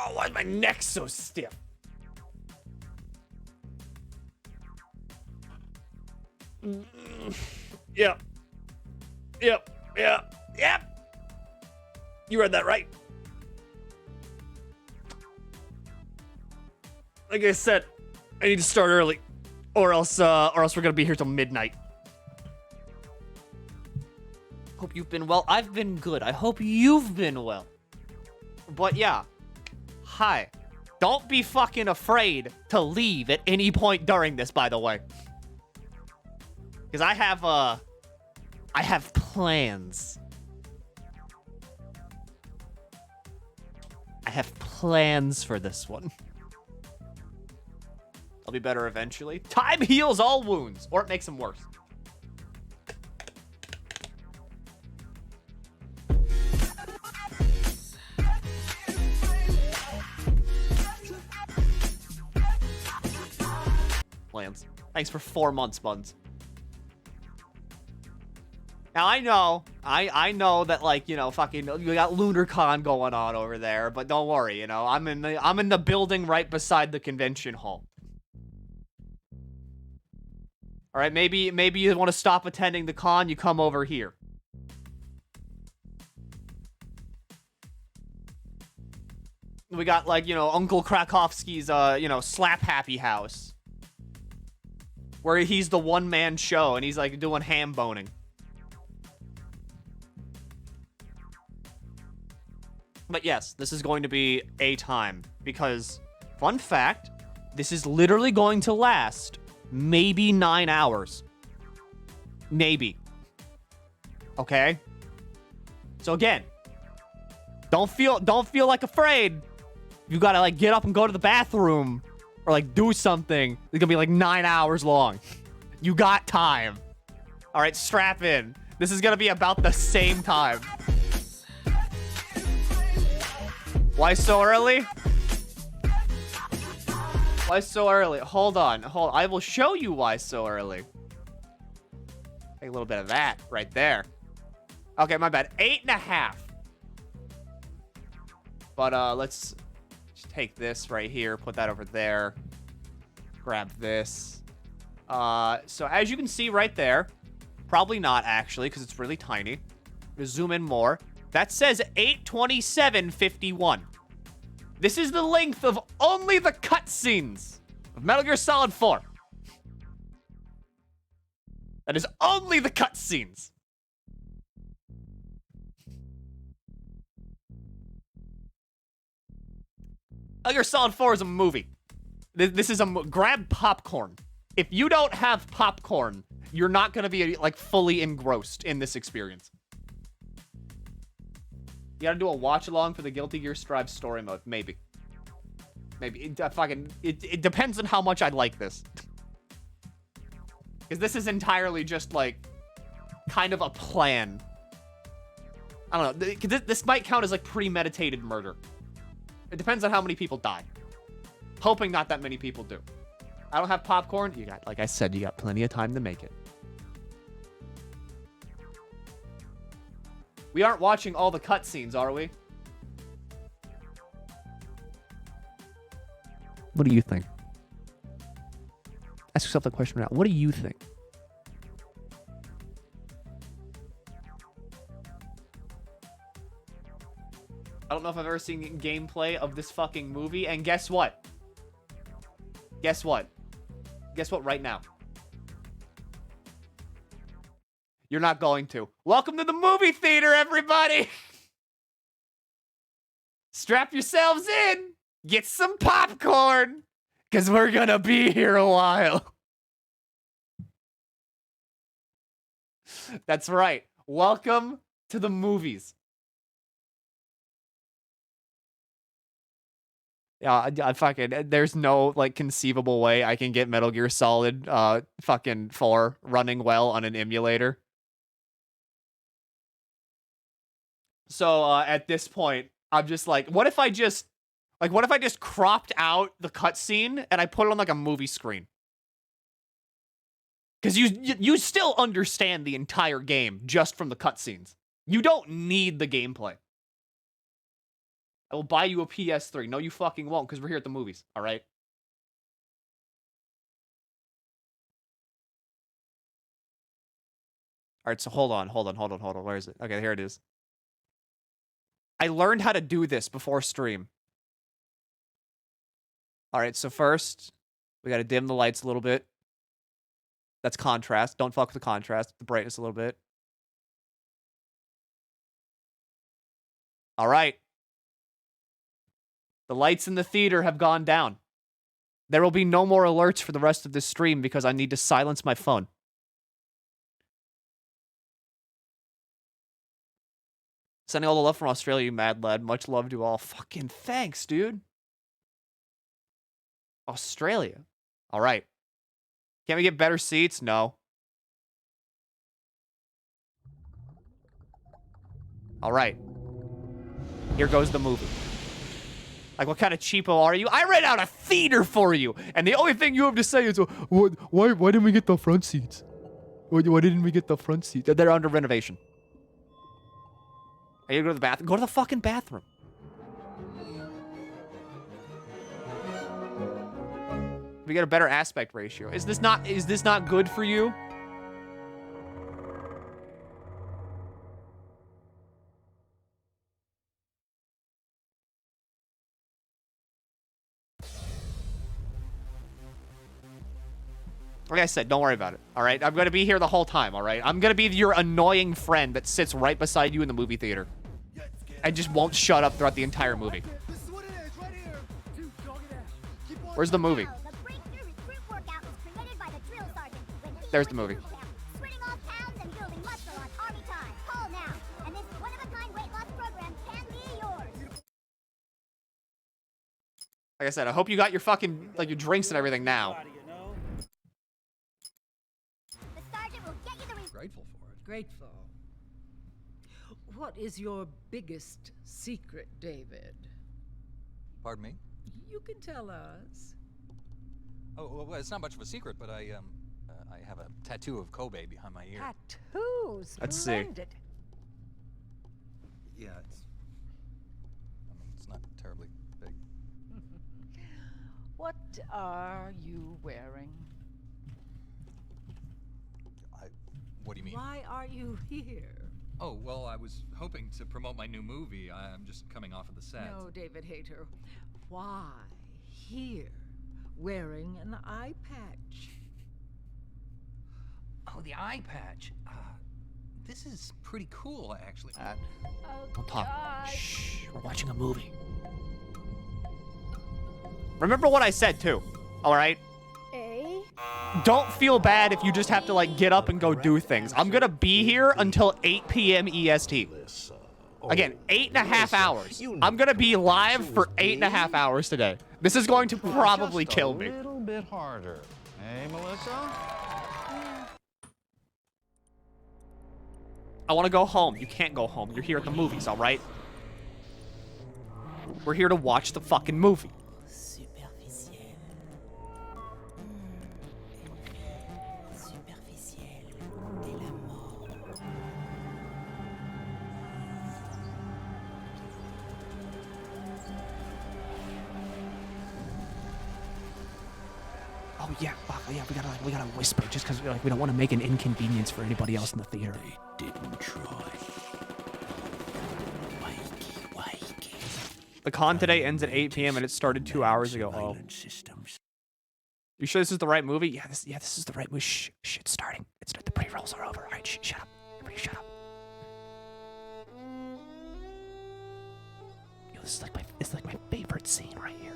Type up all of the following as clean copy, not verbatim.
Oh, why is my neck so stiff? Yep. Yep. Yep. Yep. You read that right. Like I said, I need to start early, or else we're gonna be here till midnight. Hope you've been well. I've been good. I hope you've been well. But yeah, hi. Don't be fucking afraid to leave at any point during this, by the way. Because I have plans. I have plans for this one. I'll be better eventually. Time heals all wounds, or it makes them worse. Plans. Thanks for 4 months, Buns. Now I know that, like, you know, fucking you got LunarCon going on over there, but don't worry, you know, I'm in the building right beside the convention hall. All right, maybe you want to stop attending the con, you come over here. We got, like, you know, Uncle Krakowski's you know, Slap Happy House, where he's the one-man show and he's like doing ham boning. But yes, this is going to be a time, because, fun fact, this is literally going to last maybe 9 hours. Maybe. Okay? So again, don't feel like afraid. You gotta, like, get up and go to the bathroom or, like, do something. It's gonna be like 9 hours long. You got time. All right, strap in. This is gonna be about the same time. Why so early? Why so early? Hold on. I will show you why so early. Take a little bit of that right there. Okay, my bad. 8.5. But let's just take this right here, put that over there. Grab this. So as you can see right there, probably not actually, because it's really tiny. Zoom in more. That says 8:27:51. This is the length of only the cutscenes of Metal Gear Solid 4. That is only the cutscenes. Metal Gear Solid 4 is a movie. This is grab popcorn. If you don't have popcorn, you're not going to be, like, fully engrossed in this experience. You gotta do a watch-along for the Guilty Gear Strive story mode. Maybe. Maybe. It depends on how much I like this. Because this is entirely just, like, kind of a plan. I don't know. This might count as, like, premeditated murder. It depends on how many people die. Hoping not that many people do. I don't have popcorn. You got, like I said, you got plenty of time to make it. We aren't watching all the cutscenes, are we? What do you think? Ask yourself the question right now. What do you think? I don't know if I've ever seen gameplay of this fucking movie, and guess what? Guess what? Guess what right now? You're not going to. Welcome to the movie theater, everybody! Strap yourselves in! Get some popcorn! Because we're gonna be here a while. That's right. Welcome to the movies. Yeah, I fucking... There's no, like, conceivable way I can get Metal Gear Solid fucking 4 running well on an emulator. So, at this point, I'm just like, what if I just cropped out the cutscene and I put it on, like, a movie screen? Because you still understand the entire game just from the cutscenes. You don't need the gameplay. I will buy you a PS3. No, you fucking won't, because we're here at the movies, all right? All right, so hold on. Where is it? Okay, here it is. I learned how to do this before stream. All right, so first, we got to dim the lights a little bit. That's contrast. Don't fuck with the contrast. The brightness a little bit. All right. The lights in the theater have gone down. There will be no more alerts for the rest of this stream because I need to silence my phone. Sending all the love from Australia, you mad lad. Much love to all. Fucking thanks, dude. Australia. All right. Can't we get better seats? No. All right. Here goes the movie. Like, what kind of cheapo are you? I rent out a theater for you, and the only thing you have to say is, why didn't we get the front seats? Why didn't we get the front seats? They're under renovation. Are you gonna go to the bathroom? Go to the fucking bathroom. We get a better aspect ratio. Is this not good for you? Like I said, don't worry about it, all right? I'm going to be here the whole time, all right? I'm going to be your annoying friend that sits right beside you in the movie theater and just won't shut up throughout the entire movie. Where's the movie? There's the movie. Like I said, I hope you got your fucking, like, your drinks and everything now. Grateful for it. Grateful. What is your biggest secret, David? Pardon me? You can tell us. Oh, well, it's not much of a secret, but I have a tattoo of Kobe behind my ear. Tattoos. Let's see. Splendid. Yeah, it's not terribly big. What are you wearing? What do you mean? Why are you here? Oh, well, I was hoping to promote my new movie. I'm just coming off of the set. No, David Hayter. Why here, wearing an eye patch? Oh, the eye patch. This is pretty cool, actually. Don't talk. God. Shh, we're watching a movie. Remember what I said, too, all right? Don't feel bad if you just have to, like, get up and go do things. I'm gonna be here until 8 p.m. EST. Again, 8.5 hours. I'm gonna be live for 8.5 hours today. This is going to probably kill me. A little bit harder. Hey, Melissa? I want to go home. You can't go home. You're here at the movies, all right? We're here to watch the fucking movie. Oh yeah, we gotta whisper just because we don't want to make an inconvenience for anybody else in the theater. They didn't try. Wakey. The con today ends at 8 p.m. and it started 2 hours ago. Oh. You sure this is the right movie? Yeah, this is the right movie. Shh, it's starting. The pre-rolls are over. All right, shut up. Everybody shut up. Yo, this is like my favorite scene right here.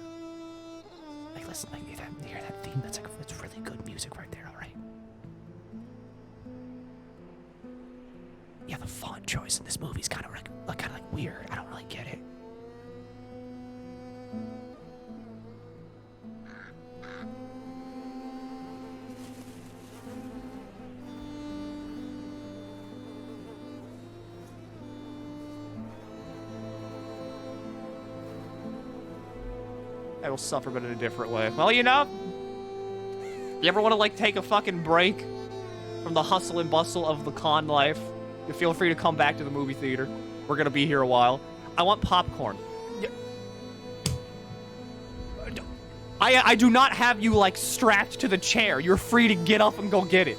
Like, listen, like, you hear that theme? It's really good music right there, all right? Yeah, the font choice in this movie is kind of like weird. I don't really get it. I will suffer, but in a different way. Well, you know, you ever want to, like, take a fucking break from the hustle and bustle of the con life? You feel free to come back to the movie theater. We're gonna be here a while. I want popcorn. I do not have you, like, strapped to the chair. You're free to get up and go get it.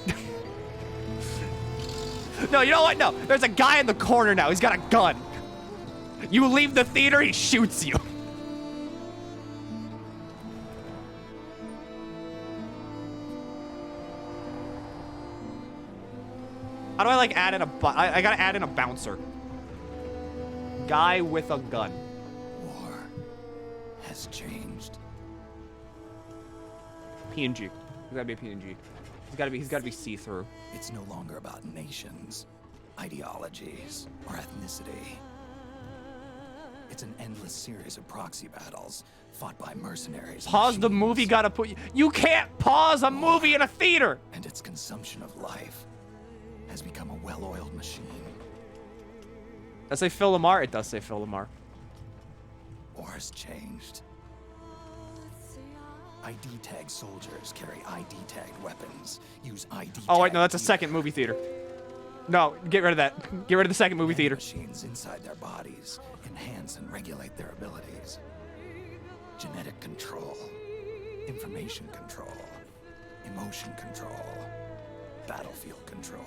No, you know what? No, there's a guy in the corner now. He's got a gun. You leave the theater, he shoots you. How do I, like, add in I gotta add in a bouncer. Guy with a gun. War has changed. PNG. He's gotta be a PNG. He's gotta be see-through. It's no longer about nations, ideologies, or ethnicity. It's an endless series of proxy battles fought by mercenaries. Pause the movie, gotta put you. You can't pause a movie in a theater! And its consumption of life has become a well-oiled machine. Does it say Phil Lamar? It does say Phil Lamar. War has changed. ID tag soldiers carry ID tagged weapons. Use ID. Oh wait, no, that's a second movie theater. No, get rid of that. Get rid of the second movie theater. Machines inside their bodies enhance and regulate their abilities. Genetic control, information control, emotion control, battlefield control.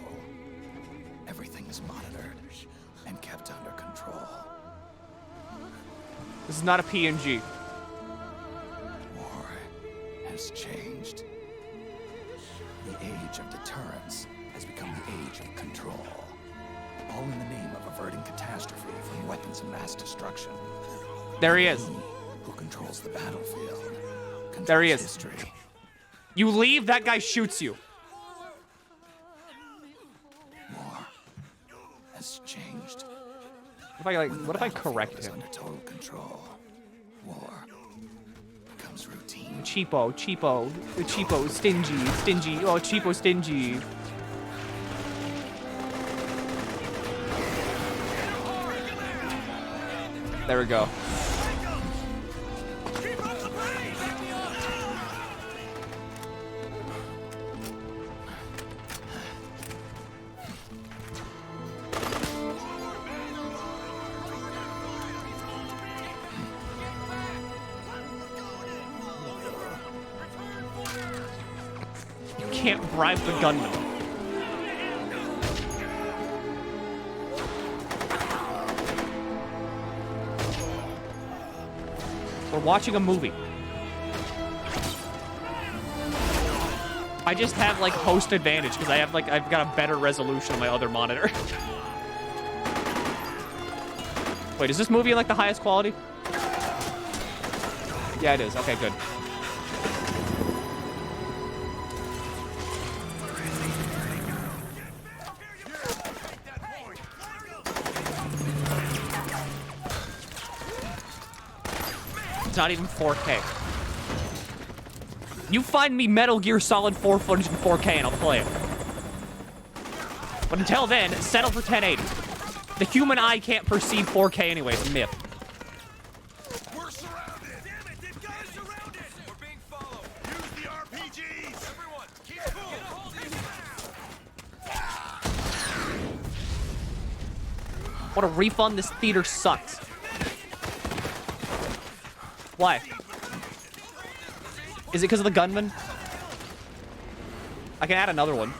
Everything is monitored and kept under control. This is not a PNG. War has changed. The age of deterrence has become the age of control. All in the name of averting catastrophe from weapons of mass destruction. There he is. He who controls the battlefield controls There he is. history. You leave, that guy shoots you. War has changed. What if I correct Battlefield is him? under total control. War becomes routine. Cheapo, stingy, oh, cheapo, stingy. There we go. You can't bribe the gunman. We're watching a movie. I just have like host advantage because I've got a better resolution on my other monitor. Wait, is this movie like the highest quality? Yeah, it is. Okay, good. It's not even 4K. You find me Metal Gear Solid 4 footage in 4K and I'll play it. But until then, settle for 1080. The human eye can't perceive 4K anyway, it's a myth. We're surrounded! Damn it, they've got us surrounded! We're being followed! Use the RPGs! Everyone, keep cool! Get a hold of this! What a refund, this theater sucks. Why? Is it because of the gunman? I can add another one.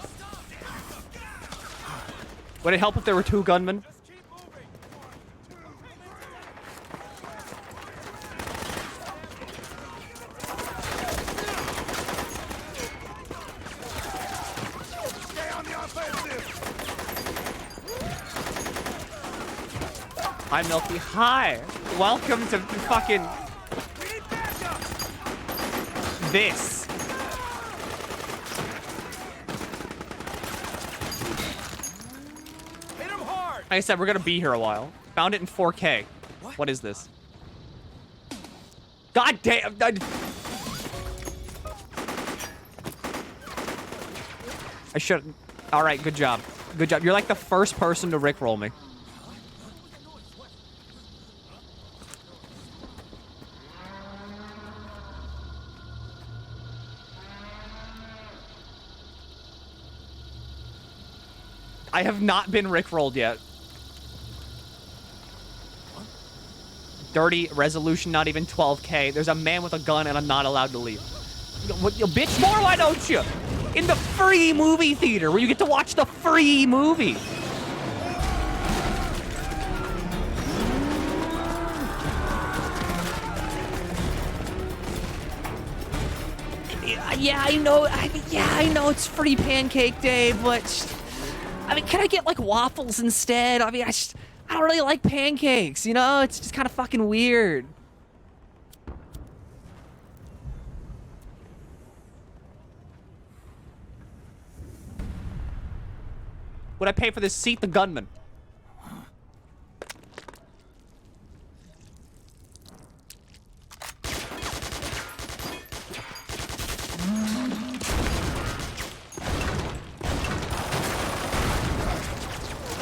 Would it help if there were 2 gunmen? Stay on the offensive! Hi, Milky. Hi. Welcome to fucking We need backup! this. Hit him hard! Like I said, we're gonna be here a while. Found it in 4K. What is this? God damn! I should. All right, good job. Good job. You're like the first person to rickroll me. I have not been rickrolled yet. dirty resolution, not even 12K. There's a man with a gun and I'm not allowed to leave. What, you bitch more, why don't you? In the free movie theater where you get to watch the free movie. Yeah, I know. I know it's free pancake day, but I mean, can I get like waffles instead? I mean, I don't really like pancakes, you know? It's just kind of fucking weird. Would I pay for this seat, the gunman?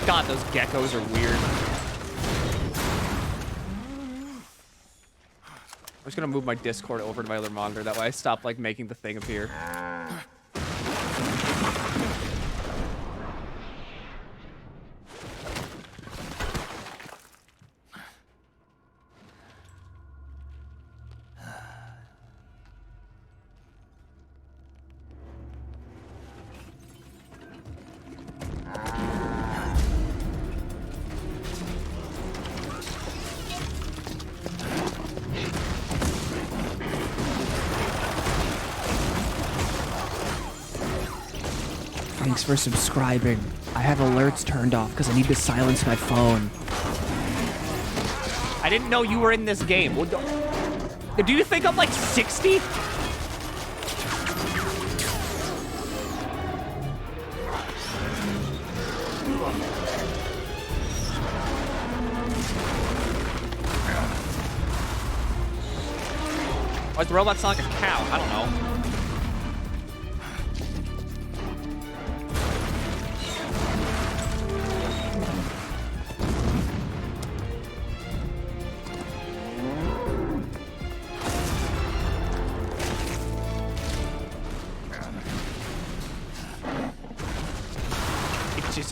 God, those geckos are weird. I'm just gonna move my Discord over to my other monitor. That way I stop, like, making the thing appear. Thanks for subscribing. I have alerts turned off because I need to silence my phone. I didn't know you were in this game. Do you think I'm like 60? Why is the robot sound like a cow? I don't know.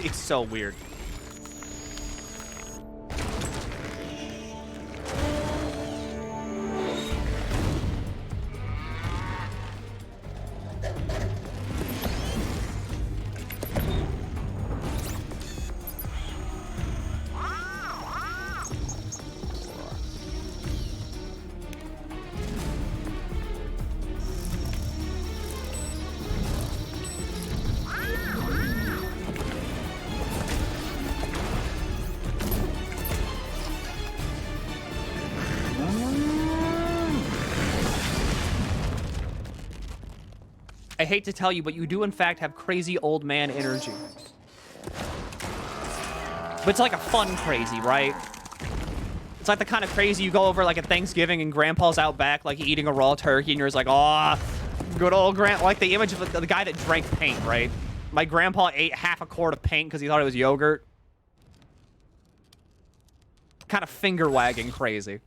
It's so weird. I hate to tell you, but you do in fact have crazy old man energy. But it's like a fun crazy, right? It's like the kind of crazy you go over like at Thanksgiving and Grandpa's out back like eating a raw turkey and you're just like, oh, good old Grandpa. Like the image of the guy that drank paint, right? My grandpa ate half a quart of paint because he thought it was yogurt. Kind of finger wagging crazy.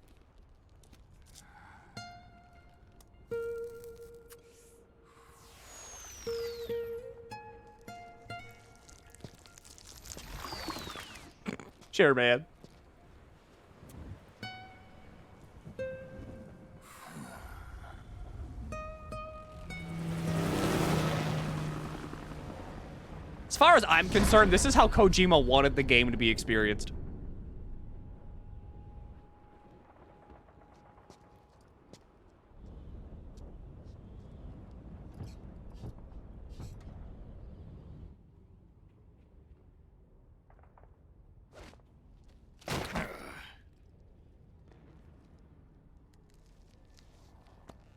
Sure, man. As far as I'm concerned, this is how Kojima wanted the game to be experienced.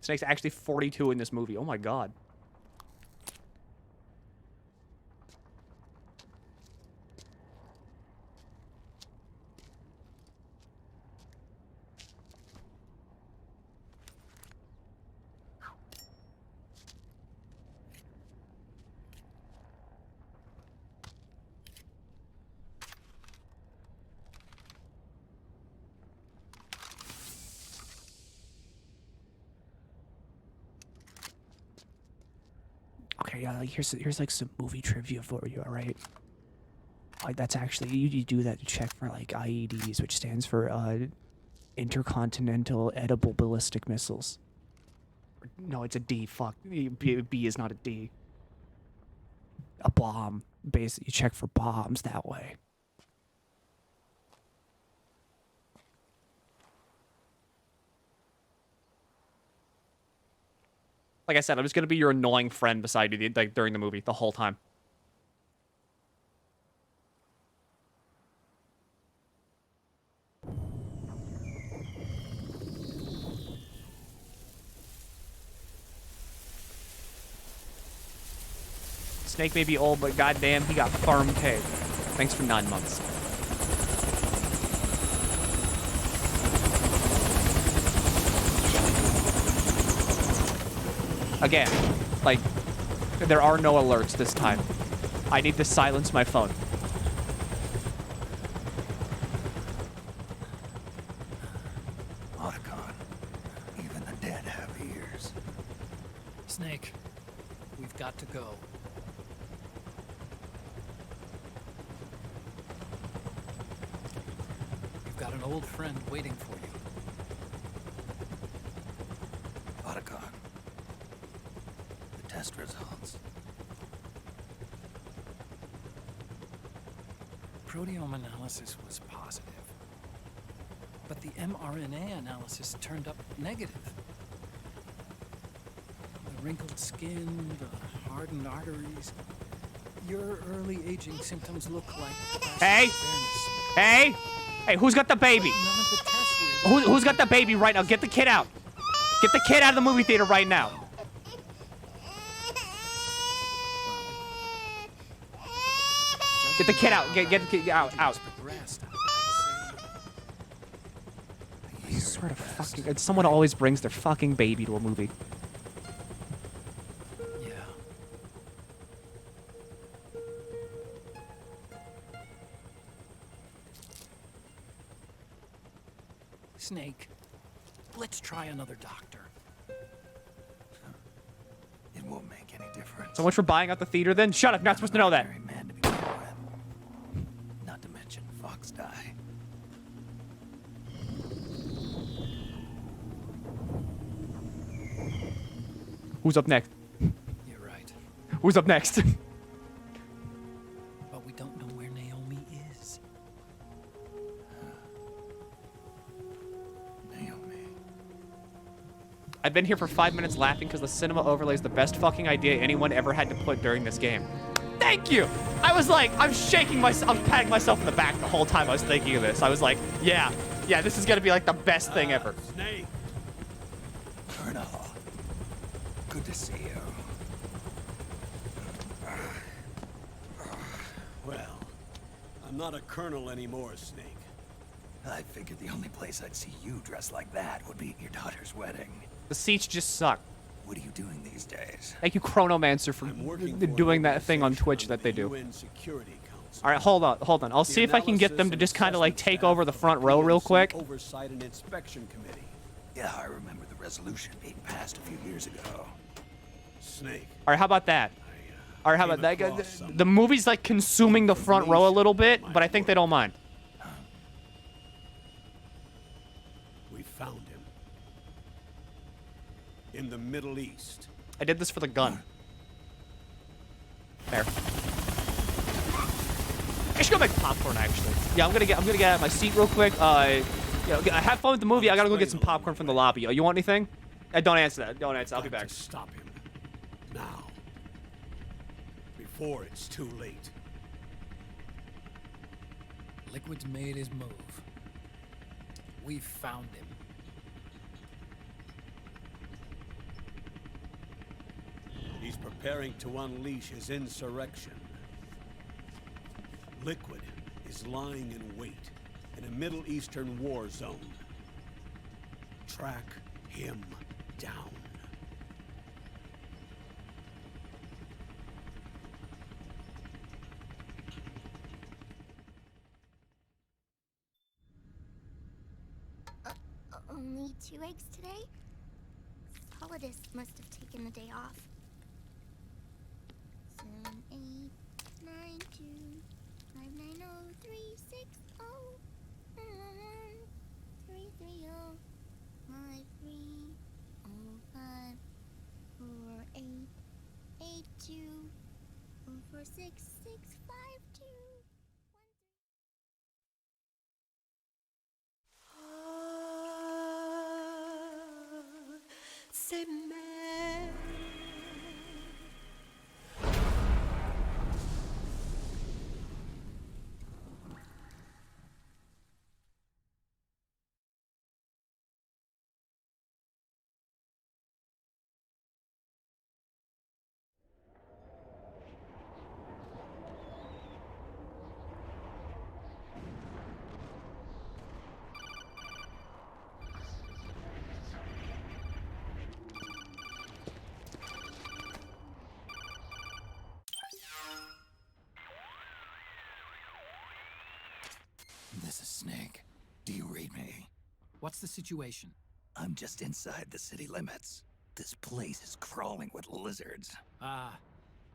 Snake's actually 42 in this movie. Oh my god. Okay, yeah, like here's like some movie trivia for you, all right? Like that's actually you do that to check for like IEDs, which stands for Intercontinental edible ballistic missiles. No, it's a D. Fuck. B is not a D. A bomb. Basically, you check for bombs that way. Like I said, I'm just gonna be your annoying friend beside you, like during the movie, the whole time. Snake may be old, but goddamn, he got firm pay. Thanks for 9 months. Again, like, there are no alerts this time. I need to silence my phone. Otacon, even the dead have ears. Snake, we've got to go. You've got an old friend waiting for you. Otacon, the test results. Proteome analysis was positive, but the mRNA analysis turned up negative. The wrinkled skin, the hardened arteries. Your early aging symptoms look like Hey! awareness. Hey! Hey, who's got the baby? None of the tests were Who's got the baby right now? Get the kid out. Get the kid out of the movie theater right now. Get the kid out. Get the kid out. progressed. I swear to fucking... Someone always brings their fucking baby to a movie. Yeah. Snake, let's try another doctor. It won't make any difference. So much for buying out the theater then? Shut up, you're not supposed to know that. Ordinary man to begin with. Not to mention Fox die. Who's up next? You're right. Who's up next? But we don't know where Naomi is. Naomi. I've been here for 5 minutes laughing because the cinema overlay is the best fucking idea anyone ever had to put during this game. Thank you! I was like, I'm shaking myself, I'm patting myself in the back the whole time I was thinking of this. I was like, yeah, this is gonna be like the best thing ever. Snake. Colonel. Good to see you. Well, I'm not a colonel anymore, Snake. I figured the only place I'd see you dressed like that would be at your daughter's wedding. The seats just suck. What are you doing these days? Thank you, Chronomancer, for I'm working for doing an that thing on organization Twitch under that they the do. UN Security Council. All right, hold on. I'll see if I can get them to just kind of like take over the front row real quick. Oversight and Inspection Committee. Yeah, I remember the resolution being passed a few years ago. Snake. All right, how about that? All right, how about came that? across something. The movie's like consuming the front row a little bit, but I think they don't mind. We found him. In the Middle East. I did this for the gun. There. I should go make popcorn actually. Yeah, I'm gonna get out of my seat real quick. Have fun with the movie. I gotta go get some popcorn from the lobby. You want anything? Don't answer that. Don't answer. I'll be Got back. to stop him. Now. Before it's too late. Liquid's made his move. We found him. He's preparing to unleash his insurrection. Liquid is lying in wait in a Middle Eastern war zone. Track him down. Only 2 eggs today? Solidus must have taken the day off. 7, 8, 9, 2, 5, 9, 0, 3, 6, 0, 3, 3, C'est mer. This is Snake. Do you read me? What's the situation? I'm just inside the city limits. This place is crawling with lizards. Ah,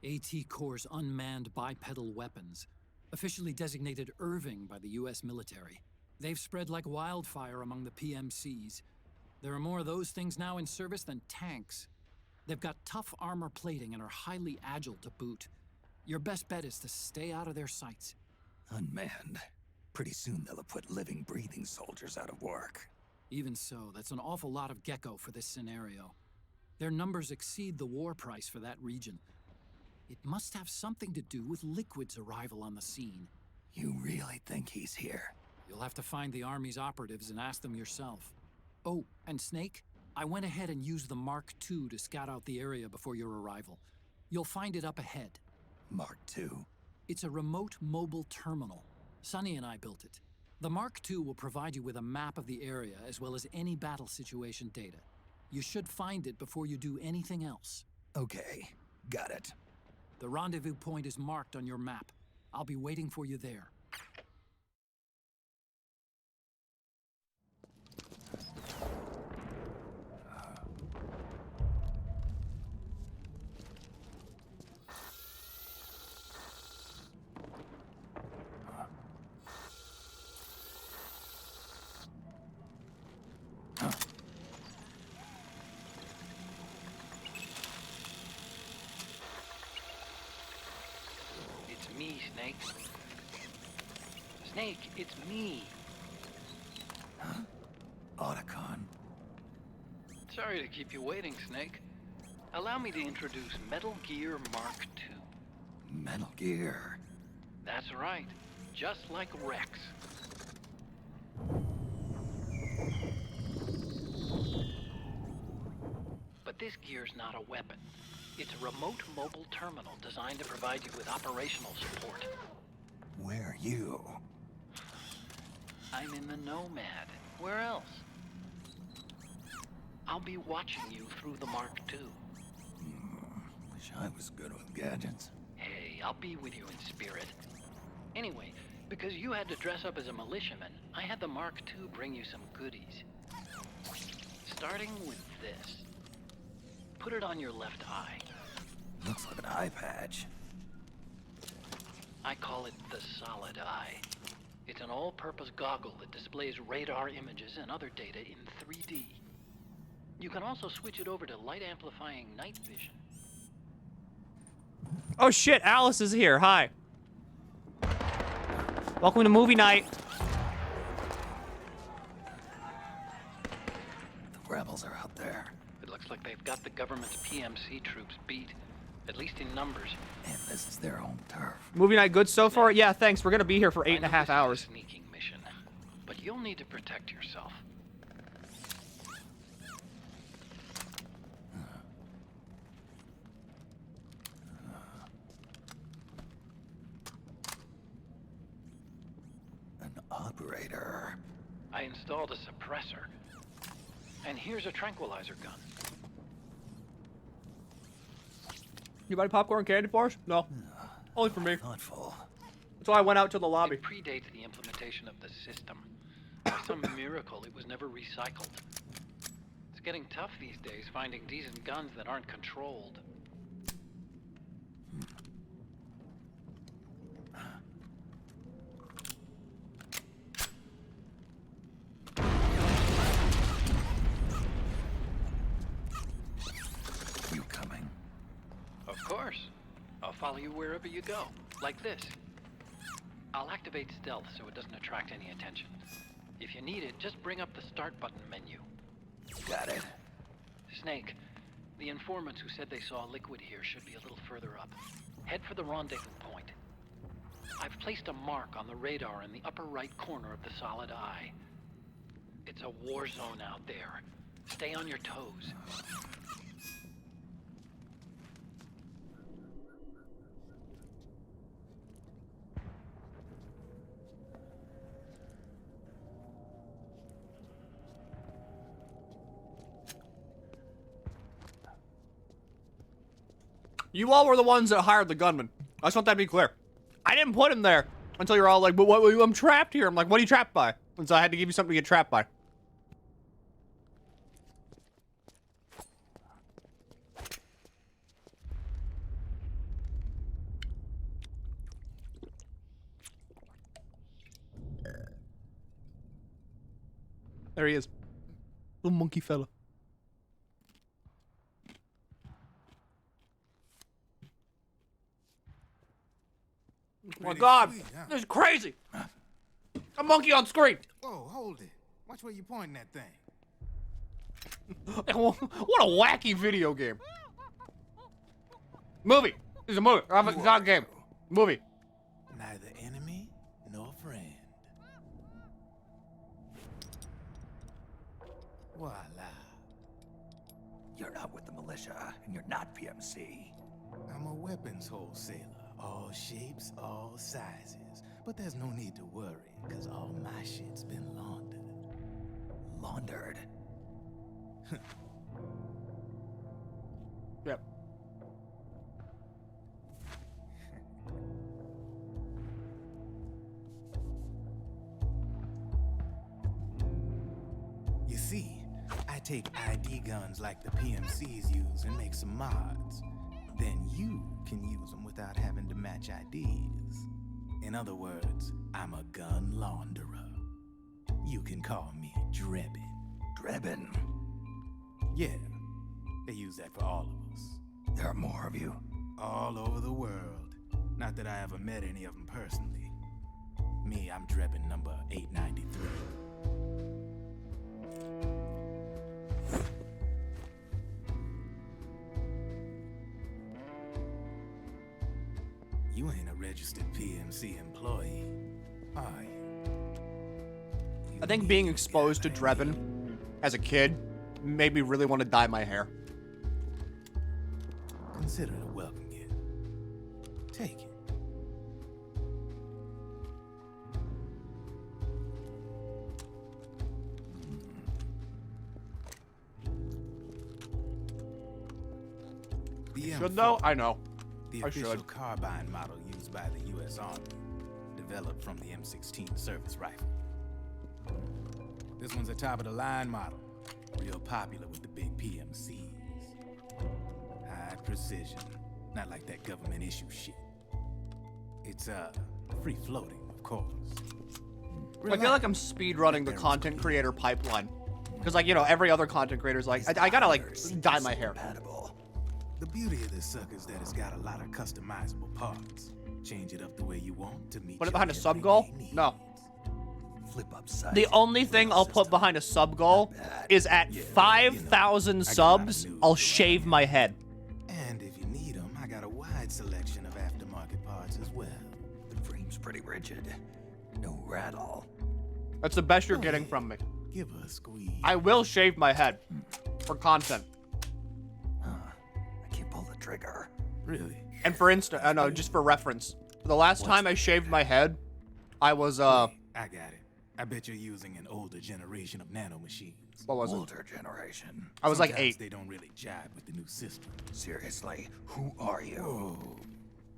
AT Corps' unmanned bipedal weapons, officially designated Irving by the US military. They've spread like wildfire among the PMCs. There are more of those things now in service than tanks. They've got tough armor plating and are highly agile to boot. Your best bet is to stay out of their sights. Unmanned. Pretty soon they'll have put living, breathing soldiers out of work. Even so, that's an awful lot of gecko for this scenario. Their numbers exceed the war price for that region. It must have something to do with Liquid's arrival on the scene. You really think he's here? You'll have to find the Army's operatives and ask them yourself. Oh, and Snake, I went ahead and used the Mark II to scout out the area before your arrival. You'll find it up ahead. Mark II? It's a remote mobile terminal. Sonny and I built it. The Mark II will provide you with a map of the area as well as any battle situation data. You should find it before you do anything else. Okay, got it. The rendezvous point is marked on your map. I'll be waiting for you there. It's me, Snake. Snake, it's me. Huh? Otacon. Sorry to keep you waiting, Snake. Allow me to introduce Metal Gear Mark II. Metal Gear. That's right. Just like Rex. But this gear's not a weapon. It's a remote mobile terminal designed to provide you with operational support. Where are you? I'm in the Nomad. Where else? I'll be watching you through the Mark II. Wish I was good with gadgets. Hey, I'll be with you in spirit. Anyway, because you had to dress up as a militiaman, I had the Mark II bring you some goodies. Starting with this. Put it on your left eye. Looks like an eye patch. I call it the Solid Eye. It's an all-purpose goggle that displays radar images and other data in 3D. You can also switch it over to light-amplifying night vision. Oh shit, Alice is here. Hi. Welcome to movie night. The rebels are out there. It looks like they've got the government's PMC troops beat, at least in numbers. And this is their own turf. Movie night good so far? Yeah, thanks. We're gonna be here for I know 8.5 this is a hours. sneaking mission, but you'll need to protect yourself. An operator. I installed a suppressor. And here's a tranquilizer gun. You buy popcorn candy bars? No. Only for me. Thoughtful. That's why I went out to the lobby. It predates the implementation of the system. By some miracle, it was never recycled. It's getting tough these days finding decent guns that aren't controlled. I'll follow you wherever you go, like this. I'll activate stealth so it doesn't attract any attention. If you need it, just bring up the start button menu. Got it. Snake, the informants who said they saw liquid here should be a little further up. Head for the rendezvous point. I've placed a mark on the radar in the upper right corner of the solid eye. It's a war zone out there. Stay on your toes. You all were the ones that hired the gunman. I just want that to be clear. I didn't put him there until you're all like, but what, I'm trapped here. I'm like, what are you trapped by? And so I had to give you something to get trapped by. There he is. Little monkey fella. Oh my God, this is crazy. A monkey on screen. Whoa, hold it. Watch where you pointing that thing. What a wacky video game. Movie. It's a movie. It's not a game. Movie. Neither enemy nor friend. Voila. You're not with the militia, and you're not PMC. I'm a weapons wholesaler. All shapes, all sizes. But there's no need to worry, because all my shit's been laundered. Laundered? Yep. You see, I take ID guns like the PMCs use and make some mods. Then you can use them without having to match IDs. In other words, I'm a gun launderer. You can call me Drebin. Drebin? Yeah, they use that for all of us. There are more of you? All over the world. Not that I ever met any of them personally. Me, I'm Drebin number 893. You ain't a registered PMC employee, are you? I think being exposed to Drebin as a kid made me really want to dye my hair. Consider it a welcome gift. Take it. The Should M4, though? I know. the I official should. carbine model used by the U.S. Army, developed from the M16 service rifle. This one's a top-of-the-line model, real popular with the big PMCs. High precision, not like that government issue shit. It's free-floating, of course. I feel like I'm speed running the content creator pipeline. Because, like, you know, every other content creator's like, I gotta, like, dye my hair. The beauty of this sucker is that it's got a lot of customizable parts. Change it up the way you want to meet Put it your behind a sub goal? No. Flip upside. The only thing I'll put behind a sub goal is at 5,000 subs, I'll shave my head. And if you need them, I got a wide selection of aftermarket parts as well. The frame's pretty rigid. No rattle. That's the best you're getting from me. Give her a squeeze. I will shave my head for content. I can't pull the trigger. Really? And for instance, no, just for reference, the last time I shaved my head, I was, Wait, I got it. I bet you're using an older generation of nanomachines. What was it? Older generation. I was like Sometimes 8. They don't really jive with the new system. Seriously, who are you? Whoa.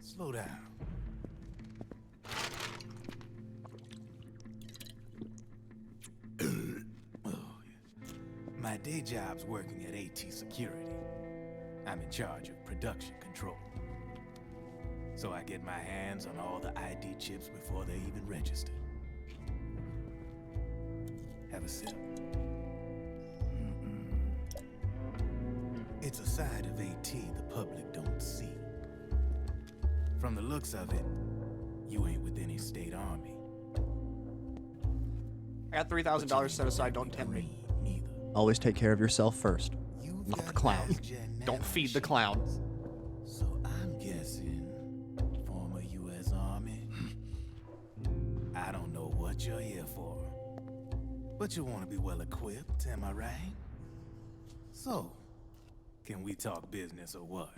Slow down. Oh, yeah. My day job's working at AT Security. I'm in charge of production control. So I get my hands on all the ID chips before they even register. Have a sip. It's a side of AT the public don't see. From the looks of it, you ain't with any state army. I got $3,000 set aside. Don't tempt me. Neither. Always take care of yourself first. You've Not got the clown. last-gen Don't feed the nanomachines. clown. So I'm guessing, former U.S. Army. I don't know what you're here for, but you want to be well equipped, am I right? So, can we talk business or what?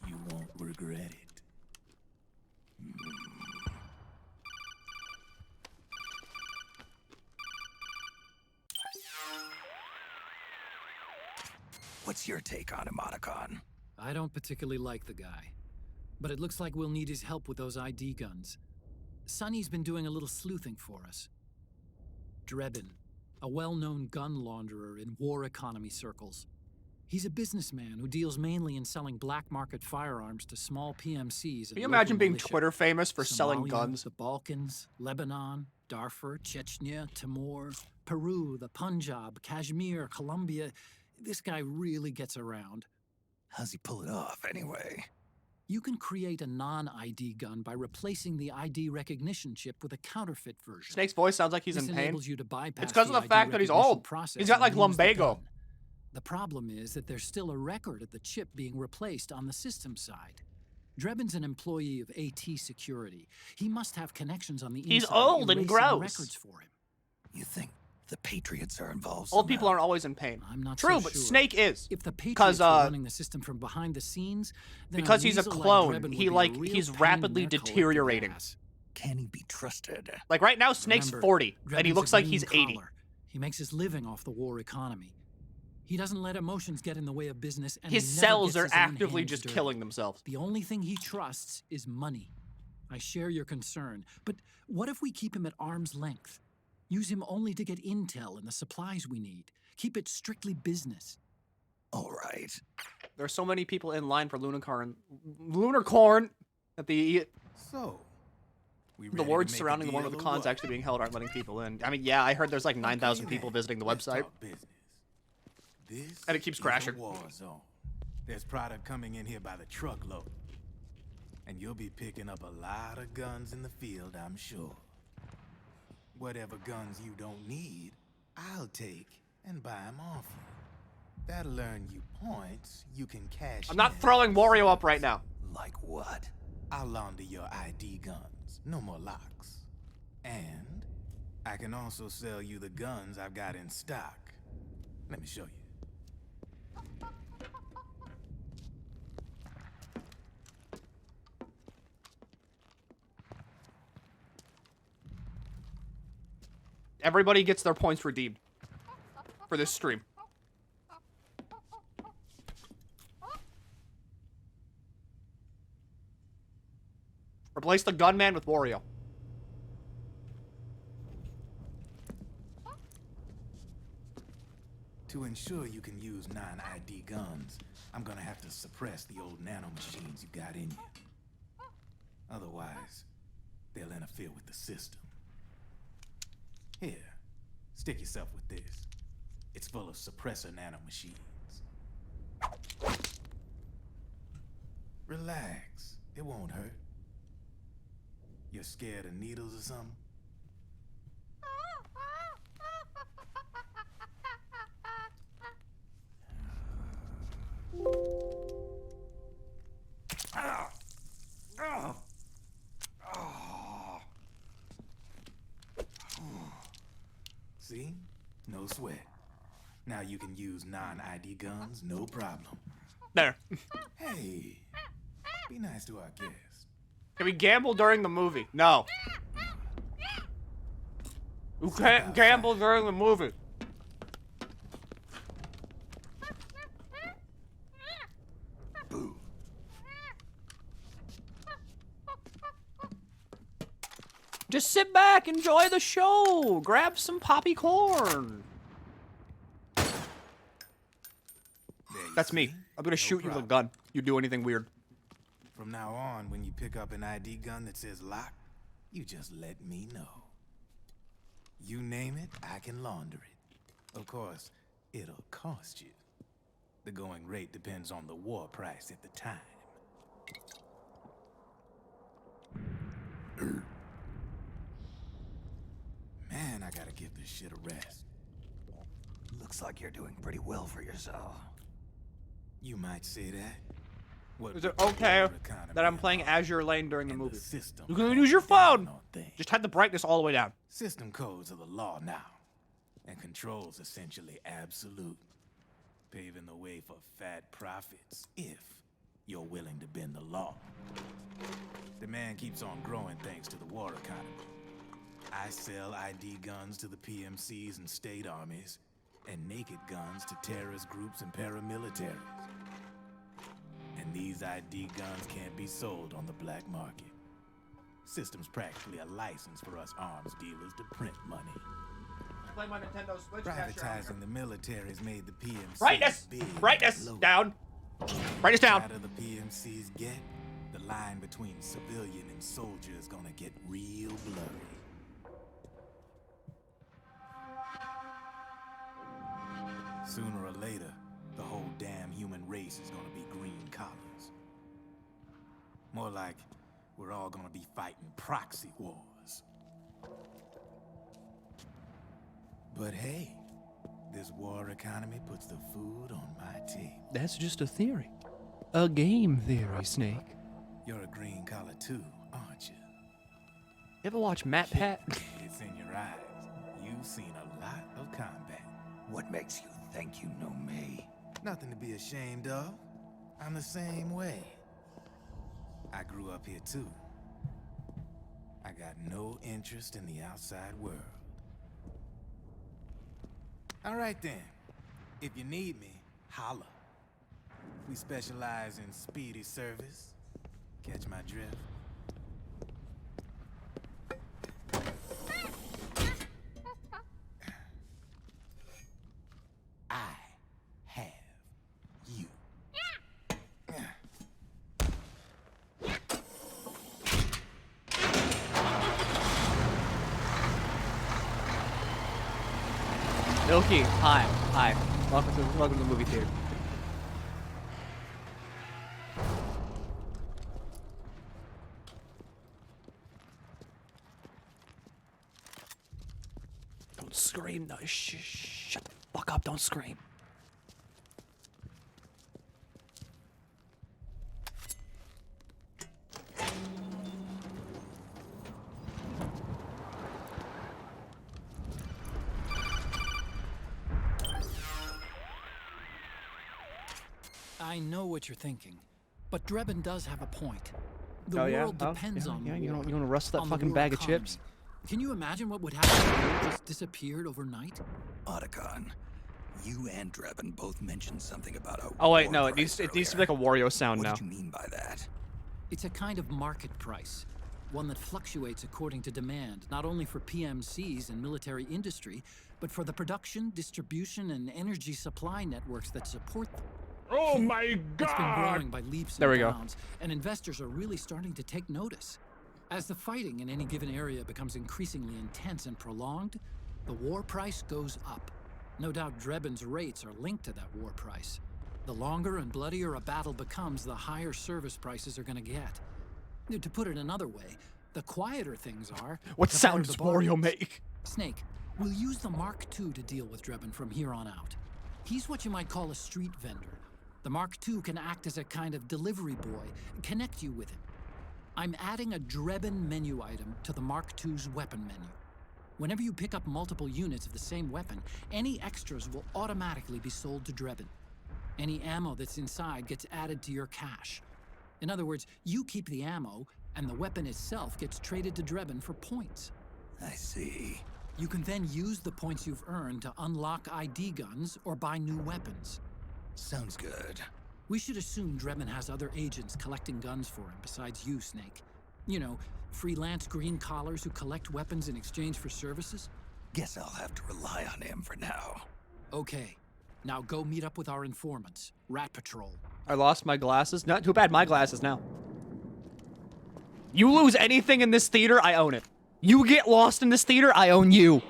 You won't regret it. What's your take on him, Otacon? I don't particularly like the guy, but it looks like we'll need his help with those ID guns. Sonny's been doing a little sleuthing for us. Drebin, a well-known gun launderer in war economy circles. He's a businessman who deals mainly in selling black market firearms to small PMCs. Can you imagine being Twitter famous for selling Somalia, guns? The Balkans, Lebanon, Darfur, Chechnya, Timor, Peru, the Punjab, Kashmir, Colombia. This guy really gets around. How's he pull it off, anyway? You can create a non-ID gun by replacing the ID recognition chip with a counterfeit version. Snake's voice sounds like he's This in pain. enables you to bypass It's because of the ID fact that he's recognition old. process He's got and like use the lumbago. gun. The problem is that there's still a record of the chip being replaced on the system side. Drebin's an employee of AT Security. He must have connections on the inside. He's old and erasing gross. records for him. You think the Patriots are involved Old somehow? people aren't always in pain. I'm not True, so but sure. Snake is. If the Because Patriots were running the system from behind the scenes, then because he's a weasel like clone. Drebin would He be a real he's pain in rapidly their collective deteriorating. ass. Can he be trusted? Like right now, Snake's Remember, 40, and he Drebin's looks a like green he's 80. collar. He makes his living off the war economy. He doesn't let emotions get in the way of business, and His he never cells gets are his own actively hands just dirty. killing themselves. The only thing he trusts is money. I share your concern, but what if we keep him at arm's length? Use him only to get intel and the supplies we need. Keep it strictly business. All right. There's so many people in line for Lunar Corn at the So, we the ready to wards make a surrounding the one where deal the or con's what? actually being held aren't letting people in. I mean, yeah, I heard there's like 9,000 Okay, people then. visiting the Let's website. talk business. This And it keeps is crashing. a war zone. There's product coming in here by the truckload. And you'll be picking up a lot of guns in the field, I'm sure. Whatever guns you don't need, I'll take and buy them off you. That'll earn you points you can cash I'm not in. throwing Wario up right now. Like what? I'll launder your ID guns. No more locks. And I can also sell you the guns I've got in stock. Let me show you. Everybody gets their points redeemed for this stream. Replace the gunman with Wario. To ensure you can use non-ID guns, I'm gonna have to suppress the old nanomachines you got in you. Otherwise, they'll interfere with the system. Here, stick yourself with this. It's full of suppressor nanomachines. Relax, it won't hurt. You're scared of needles or something? See? No sweat. Now you can use non-ID guns, no problem. There. Hey, be nice to our guest. Can we gamble during the movie? No. You can't gamble during the movie. Just sit back, enjoy the show, grab some poppy corn. That's me. I'm gonna shoot you with a gun. You do anything weird. From now on, when you pick up an ID gun that says lock, you just let me know. You name it, I can launder it. Of course, it'll cost you. The going rate depends on the war price at the time. I gotta give this shit a rest. Looks like you're doing pretty well for yourself. You might say that. What Is it with the okay war economy that I'm and playing all, Azure Lane during the and movie? system You can use your cracking phone. down on things. Just have the brightness all the way down. System codes are the law now, and control's essentially absolute, paving the way for fat profits if you're willing to bend the law. Demand keeps on growing thanks to the war economy. I sell ID guns to the PMCs and state armies, and naked guns to terrorist groups and paramilitaries. And these ID guns can't be sold on the black market. System's practically a license for us arms dealers to print money. Play my Nintendo Switch. Privatizing the military's made the PMCs Brightness! big. Brightness and low. down. Brightness down. The fatter the PMCs get, the line between civilian and soldier is gonna get real blurry. Sooner or later, the whole damn human race is gonna be green collars. More like we're all gonna be fighting proxy wars. But hey, this war economy puts the food on my table. That's just a theory. A game theory, Snake. You're a green collar too, aren't you? You ever watch Matt Pat? It's in your eyes. You've seen a lot of combat. What makes you think you know me? Nothing to be ashamed of. I'm the same way. I grew up here too. I got no interest in the outside world. All right then. If you need me, holla. We specialize in speedy service. Catch my drift? I have you. Milky, hi. Hi. Welcome to the movie theater. Don't scream. No, shut the fuck up. Don't scream. I know what you're thinking, but Drebin does have a point. The Oh, yeah? world Oh, depends yeah, on yeah, war, you wanna rustle that on the fucking war bag of economy. chips? Can you imagine what would happen if the world just disappeared overnight? Otacon, you and Drebin both mentioned something about a Oh wait, war no, it price needs to be like a Wario sound What now. did you mean by that? It's a kind of market price, one that fluctuates according to demand, not only for PMCs and military industry, but for the production, distribution, and energy supply networks that support them. Oh my It's been god! growing by leaps There we and go. bounds, and investors are really starting to take notice. As the fighting in any given area becomes increasingly intense and prolonged, the war price goes up. No doubt Drebin's rates are linked to that war price. The longer and bloodier a battle becomes, the higher service prices are going to get. To put it another way, the quieter things are... What the better sound the does Wario bargains. make? Snake, we'll use the Mark II to deal with Drebin from here on out. He's what you might call a street vendor. The Mark II can act as a kind of delivery boy, connect you with him. I'm adding a Drebin menu item to the Mark II's weapon menu. Whenever you pick up multiple units of the same weapon, any extras will automatically be sold to Drebin. Any ammo that's inside gets added to your cache. In other words, you keep the ammo, and the weapon itself gets traded to Drebin for points. I see. You can then use the points you've earned to unlock ID guns or buy new weapons. Sounds good. We should assume Drebin has other agents collecting guns for him besides you, Snake. You know, freelance green collars who collect weapons in exchange for services? Guess I'll have to rely on him for now. Okay. Now go meet up with our informants, Rat Patrol. I lost my glasses. Not too bad, my glasses now. You lose anything in this theater, I own it. You get lost in this theater, I own you.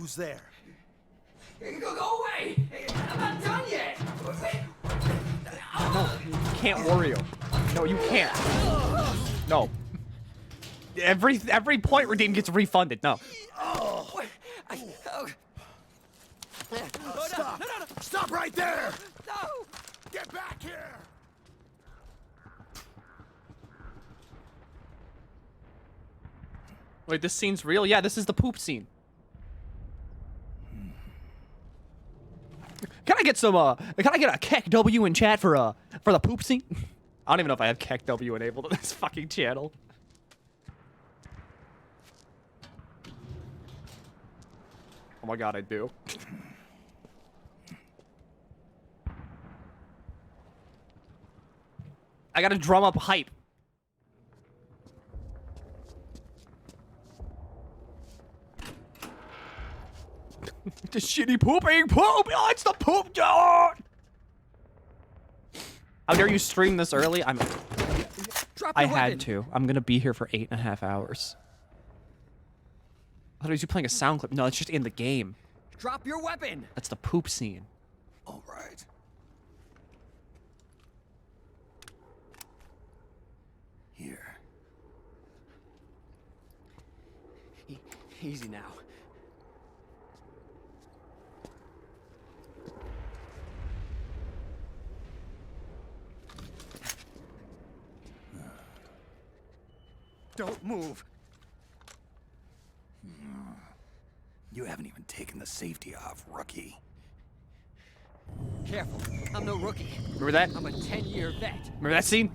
Who's there? Go away! I'm not done yet! No, you can't Wario. No, you can't. No. Every point redeemed gets refunded. No. Stop! Stop right there! No! Get back here! Wait, this scene's real? Yeah, this is the poop scene. Can I get some, can I get a Keck W in chat for the poop scene? I don't even know if I have Keck W enabled on this fucking channel. Oh my god, I do. I gotta drum up hype. The shitty pooping poop! Oh, it's the poop dog! How dare you stream this early? I had to. I'm gonna be here for 8.5 hours. I thought he was playing a sound clip. No, it's just in the game. Drop your weapon! That's the poop scene. All right. Here. Easy now. Don't move. You haven't even taken the safety off, rookie. Careful, I'm no rookie. Remember that? I'm a 10-year vet. Remember that scene?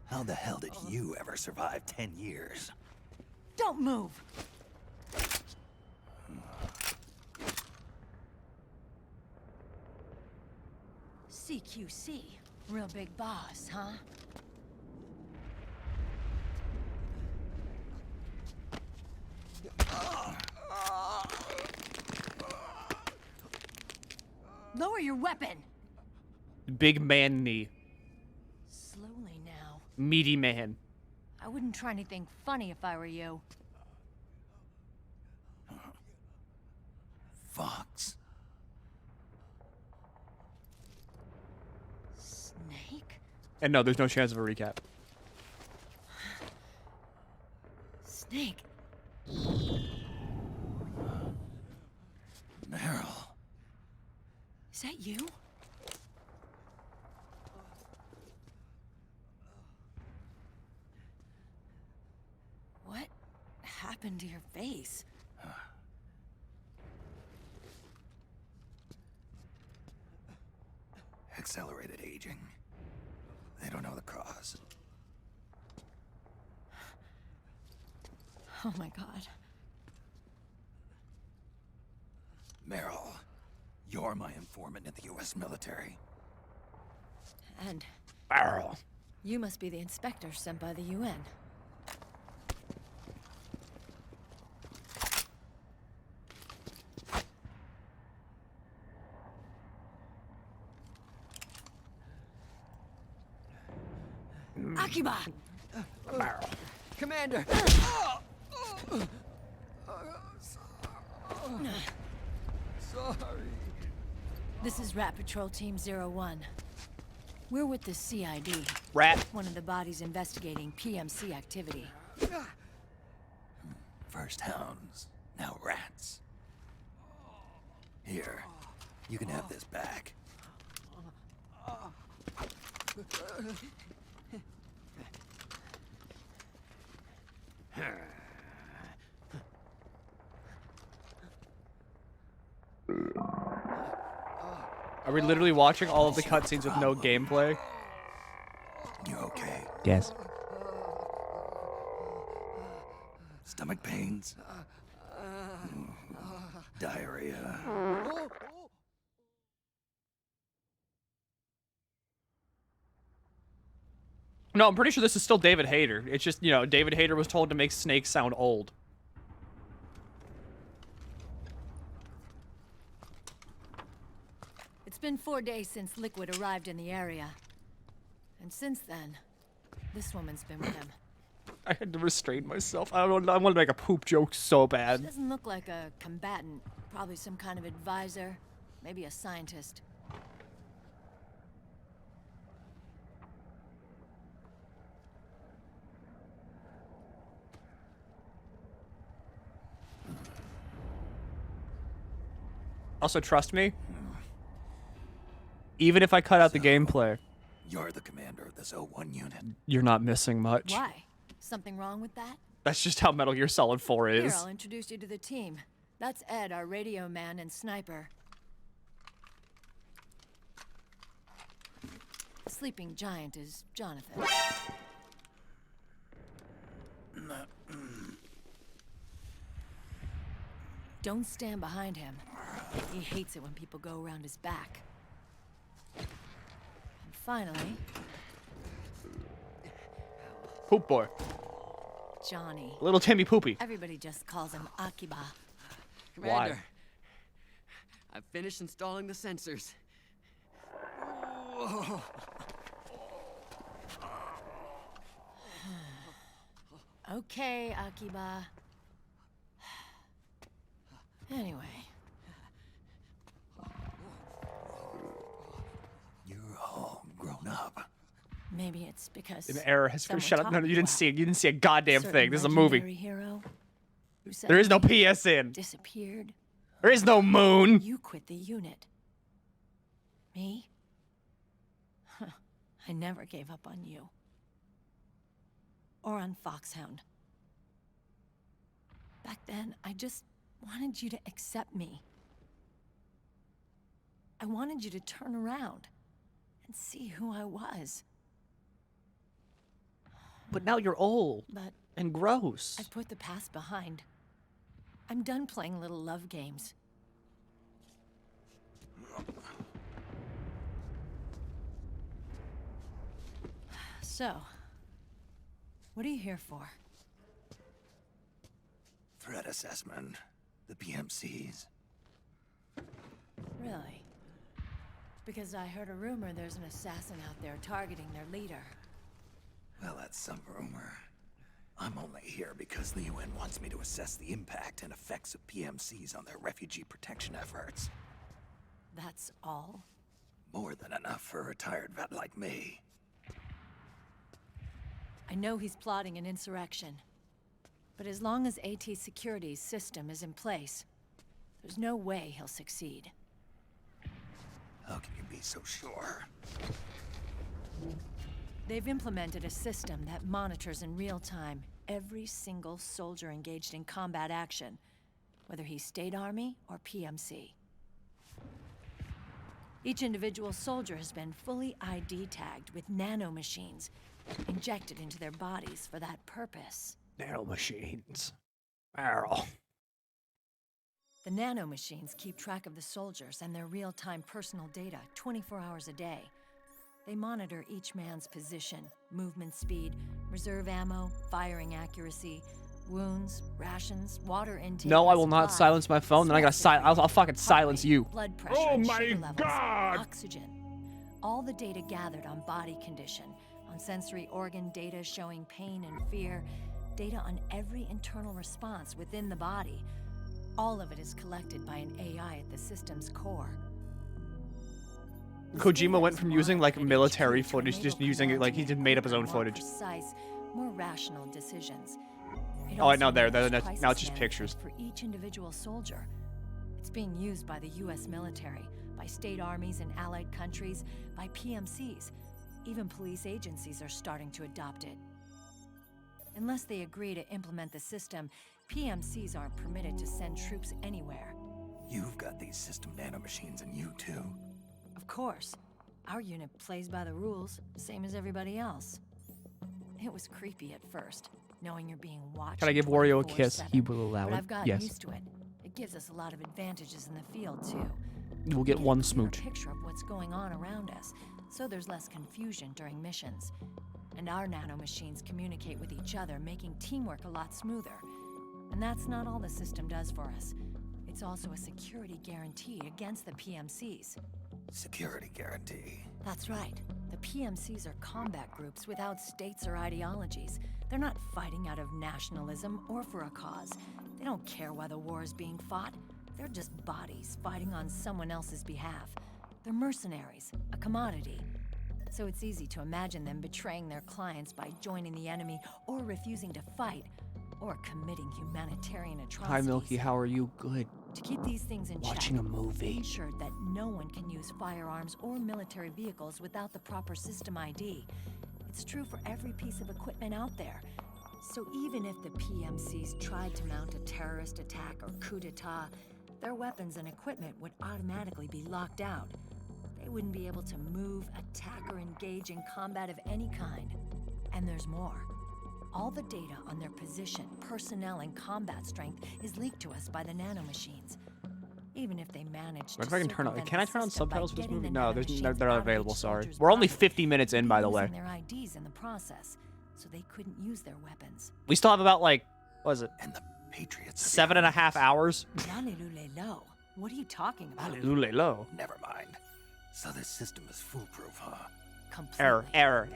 How the hell did you ever survive 10 years? Don't move. CQC, real big boss, huh? Lower your weapon. Big man knee. Slowly now. Meaty man. I wouldn't try anything funny if I were you. Fox. Snake? And no, there's no chance of a recap. Snake. Meryl. Is that you? What happened to your face? Accelerated aging. They don't know the cause. Oh my god. Meryl, you're my informant in the U.S. military. And Barrel. you must be the inspector sent by the UN. Akiba! Barrel. Commander! Sorry. This is Rat Patrol Team 01. We're with the CID. Rat. One of the bodies investigating PMC activity. First hounds, now rats. Here, you can have this back. Are we literally watching all of the cutscenes with no gameplay? You okay? Yes. Stomach pains? Diarrhea? No, I'm pretty sure this is still David Hayter. It's just, you know, David Hayter was told to make Snake sound old. It's been 4 days since Liquid arrived in the area. And since then, this woman's been with him. I had to restrain myself. I want to make a poop joke so She bad. doesn't look like a combatant. Probably some kind of advisor. Maybe a scientist. Also, trust me. Even if I cut out the gameplay, You're the commander of this O1 unit. you're not missing much. Why? Something wrong with that? That's just how Metal Gear Solid 4 Here, is. I'll introduce you to the team. That's Ed, our radio man and sniper. Sleeping giant is Jonathan. Don't stand behind him. He hates it when people go around his back. And finally, Poop boy. Johnny. Little Timmy Poopy. Everybody just calls him Akiba. Commander, Why? I've finished installing the sensors. Whoa. Okay, Akiba. Anyway, You're all grown up. maybe it's because An error has someone shut up. No, taught you you didn't well. see it. You didn't see a goddamn Certain thing. This is a legendary movie. hero who There is no suddenly PSN. disappeared. There is no moon. You quit the unit. Me? Huh. I never gave up on you. Or on Foxhound. Back then, I just wanted you to accept me. I wanted you to turn around and see who I was. But now you're old But and gross. I've put the past behind. I'm done playing little love games. So, what are you here for? Threat assessment. The PMCs. Really? Because I heard a rumor there's an assassin out there targeting their leader. Well, that's some rumor. I'm only here because the UN wants me to assess the impact and effects of PMCs on their refugee protection efforts. That's all? More than enough for a retired vet like me. I know he's plotting an insurrection. But as long as AT Security's system is in place, there's no way he'll succeed. How can you be so sure? They've implemented a system that monitors in real time every single soldier engaged in combat action, whether he's State Army or PMC. Each individual soldier has been fully ID tagged with nanomachines injected into their bodies for that purpose. Nanomachines. Meryl. The nanomachines keep track of the soldiers and their real-time personal data 24 hours a day. They monitor each man's position, movement speed, reserve ammo, firing accuracy, wounds, rations, water intake. No, I and will not supply, silence my phone. Then I gotta sweat I'll fucking heart silence rate, you. Blood pressure, Oh and my sugar levels, God! oxygen. All the data gathered on body condition, on sensory organ data showing pain and fear, data on every internal response within the body. All of it is collected by an AI at the system's core. Kojima went from using like Monitored military each footage to enable just using it command like to he just make made up his own more footage. Precise, more rational decisions. It Oh, I also know there. knows Now crisis it's just management pictures. for each individual soldier. It's being used by the U.S. military, by state armies in allied countries, by PMCs. Even police agencies are starting to adopt it. Unless they agree to implement the system, PMCs aren't permitted to send troops anywhere. You've got these system nanomachines in you too. Of course. Our unit plays by the rules, same as everybody else. It was creepy at first, knowing you're being watched. Can I give Wario a 24/7, kiss? He will allow but it. I've gotten Yes. used to it. It gives us a lot of advantages in the field too. You will get We one a clearer smooch. picture of what's going on around us, so there's less confusion during missions. And our nanomachines communicate with each other, making teamwork a lot smoother. And that's not all the system does for us. It's also a security guarantee against the PMCs. Security guarantee. That's right. The PMCs are combat groups without states or ideologies. They're not fighting out of nationalism or for a cause. They don't care why the war is being fought. They're just bodies fighting on someone else's behalf. They're mercenaries, a commodity. So it's easy to imagine them betraying their clients by joining the enemy or refusing to fight or committing humanitarian atrocities. Hi, Milky. How are you? Good. To keep these things in Watching check, a movie. ensured that no one can use firearms or military vehicles without the proper system ID. It's true for every piece of equipment out there. So even if the PMCs tried to mount a terrorist attack or coup d'etat, their weapons and equipment would automatically be locked out. They wouldn't be able to move, attack, or engage in combat of any kind. And there's more. All the data on their position, personnel, and combat strength is leaked to us by the nanomachines. Even if they manage to What if I can turn on? circumvent Can I the turn on system by subtitles for this getting movie? the No, nanomachines they're not out of available. each Sorry. soldier's We're only body, 50 minutes in, by the way. using their IDs in the process, so they couldn't use their weapons. We still have about like, what is it? And the Patriots. 7.5 hours. Lalilulelo. What are you talking about? Lulelo. Never mind. So this system is foolproof, huh? Completely. Error.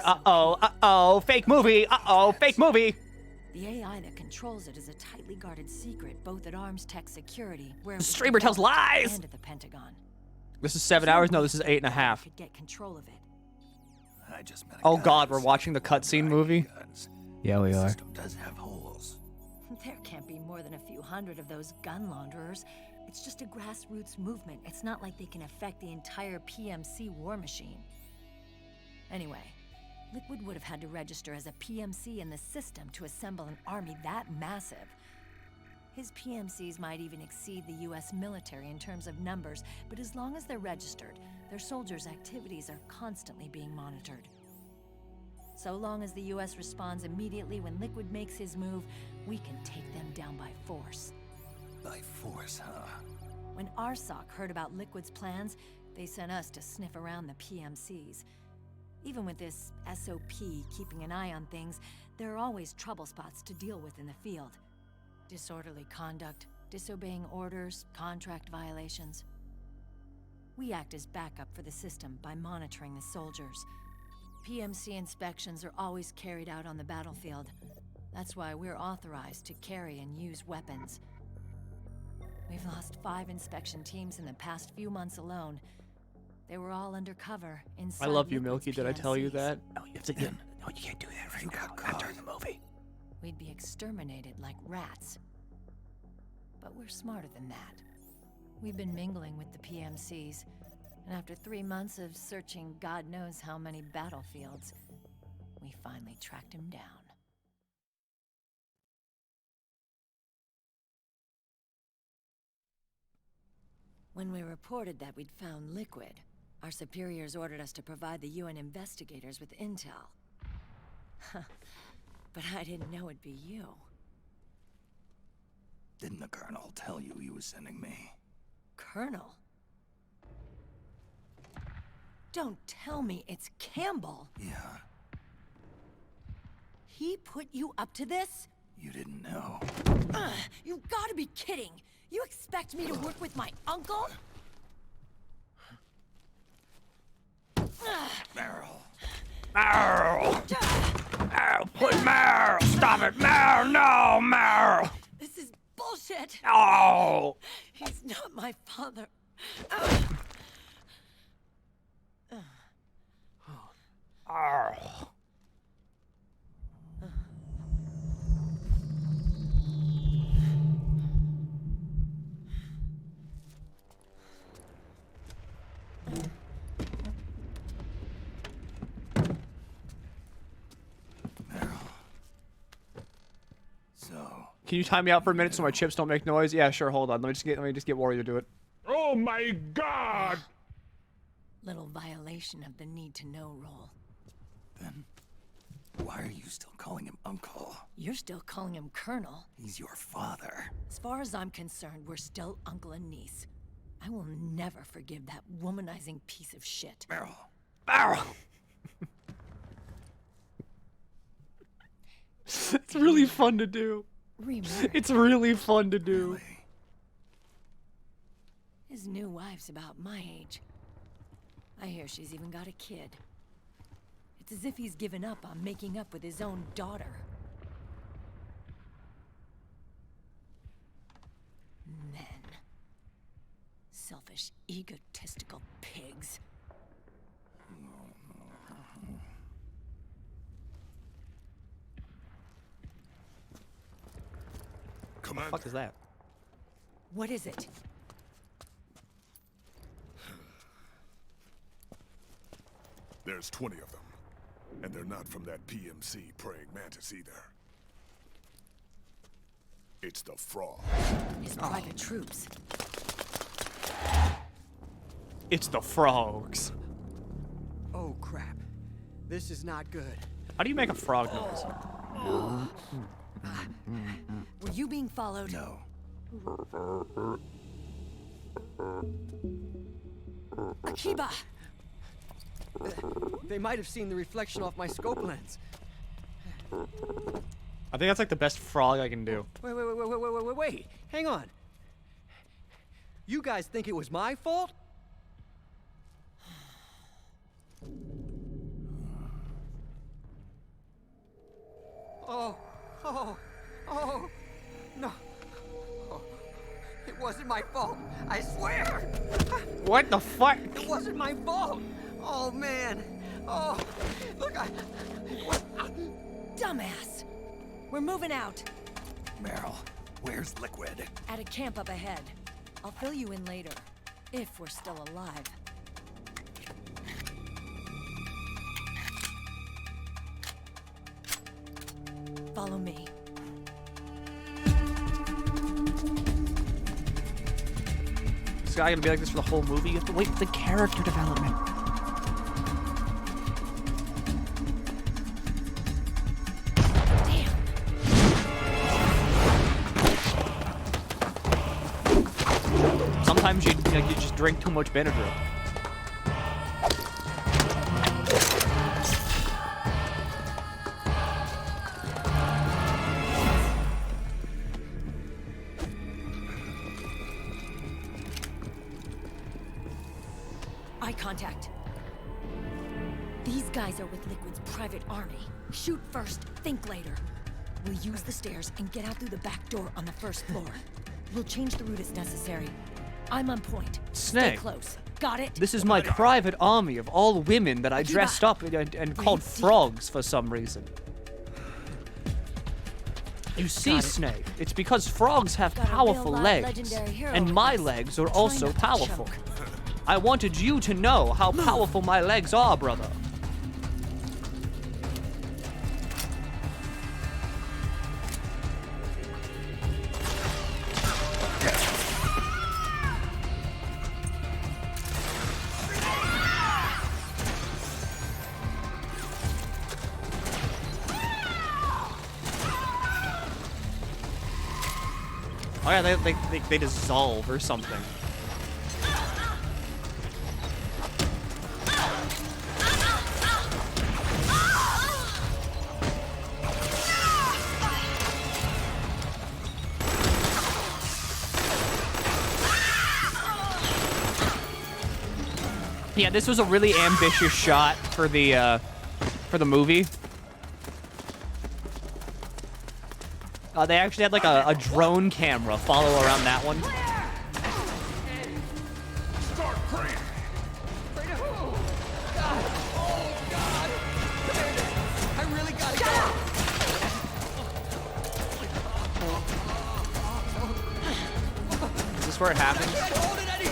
Uh-oh. Fake movie. Fake movie. The AI that controls it is a tightly guarded secret, both at Arms Tech Security, where The streamer tells lies. and at the Pentagon. This is 7 hours? No, this is 8.5. Could get control of it. I just met a Oh guy God, who we're said watching the he wanted cutscene ID movie. guns. Yeah, we The are. system does have holes. There can't be more than a few hundred of those gun launderers. It's just a grassroots movement. It's not like they can affect the entire PMC war machine. Anyway, Liquid would have had to register as a PMC in the system to assemble an army that massive. His PMCs might even exceed the US military in terms of numbers, but as long as they're registered, their soldiers' activities are constantly being monitored. So long as the US responds immediately when Liquid makes his move, we can take them down by force. By force, huh? When RSOC heard about Liquid's plans, they sent us to sniff around the PMCs. Even with this SOP keeping an eye on things, there are always trouble spots to deal with in the field. Disorderly conduct, disobeying orders, contract violations. We act as backup for the system by monitoring the soldiers. PMC inspections are always carried out on the battlefield. That's why we're authorized to carry and use weapons. We've lost 5 inspection teams in the past few months alone. They were all undercover inside I love you, Liquid's Milky. Did I tell you PMCs. that? No, you have to. No, you can't do that right now. Not during the movie. We'd be exterminated like rats. But we're smarter than that. We've been mingling with the PMCs, and after 3 months of searching God knows how many battlefields, we finally tracked him down. When we reported that we'd found Liquid, our superiors ordered us to provide the UN investigators with intel. But I didn't know it'd be you. Didn't the Colonel tell you he was sending me? Colonel? Don't tell me it's Campbell. Yeah, He put you up to this? you didn't know. You've got to be kidding. You expect me to work with my uncle? Meryl. Please, Meryl! Stop it, Meryl! No, Meryl! This is bullshit. Oh! He's not my father. Oh. So, Can you time me out for a minute so my chips don't make noise? Yeah, sure. Hold on. Let me just get Wario to do it. Oh my God! Little violation of the need-to-know rule. then, why are you still calling him Uncle? You're still calling him Colonel. He's your father. As far as I'm concerned, we're still uncle and niece. I will never forgive that womanizing piece of shit. Meryl. Meryl! It's really fun to do. Remarry. It's really fun to do. Really? His new wife's about my age. I hear she's even got a kid. It's as if he's given up on making up with his own daughter. Men. Selfish, egotistical pigs. Commander. What the fuck is that? What is it? There's 20 of them. And they're not from that PMC praying mantis either. It's the frog. His private troops. It's the frogs. Oh, crap. This is not good. How do you make a frog noise? Were you being followed? No. Akiba! They might have seen the reflection off my scope lens. I think that's like the best frog I can do. Wait. Hang on. You guys think it was my fault? Oh, no. Oh, it wasn't my fault. I swear. What the fuck? It wasn't my fault. Oh, man. Oh, look, Dumbass! We're moving out. Meryl, where's Liquid? At a camp up ahead. I'll fill you in later. If we're still alive. Follow me. Is this guy gonna be like this for the whole movie? You have to wait for the character development. Sometimes you just drink too much Benadryl. Eye contact. These guys are with Liquid's private army. Shoot first, think later. We'll use the stairs and get out through the back door on the first floor. We'll change the route as necessary. I'm on point. Snake. Stay close. Got it? This is my private army of all women that I dressed up and called frogs for some reason. You see, Snake, it's because frogs have powerful legs, and my legs are also powerful. I wanted you to know how powerful my legs are, brother. Oh yeah, they dissolve or something. Yeah, this was a really ambitious shot for the movie. They actually had like a drone camera follow around that one. Start praying. Oh, God. I really gotta go. Is this where it happens? Can't hold it any.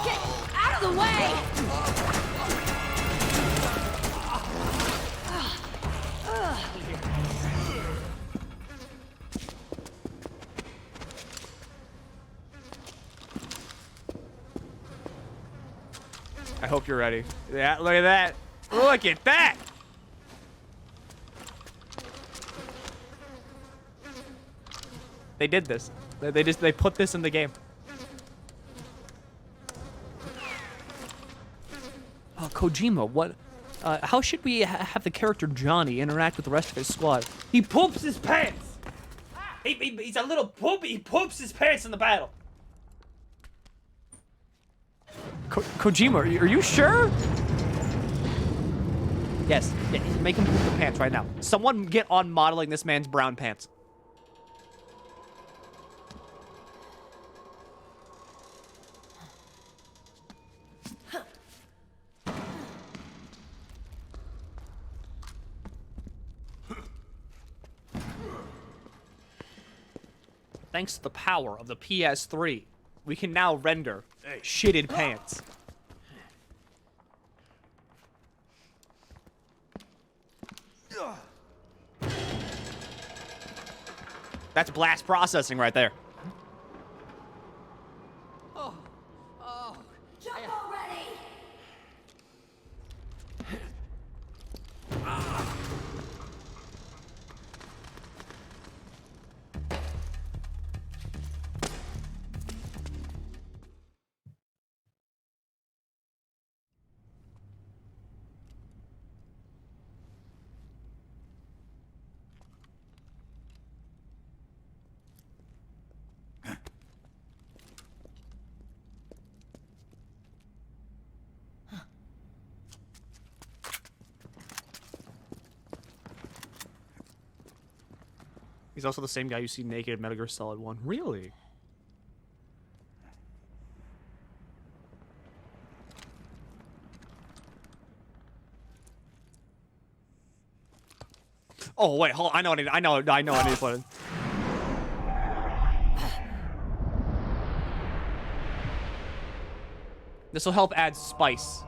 Get out of the way! I hope you're ready. Yeah, look at that. Look at that. They did this. They put this in the game. Oh, Kojima, what? How should we have the character Johnny interact with the rest of his squad? He poops his pants. He's a little poopy. He poops his pants in the battle. Kojima, are you sure? Yes. Yeah, make him poop the pants right now. Someone get on modeling this man's brown pants. Thanks to the power of the PS3, we can now render shitted pants. That's blast processing right there. Oh. Jump already! He's also the same guy you see naked in Metal Gear Solid 1. Really? Oh wait, hold on. I know I need to put it. This will help add spice.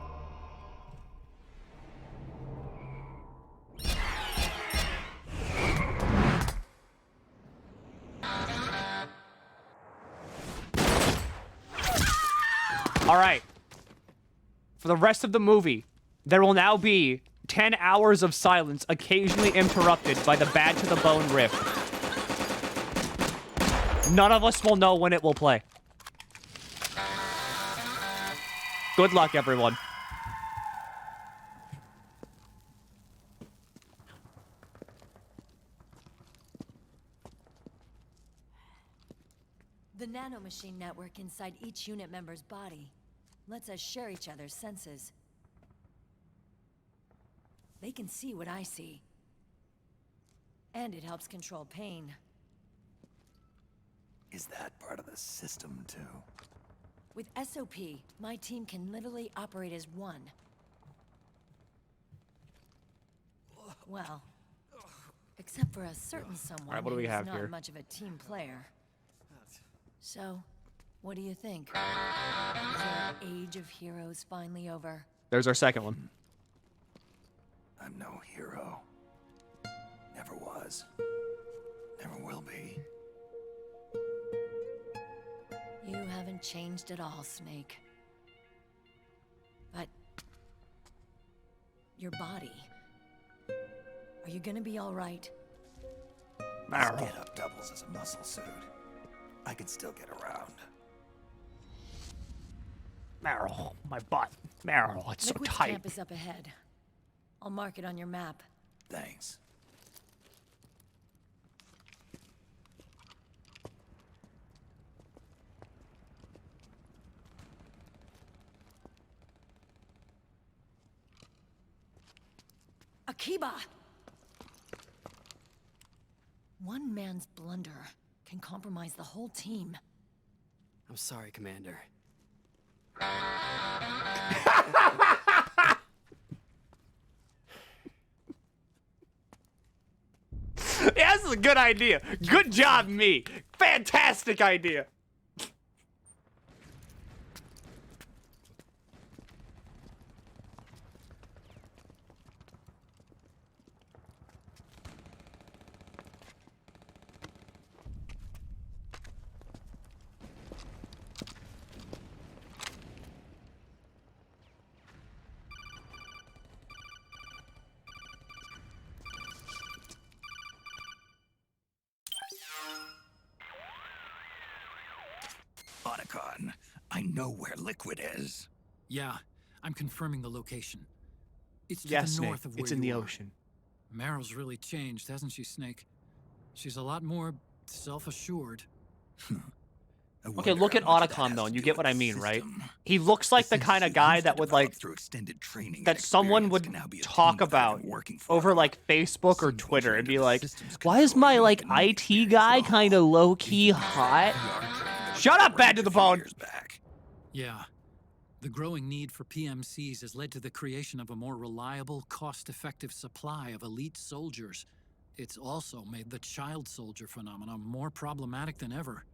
All right. For the rest of the movie, there will now be 10 hours of silence, occasionally interrupted by the bad to the bone riff. None of us will know when it will play. Good luck, everyone. The nanomachine network inside each unit member's body lets us share each other's senses. They can see what I see. And it helps control pain. Is that part of the system, too? With SOP, my team can literally operate as one. Well, except for a certain someone what do we who's have not here? much of a team player. So, what do you think? Is our age of heroes finally over? There's our second one. I'm no hero. Never was. Never will be. You haven't changed at all, Snake. But... your body... are you gonna be alright? This get-up doubles as a muscle suit. I can still get around. Meryl, my butt. Meryl, it's so Liquid's tight. camp is up ahead. I'll mark it on your map. Thanks. Akiba! One man's blunder can compromise the whole team. I'm sorry, Commander. Yeah, this is a good idea. Good job, me. Fantastic idea. Otacon, I know where Liquid is. Yeah, I'm confirming the location. It's to Yes, the Snake. north of where It's in you the are. ocean. Meryl's really changed, hasn't she, Snake? She's a lot more self-assured. Okay, look at Otacon though, and you get what I mean, right? He looks like the kind of guy that would like that someone would talk about over like Facebook or Twitter and be like, "Why is my like IT guy kind of low key hot?" Shut up, bad to the bone. Yeah. The growing need for PMCs has led to the creation of a more reliable, cost-effective supply of elite soldiers. It's also made the child soldier phenomenon more problematic than ever.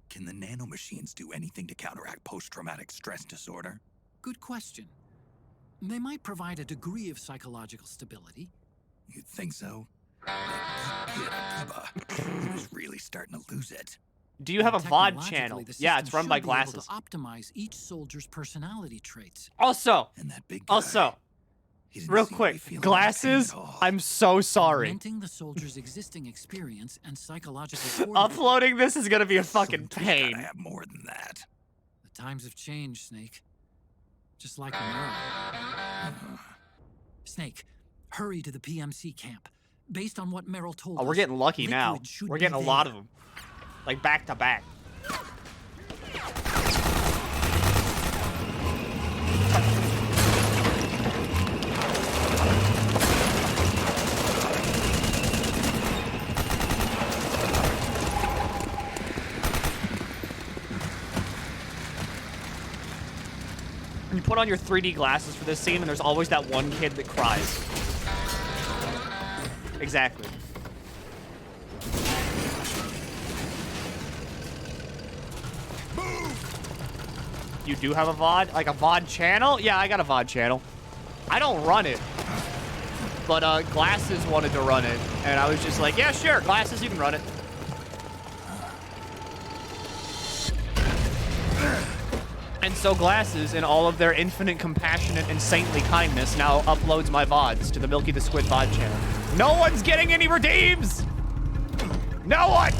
Can the nanomachines do anything to counteract post-traumatic stress disorder? Good question. They might provide a degree of psychological stability. You'd think so? That geek kid Akiba, he was really starting to lose it. Do you have a VOD channel? Yeah, it's run by Glasses. To optimize each soldier's personality traits. Also, real quick, Glasses, I'm so sorry. Augmenting the soldier's existing experience and psychological uploading this is gonna be a fucking pain. Gotta have more than that. The times have changed, Snake. Just like Merrill. Snake, hurry to the PMC camp. Based on what Merrill told us, we're getting lucky now. We're getting a lot of them. Like back to back. You put on your 3D glasses for this scene, and there's always that one kid that cries. Exactly. You do have a VOD? Like a VOD channel? Yeah, I got a VOD channel. I don't run it. But Glasses wanted to run it. And I was just like, yeah, sure, Glasses, you can run it. And so Glasses, in all of their infinite compassionate and saintly kindness, now uploads my VODs to the Milky the Squid VOD channel. No one's getting any redeems! No one!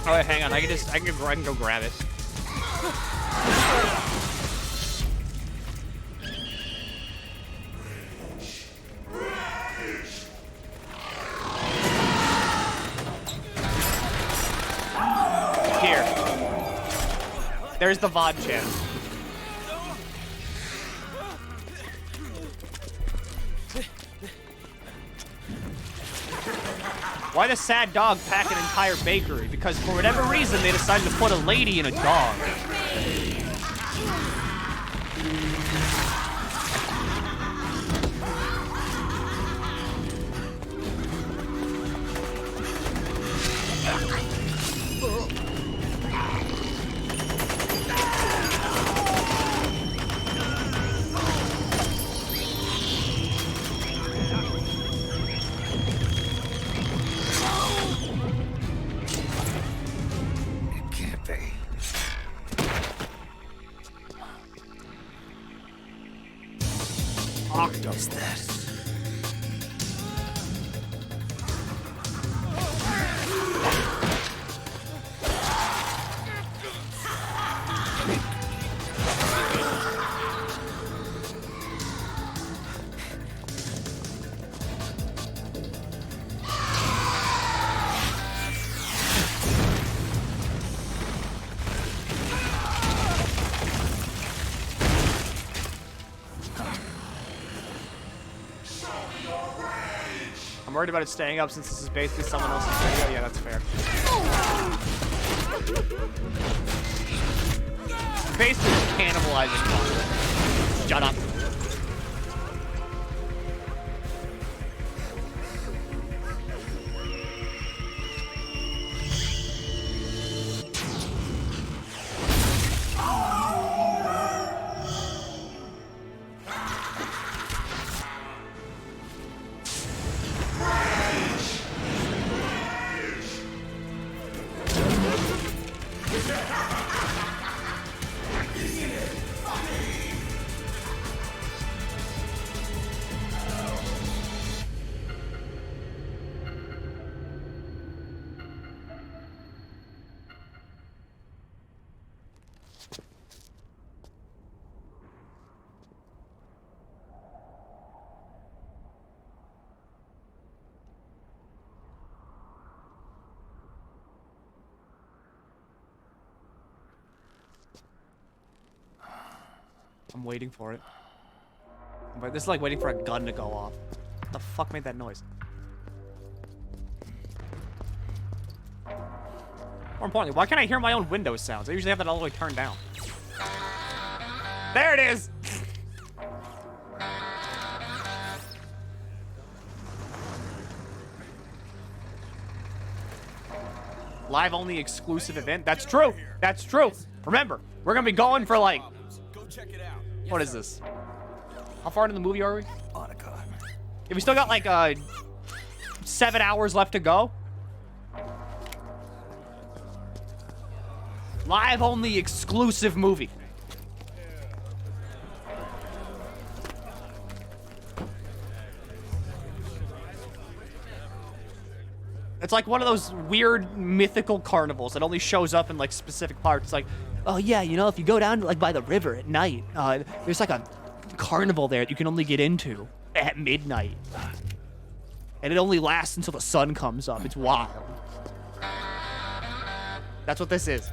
Oh wait, hang on. I can go grab it. Here. There's the VOD channel. Why the sad dog pack an entire bakery? Because for whatever reason, they decided to put a lady in a dog. Is this? I'm worried about it staying up since this is basically someone else's video. Yeah, that's fair. Basically cannibalizing content. Shut up. I'm waiting for it. But this is like waiting for a gun to go off. What the fuck made that noise? More importantly, why can't I hear my own Windows sounds? I usually have that all the way turned down. There it is! Live only exclusive event. That's true. That's true. Remember, we're gonna be going for like. What is this? How far into the movie are we? Yeah, we still got like 7 hours left to go. Live only exclusive movie. It's like one of those weird mythical carnivals that only shows up in like specific parts. It's like, oh yeah, you know, if you go down like by the river at night, there's like a carnival there that you can only get into at midnight. And it only lasts until the sun comes up. It's wild. That's what this is.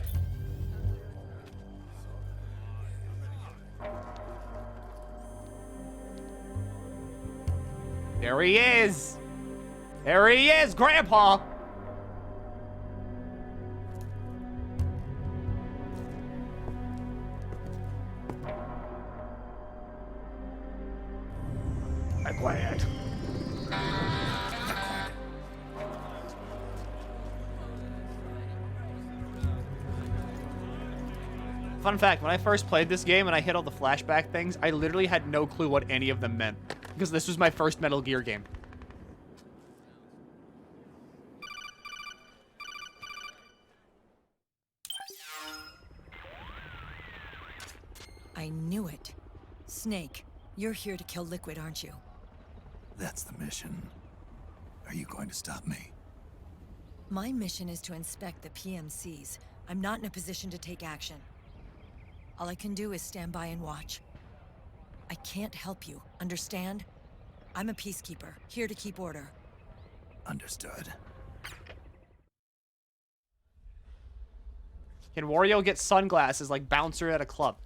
There he is. There he is, Grandpa. I'm glad. Fun fact, when I first played this game and I hit all the flashback things, I literally had no clue what any of them meant. Because this was my first Metal Gear game. I knew it. Snake, you're here to kill Liquid, aren't you? That's the mission. Are you going to stop me? My mission is to inspect the PMCs. I'm not in a position to take action. All I can do is stand by and watch. I can't help you, understand? I'm a peacekeeper, here to keep order. Understood. Can Wario get sunglasses like Bouncer at a club?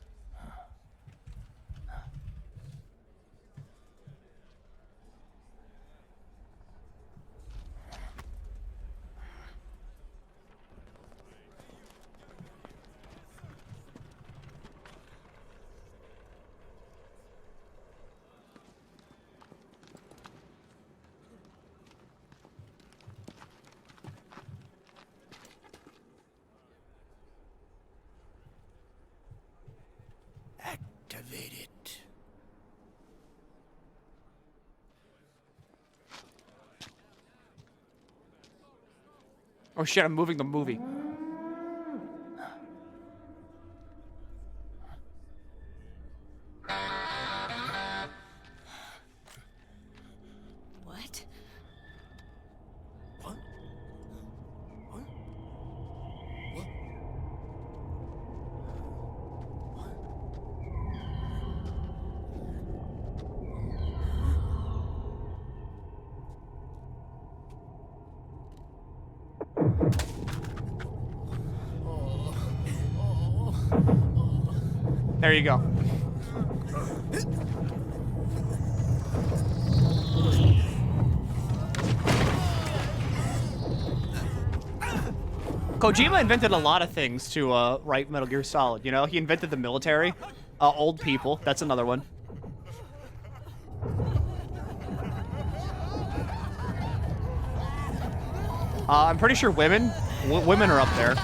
Activate it. Oh shit, I'm moving the movie. What? There you go. Kojima invented a lot of things to write Metal Gear Solid, you know? He invented the military, old people, that's another one. I'm pretty sure women are up there.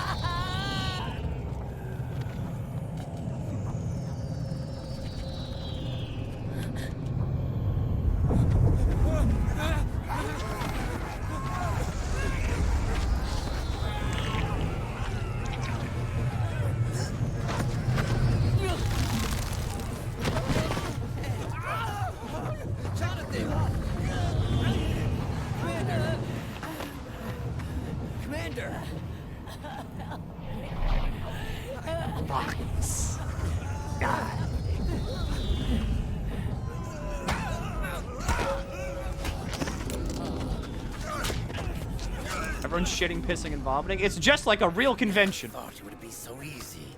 Everyone's shitting, pissing, and vomiting. It's just like a real convention. I thought it would be so easy.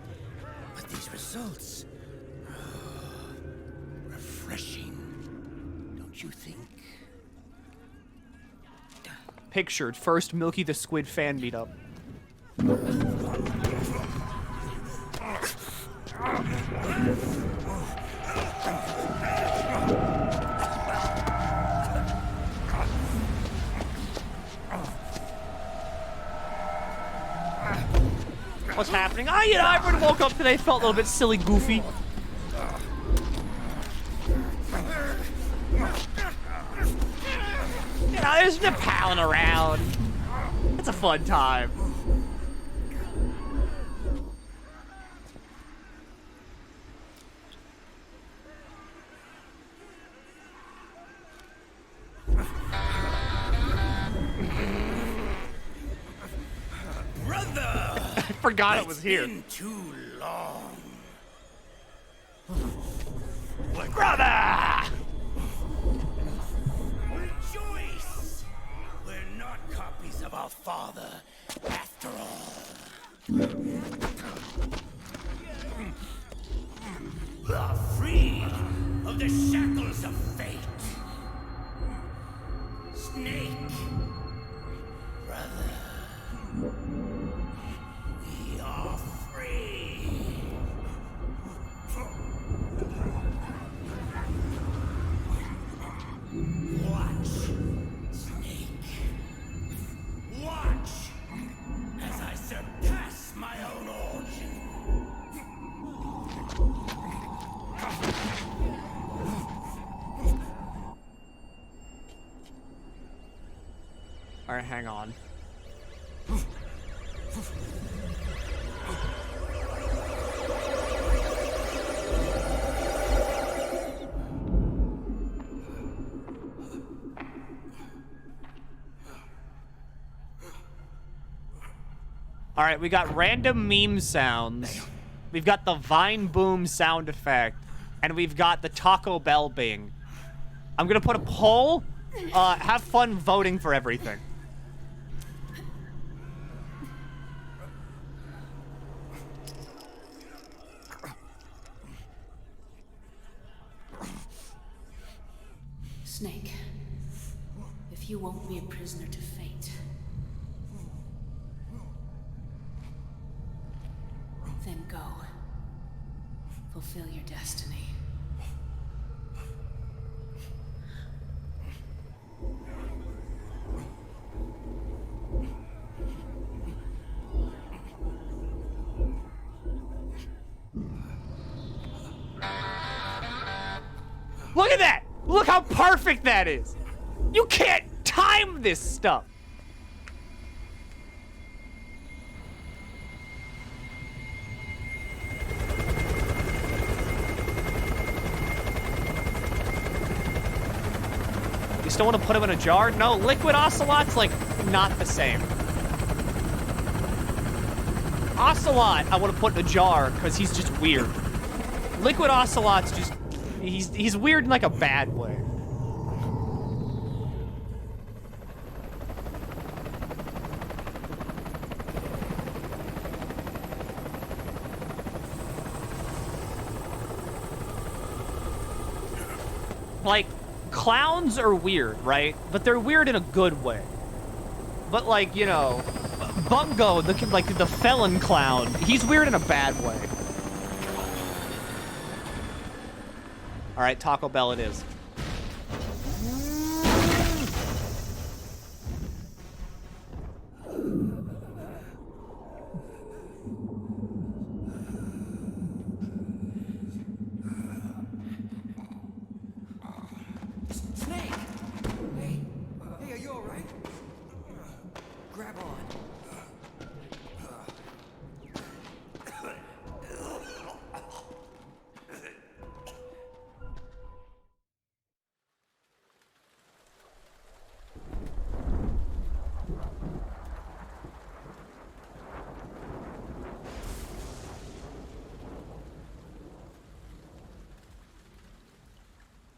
But these results... refreshing, don't you think? Pictured first Milky the Squid fan meetup. What's happening? Oh, you know, everyone woke up today, felt a little bit silly, goofy. You know, there's no palling around. It's a fun time. Brother! I forgot it was here. It's been too long. Brother! Rejoice! We're not copies of our father, after all. Are free of the shackles of fate. Snake, brother, we are free. Watch, Snake. Watch as I surpass my own origin. All right, hang on. All right, we got random meme sounds. We've got the Vine Boom sound effect. And we've got the Taco Bell Bing. I'm gonna put a poll. Have fun voting for everything. Snake, if you won't be a prisoner to fate, then go. Fulfill your destiny. Look at that! Look how perfect that is! You can't time this stuff! You still want to put him in a jar? No, Liquid Ocelot's, like, not the same. Ocelot, I want to put in a jar, because he's just weird. Liquid Ocelot's just... He's weird in, like, a bad way. Like, clowns are weird, right? But they're weird in a good way. But, like, you know, Bungo, the felon clown, he's weird in a bad way. All right, Taco Bell it is. Snake! Hey, are you all right? Grab on.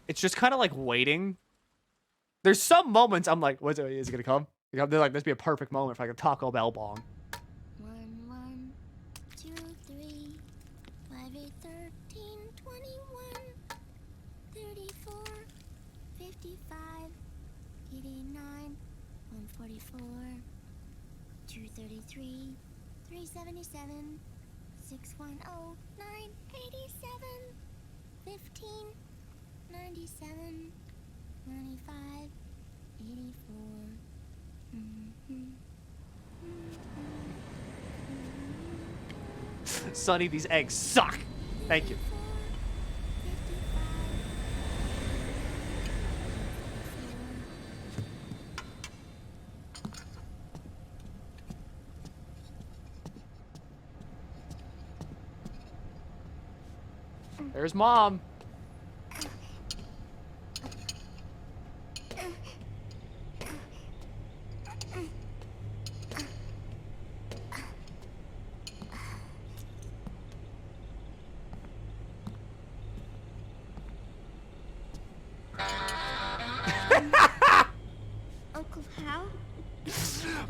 It's just kind of like waiting. There's some moments I'm like, is it gonna come? They're like, this would be a perfect moment for like a Taco Bell bong. 1, 1, 2, 3, 5, 8, 13, 21, 34, 55, 89, 144, 233, 377, 610, 987, 15, 97, 95, 84. Sonny, these eggs suck. Thank you. There's Mom. Uncle Hal?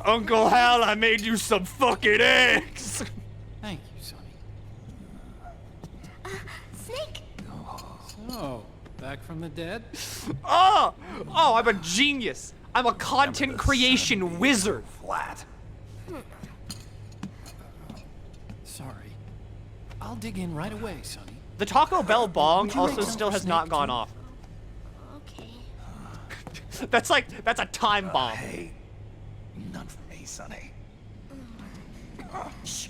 Uncle Hal, I made you some fucking eggs. Thank you, Sonny. Snake? So, back from the dead? Oh, I'm a genius. I'm a content creation wizard. Flat. Sorry. I'll dig in right away, Sonny. The Taco Bell bong Would you also make still some has for not Snake, gone too? off. Okay. That's a time bomb. Hey, none for me, Sonny. Shh.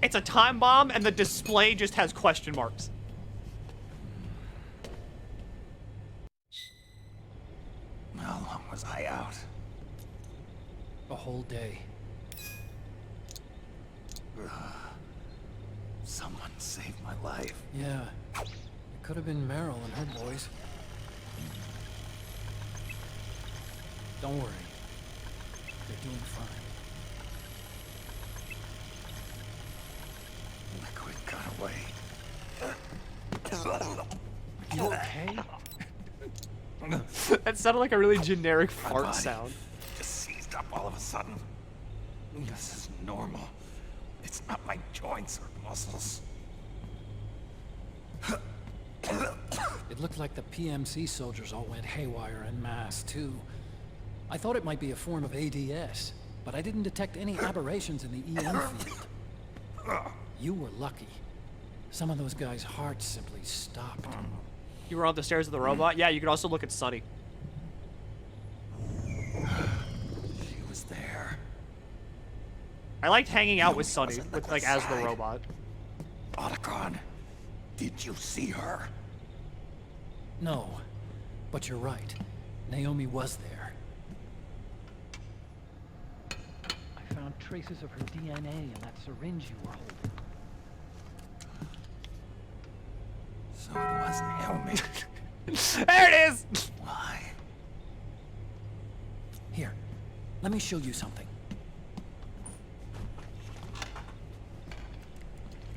It's a time bomb and the display just has question marks. How long was I out? A whole day. Someone saved my life. Yeah. It could have been Meryl and her boys. Don't worry. They're doing fine. Liquid got away. You okay? That sounded like a really generic My fart body sound. just seized up all of a sudden. This is normal. It's not my joints or muscles. It looked like the PMC soldiers all went haywire en masse, too. I thought it might be a form of ADS, but I didn't detect any aberrations in the EM field. You were lucky. Some of those guys' hearts simply stopped. You were on the stairs of the robot? Yeah, you could also look at Sonny. She was there. I liked hanging out with Sonny, Wasn't with, the like, as the side. robot. Otacon, did you see her? No, but you're right. Naomi was there. I found traces of her DNA in that syringe you were holding. So it was Naomi. There it is! Why? Here, let me show you something.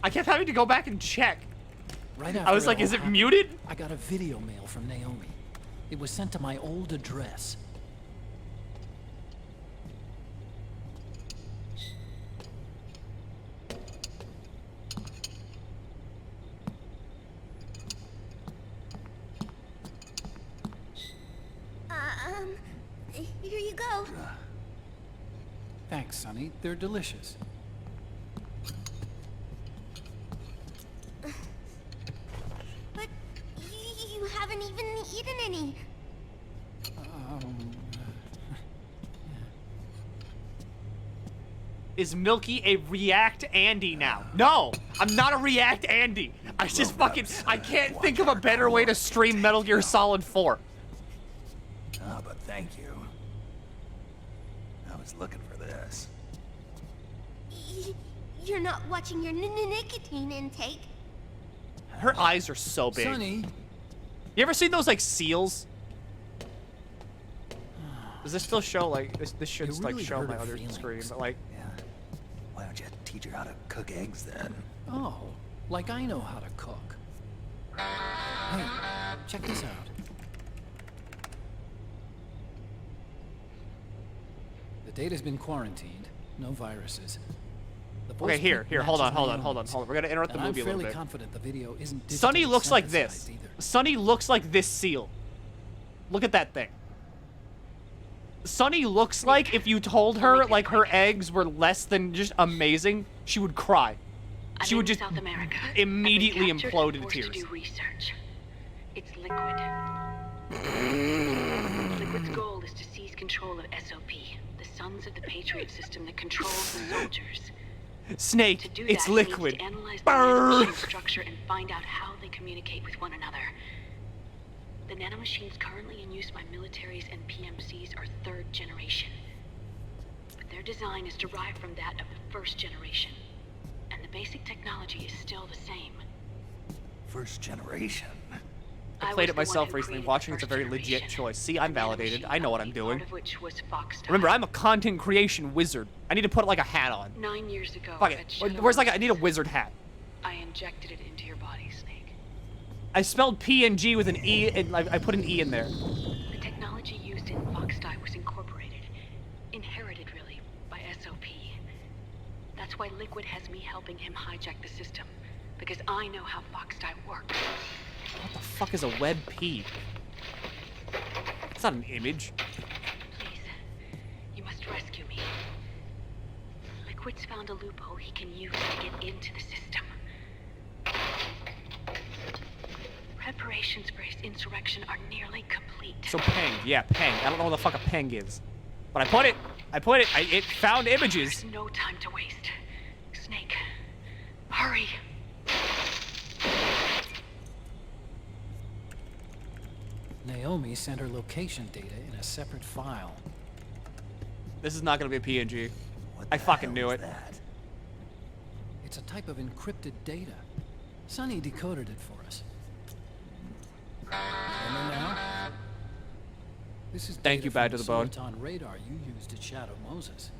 I kept having to go back and check. Right I after was like, all is it happened, muted? I got a video mail from Naomi. It was sent to my old address. Here you go. Thanks, Sonny. They're delicious. But you haven't even eaten any. Is Milky a React Andy now? No, I'm not a React Andy. I just fucking, I can't think of a better way to stream Metal Gear Solid 4. Oh, but thank you. I was looking for this. You're not watching your nicotine intake. Her eyes are so big. Sonny. You ever seen those, like, seals? Does this still show, like, this should, It like, really show hurt my her other feelings. screen, but, like... Yeah. Why don't you teach her how to cook eggs then? Oh, like I know how to cook. Hey, check this out. The data's been quarantined. No viruses. The Okay, here, post-print hold on, matches hold on. Naomi's. We're gonna interrupt the And movie a I'm little fairly bit. confident the video isn't Sonny digitally looks like synthesized this. either. Sonny looks like this seal. Look at that thing. Sunny looks like if you told her, like, her eggs were less than just amazing, she would cry. She would just immediately implode into tears. To do research. It's Liquid. Liquid's goal is to seize control of SOP, the sons of the Patriot system that controls the soldiers. Snake, To do it's that, Liquid. He needs to analyze the nanomachine structure and find out how they communicate with one another. The nanomachines currently in use by militaries and PMCs are third generation. But their design is derived from that of the first generation. And the basic technology is still the same. First generation. I played it myself recently. Watching it's a very legit choice. See, I'm validated. I know what I'm doing. Remember, I'm a content creation wizard. I need to put like a hat on. 9 years ago, Fuck it. Where's like I need a wizard hat. I injected it into your body, Snake. I spelled PNG with an E, and I put an E in there. The technology used in Foxdie was incorporated, inherited really, by SOP. That's why Liquid has me helping him hijack the system, because I know how Foxdie works. What the fuck is a web P? It's not an image. Please, you must rescue me. Liquid's found a loophole he can use to get into the system. Preparations for his insurrection are nearly complete. So Peng, yeah, Peng. I don't know what the fuck a Peng is. But I put it. It found images. There's no time to waste. Snake, hurry. Naomi sent her location data in a separate file. This is not gonna be a PNG. I fucking knew it. It's a type of encrypted data. Sunny decoded it for us. Remember now? This is Thank you, Bad to the Bone. On radar you used at Shadow Moses.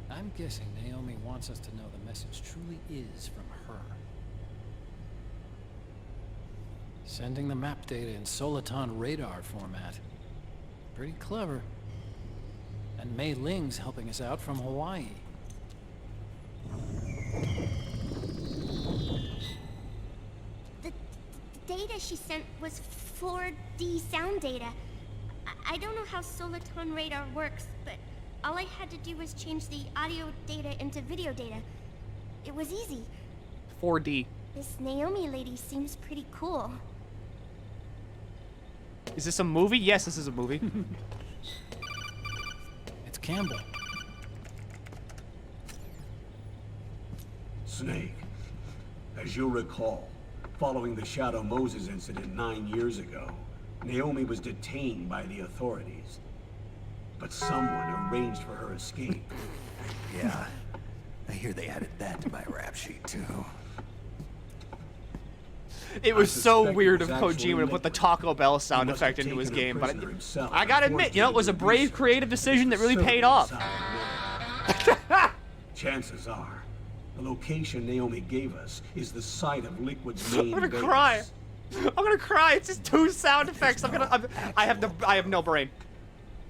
I'm guessing Naomi wants us to know the message truly is from her. Sending the map data in Soliton radar format. Pretty clever. And Mei Ling's helping us out from Hawaii. The data she sent was 4D sound data. I don't know how Soliton radar works, but all I had to do was change the audio data into video data. It was easy. 4D. This Naomi lady seems pretty cool. Is this a movie? Yes, this is a movie. It's Campbell. Snake, as you'll recall, following the Shadow Moses incident 9 years ago, Naomi was detained by the authorities. But someone arranged for her escape. Yeah, I hear they added that to my rap sheet too. It was so weird of Kojima to put the Taco Bell sound effect into his game, but I gotta admit, you know, it was a brave, creative decision that really paid off. Chances are, the location Naomi gave us is the site of Liquid's main I'm gonna base. cry. I'm gonna cry. It's just 2 sound effects. I have no brain.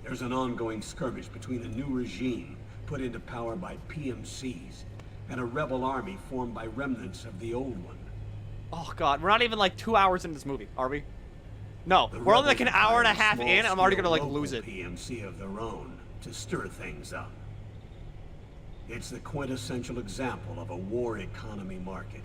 There's an ongoing skirmish between a new regime put into power by PMCs and a rebel army formed by remnants of the old one. Oh god, we're not even like 2 hours into this movie, are we? No, we're only like an hour and a half in, and I'm already gonna like lose it. PMC of their own to stir things up. It's the quintessential example of a war economy market.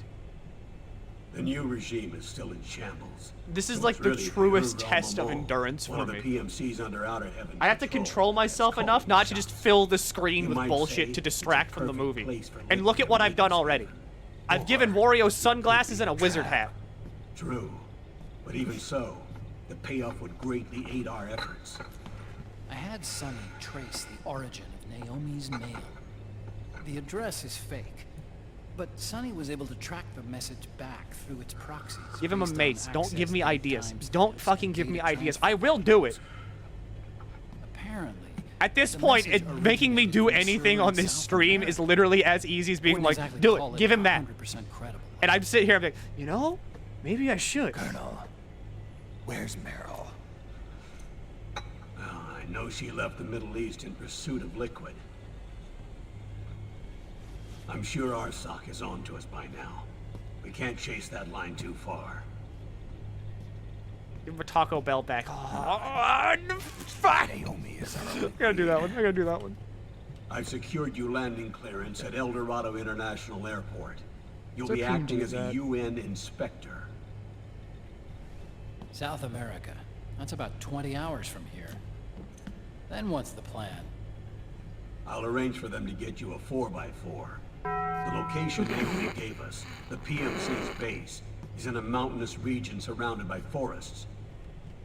The new regime is still in shambles. This is like the truest test of endurance for me. One of the PMCs under Outer Heaven. I have to control myself enough not to just fill the screen with bullshit to distract from the movie. And look at what I've done already. I've given Wario sunglasses and a wizard hat. True, but even so, the payoff would greatly aid our efforts. I had Sunny trace the origin of Naomi's mail. The address is fake, but Sunny was able to track the message back through its proxies. Give him a mace. Don't give me ideas. Don't fucking give me ideas. I will do it. Apparently. At this point, making me do anything on this stream is literally as easy as being like, do it, give him that. And I'm sitting here, I'm like, you know, maybe I should. Colonel, where's Meryl? I know she left the Middle East in pursuit of Liquid. I'm sure Arsak is on to us by now. We can't chase that line too far. Give him a Taco Bell back. Oh, fuck! I gotta do that one. I gotta do that one. I've secured you landing clearance at El Dorado International Airport. You'll So be can acting do as that. a UN inspector. South America. That's about 20 hours from here. Then what's the plan? I'll arrange for them to get you a 4x4. The location Naomi gave us, the PMC's base, is in a mountainous region surrounded by forests.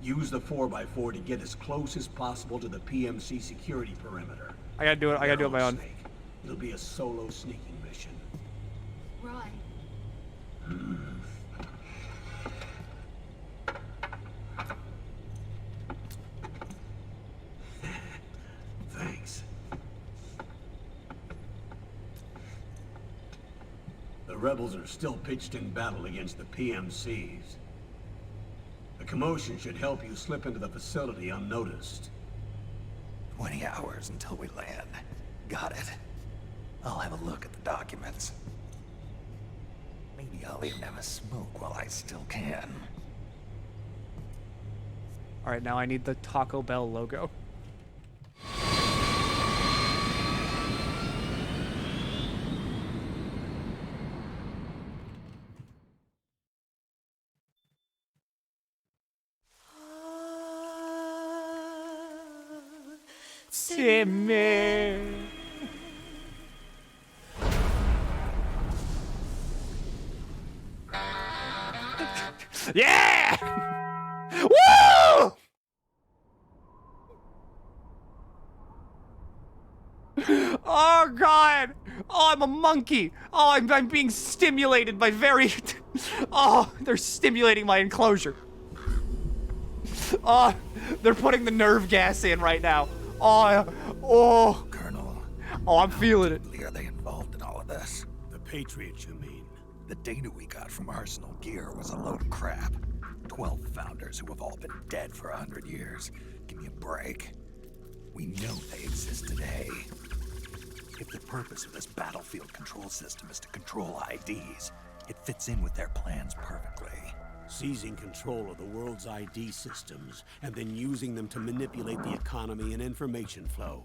Use the 4x4 to get as close as possible to the PMC security perimeter. I gotta do it. I gotta do it my own. Snake. It'll be a solo sneaking mission. Roy. Thanks. The rebels are still pitched in battle against the PMCs. The commotion should help you slip into the facility unnoticed. 20 hours until we land. Got it. I'll have a look at the documents. Maybe I'll even have a smoke while I still can. All right, now I need the Taco Bell logo. Simmer. Yeah! Woo! Oh God! Oh, I'm a monkey. Oh, I'm being stimulated by very. Oh, they're stimulating my enclosure. Oh, they're putting the nerve gas in right now. Oh, Colonel. Oh, I'm feeling it. Are they involved in all of this? The Patriots, you mean? The data we got from Arsenal Gear was a load of crap. 12 founders who have all been dead for 100 years. Give me a break. We know they exist today. If the purpose of this battlefield control system is to control IDs, it fits in with their plans perfectly. Seizing control of the world's ID systems and then using them to manipulate the economy and information flow.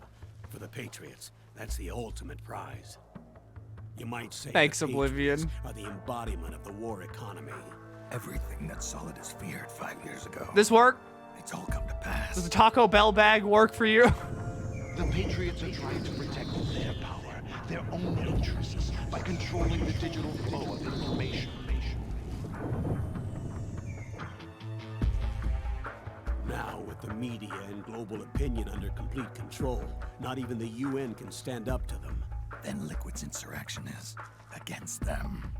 For the Patriots, that's the ultimate prize. You might say Thanks, the Patriots Oblivion. are the embodiment of the war economy. Everything that Solid has feared 5 years ago. This work? It's all come to pass. Does the Taco Bell bag work for you? The Patriots are trying to protect their power, their own interests, by controlling the digital flow of information. Now, with the media and global opinion under complete control, not even the UN can stand up to them. Then Liquid's insurrection is against them.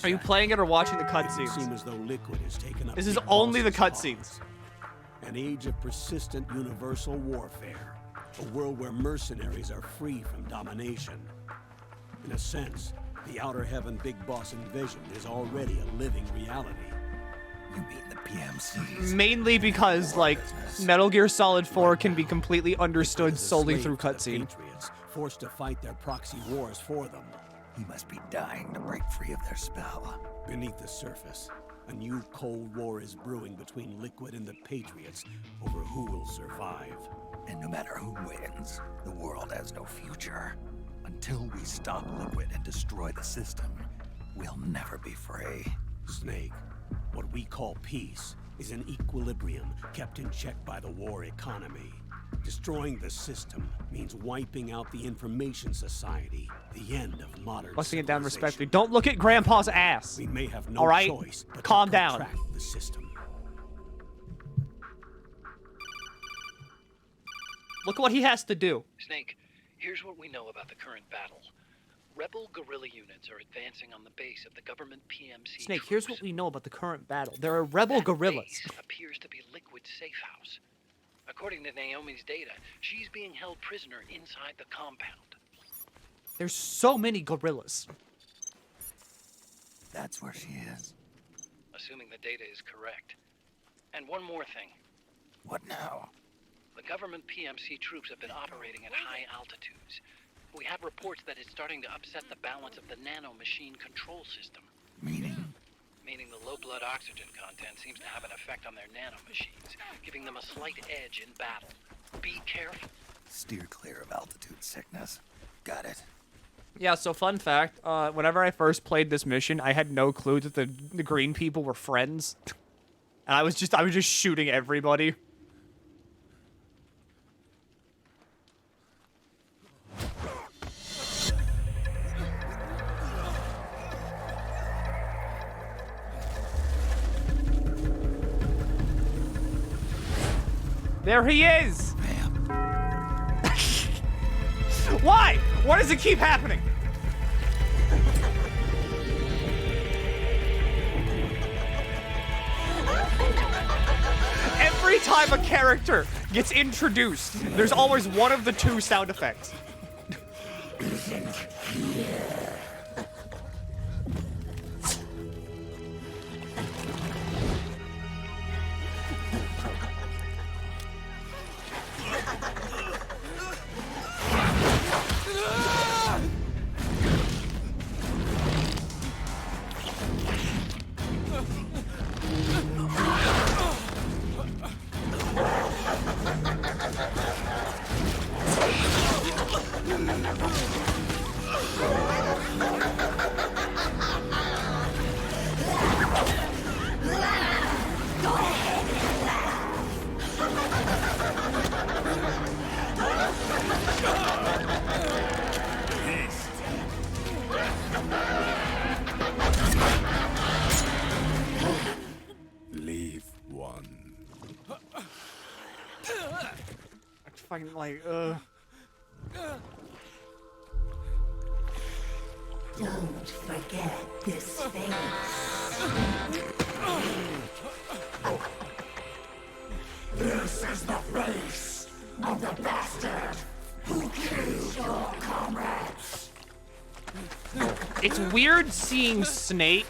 Are you playing it or watching the It cutscenes? seems as though Liquid has taken up This is Big only the Boss's cutscenes. cause. An age of persistent universal warfare. A world where mercenaries are free from domination. In a sense, the Outer Heaven Big Boss invasion is already a living reality. You mean the PMCs? Mainly because, like, Metal Gear Solid 4 can be completely understood solely through cutscene. Patriots, forced to fight their proxy wars for them. He must be dying to break free of their spell. Beneath the surface, a new Cold War is brewing between Liquid and the Patriots over who will survive. And no matter who wins, the world has no future. Until we stop Liquid and destroy the system, we'll never be free. Snake, what we call peace is an equilibrium kept in check by the war economy. Destroying the system means wiping out the information society, the end of modern Busting it down civilization. respectfully. Don't look at Grandpa's ass. We may have no All right? choice but Calm to down. contract the system. Look what he has to do. Snake, here's what we know about the current battle. Rebel guerrilla units are advancing on the base of the government PMC Snake, troops. here's what we know about the current battle. There are rebel gorillas. Base appears to be Liquid's safe house. According to Naomi's data, she's being held prisoner inside the compound. There's so many gorillas. That's where she is. Assuming the data is correct. And one more thing. What now? The government PMC troops have been operating at high altitudes. We have reports that it's starting to upset the balance of the nano machine control system. Meaning? meaning the low blood oxygen content seems to have an effect on their nanomachines, giving them a slight edge in battle. Be careful. Steer clear of altitude sickness. Got it. Yeah, so fun fact, whenever I first played this mission, I had no clue that the green people were friends. And I was just shooting everybody. There he is! Why? Why does it keep happening? Every time a character gets introduced, there's always one of the two sound effects. Leave one. Fucking like, Don't forget this face. This is the face of the bastard who killed your comrades. It's weird seeing Snake,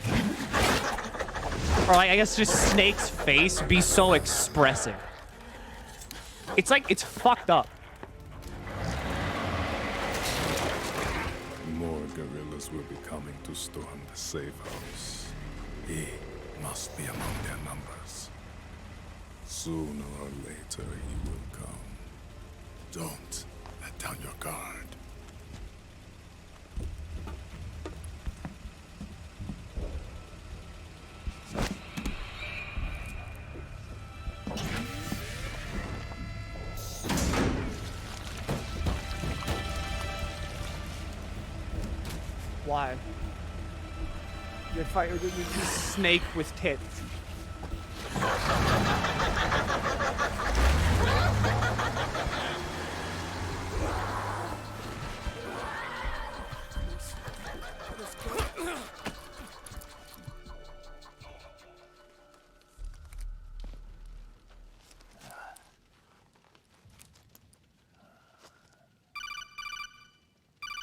or like, I guess just Snake's face be so expressive. It's like, it's fucked up. More guerrillas will be coming to storm the safe house. He must be among their numbers. Sooner or later, he will come. Don't let down your guard. Why? You're fighting with Snake with tits.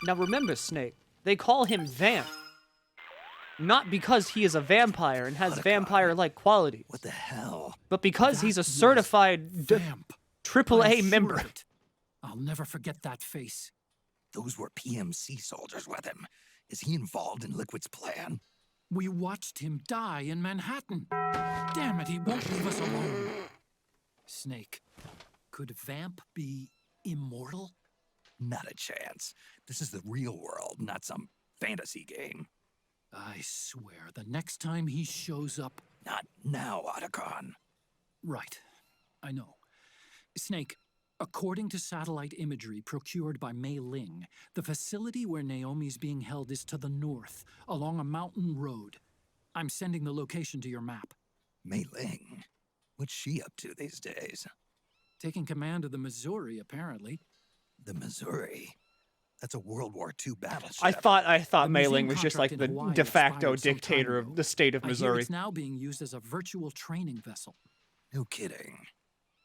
Now remember, Snake, they call him Vamp. Not because he is a vampire and has vampire-like qualities. What the hell? But because he's a certified AAA member. I'll never forget that face. Those were PMC soldiers with him. Is he involved in Liquid's plan? We watched him die in Manhattan. Damn it, he won't leave us alone. Snake, could Vamp be immortal? Not a chance. This is the real world, not some fantasy game. I swear, the next time he shows up... Not now, Otacon. Right. I know. Snake, according to satellite imagery procured by Mei Ling, the facility where Naomi's being held is to the north, along a mountain road. I'm sending the location to your map. Mei Ling? What's she up to these days? Taking command of the Missouri, apparently. The Missouri? That's a World War II battleship. I thought Mei Ling was just like the de facto dictator of the state of I hear Missouri. it's now being used as a virtual training vessel. No kidding.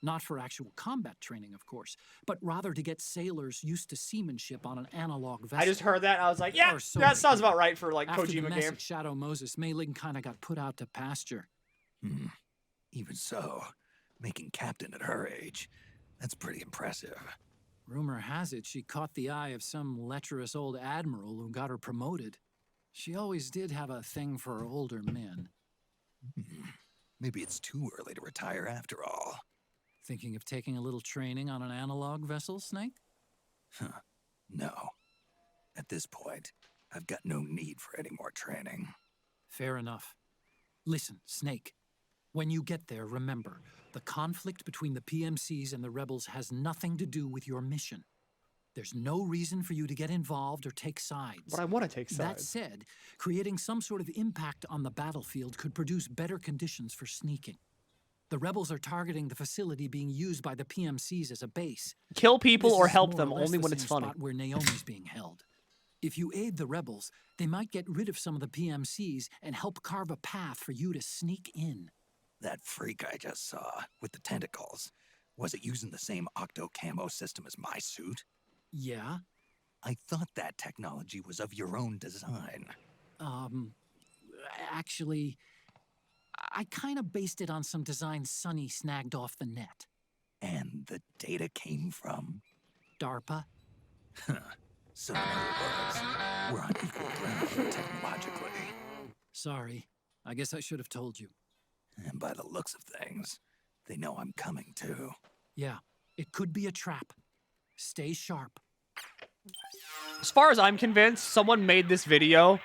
Not for actual combat training, of course, but rather to get sailors used to seamanship on an analog vessel. I just heard that. I was like, yeah, that sounds about right for like After the Kojima mess game. at Shadow Moses, Mei Ling kind of got put out to pasture. Even so, making captain at her age, that's pretty impressive. Rumor has it she caught the eye of some lecherous old admiral who got her promoted. She always did have a thing for older men. Maybe it's too early to retire after all. Thinking of taking a little training on an analog vessel, Snake? Huh. No. At this point, I've got no need for any more training. Fair enough. Listen, Snake. When you get there, remember, the conflict between the PMCs and the rebels has nothing to do with your mission. There's no reason for you to get involved or take sides. But I want to take That sides. said, creating some sort of impact on the battlefield could produce better conditions for sneaking. The rebels are targeting the facility being used by the PMCs as a base. Kill people This or is help more them or less only the when it's same funny. spot where Naomi's being held. If you aid the rebels, they might get rid of some of the PMCs and help carve a path for you to sneak in. That freak I just saw, with the tentacles, was it using the same octo-camo system as my suit? Yeah? I thought that technology was of your own design. Actually, I kind of based it on some designs Sonny snagged off the net. And the data came from? DARPA? So in other words, we're on equal ground technologically. Sorry. I guess I should have told you. And by the looks of things, they know I'm coming too. Yeah, it could be a trap. Stay sharp. As far as I'm convinced, someone made this video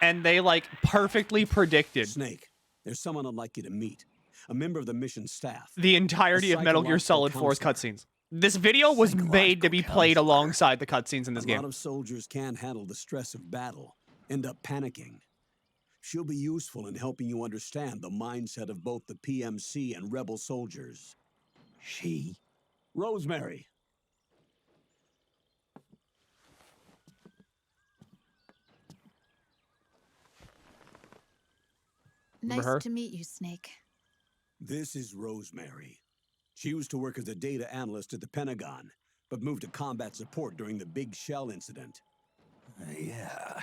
and they like perfectly predicted Snake, there's someone I'd like you to meet. A member of the mission staff. the entirety of Metal Gear Solid 4's cutscenes. This video was made to be played alongside the cutscenes in this A game. lot of soldiers can't handle the stress of battle, end up panicking. She'll be useful in helping you understand the mindset of both the PMC and rebel soldiers. She? Rosemary. Remember her? Nice to meet you, Snake. This is Rosemary. She used to work as a data analyst at the Pentagon, but moved to combat support during the Big Shell incident. Yeah.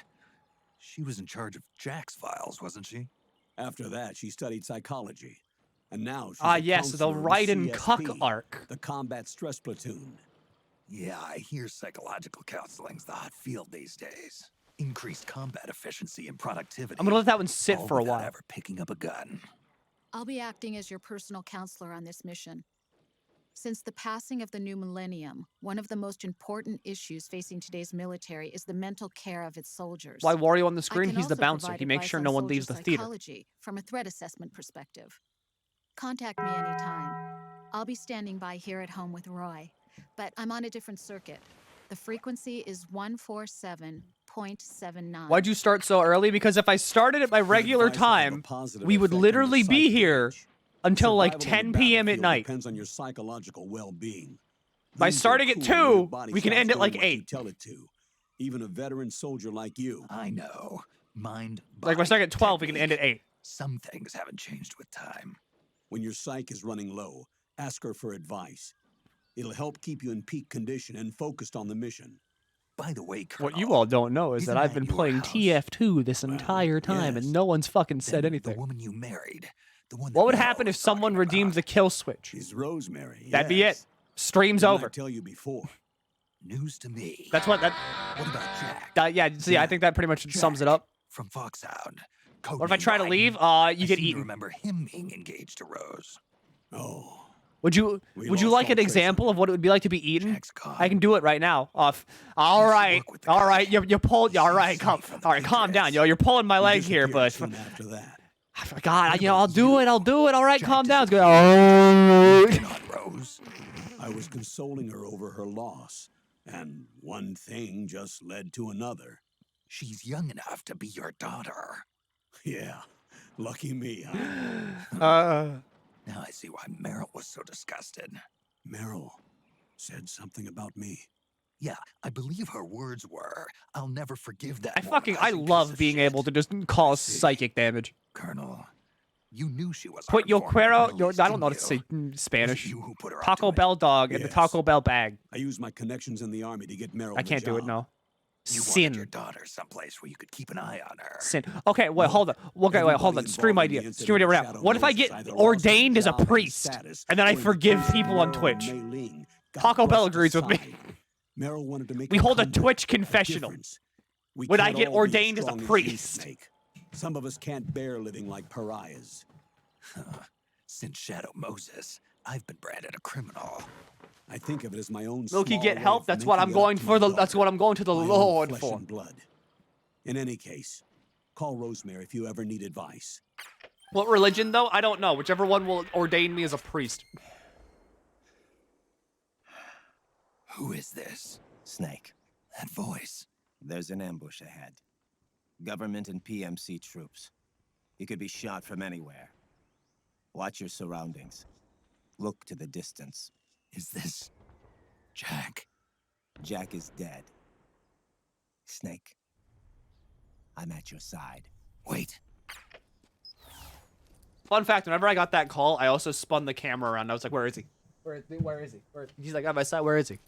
She was in charge of Jack's files, wasn't she? After that, she studied psychology. And now she's yes, the Raiden Cuck arc. The Combat Stress Platoon. Yeah, I hear psychological counseling's the hot field these days. Increased combat efficiency and productivity. I'm gonna let that one sit all for a without while. ever picking up a gun. I'll be acting as your personal counselor on this mission. Since the passing of the new millennium, one of the most important issues facing today's military is the mental care of its soldiers. Why Wario on the I screen? can He's the also bouncer. provide He makes advice sure on no one soldier leaves the theater. psychology from a threat assessment perspective. Contact me anytime. I'll be standing by here at home with Roy, but I'm on a different circuit. The frequency is 147.79. Why'd you start so early? Because if I started at my regular time, we would literally be here until like 10 p.m. at night. Depends on your psychological well-being. By starting at 2, we can end at like 8. Tell it to. Even a veteran soldier like you. I know. Mind, Like by starting at 12, we can end at 8. Some things haven't changed with time. When your psyche is running low, ask her for advice. It'll help keep you in peak condition and focused on the mission. By the way, Colonel, What you all don't know is that I've been your playing house? TF2 this entire time, and no one's fucking said anything. The woman you married, the one What would happen if someone redeemed the kill switch? She's Rosemary. That'd be it. Stream's Didn't over. I tell you before. News to me. That's what that. What about Jack? Yeah, see, I think that pretty much sums it up. From Foxhound. What if I try to leave? You get eaten. Remember him being engaged to Rose. Oh. Would you lost like all an trace example of what it would be like to be eaten? I can do it right now. All right. You pulled. All right, calm down, yo. You're pulling my leg here, but After that. God, I'll do it. All right, calm down. It's good. Rose. I was consoling her over her loss, and one thing just led to another. She's young enough to be your daughter. Yeah, lucky me, huh? Now I see why Meryl was so disgusted. Meryl said something about me. Yeah, I believe her words were, "I'll never forgive that." I love being able to just cause psychic damage. Colonel, you knew she was. Put your cuero. I don't know how to say Spanish. Taco Bell dog in the Taco Bell bag. I used my connections in the army to get Meryl. I can't do it. No. You Sin. wanted your daughter someplace where you could keep an eye on her. Sin. Okay, wait, hold on. Okay, wait, hold on. Stream idea. Stream idea right now. What if I get ordained as a priest and then I forgive people on Twitch? Taco Bell agrees with me. Meryl wanted to make We hold a Twitch confessional. Would I get ordained as a priest? Some of us can't bear living like pariahs. Since Shadow Moses, I've been branded a criminal. I think of it as my own Milky, small get way help. of That's what I'm making going up to for. my That's daughter, what I'm going to the my own Lord flesh for. and blood. In any case, call Rosemary if you ever need advice. What religion, though? I don't know. Whichever one will ordain me as a priest. Who is this? Snake. That voice. There's an ambush ahead. Government and PMC troops. You could be shot from anywhere. Watch your surroundings. Look to the distance. Is this Jack? Jack is dead. Snake. I'm at your side. Wait. Fun fact, whenever I got that call, I also spun the camera around. I was like, where is he? Where is he? He's like, at my side. Where is he?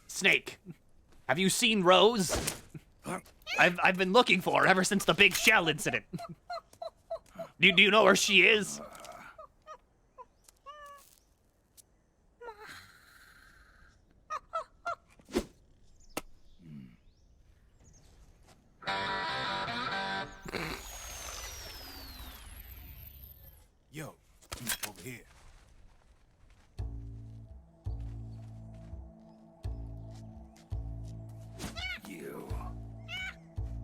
Snake, have you seen Rose? I've been looking for her ever since the big shell incident. Do you know where she is? Yo, over here. You.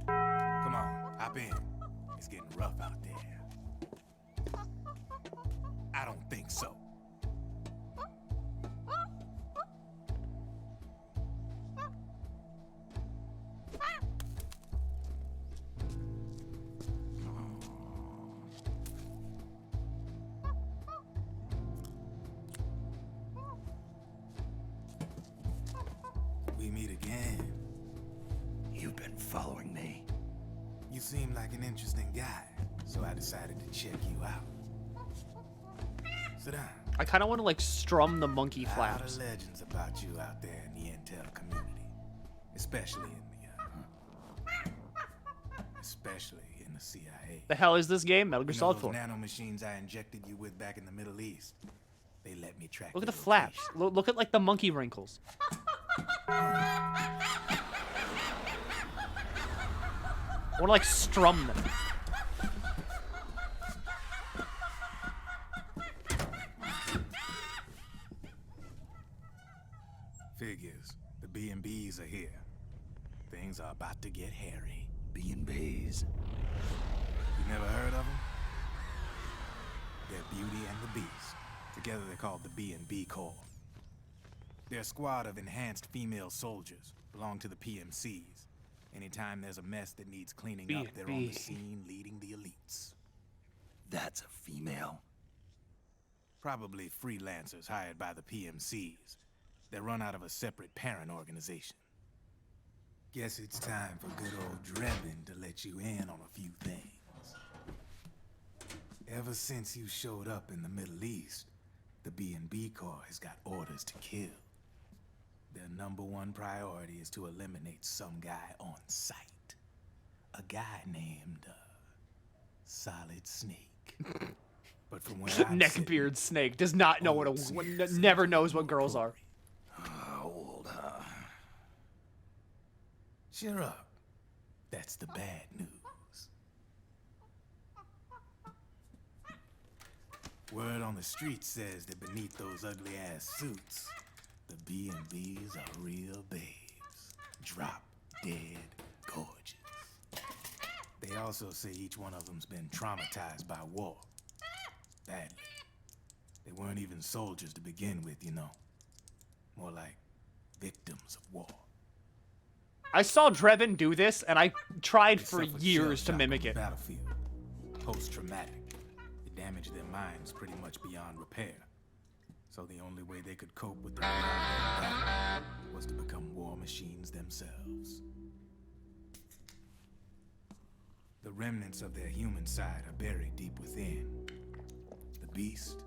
Come on, hop in. It's getting rough out there. I don't think so. We meet again. You've been following me. You seem like an interesting guy, so I decided to check you out. Sit down. I kind of want to like strum the monkey A lot flaps. of legends about you out there in the intel community, especially in the CIA. The hell is this game? Metal Gear You know Solid those 4. nanomachines I injected you with back in the Middle East? They let me track. Look at the your flaps. Look at like the monkey wrinkles. I want to like strum them. Figures. The B&Bs are here. Things are about to get hairy. B&Bs. You never heard of them? They're Beauty and the Beast. Together they're called the B&B Corps. They're a squad of enhanced female soldiers, belong to the PMCs. Anytime there's a mess that needs cleaning up, they're on the scene leading the elites. That's a female. Probably freelancers hired by the PMCs. They're run out of a separate parent organization. Guess it's time for good old Drebin to let you in on a few things. Ever since you showed up in the Middle East, the B&B Corps has got orders to kill. Their #1 priority is to eliminate some guy on sight. A guy named, Solid Snake. But from where I'm sitting, Neckbeard Snake does not know never knows what girls are. Old, huh? Cheer up. That's the bad news. Word on the street says that beneath those ugly-ass suits, the B&Bs are real babes. Drop dead gorgeous. They also say each one of them's been traumatized by war. Badly. They weren't even soldiers to begin with, you know. More like victims of war. I saw Drebin do this, and I tried They for suffered years to shell shock mimic on the it. Battlefield. Post-traumatic. It damaged their minds pretty much beyond repair. So the only way they could cope with the battle was to become war machines themselves. The remnants of their human side are buried deep within. The beast,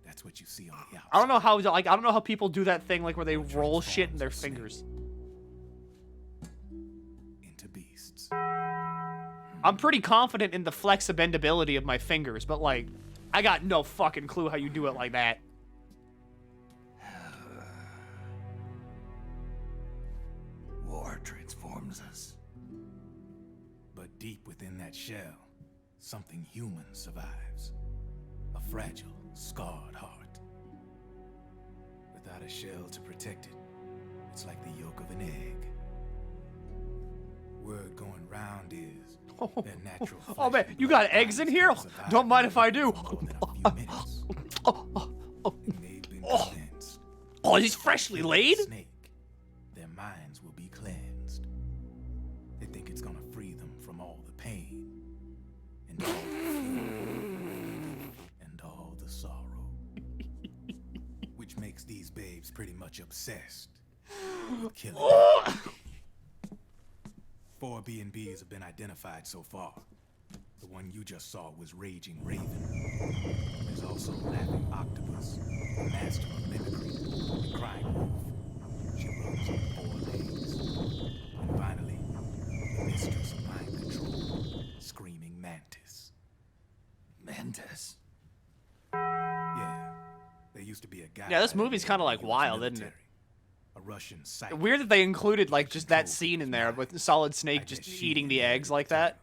that's what you see on the outside. I don't know how I don't know how people do that thing like where they roll shit in their fingers. Into beasts. I'm pretty confident in the flexibility of my fingers, but like, I got no fucking clue how you do it like that. War transforms us. But deep within that shell, something human survives. A fragile, scarred heart. Without a shell to protect it, it's like the yolk of an egg. Word going round is their natural Oh man, you got eggs in here? Don't mind if I do. Oh, he's freshly laid? Their minds will be cleansed. They think it's gonna free them from all the pain and all the fear and all the sorrow. Which makes these babes pretty much obsessed with killing. 4 B&Bs have been identified so far. The one you just saw was Raging Raven. There's also Laughing Octopus, a master of mimicry, and Crying Wolf. She runs on 4 legs. And finally, the mistress of mind control, Screaming Mantis. Mantis? Yeah, there used to be a guy. Yeah, this movie's kind of like wild, isn't it? A Russian psychic. Weird that they included like just that scene in there with Solid Snake just eating the eggs like that.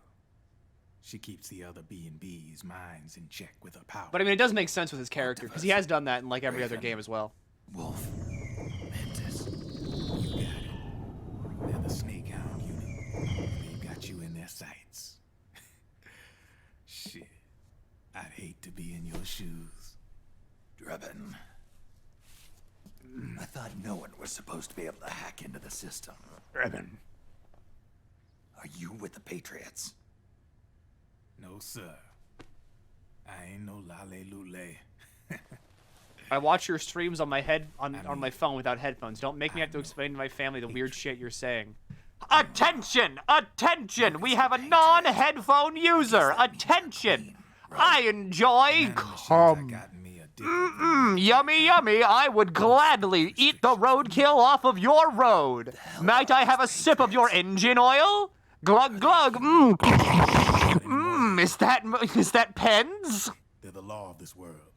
She keeps the other B&B's minds in check with her power. But I mean, it does make sense with his character because he has done that in like every other game as well. Wolf. Mantis. You got it. They're the Snake Hound unit. They've got you in their sights. Shit. I'd hate to be in your shoes. Drebin. I thought no one was supposed to be able to hack into the system. Drebin. Are you with the Patriots? No, sir. I ain't no lale-lule. I watch your streams on my on my phone without headphones. Don't make me have to explain to my family the weird shit you're saying. Attention! Attention! We have a non-headphone user! Attention! I enjoy cum. Yummy, yummy. I would gladly eat the roadkill off of your road. Might I have a sip of your engine oil? Glug, glug. Is that pens? They're the law of this world,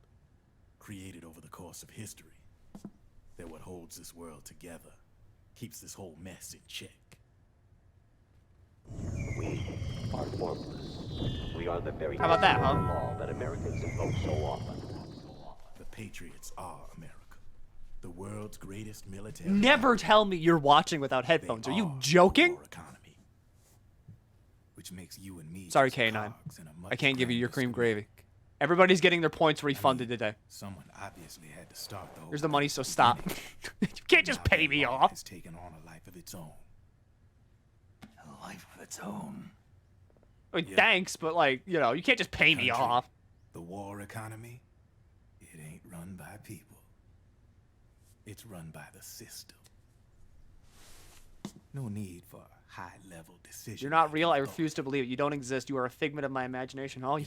created over the course of history. They're what holds this world together, keeps this whole mess in check. We are formless. We are the very How about that, huh? law that Americans invoke so often. The Patriots are America, the world's greatest military. Never tell me you're watching without headphones. Are you joking? Which makes you and me. Sorry, K9. I can't give you your cream gravy. Everybody's getting their points refunded today. Someone obviously had to start the whole. Here's the money, so stop. You can't just pay me off. Has taken on a life of its own. A life of its own. I mean, thanks, but like, you know, you can't just pay me off. The war economy, it ain't run by people. It's run by the system. No need for high-level decisions. You're not real. I refuse to believe it. You don't exist. You are a figment of my imagination. Oh,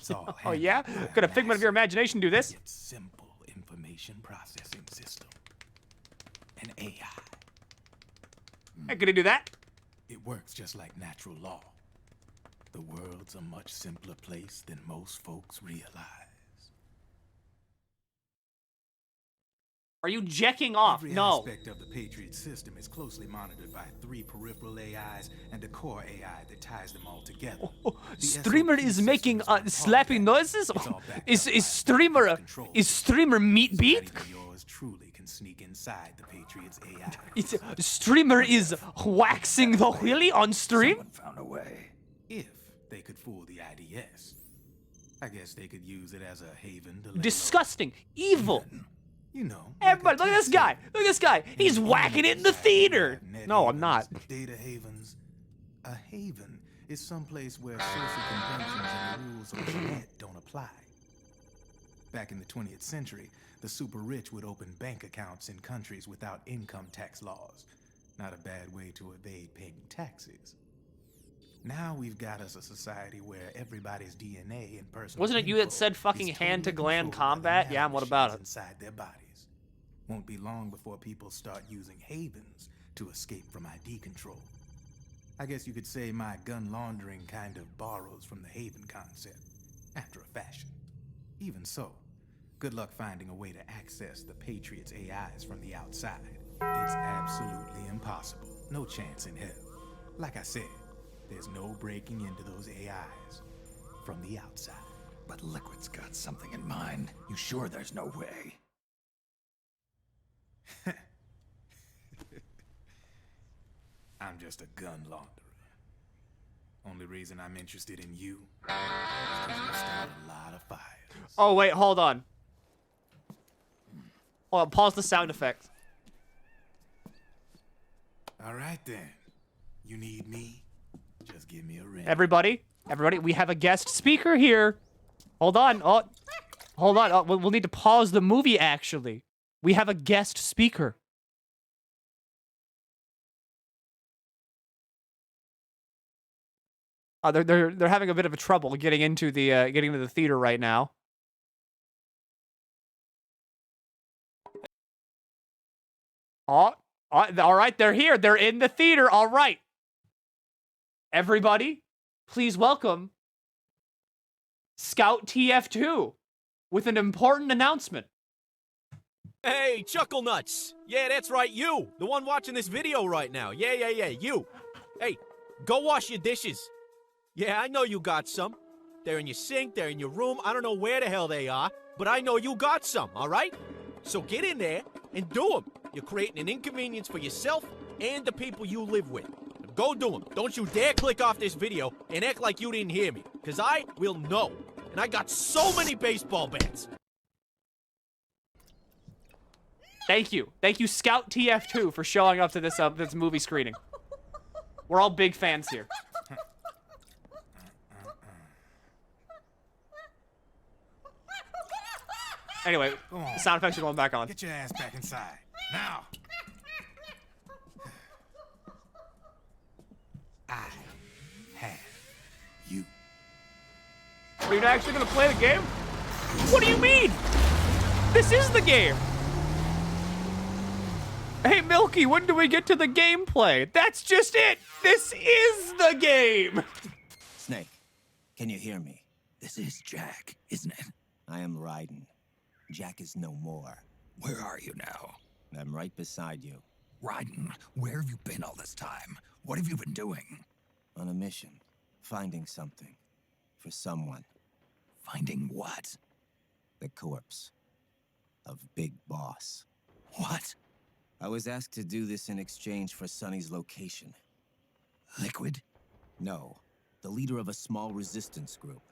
oh yeah? Could a figment of your imagination do this? It's simple information processing system. An AI. Hey, could it do that? It works just like natural law. The world's a much simpler place than most folks realize. Are you jacking off? Every No. aspect of the Patriot system is closely monitored by 3 peripheral AIs and a core AI that ties them all together. Streamer is making slapping noises. Is streamer meat beat? Yours truly can sneak inside the Patriots AI. Streamer is waxing the wheelie on stream. Someone found a way. If they could fool the IDS, I guess they could use it as a haven to. Disgusting, evil. You know. Everybody, look at this guy. Look at this guy. He's whacking it in the theater. No, I'm not. Data havens. A haven is someplace where social conventions and the rules of the net don't apply. Back in the 20th century, the super rich would open bank accounts in countries without income tax laws. Not a bad way to evade paying taxes. Now we've got us a society where everybody's DNA and personal. Wasn't it you that said fucking hand-to-gland combat? Yeah, and what about it? Inside their bodies. Won't be long before people start using havens to escape from ID control. I guess you could say my gun laundering kind of borrows from the Haven concept, after a fashion. Even so, good luck finding a way to access the Patriots' AIs from the outside. It's absolutely impossible. No chance in hell. Like I said, there's no breaking into those AIs from the outside. But Liquid's got something in mind. You sure there's no way? I'm just a gun launderer. Only reason I'm interested in you is because you start a lot of fires. Oh, wait, hold on. Hold on, pause the sound effect. All right, then. You need me? Just give me a ring. Everybody, we have a guest speaker here. Hold on. Oh, hold on. Oh, we'll need to pause the movie, actually. We have a guest speaker. They're having a bit of a trouble getting into the theater right now. Oh, all right, they're here. They're in the theater. All right. Everybody, please welcome Scout TF2 with an important announcement. Hey, Chuckle Nuts! Yeah, that's right, you! The one watching this video right now. Yeah, you! Hey, go wash your dishes. Yeah, I know you got some. They're in your sink, they're in your room, I don't know where the hell they are, but I know you got some, alright? So get in there and do them. You're creating an inconvenience for yourself and the people you live with. Go do them. Don't you dare click off this video and act like you didn't hear me, because I will know. And I got so many baseball bats. Thank you, Scout TF2, for showing up to this movie screening. We're all big fans here. Anyway, the sound effects are going back on. Get your ass back inside now. I have you. Are you actually gonna play the game? What do you mean? This is the game. Hey, Milky, when do we get to the gameplay? That's just it. This is the game. Snake, can you hear me? This is Jack, isn't it? I am Raiden. Jack is no more. Where are you now? I'm right beside you. Raiden, where have you been all this time? What have you been doing? On a mission. Finding something. For someone. Finding what? The corpse. Of Big Boss. What? I was asked to do this in exchange for Sonny's location. Liquid? No. The leader of a small resistance group.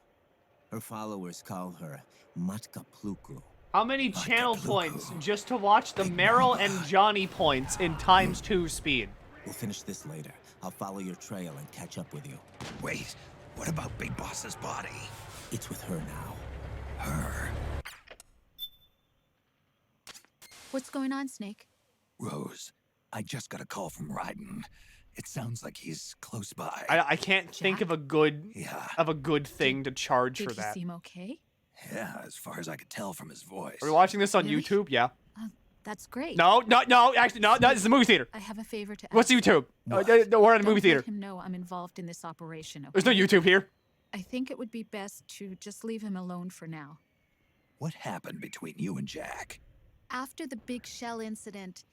Her followers call her Matka Pluku. How many channel points just to watch the Meryl and Johnny points in ×2 speed? We'll finish this later. I'll follow your trail and catch up with you. Wait, what about Big Boss's body? It's with her now. Her? What's going on, Snake? Rose, I just got a call from Raiden. It sounds like he's close by. I can't think of a good thing to charge for Did he that. seem okay? Yeah, as far as I could tell from his voice. Are we watching this on YouTube? Yeah. That's great. No, actually, no, this is a movie theater. I have a favor to ask. What's YouTube? We're at a movie theater. Let him know I'm involved in this operation. Okay? There's no YouTube here. I think it would be best to just leave him alone for now. What happened between you and Jack? After the Big Shell incident,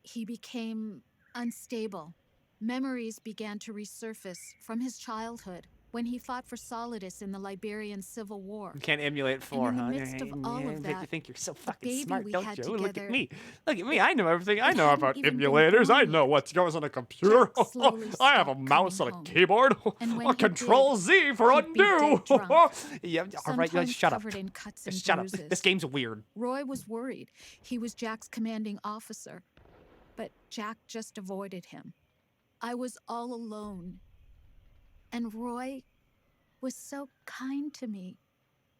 he became unstable. Memories began to resurface from his childhood when he fought for Solidus in the Liberian Civil War. You can't emulate 4, and in huh? the midst of all of that, you think you're so the fucking baby smart, we don't had you? Look at together- me. Look at me. I know everything. I know about even been emulators. I born know what goes on a computer. Jack slowly I have a stopped mouse and coming a home. keyboard. And when A he Control did, Z for he'd be undo. dead drunk, Yeah, all right, sometimes shut up. covered in cuts and Shut up. bruises. This game's weird. Roy was worried. He was Jack's commanding officer, but Jack just avoided him. I was all alone. And Roy was so kind to me.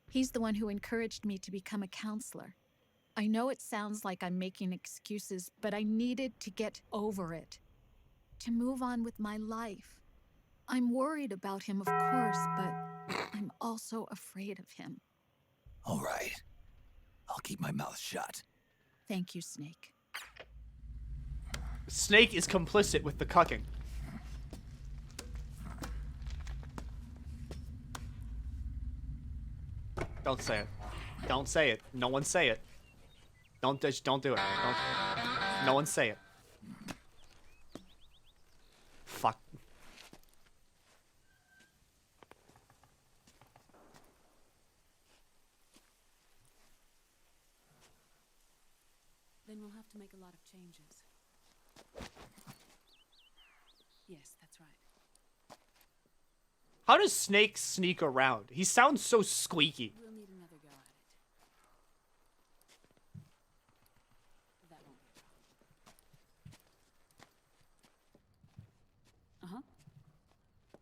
He's the one who encouraged me to become a counselor. I know it sounds like I'm making excuses, but I needed to get over it. To move on with my life. I'm worried about him, of course, but I'm also afraid of him. All right. I'll keep my mouth shut. Thank you, Snake. Snake is complicit with the cucking. Don't say it. Don't say it. No one say it. Don't do it. Don't. No one say it. Fuck. Then we'll have to make a lot of changes. Yes, that's right. How does Snake sneak around? He sounds so squeaky. We'll need another go at it. That won't be a problem. Uh-huh.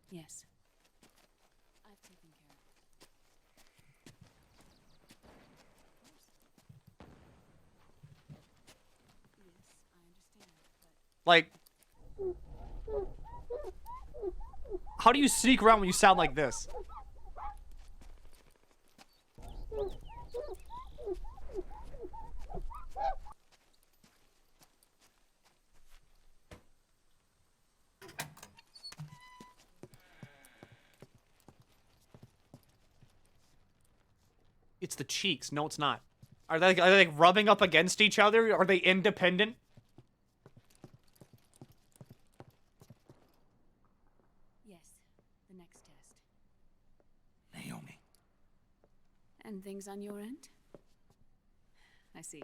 Yes. I've taken care of it. Yes, I understand, but... Like, how do you sneak around when you sound like this? It's the cheeks. No, it's not. Are they like rubbing up against each other? Are they independent? Yes, the next test. Naomi. And things on your end? I see.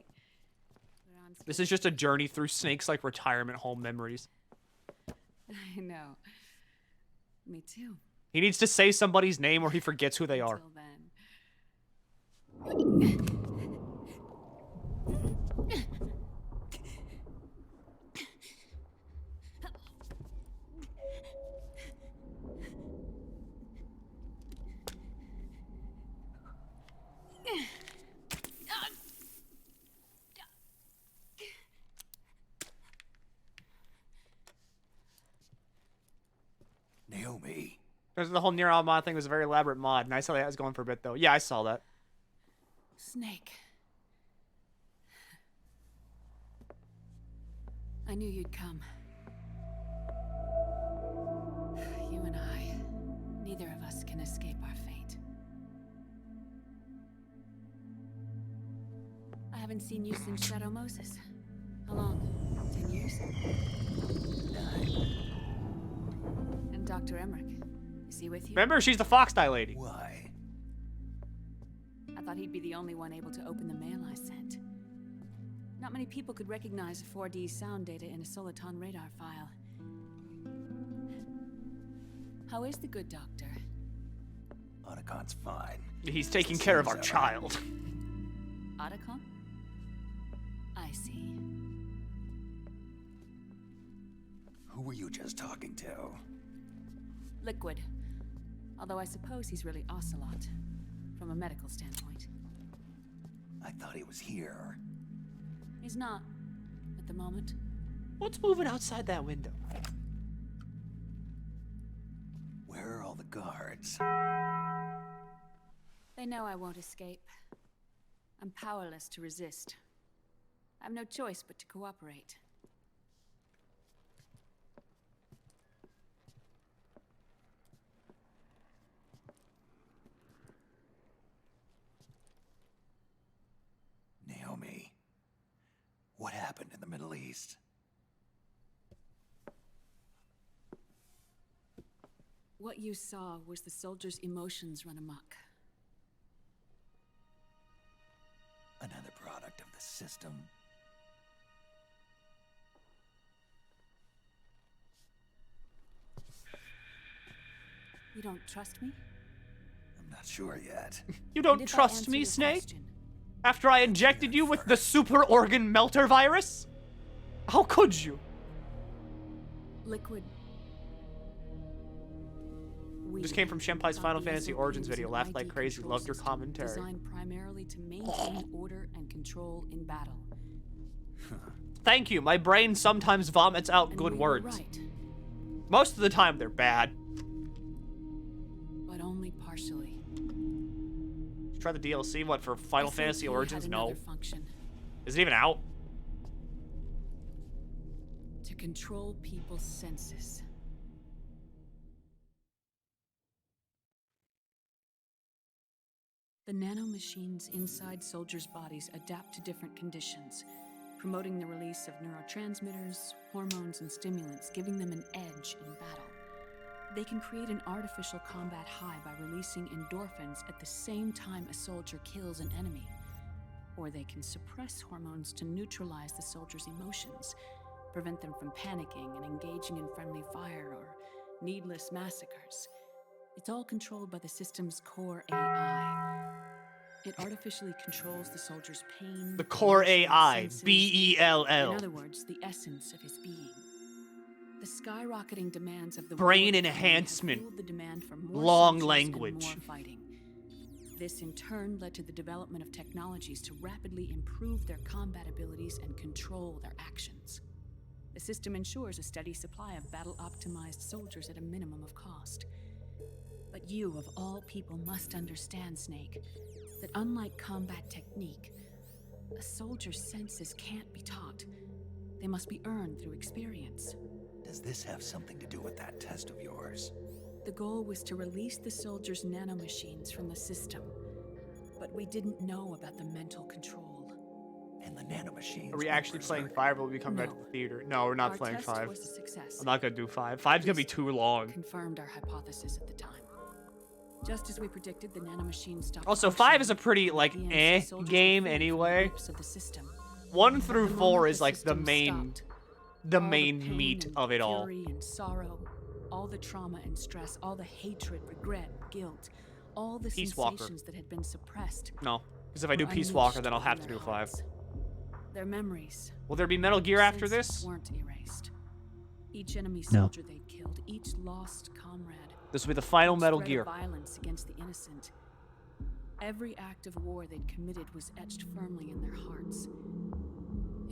We're on This is just a journey through Snake's like retirement home memories. I know. Me too. He needs to say somebody's name or he forgets who they are. Until then. Naomi. There's the whole Nier Automata thing was a very elaborate mod, and I saw that was going for a bit though. Yeah, I saw that. Snake. I knew you'd come. You and I, neither of us can escape our fate. I haven't seen you since Shadow Moses. How long? 10 years? 9. And Dr. Emmerich, is he with you? Remember, she's the Fox-Dye lady. Why? I thought he'd be the only one able to open the mail I sent. Not many people could recognize 4D sound data in a Soliton radar file. How is the good doctor? Otacon's fine. He's taking care of our child. Otacon? I see. Who were you just talking to? Liquid. Although I suppose he's really Ocelot, from a medical standpoint. I thought he was here. He's not, at the moment. What's moving outside that window? Where are all the guards? They know I won't escape. I'm powerless to resist. I have no choice but to cooperate. Naomi, what happened in the Middle East? What you saw was the soldiers' emotions run amok. Another product of the system. You don't trust me? I'm not sure yet. You don't trust me, Snake? After I injected you with the super organ melter virus? How could you? Liquid. Just came from Shenpai's Final Fantasy Origins video. Laughed like crazy. Loved your commentary. Designed primarily to maintain order and control in battle. Thank you. My brain sometimes vomits out good words. Right. Most of the time, they're bad. But only partially. Try the DLC. What, for Final Fantasy Origins? No. Function. Is it even out? To control people's senses. The nanomachines inside soldiers' bodies adapt to different conditions, promoting the release of neurotransmitters, hormones, and stimulants, giving them an edge in battle. They can create an artificial combat high by releasing endorphins at the same time a soldier kills an enemy. Or they can suppress hormones to neutralize the soldier's emotions, prevent them from panicking and engaging in friendly fire or needless massacres. It's all controlled by the system's core AI. It artificially controls the soldier's pain. The core AI, senses, BELL. In other words, the essence of his being. The skyrocketing demands of the Brain war enhancement. fueled the demand for more Long soldiers language. and more fighting. This in turn led to the development of technologies to rapidly improve their combat abilities and control their actions. The system ensures a steady supply of battle-optimized soldiers at a minimum of cost. But you, of all people, must understand, Snake, that unlike combat technique, a soldier's senses can't be taught. They must be earned through experience. Does this have something to do with that test of yours? The goal was to release the soldiers' nanomachines from the system, but we didn't know about the mental control. And the nanomachines. Are we actually playing 5 or will we come back to the theater? No, we're not Our playing test 5. was a success. I'm not gonna do 5. 5's gonna be too long. Confirmed our hypothesis at the time. Just as we predicted, the nanomachine stopped. Also, 5 is a pretty, like, game anyway. 1 through 4 is, like, the main meat of it all. Fury and sorrow, all the trauma and stress, all the hatred, regret, guilt, all the Peace Walker. sensations that had been suppressed. No, because if I do were Peace Walker, then I'll unleashed have to in do their 5. hearts. Their memories. Will there be Metal Gear after senses this? Weren't erased. Each enemy No. soldier they'd killed, each lost comrade. This will be the final each Metal threat Gear. of violence against the innocent. Every act of war they'd committed was etched firmly in their hearts.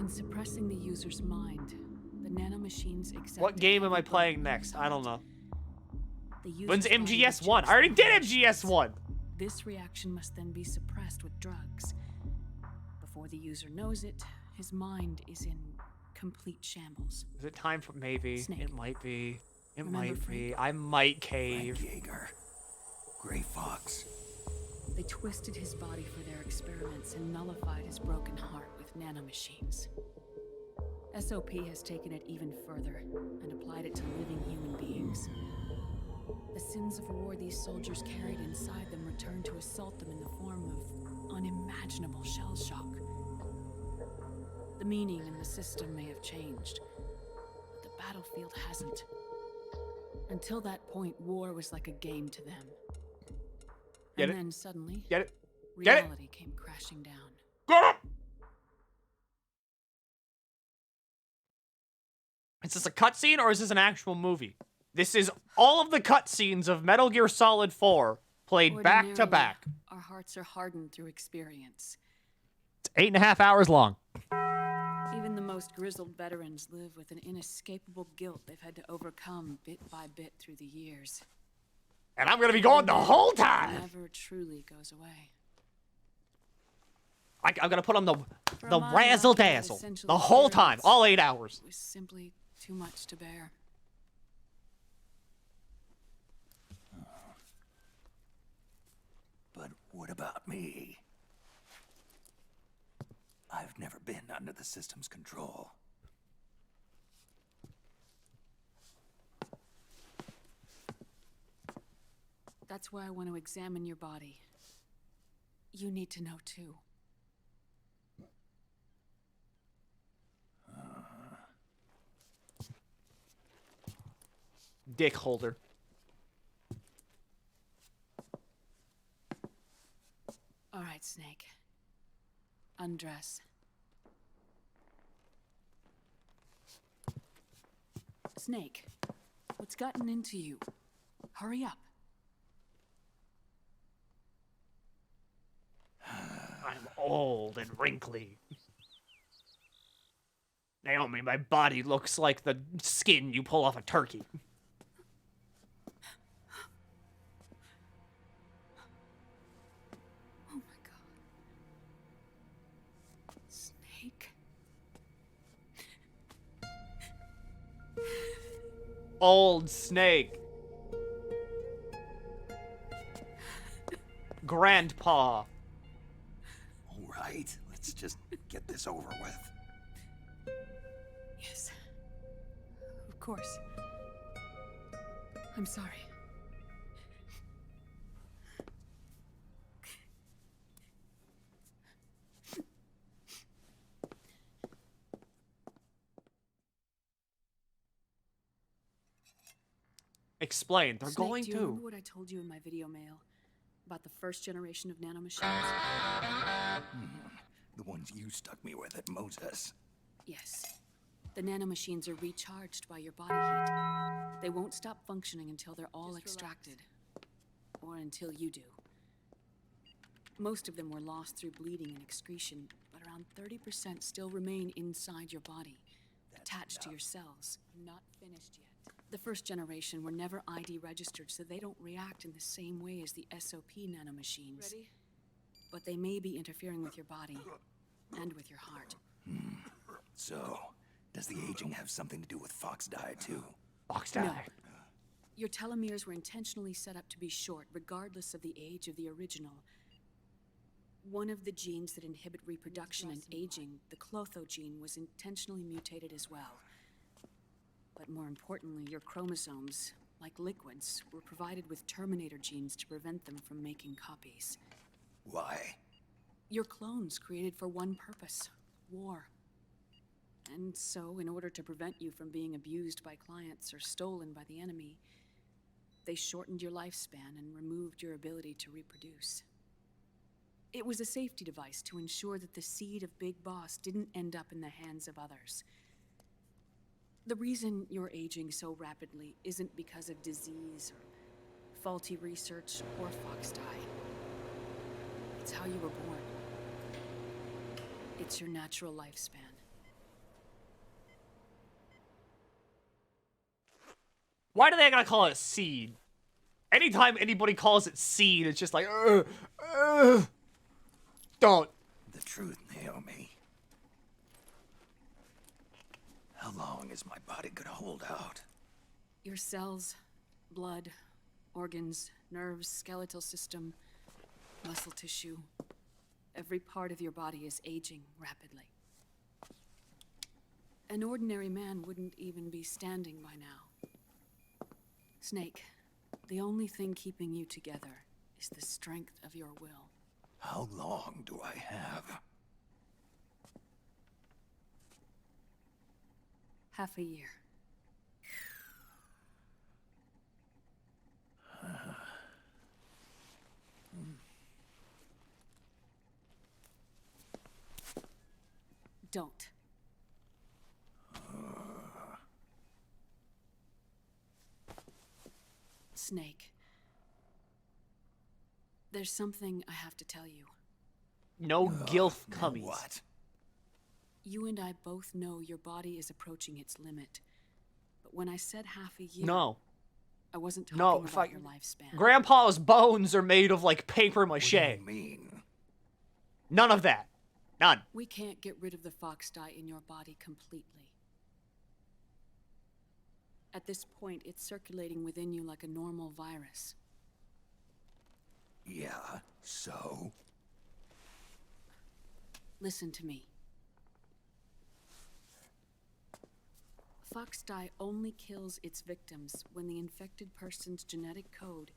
In suppressing the user's mind, the nanomachines exacted What game am I heavy playing burden next? I don't know. The When's user's body MGS 1? I rejects already the did messages. MGS 1! This reaction must then be suppressed with drugs. Before the user knows it, his mind is in complete shambles. Is it time for maybe? Snake. It might be. It Remember might be. Frank? I might cave. Jaeger. Gray Fox. They twisted his body for their experiments and nullified his broken heart with nanomachines. SOP has taken it even further and applied it to living human beings. The sins of war these soldiers carried inside them returned to assault them in the form of unimaginable shell shock. The meaning in the system may have changed, but the battlefield hasn't. Until that point, war was like a game to them. Get And it? then suddenly, Get it? Get it? reality came crashing down. Get it! Is this a cutscene or is this an actual movie? This is all of the cutscenes of Metal Gear Solid 4 played back to Ordinarily, back. Our hearts are hardened through experience. It's 8.5 hours long. Even the most grizzled veterans live with an inescapable guilt they've had to overcome bit by bit through the years. And I'm gonna be going the whole It time! never truly goes away. I'm gonna put on the For a the mind razzle locked with dazzle essential the whole time, experience, all 8 hours. It was simply too much to bear. But what about me? I've never been under the system's control. That's why I want to examine your body. You need to know too. Dick holder. All right, Snake. Undress. Snake, what's gotten into you? Hurry up. I'm old and wrinkly. Naomi, my body looks like the skin you pull off a turkey. Oh my god. Snake. Old Snake. grandpa. All right, let's just get this over with. Yes. Of course. I'm sorry. Explain. They're Snake, going do you to. remember what I told you in my video mail about the first generation of nanomachines? The ones you stuck me with at Moses. Yes. The nanomachines are recharged by your body heat. They won't stop functioning until they're all extracted. Or until you do. Most of them were lost through bleeding and excretion, but around 30% still remain inside your body, attached to your cells. Not finished yet. The first generation were never ID registered, so they don't react in the same way as the SOP nanomachines. Ready? But they may be interfering with your body and with your heart. So, does the aging have something to do with Fox die too? Fox No. Your telomeres were intentionally set up to be short, regardless of the age of the original. One of the genes that inhibit reproduction and aging, the Clotho gene, was intentionally mutated as well. But more importantly, your chromosomes, like liquids, were provided with terminator genes to prevent them from making copies. Why? Your clones created for one purpose: war. And so, in order to prevent you from being abused by clients or stolen by the enemy, they shortened your lifespan and removed your ability to reproduce. It was a safety device to ensure that the seed of Big Boss didn't end up in the hands of others. The reason you're aging so rapidly isn't because of disease or faulty research or fox die. It's how you were born. It's your natural lifespan. Why do they gotta call it seed? Anytime anybody calls it seed, it's just like, don't. The truth, Naomi. How long is my body gonna hold out? Your cells, blood, organs, nerves, skeletal system, muscle tissue. Every part of your body is aging rapidly. An ordinary man wouldn't even be standing by now. Snake, the only thing keeping you together is the strength of your will. How long do I have? Half a year. Don't. Snake. There's something I have to tell you. No gilf cummies. What? You and I both know your body is approaching its limit. But when I said half a year, No. I wasn't talking No, about your lifespan. Grandpa's bones are made of like paper mache. What do you mean? None of that. None. We can't get rid of the fox dye in your body completely. At this point, it's circulating within you like a normal virus. Yeah, so? Listen to me. Fox dye only kills its victims when the infected person's genetic code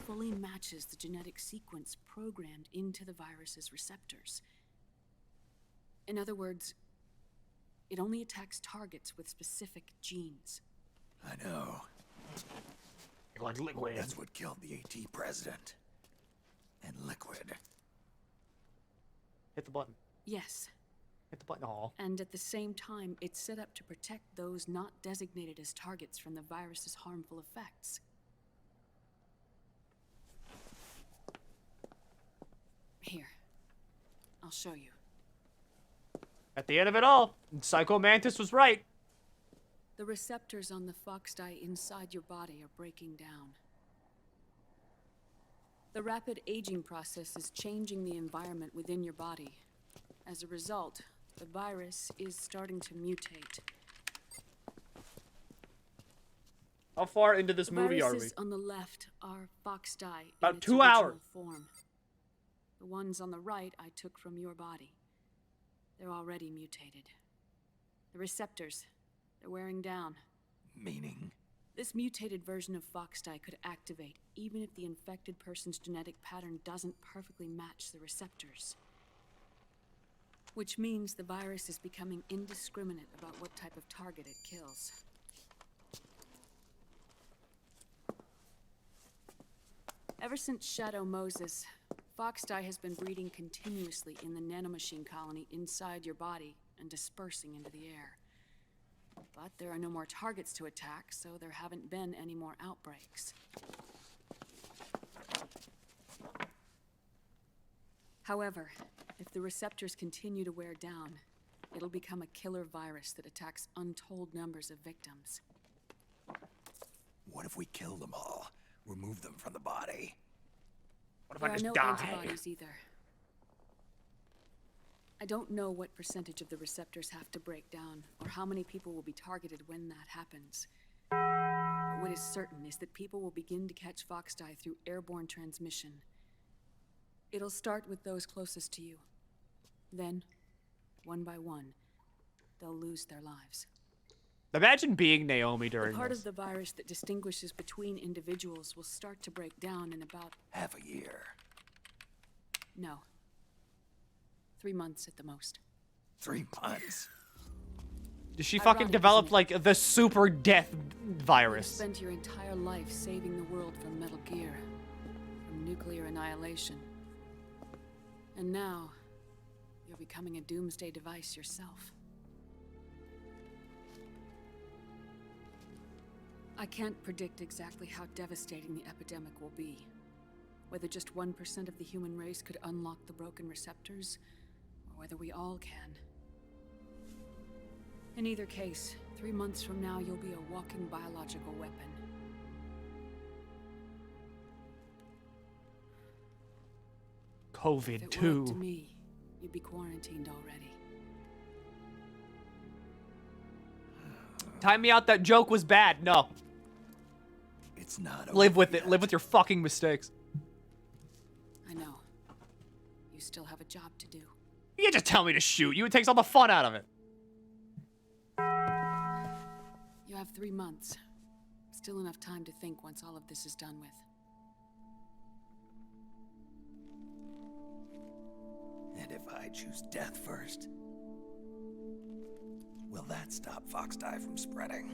fully matches the genetic sequence programmed into the virus's receptors. In other words, it only attacks targets with specific genes. I know. Like Liquid. That's what killed the AT president. And Liquid. Hit the button. Yes. Hit the button. Aw. And at the same time, it's set up to protect those not designated as targets from the virus's harmful effects. Here. I'll show you. At the end of it all, Psycho Mantis was right. The receptors on the fox dye inside your body are breaking down. The rapid aging process is changing the environment within your body. As a result, the virus is starting to mutate. How far into this The movie are we? viruses on the left are fox dye About in its 2 original hours. form. The ones on the right I took from your body. They're already mutated. The receptors, they're wearing down. Meaning? This mutated version of Foxdie could activate even if the infected person's genetic pattern doesn't perfectly match the receptors. Which means the virus is becoming indiscriminate about what type of target it kills. Ever since Shadow Moses, Foxdie has been breeding continuously in the nanomachine colony inside your body and dispersing into the air. But there are no more targets to attack, so there haven't been any more outbreaks. However, if the receptors continue to wear down, it'll become a killer virus that attacks untold numbers of victims. What if we kill them all? Remove them from the body? What if There I are just no die? antibodies either. I don't know what percentage of the receptors have to break down, or how many people will be targeted when that happens. But what is certain is that people will begin to catch Foxdie through airborne transmission. It'll start with those closest to you. Then, one by one, they'll lose their lives. Imagine being Naomi during The part this. of the virus that distinguishes between individuals will start to break down in about... half a year. No. 3 months at the most. 3 months? Does she Ironic, fucking develop isn't like the super death You've virus? spent your entire life saving the world from Metal Gear, from nuclear annihilation. And now, you're becoming a doomsday device yourself. I can't predict exactly how devastating the epidemic will be. Whether just 1% of the human race could unlock the broken receptors, or whether we all can. In either case, 3 months from now, you'll be a walking biological weapon. If it were up to COVID-2. me, you'd be quarantined already. Time me out. That joke was bad. No. It's not. Live with it. Live with your fucking mistakes. I know. You still have a job to do. You can't just tell me to shoot you. It takes all the fun out of it. You have 3 months. Still enough time to think once all of this is done with. And if I choose death first, will that stop Foxdie from spreading?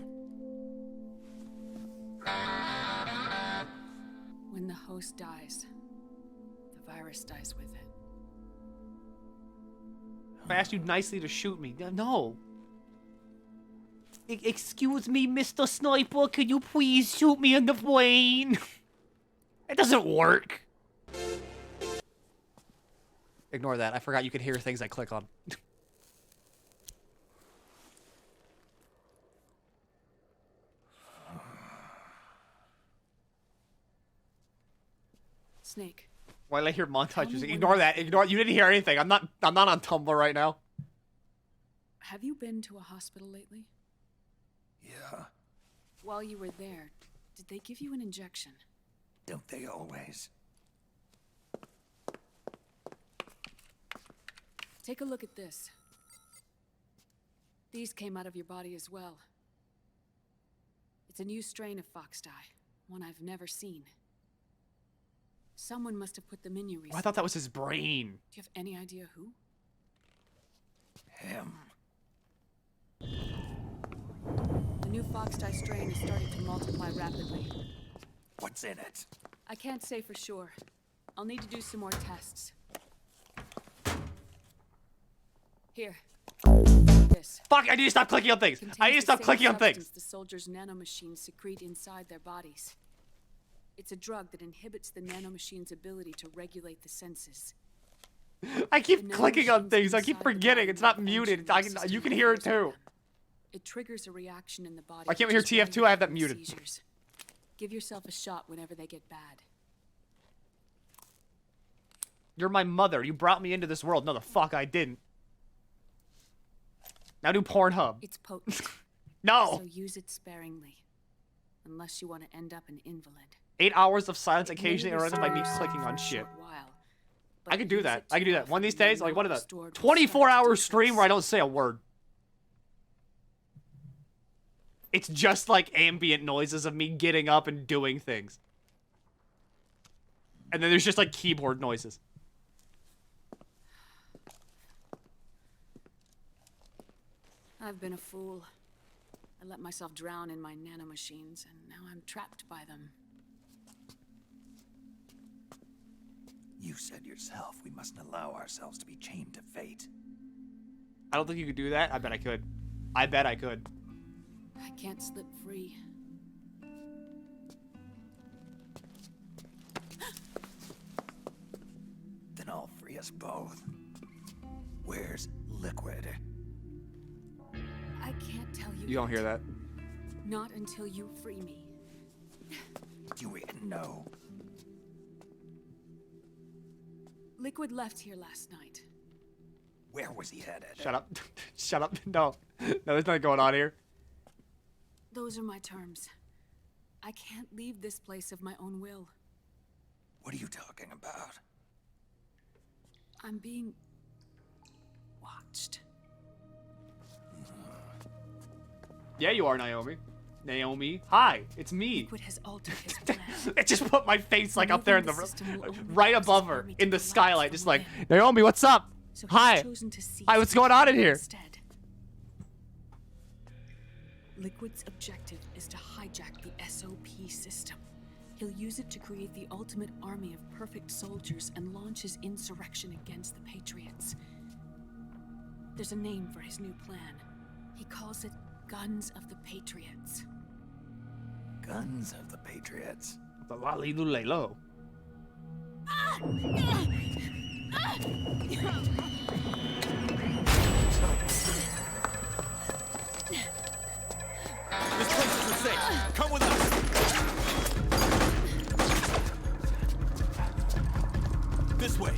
When the host dies, the virus dies with it. I asked you nicely to shoot me. No. Excuse me, Mr. Sniper. Could you please shoot me in the brain? It doesn't work. Ignore that. I forgot you could hear things I click on. Snake. While I hear montage Tell me music, when ignore you that. think- Ignore. You didn't hear anything. I'm not on Tumblr right now. Have you been to a hospital lately? Yeah. While you were there, did they give you an injection? Don't they always? Take a look at this. These came out of your body as well. It's a new strain of Foxdie, one I've never seen. Someone must have put them in you recently. Oh, I thought that was his brain. Do you have any idea who? Him. The new Foxdie strain is starting to multiply rapidly. What's in it? I can't say for sure. I'll need to do some more tests. Here. This. Fuck, I need to stop clicking on things. I need to stop clicking on things. The soldiers' nanomachines secrete inside their bodies. It's a drug that inhibits the nanomachine's ability to regulate the senses. I keep clicking on things. I keep forgetting. It's not muted. You can hear it too. It triggers a reaction in the body. Why can't we which hear is TF2? why I have you that have muted. seizures. Give yourself a shot whenever they get bad. You're my mother. You brought me into this world. No, the fuck I didn't. Now do Pornhub. It's potent. No. So use it sparingly. Unless you want to end up an invalid. 8 hours of silence It may occasionally interrupted by me restore clicking yourself on for a shit. short while, I could do that. I could do that. One of these days, like one of the 24-hour stream where I don't say a word. It's just like ambient noises of me getting up and doing things. And then there's just like keyboard noises. I've been a fool. I let myself drown in my nanomachines, and now I'm trapped by them. You said yourself we mustn't allow ourselves to be chained to fate. I don't think you could do that. I bet I could. I bet I could. I can't slip free. Then I'll free us both. Where's Liquid? I can't tell you. You don't hear that. Not until you free me. Do we know? Liquid left here last night. Where was he headed? Shut up. Shut up. No. No, there's nothing going on here. Those are my terms. I can't leave this place of my own will. What are you talking about? I'm being watched. Yeah, you are, Naomi. Naomi, hi, it's me. Liquid has altered his plan. It just put my face like up there in the right above her in the skylight, just like, Naomi, what's up? So Hi. Hi, what's going on in here? Instead. Liquid's objective is to hijack the SOP system. He'll use it to create the ultimate army of perfect soldiers and launch his insurrection against the Patriots. There's a name for his new plan. He calls it Guns of the Patriots. Guns of the Patriots. The Lalilulelo. This place isn't safe. Come with us. This way.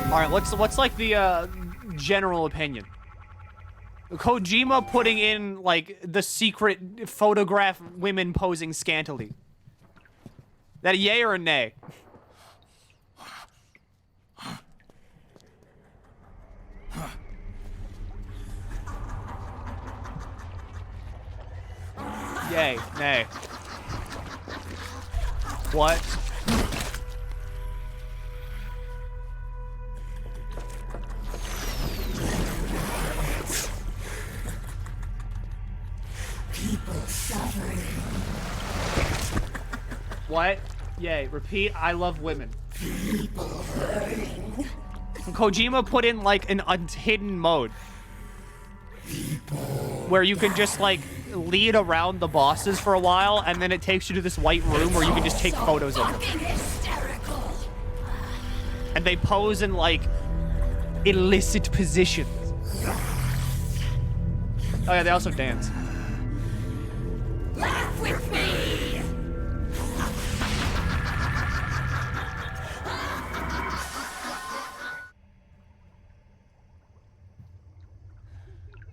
Alright, what's like the general opinion? Kojima putting in like the secret photograph women posing scantily. That a yay or a nay? Yay, nay. What? People suffering. What? Yay. Repeat, I love women. People hurting. Kojima put in like an hidden mode. Where you can just like lead around the bosses for a while and then it takes you to this white room where you can just take photos of them. Hysterical. And they pose in like illicit positions. Oh yeah, they also dance. Laugh with me.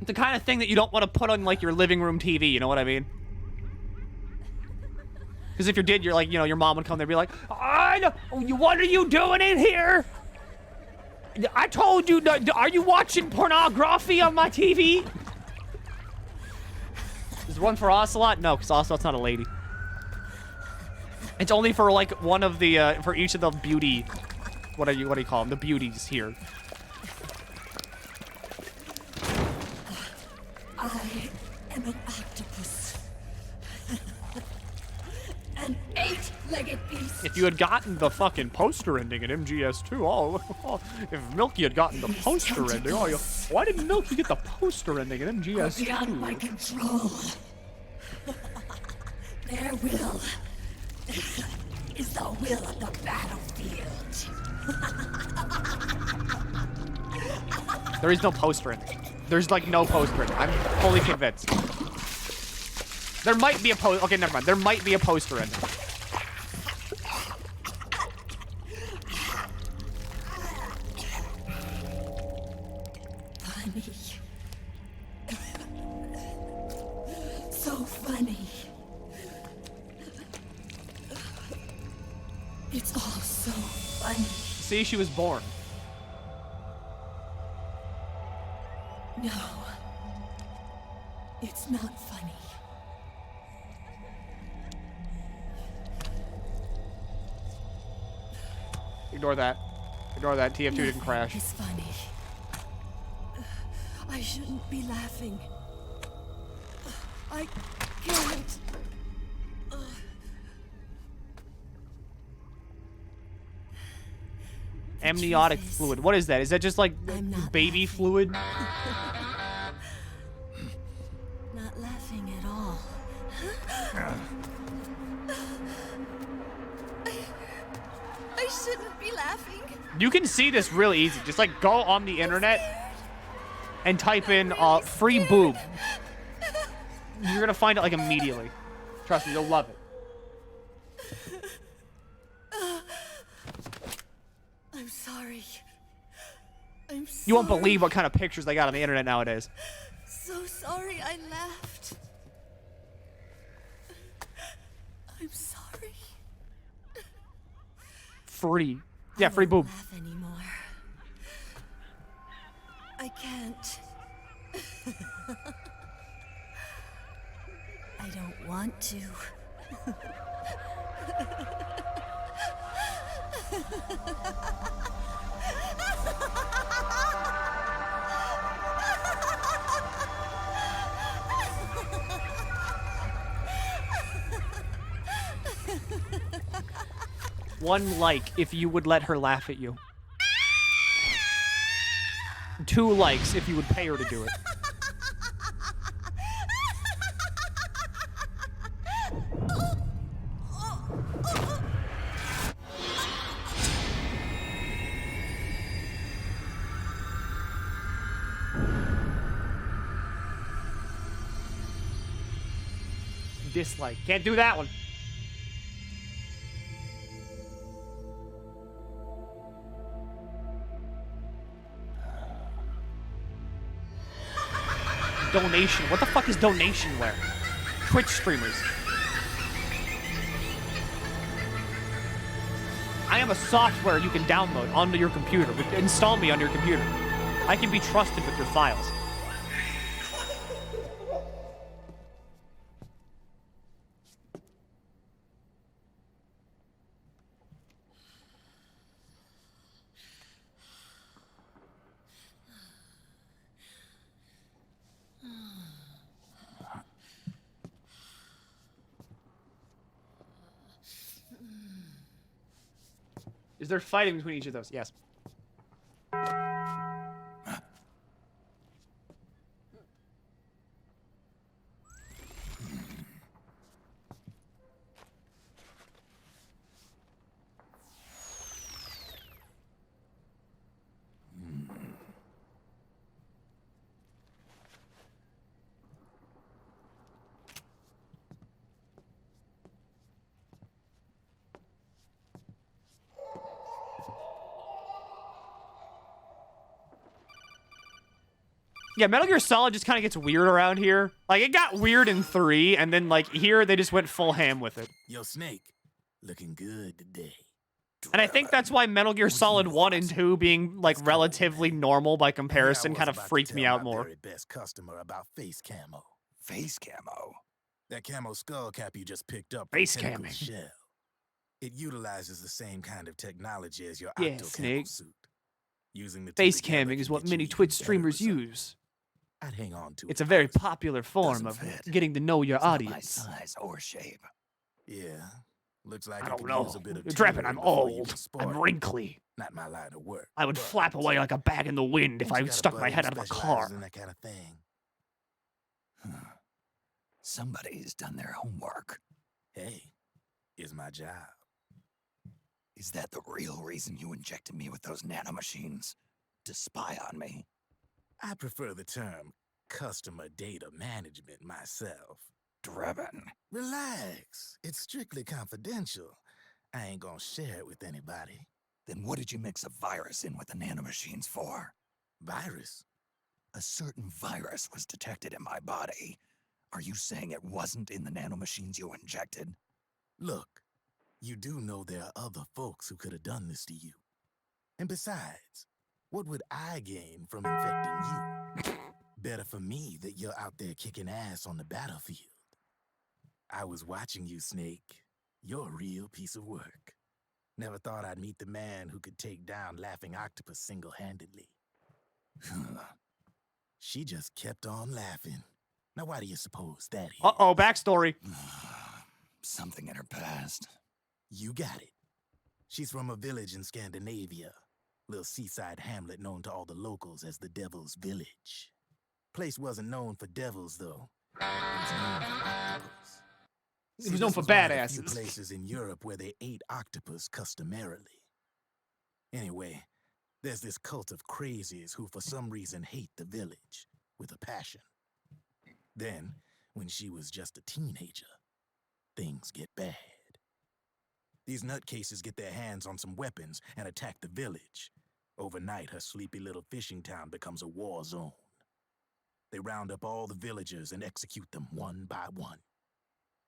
The kind of thing that you don't want to put on like your living room TV, you know what I mean? Because if you did, you're like, you know, your mom would come there and be like, what are you doing in here? I told you, are you watching pornography on my TV? Is one for Ocelot? No, because Ocelot's not a lady. It's only for like one of the, for each of the beauty, what do you call them? The beauties here. I am an octopus. If you had gotten the fucking poster ending in MGS2, oh, if Milky had gotten the poster ending, oh, why didn't Milky get the poster ending in MGS2? Beyond my control. Their will is the will of the battlefield. There is no poster ending. There's like no poster ending. I'm fully convinced. There might be a poster. Okay, never mind. There might be a poster ending. Funny. So funny. It's all so funny. See, she was born. No. It's not funny. Ignore that. Ignore that. TF2 didn't crash. It's funny. I shouldn't be laughing. I can't. Amniotic fluid. What is that? Is that just like baby fluid? Not laughing at all. I shouldn't be laughing. You can see this really easy. Just like go on the internet and type in free boob. You're gonna find it like immediately. Trust me, you'll love it. I'm sorry. I'm sorry. You won't believe what kind of pictures they got on the internet nowadays. So sorry I laughed. I'm sorry. Free. Yeah, free boob. Laugh anymore. I can't. I don't want to. One like if you would let her laugh at you. 2 likes if you would pay her to do it. Dislike. Can't do that one. Donation. What the fuck is donationware? Twitch streamers. I am a software you can download onto your computer. Install me on your computer. I can be trusted with your files. Is there fighting between each of those? Yes. Yeah, Metal Gear Solid just kind of gets weird around here. Like, it got weird in 3, and then, like, here they just went full ham with it. Yo, Snake, looking good today. And I think that's why Metal Gear Solid 1 and 2 being, like, relatively normal by comparison kind of freaked me out more. Very best customer about face camo. Face camo? That camo skull cap you just picked up. Face from Tentacle's camming. shell. It utilizes the same kind of technology as your Yeah, octo Snake. suit. Using the two Face together camming is can what get many you Twitch even better streamers results. use. I'd hang on to It's it. a very popular form Doesn't of fit. getting to know your It's not audience. my size or shape. Yeah, Looks like I it don't could know. use a bit of You're trapping, tailoring I'm before you old. can sport I'm it. wrinkly. Not my line of work. I would but flap away like a bag in the wind if ain't you I got a stuck my buddy head who out of a specializes car. in that kind of thing? Somebody's done their homework. Hey, it's my job. Is that the real reason you injected me with those nanomachines? To spy on me? I prefer the term customer data management myself. Drebin. Relax. It's strictly confidential. I ain't gonna share it with anybody. Then what did you mix a virus in with the nanomachines for? Virus? A certain virus was detected in my body. Are you saying it wasn't in the nanomachines you injected? Look, you do know there are other folks who could have done this to you. And besides, what would I gain from infecting you? Better for me that you're out there kicking ass on the battlefield. I was watching you, Snake. You're a real piece of work. Never thought I'd meet the man who could take down Laughing Octopus single-handedly. She just kept on laughing. Now why do you suppose that is? Uh-oh, backstory. Something in her past. You got it. She's from a village in Scandinavia. Little seaside hamlet known to all the locals as the Devil's Village. Place wasn't known for devils, though. It was known for octopus. It was known for This one of the badasses. few places in Europe where they ate octopus customarily. Anyway, there's this cult of crazies who for some reason hate the village with a passion. Then, when she was just a teenager, things get bad. These nutcases get their hands on some weapons and attack the village. Overnight, her sleepy little fishing town becomes a war zone. They round up all the villagers and execute them one by one.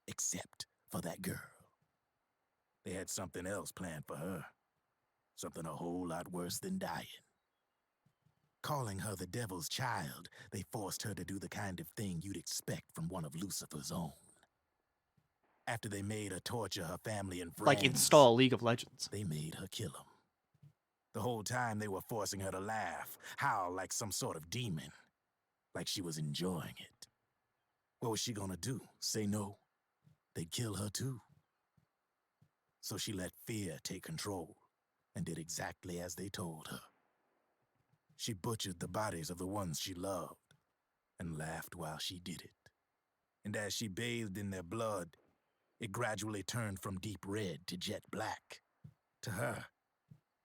Except for that girl. They had something else planned for her. Something a whole lot worse than dying. Calling her the devil's child, they forced her to do the kind of thing you'd expect from one of Lucifer's own. After they made her torture her family and friends, Like install League of Legends. they made her kill him. The whole time they were forcing her to laugh, howl like some sort of demon. Like she was enjoying it. What was she gonna do? Say no? They'd kill her too. So she let fear take control and did exactly as they told her. She butchered the bodies of the ones she loved and laughed while she did it. And as she bathed in their blood, it gradually turned from deep red to jet black. To her,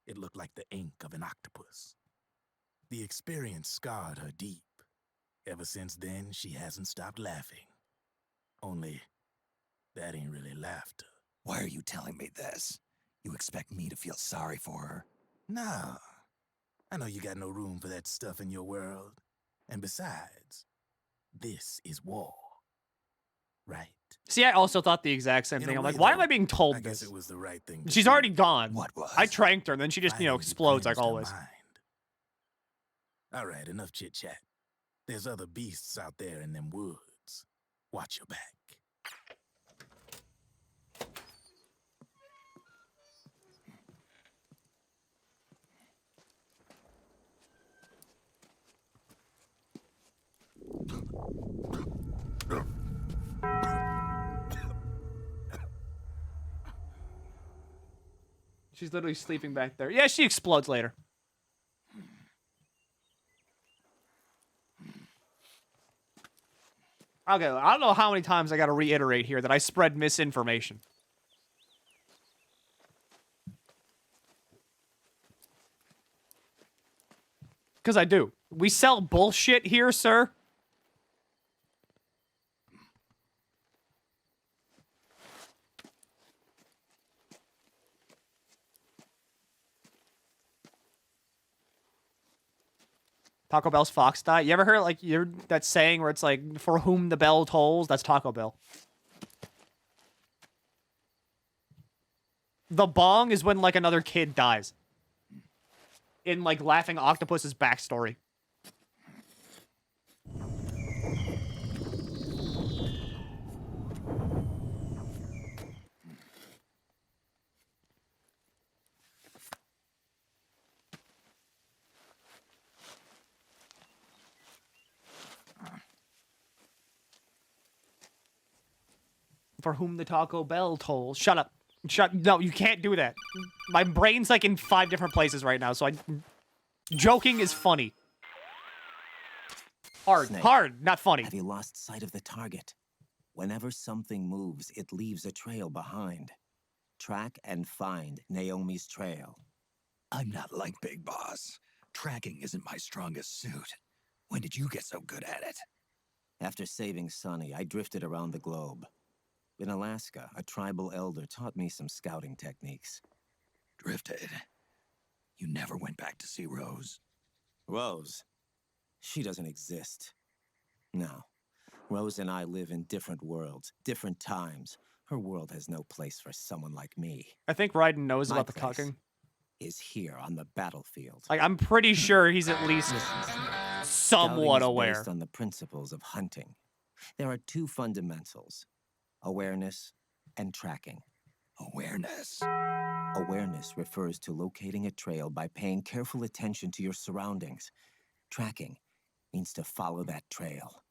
it looked like the ink of an octopus. The experience scarred her deep. Ever since then, she hasn't stopped laughing. Only, that ain't really laughter. Why are you telling me this? You expect me to feel sorry for her? Nah. I know you got no room for that stuff in your world. And besides, this is war. Right? See, I also thought the exact same In thing. a I'm way, like, why am though, I being told I this? guess it was the right thing to She's do. already gone. What was? I tranked her, and then she just, Finally, explodes like cleansed her always. mind. All right, enough chit-chat. There's other beasts out there in them woods. Watch your back. She's literally sleeping back there. Yeah, she explodes later. Okay, I don't know how many times I gotta reiterate here that I spread misinformation. Because I do. We sell bullshit here, sir. Taco Bell's Fox diet. You ever heard that saying where it's like, for whom the bell tolls? That's Taco Bell. The bong is when another kid dies. In Laughing Octopus's backstory. For whom the Taco Bell tolls. Shut up. No, you can't do that. My brain's like in 5 different places right now, so joking is funny. Hard, not funny. Have you lost sight of the target? Whenever something moves, it leaves a trail behind. Track and find Naomi's trail. I'm not like Big Boss. Tracking isn't my strongest suit. When did you get so good at it? After saving Sonny, I drifted around the globe. In Alaska, a tribal elder taught me some scouting techniques. Drifted? You never went back to see Rose? Rose? She doesn't exist. No. Rose and I live in different worlds, different times. Her world has no place for someone like me. I think Raiden knows My about the place cucking. Is here on the battlefield. Like, I'm pretty sure he's at least somewhat Scouting is aware. based on the principles of hunting. There are 2 fundamentals: awareness and tracking. Awareness? Awareness refers to locating a trail by paying careful attention to your surroundings. Tracking means to follow that trail.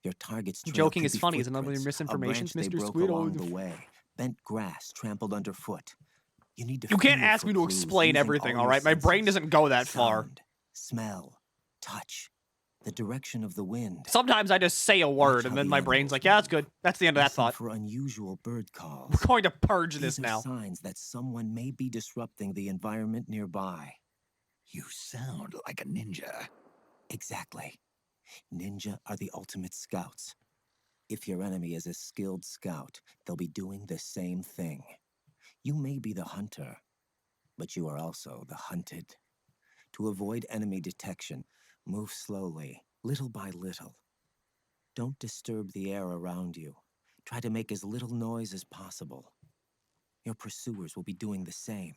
Your target's trail Joking could is be funny. Is another footprints, misinformation, a branch they Mr. broke Squid? along the way, bent grass trampled underfoot. You need to You can't feel ask for me to clues explain using everything, all all your right? My brain senses. doesn't go that far. Sound, smell, touch, the direction of the wind. Sometimes I just say a word, and then my brain's like, yeah, that's good. That's the end of that Listen thought. for unusual bird calls. We're going to purge this These are now. signs that someone may be disrupting the environment nearby. You sound like a ninja. Exactly. Ninja are the ultimate scouts. If your enemy is a skilled scout, they'll be doing the same thing. You may be the hunter, but you are also the hunted. To avoid enemy detection, move slowly, little by little. Don't disturb the air around you. Try to make as little noise as possible. Your pursuers will be doing the same,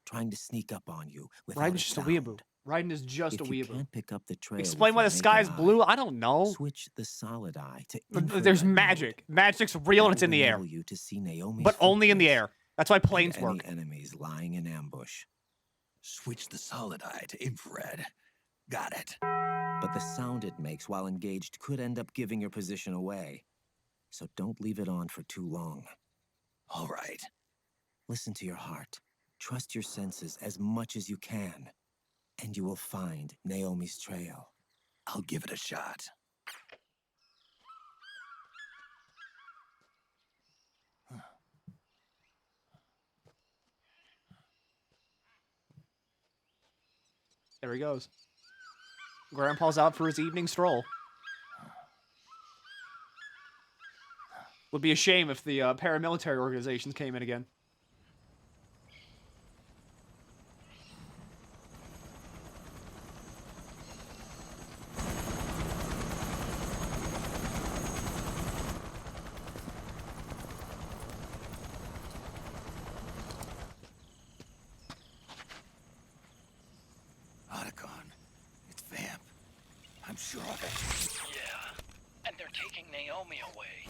trying to sneak up on you without Raiden's just a sound. weeaboo. Raiden is just a If you weeaboo. can't pick up the trail Explain with why your the sky's naked eye, blue? I don't know. Switch the solid eye to There's infrared magic. Magic's real and it's in the air. enable you to see Naomi's But only in the footprints air. That's why and planes any work. enemies lying in ambush. Switch the solid eye to infrared. Got it. But the sound it makes while engaged could end up giving your position away. So don't leave it on for too long. All right. Listen to your heart. Trust your senses as much as you can. And you will find Naomi's trail. I'll give it a shot. There he goes. Grandpa's out for his evening stroll. Would be a shame if the paramilitary organizations came in again. Otacon. It's Vamp. I'm sure of it. Yeah, and they're taking Naomi away.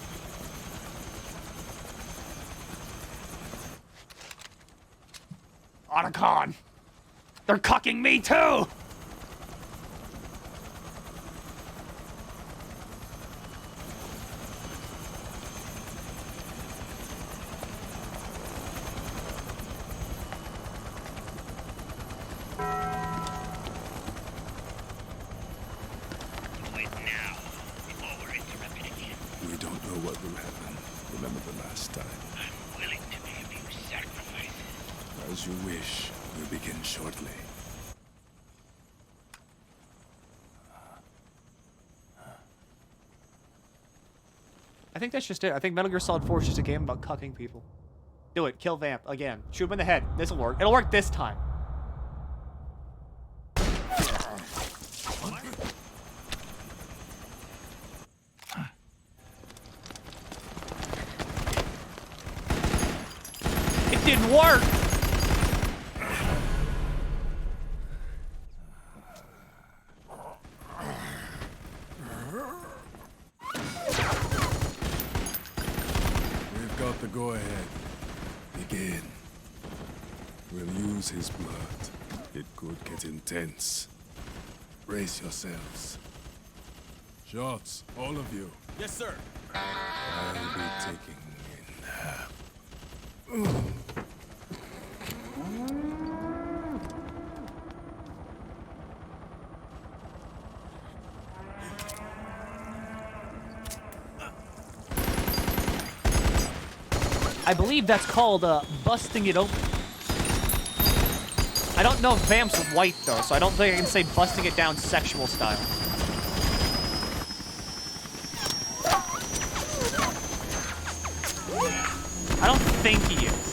Otacon! They're cucking me too! Do it now, before we're interrupted again. We don't know what will happen. Remember the last time. I'm willing to make a few sacrifices. As you wish. We'll begin shortly. I think that's just it. I think Metal Gear Solid 4 is just a game about cucking people. Do it. Kill Vamp. Again. Shoot him in the head. This'll work. It'll work this time. It didn't work! We've got the go-ahead. Begin. We'll use his blood. It could get intense. Brace yourselves. Shots, all of you. Yes, sir. I'll be taking in. I believe that's called busting it open. I don't know if Vamp's white, though, so I don't think I can say busting it down sexual style. I don't think he is.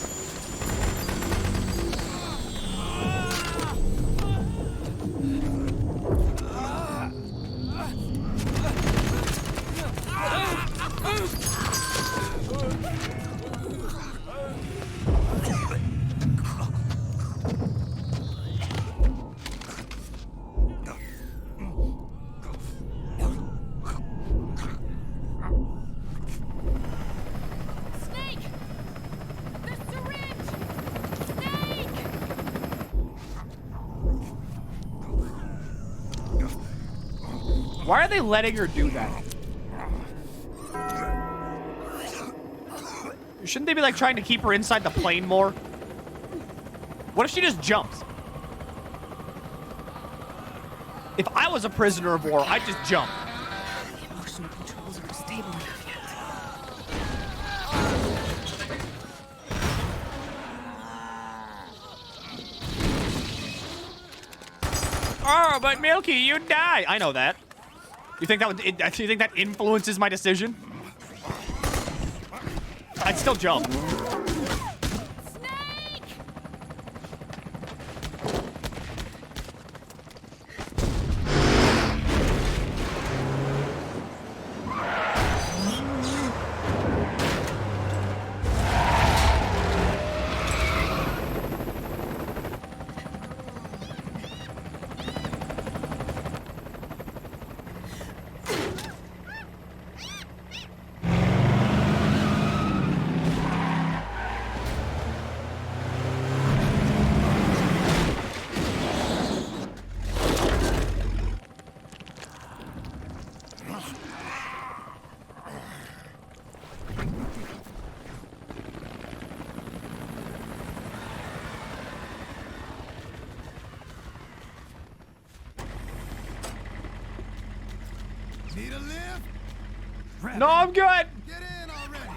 Why are they letting her do that? Shouldn't they be like trying to keep her inside the plane more? What if she just jumps? If I was a prisoner of war, I'd just jump. The emotional controls aren't stable enough yet. Oh, but Milky, you die. I know that. You think that would? You think that influences my decision? I'd still jump. Need a lift? No, I'm good. Get in already.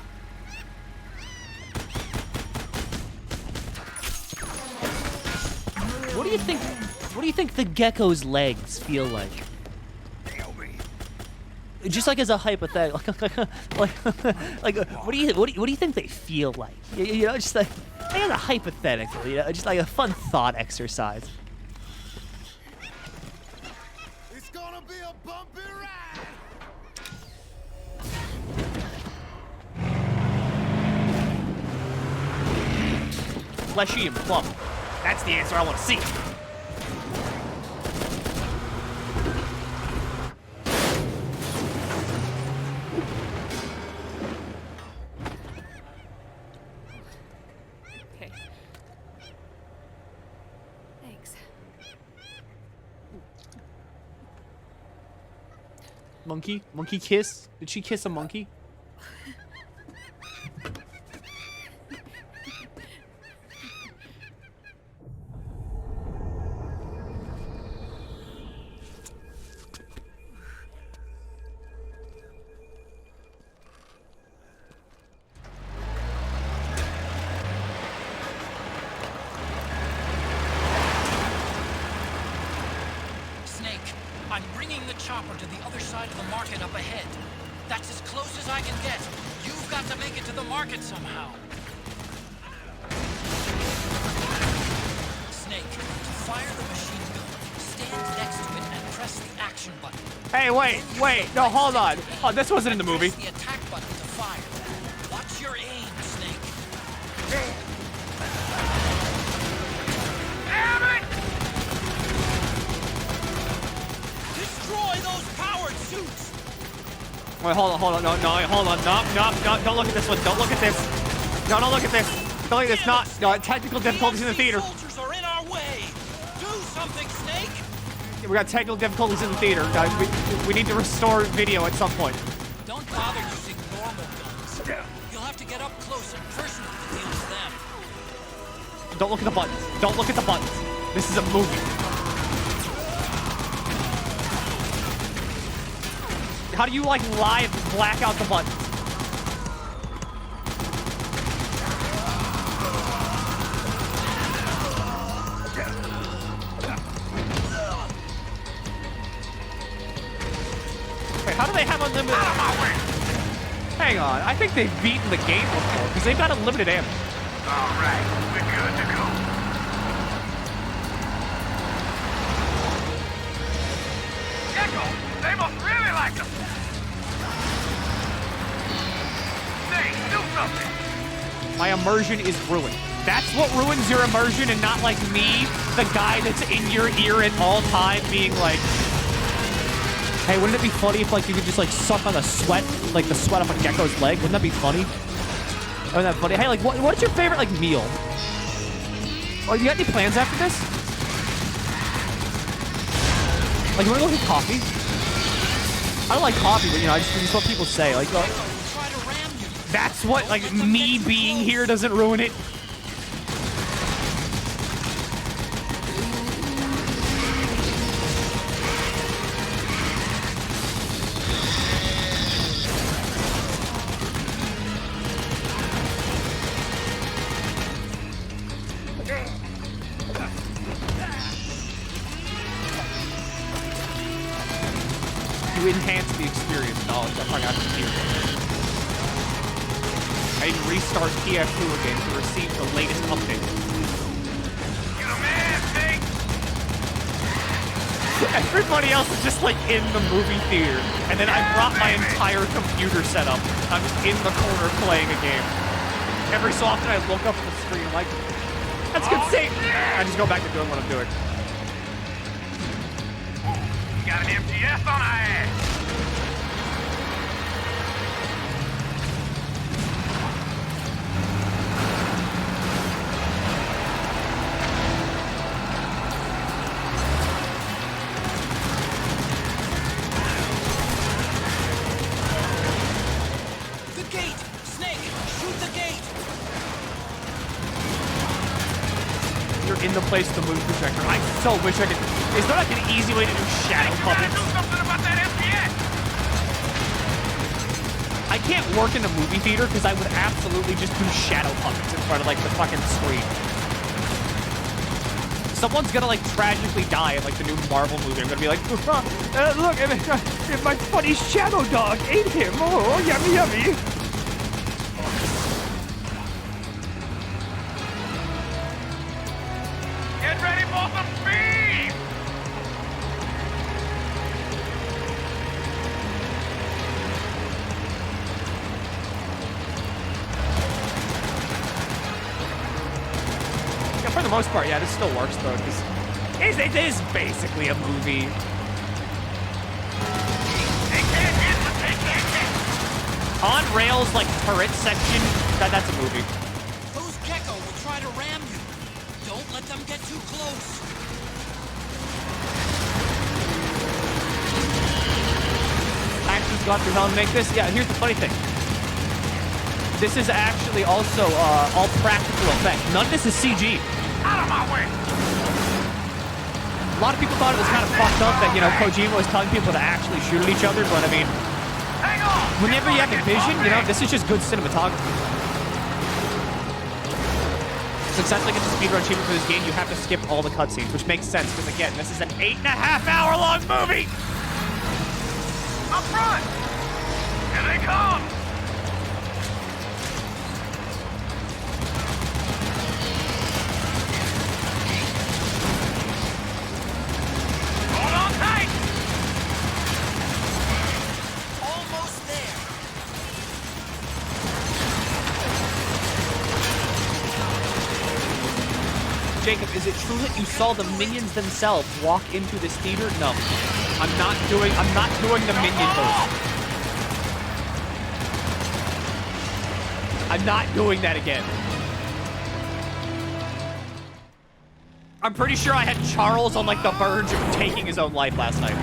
What do you think? What do you think the gecko's legs feel like? Just like as a hypothetical, like what do you think they feel like? You know, just like as a hypothetical, you know, just like a fun thought exercise. It's gonna be a bumpy ride. Fleshy and plump. That's the answer I want to see. Okay. Thanks. Monkey? Monkey kiss? Did she kiss a monkey? Snake, I'm bringing the chopper to the other side of the market up ahead. That's as close as I can get. You've got to make it to the market somehow. Snake, to fire the machine gun, stand next to it and press the action button. Hey, wait, no, hold on. Oh, this wasn't in the movie. Press the attack button to fire. Watch your aim, Snake. Damn it! Destroy those powered suits! Wait, hold on, no, hold on, no, don't look at this one, don't look at this. No, don't look at this. Don't look at this, no, technical difficulties in the theater. Soldiers are in our way. Do something, Snake. We got technical difficulties in the theater, guys. We need to restore video at some point. Don't bother using normal guns. You'll have to get up close and personal to deal with them. Don't look at the buttons. Don't look at the buttons. This is a movie. How do you, like, live black out the buttons? they have unlimited... Hang on, I think they've beaten the game before, because they've got unlimited ammo. Alright, we're good to go. Gecko, they must really like them. Say, do something. My immersion is ruined. That's what ruins your immersion, and not like me, the guy that's in your ear at all time being like, hey, wouldn't it be funny if like you could just like suck on the sweat, like the sweat off a gecko's leg? Wouldn't that be funny? Wouldn't that be funny? Hey, like what's your favorite like meal? Oh, you got any plans after this? Like, you wanna go get coffee? I don't like coffee, but you know, it's what people say. Like, that's what, like, me being here doesn't ruin it. To enhance the experience, knowledge. I forgot to hear. I need to restart TF2 again to receive the latest update. Everybody else is just like in the movie theater, and then I brought my entire computer setup. I'm just in the corner playing a game. Every so often I look up at the screen like, that's good save. I just go back to doing what I'm doing. Got an MTS on our ass. The gate! Snake! Shoot the gate! You're in the place with the moon projector. I so wish I could. Is there like an easy way to do shadow puppets? I can't work in a movie theater because I would absolutely just do shadow puppets in front of like the fucking screen. Someone's gonna like tragically die in like the new Marvel movie. I'm gonna be like, look, my funny shadow dog ate him. Oh, yummy, yummy. Get ready for some speed! Yeah, for the most part, yeah, this still works though, because it is basically a movie. On rails, like turret section, that's a movie. Those Gecko will try to ram you. Don't let them get too close. Action's gone through hell and make this. Yeah, here's the funny thing. This is actually also all practical effect. None of this is CG. Out of my way! A lot of people thought it was kind of fucked up that, you know, Kojima was telling people to actually shoot at each other, but I mean, whenever you have a vision, you know, this is just good cinematography. Successfully get the speedrun achievement for this game, you have to skip all the cutscenes, which makes sense, because again, this is an 8.5-hour-long movie! Up front! Here they come! Hold on tight! Almost there. Jacob, is it true that you saw the minions themselves walk into this theater? No. I'm not doing the minion boost. I'm not doing that again. I'm pretty sure I had Charles on like the verge of taking his own life last night.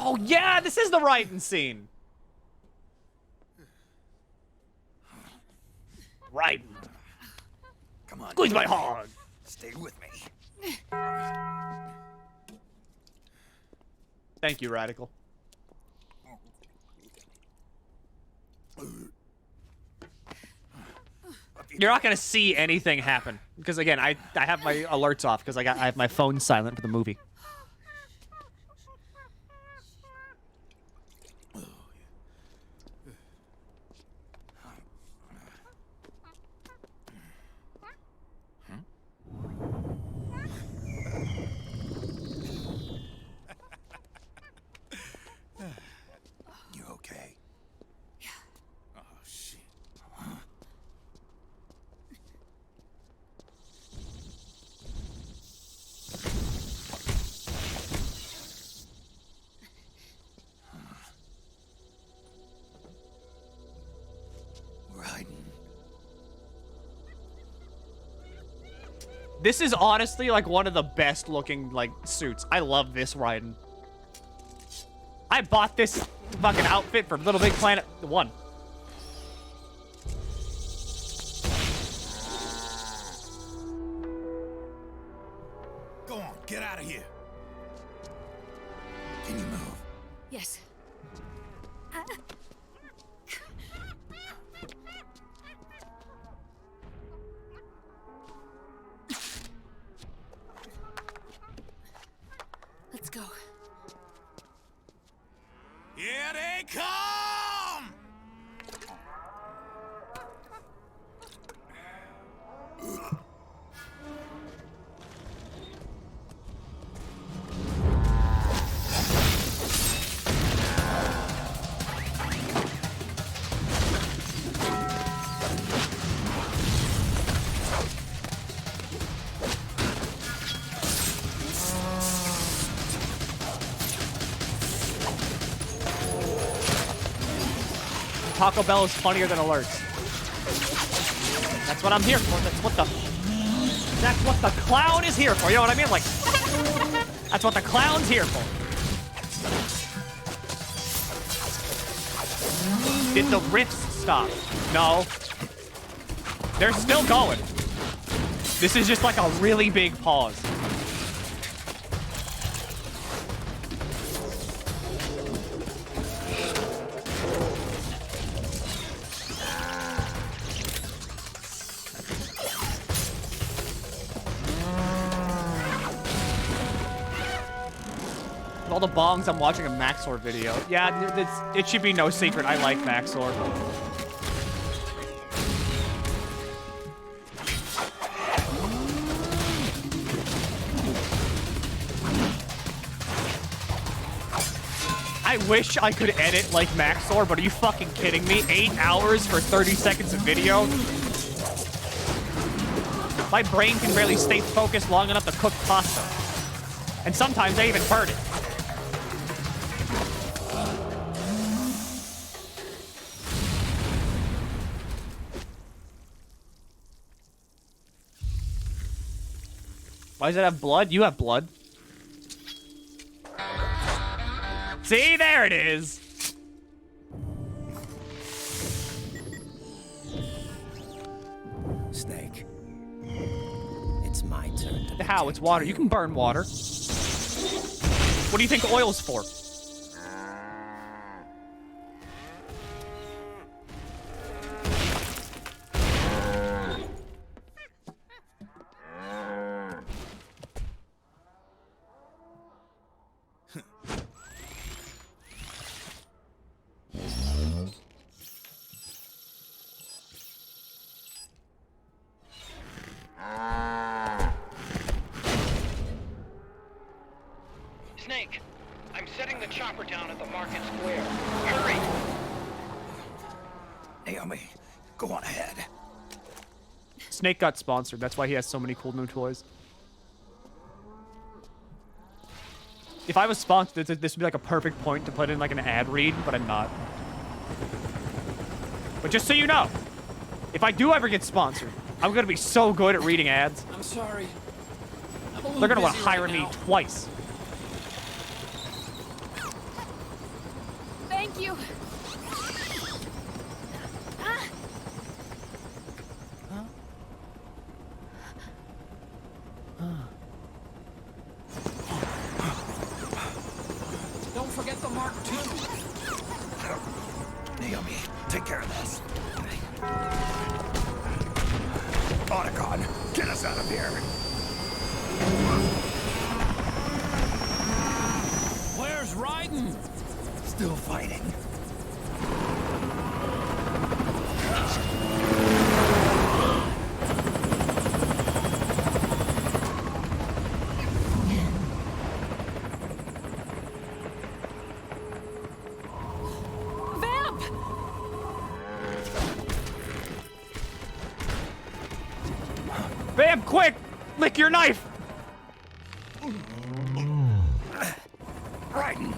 Oh yeah, this is the Raiden scene. Raiden. Come on. Squeeze my hog. Stay with me. Thank you, Radical. You're not gonna see anything happen because again, I have my alerts off because I have my phone silent for the movie. You okay? Oh, shit. This is honestly like one of the best looking like suits. I love this Raiden. I bought this fucking outfit for Little Big Planet 1. Go on, get out of here. Can you move? Yes. Let's go. Here they come! Taco Bell is funnier than alerts. That's what I'm here for. That's what the clown is here for. You know what I mean? Like, that's what the clown's here for. Did the riffs stop? No. They're still going. This is just like a really big pause. All the bongs, I'm watching a Maxor video. Yeah, it should be no secret. I like Maxor. I wish I could edit like Maxor, but are you fucking kidding me? 8 hours for 30 seconds of video? My brain can barely stay focused long enough to cook pasta. And sometimes I even burn it. Why does it have blood? You have blood. See, there it is. Snake. It's my turn to How? It's water. You can burn water. What do you think oil's for? Snake, I'm setting the chopper down at the market square. Hurry! Naomi, go on ahead. Snake got sponsored. That's why he has so many cool new toys. If I was sponsored, this would be like a perfect point to put in like an ad read, but I'm not. But just so you know, if I do ever get sponsored, I'm gonna be so good at reading ads. I'm sorry. They're gonna want to hire me twice. Thank you. care of this. Otacon, get us out of here. Where's Raiden? Still fighting. Vamp! Bam, quick! Lick your knife! Raiden!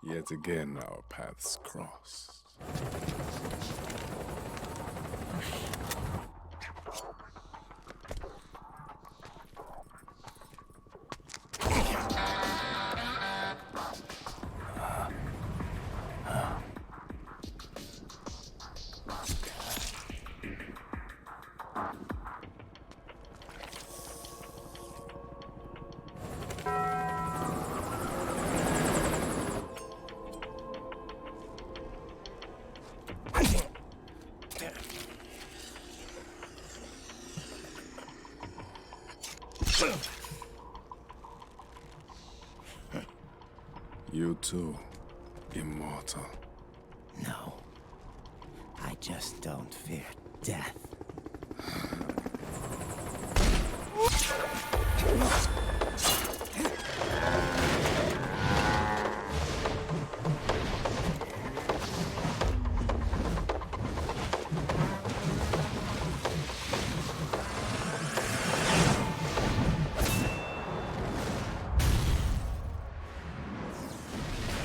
Yet again, our paths cross. You too, immortal. No. I just don't fear death.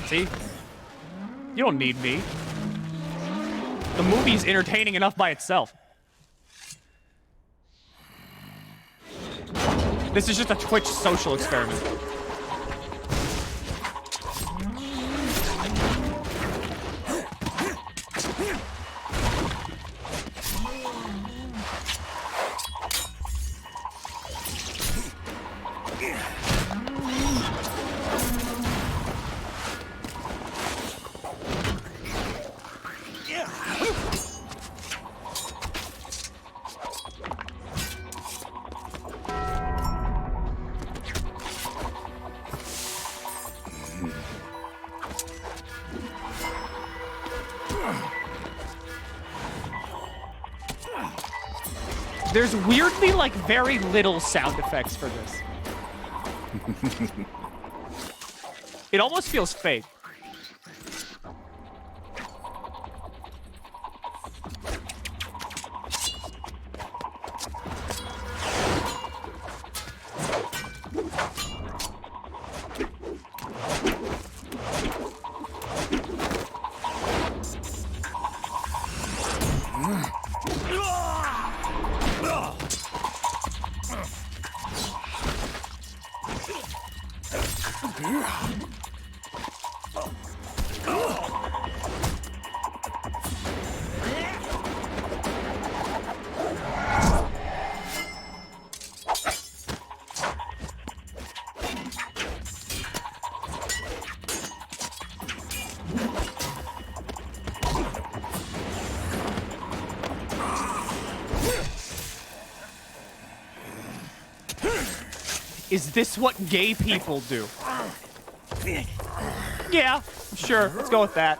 See? You don't need me. The movie's entertaining enough by itself. This is just a Twitch social experiment. There's weirdly, like, very little sound effects for this. It almost feels fake. Is this what gay people do? Yeah, sure. Let's go with that.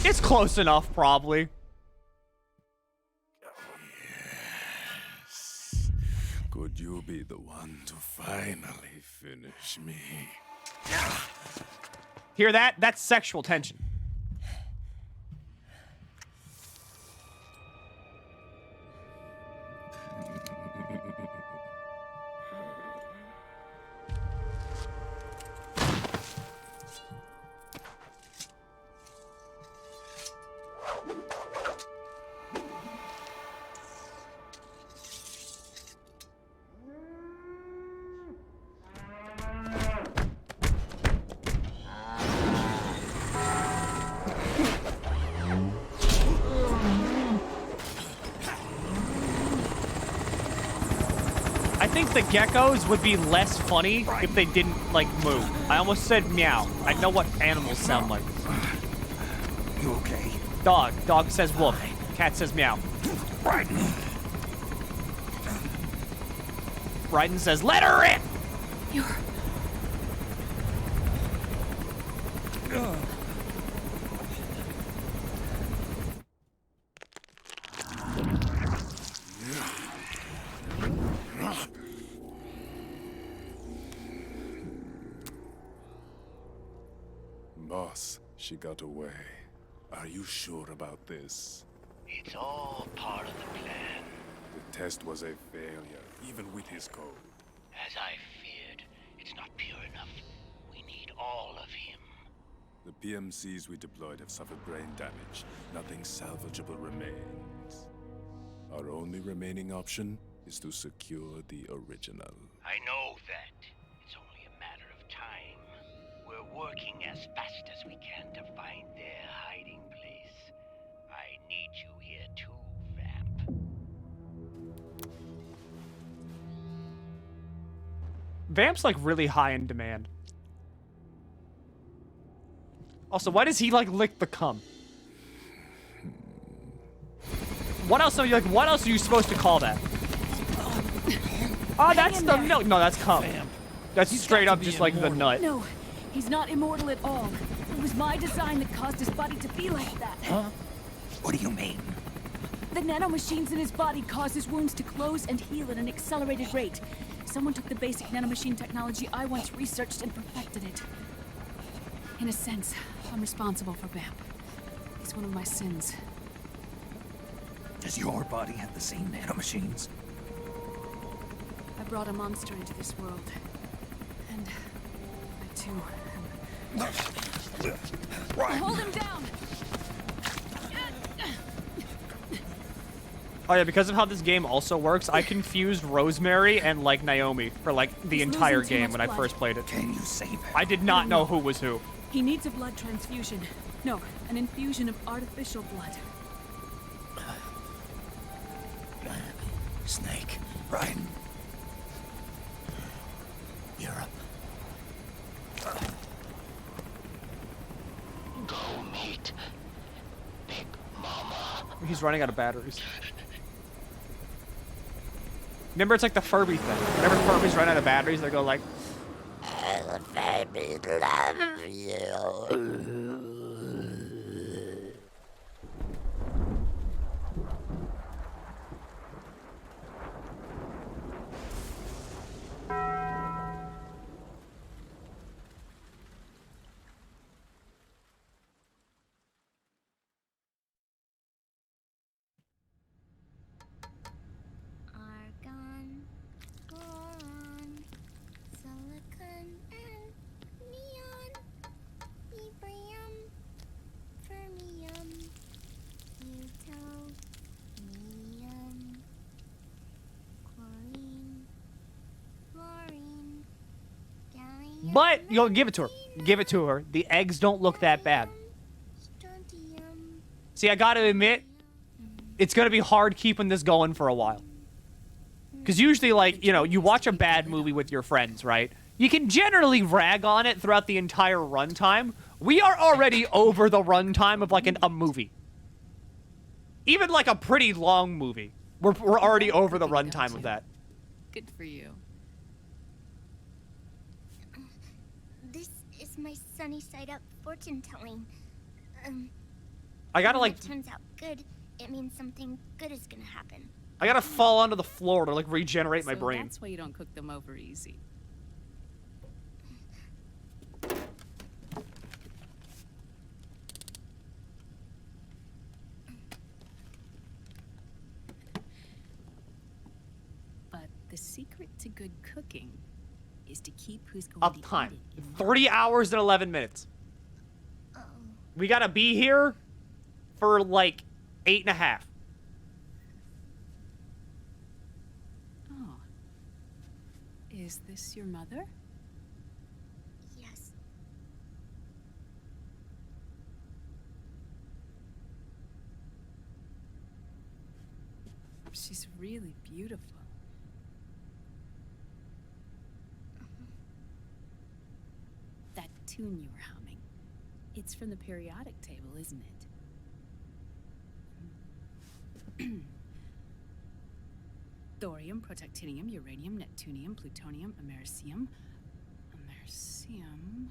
It's close enough, probably. Could you be the one to finally finish me? Hear that? That's sexual tension. think the geckos would be less funny if they didn't, like, move. I almost said meow. I know what animals sound like. You okay? Dog. Dog says woof. Cat says meow. Raiden. Raiden says, let her in! You're... Boss, she got away. Are you sure about this? It's all part of the plan. The test was a failure, even with his code. As I feared, it's not pure enough. We need all of him. The PMCs we deployed have suffered brain damage. Nothing salvageable remains. Our only remaining option is to secure the original. I know that. It's only a matter of time. We're working as fast as we can to find their hiding place. I need you here too, Vamp. Vamp's, like, really high in demand. Also, why does he, like, lick the cum? What else are you, like, what else are you supposed to call that? Oh, that's the milk. No, that's cum. That's straight up just, like, the nut. No, he's not immortal at all. It was my design that caused his body to be like that. Huh? What do you mean? The nanomachines in his body cause his wounds to close and heal at an accelerated rate. Someone took the basic nanomachine technology I once researched and perfected it. In a sense, I'm responsible for Vamp. It's one of my sins. Does your body have the same nanomachines? I brought a monster into this world. And I too am... Hold him down! Oh yeah, because of how this game also works, I confused Rosemary and, like, Naomi for, like, the entire game when I first played it. Can you save him? I did not know who was who. He needs a blood transfusion. No, an infusion of artificial blood. Snake. Raiden. You're up. Go meet Big Mama. He's running out of batteries. Remember, it's like the Furby thing. Whenever Furbies run out of batteries, they go like, Baby, love you. Argon, boron, silicon, and neon, yttrium, fermium, plutonium, chlorine, fluorine, gallium. but you'll give it to her. Give it to her. The eggs don't look that bad. Strontium. See, I gotta admit, it's gonna be hard keeping this going for a while. Because usually, like, you know, you watch a bad movie with your friends, right? You can generally rag on it throughout the entire runtime. We are already over the runtime of, like, a movie. Even, like, a pretty long movie. We're already over the runtime of that. Good for you. This is my sunny side up fortune telling. I gotta, when like, it turns out good, it means something good is gonna happen. I gotta fall onto the floor to, like, regenerate my brain. That's why you don't cook them over easy. But the secret to good cooking is to keep who's going Up to time. eat it. 30 hours and 11 minutes. We gotta be here for, like, 8.5. Oh. Is this your mother? Yes. She's really beautiful. tune you were humming. It's from the periodic table, isn't it? Thorium, protactinium, uranium, neptunium, plutonium, americium. Americium.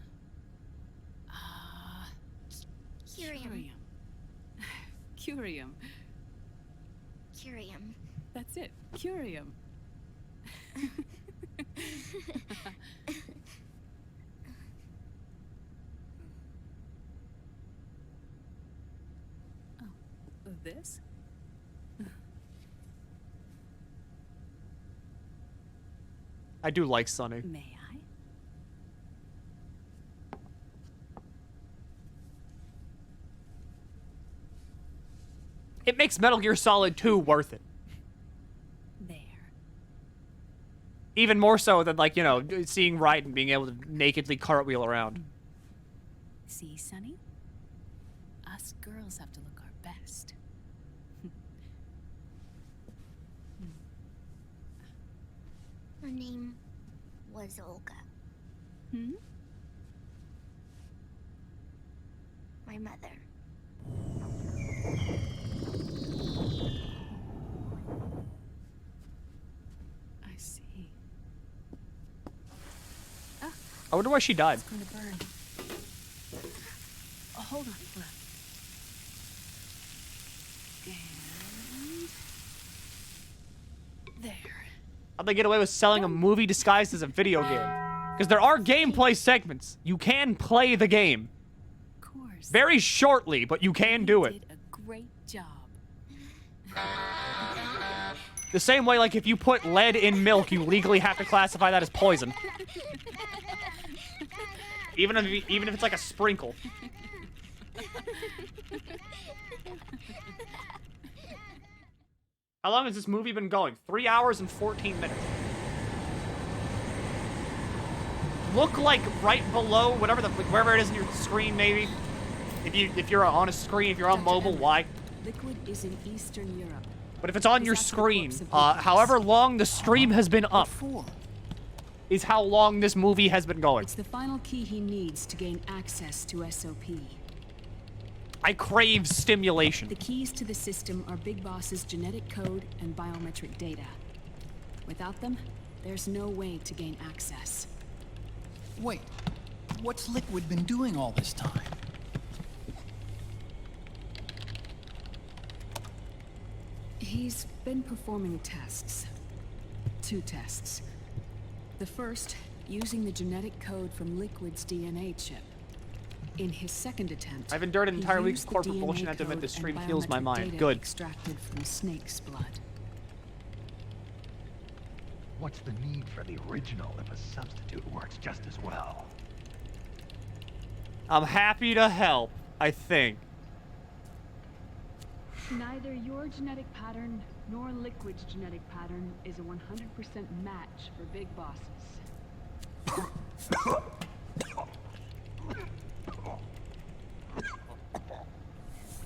Curium. Curium. Curium. That's it. Curium. Oh, this? I do like Sunny. May I? It makes Metal Gear Solid 2 worth it. There. Even more so than, like, you know, seeing Raiden being able to nakedly cartwheel around. See, Sonny? Us girls have to look our best. Her name was Olga. Hmm? My mother. I see. I wonder why she died. It's going to burn. Oh, hold on. And there. How'd they get away with selling a movie disguised as a video game? Because there are gameplay segments. You can play the game. Of course. Very shortly, but you can do it. Did a great job. The same way, like, if you put lead in milk, you legally have to classify that as poison. Even if it's like a sprinkle. How long has this movie been going? 3 hours and 14 minutes. Look like right below whatever wherever it is in your screen, maybe. If you're on a screen, if you're on mobile, why? Liquid is in Eastern Europe. But if it's on your screen, however long the stream has been up, is how long this movie has been going. It's the final key he needs to gain access to SOP. I crave stimulation. The keys to the system are Big Boss's genetic code and biometric data. Without them, there's no way to gain access. Wait, what's Liquid been doing all this time? He's been performing tests. 2 tests. The first, using the genetic code from Liquid's DNA chip. In his second attempt, I've endured an entire he week's used the corporate DNA bullshit and to admit code this stream and heals my biometric mind. data Good. Extracted from snake's blood. What's the need for the original if a substitute works just as well? I'm happy to help, I think. Neither your genetic pattern nor Liquid's genetic pattern is a 100% match for Big Bosses.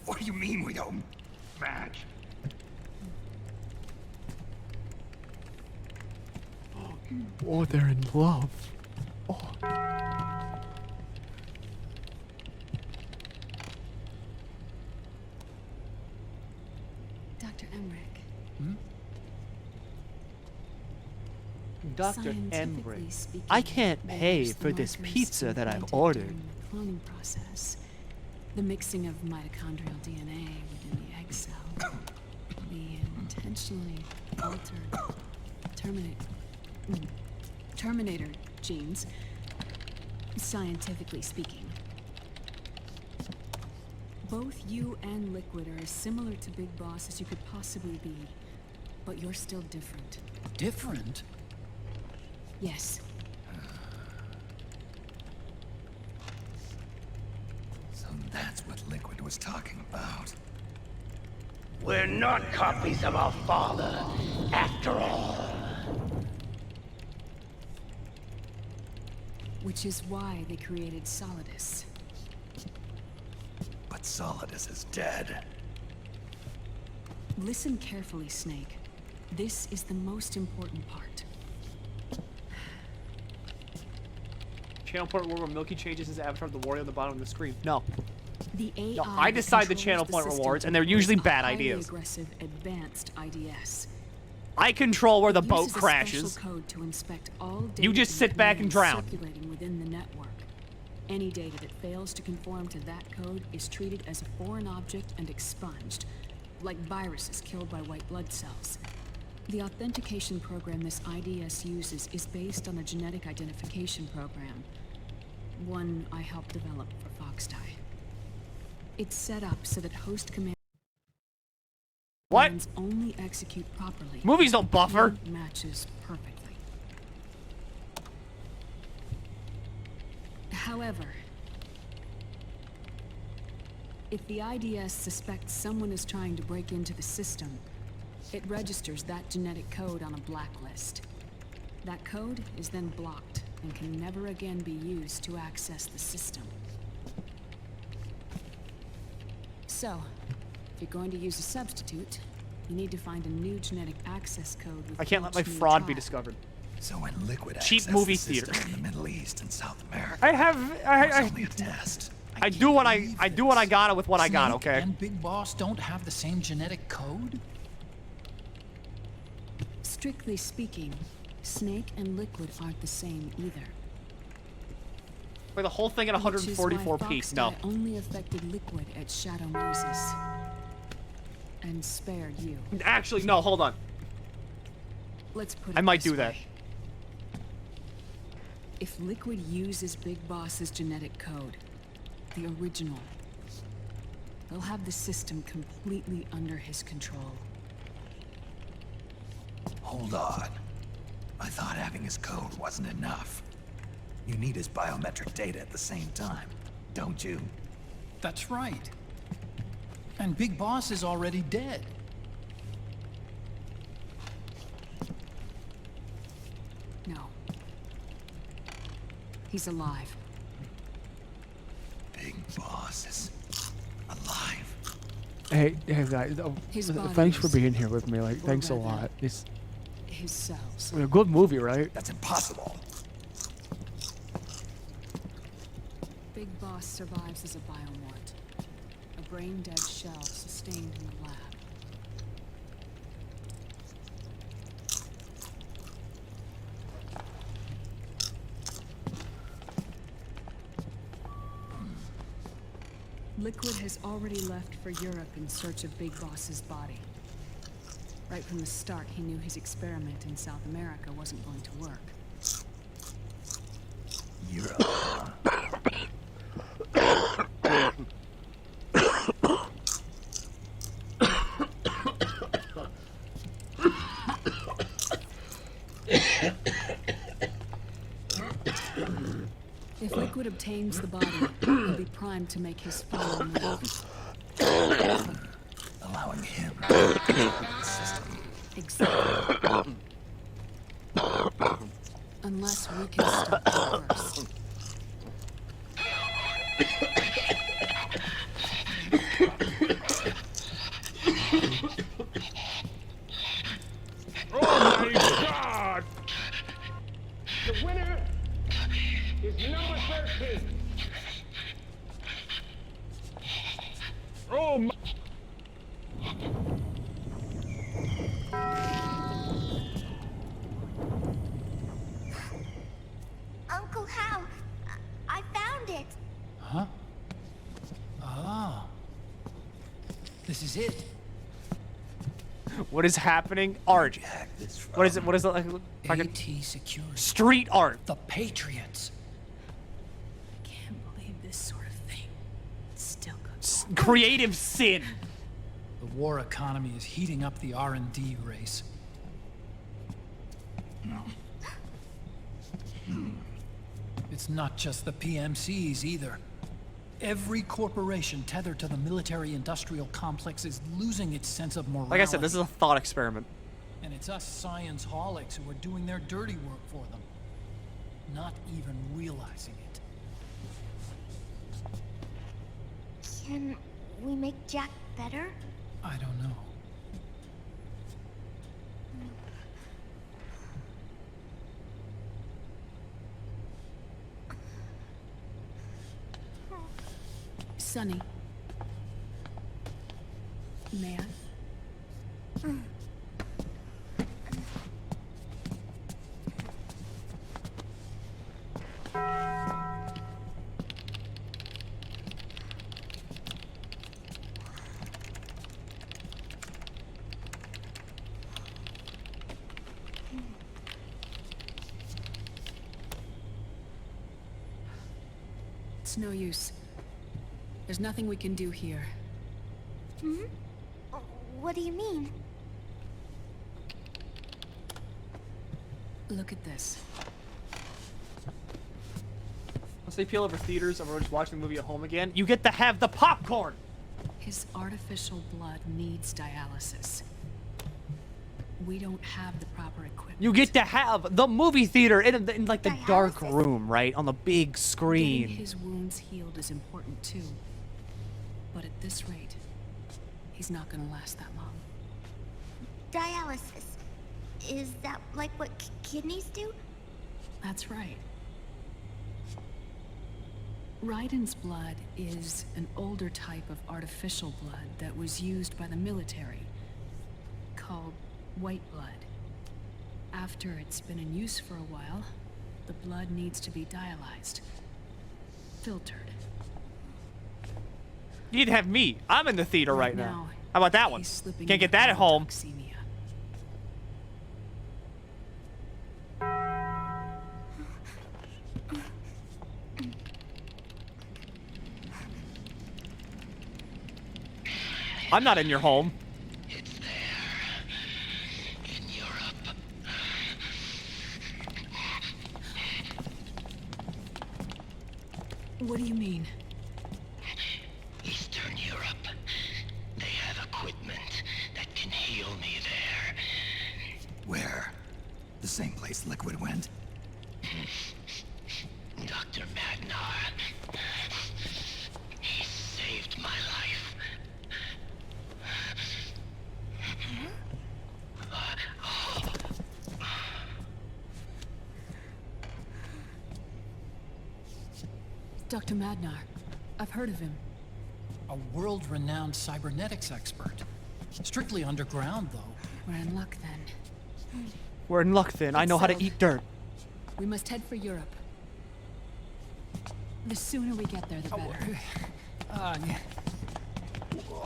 What do you mean we don't match? Oh, they're in love. Oh. Dr. Emmerich. Dr. Emmerich, Scientifically speaking, I can't pay there's for the this markers pizza that I've implanted ordered. during the cloning process. The mixing of mitochondrial DNA within the egg cell. The intentionally altered Terminator genes, scientifically speaking. Both you and Liquid are as similar to Big Boss as you could possibly be, but you're still different. Different? Yes. So that's what Liquid was talking about. We're not copies of our father, after all. Which is why they created Solidus. But Solidus is dead. Listen carefully, Snake. This is the most important part. Channel point where Milky changes his avatar to the Wario on the bottom of the screen. No. The AI No, I decide the controls channel point system rewards, and they're usually is a bad highly ideas. Aggressive, advanced IDS. I control where the It boat uses a crashes. special code to inspect all You data just sit back and drown. circulating within the network. Any data that fails to conform to that code is treated as a foreign object and expunged, like viruses killed by white blood cells. The authentication program this IDS uses is based on a genetic identification program, one I helped develop for Foxdie. It's set up so that host commands only execute properly. Movies don't buffer. Code matches perfectly. However, if the IDS suspects someone is trying to break into the system, it registers that genetic code on a blacklist. That code is then blocked and can never again be used to access the system. So, if you're going to use a substitute, you need to find a new genetic access code with I can't let my each new fraud be trial. discovered. So when Liquid Cheap accessed movie the system theater. in the Middle East and South America, I only a test. I do what I gotta with what I got, Snake okay? and Big Boss don't have the same genetic code? Strictly speaking, Snake and Liquid aren't the same either. Play the whole thing at 144p. No. Foxdie only affected Liquid at Shadow Moses. And spared you. Actually, no, hold on. Let's put it I might this do that. way. If Liquid uses Big Boss's genetic code, the original, they'll have the system completely under his control. Hold on. I thought having his code wasn't enough. You need his biometric data at the same time, don't you? That's right. And Big Boss is already dead. No. He's alive. Big Boss is alive. Hey guys, His thanks for body being here with me. Like, or thanks a rather, lot. It's his cells. a good movie, right? That's impossible. Big Boss survives as a biomort. A brain-dead shell sustained in the lab. Liquid has already left for Europe in search of Big Boss's body. Right from the start, he knew his experiment in South America wasn't going to work. Europe. If Liquid obtains the body, he'll be primed to make his final move. Allowing him to control the system. Exactly. Unless we can stop him first. Oh my God! The winner is number 13. Oh my... Uncle Hal, I found it. Huh? Ah. This is it. What is happening? Art. What is it? What is it like? Like AT Security. street art. The Patriots. Can't believe this sort of thing still goes. Creative sin. The war economy is heating up the R&D race. It's not just the PMCs either. Every corporation tethered to the military-industrial complex is losing its sense of morality. Like I said, this is a thought experiment. And it's us science-holics who are doing their dirty work for them. Not even realizing it. Can we make Jack better? I don't know. Sonny. May I? It's no use. There's nothing we can do here. Hmm? What do you mean? Look at this. Once they peel over theaters and we're just watching the movie at home again, you get to have the popcorn! His artificial blood needs dialysis. We don't have the proper equipment. You get to have the movie theater in like the dark room, right? On the big screen. Getting his wounds healed is important too. But at this rate, he's not gonna last that long. Dialysis. Is that like what kidneys do? That's right. Raiden's blood is an older type of artificial blood that was used by the military, called white blood. After it's been in use for a while, the blood needs to be dialyzed, filtered. You'd have me. I'm in the theater right now. How about that one? Slipping Can't get that at home. toxemia. I'm not in your home. What do you mean? Eastern Europe. They have equipment that can heal me there. Where? The same place Liquid went? Dr. Magnar. He saved my life. Dr. Madnar. I've heard of him. A world-renowned cybernetics expert. Strictly underground, though. We're in luck then. We're in luck then. I know how to eat dirt. We must head for Europe. The sooner we get there, the better.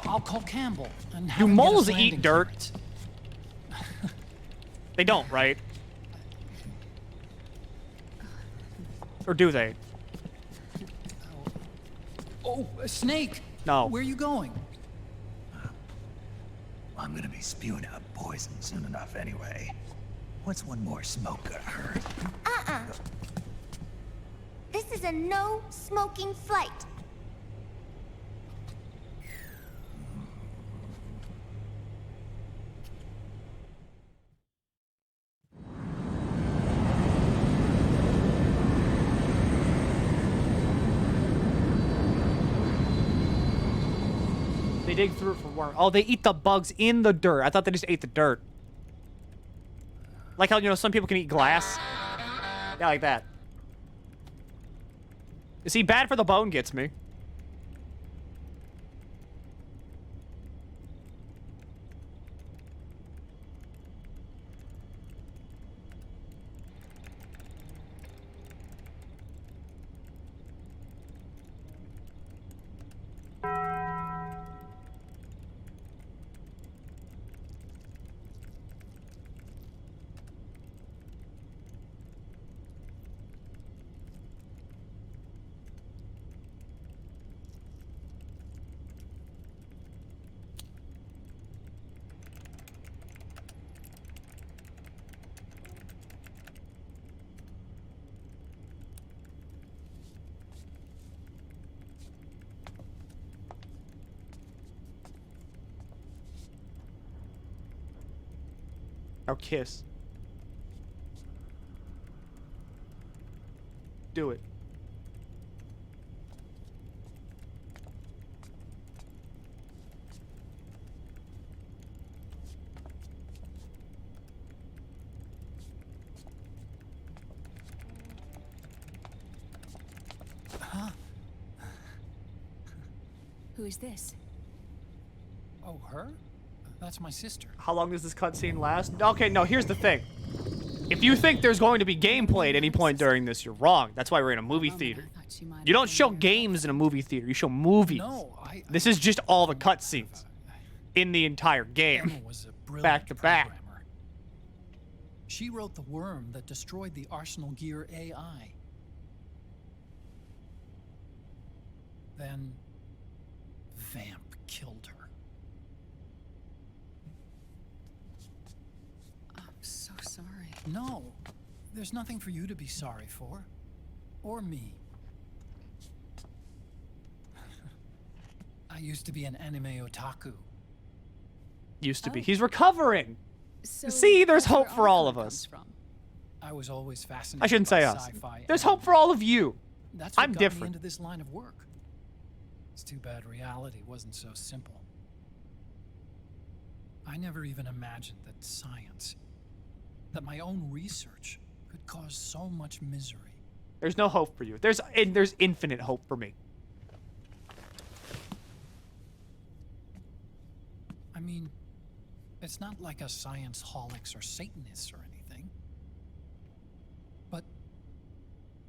I'll call Campbell and have Do him get us moles landing eat dirt? They don't, right? Or do they? Oh, a snake! No. Where are you going? I'm gonna be spewing out poison soon enough anyway. What's one more smoke gonna hurt? This is a no-smoking flight. They dig through it for worm. Oh, they eat the bugs in the dirt. I thought they just ate the dirt. Like how, you know, some people can eat glass. Yeah, like that. You see, bad for the bone gets me. Now kiss. Do it. Who is this? Oh, her? That's my sister. How long does this cutscene last? Okay, no, here's the thing. If you think there's going to be gameplay at any point during this, you're wrong. That's why we're in a movie theater. You don't show games in a movie theater. You show movies. No, This is just all the cutscenes in the entire game, Emma was a brilliant back to back. programmer. She wrote the worm that destroyed the Arsenal Gear AI. Then Vamp killed her. I'm so sorry. No, there's nothing for you to be sorry for. Or me. I used to be an anime otaku. Used to be. He's recovering. So See, there's that's where hope for all of comes us. from. I was always fascinated I shouldn't say by us. sci-fi There's and hope for all of you. That's what I'm got me different. into this line of work. It's too bad reality wasn't so simple. I never even imagined that science, that my own research, could cause so much misery. There's no hope for you. There's infinite hope for me. I mean, it's not like us science holics or Satanists or anything. But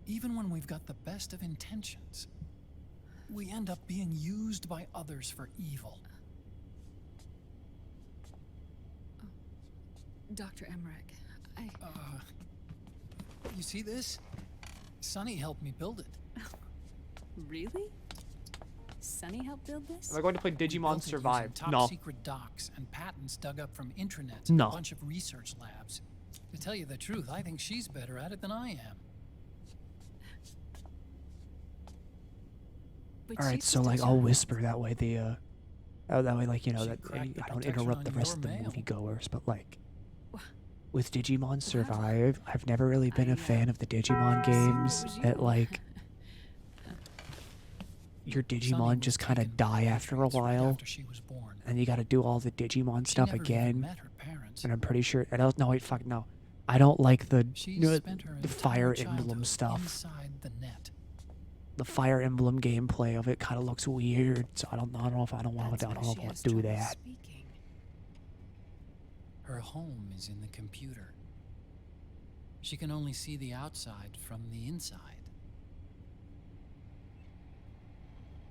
even when we've got the best of intentions, we end up being used by others for evil. Dr. Emmerich, You see this? Sonny helped me build it. Really? Sonny helped build this? Am I going to play We Digimon built it Survive? using top No. secret docs and patents dug up from intranets and No. a bunch of research labs. To tell you the truth, I think she's better at it than I am. But All right, she's so just a like I'll child. whisper that way that way like, you know, She that cracked the I don't protection interrupt the on rest your of the mail. moviegoers, but like with Digimon Survive, I've never really been a fan of the Digimon games that like your Digimon just kind of die after a while, after she was born. and you got to do all the Digimon stuff never even again. met her parents. And I'm pretty sure I don't. No, wait, fuck no. I don't like the She the spent her Fire entire Emblem childhood stuff. inside the net. The Fire Emblem gameplay of it kind of looks weird, so I don't know if I don't want to do that. Her home is in the computer. She can only see the outside from the inside.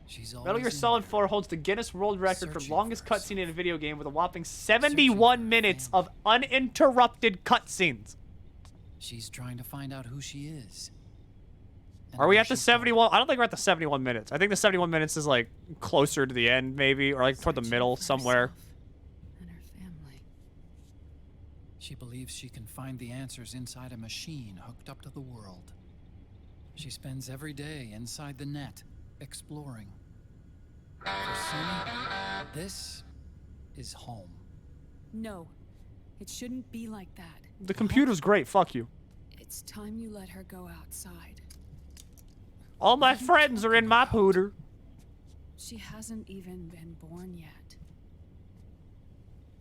She's Metal Gear always in Solid there. 4 holds the Guinness World Record for Searching longest for cutscene in a video game with a whopping 71 minutes of uninterrupted cutscenes. She's trying to find out who she is. Are we at the 71? I don't think we're at the 71 minutes. I think the 71 minutes is like closer to the end, maybe, or like toward the middle somewhere. And her family. She believes she can find the answers inside a machine hooked up to the world. She spends every day inside the net, exploring. For Sonny, this is home. No, it shouldn't be like that. The computer's great. Fuck you. It's time you let her go outside. All my friends are in my pooter. She hasn't even been born yet.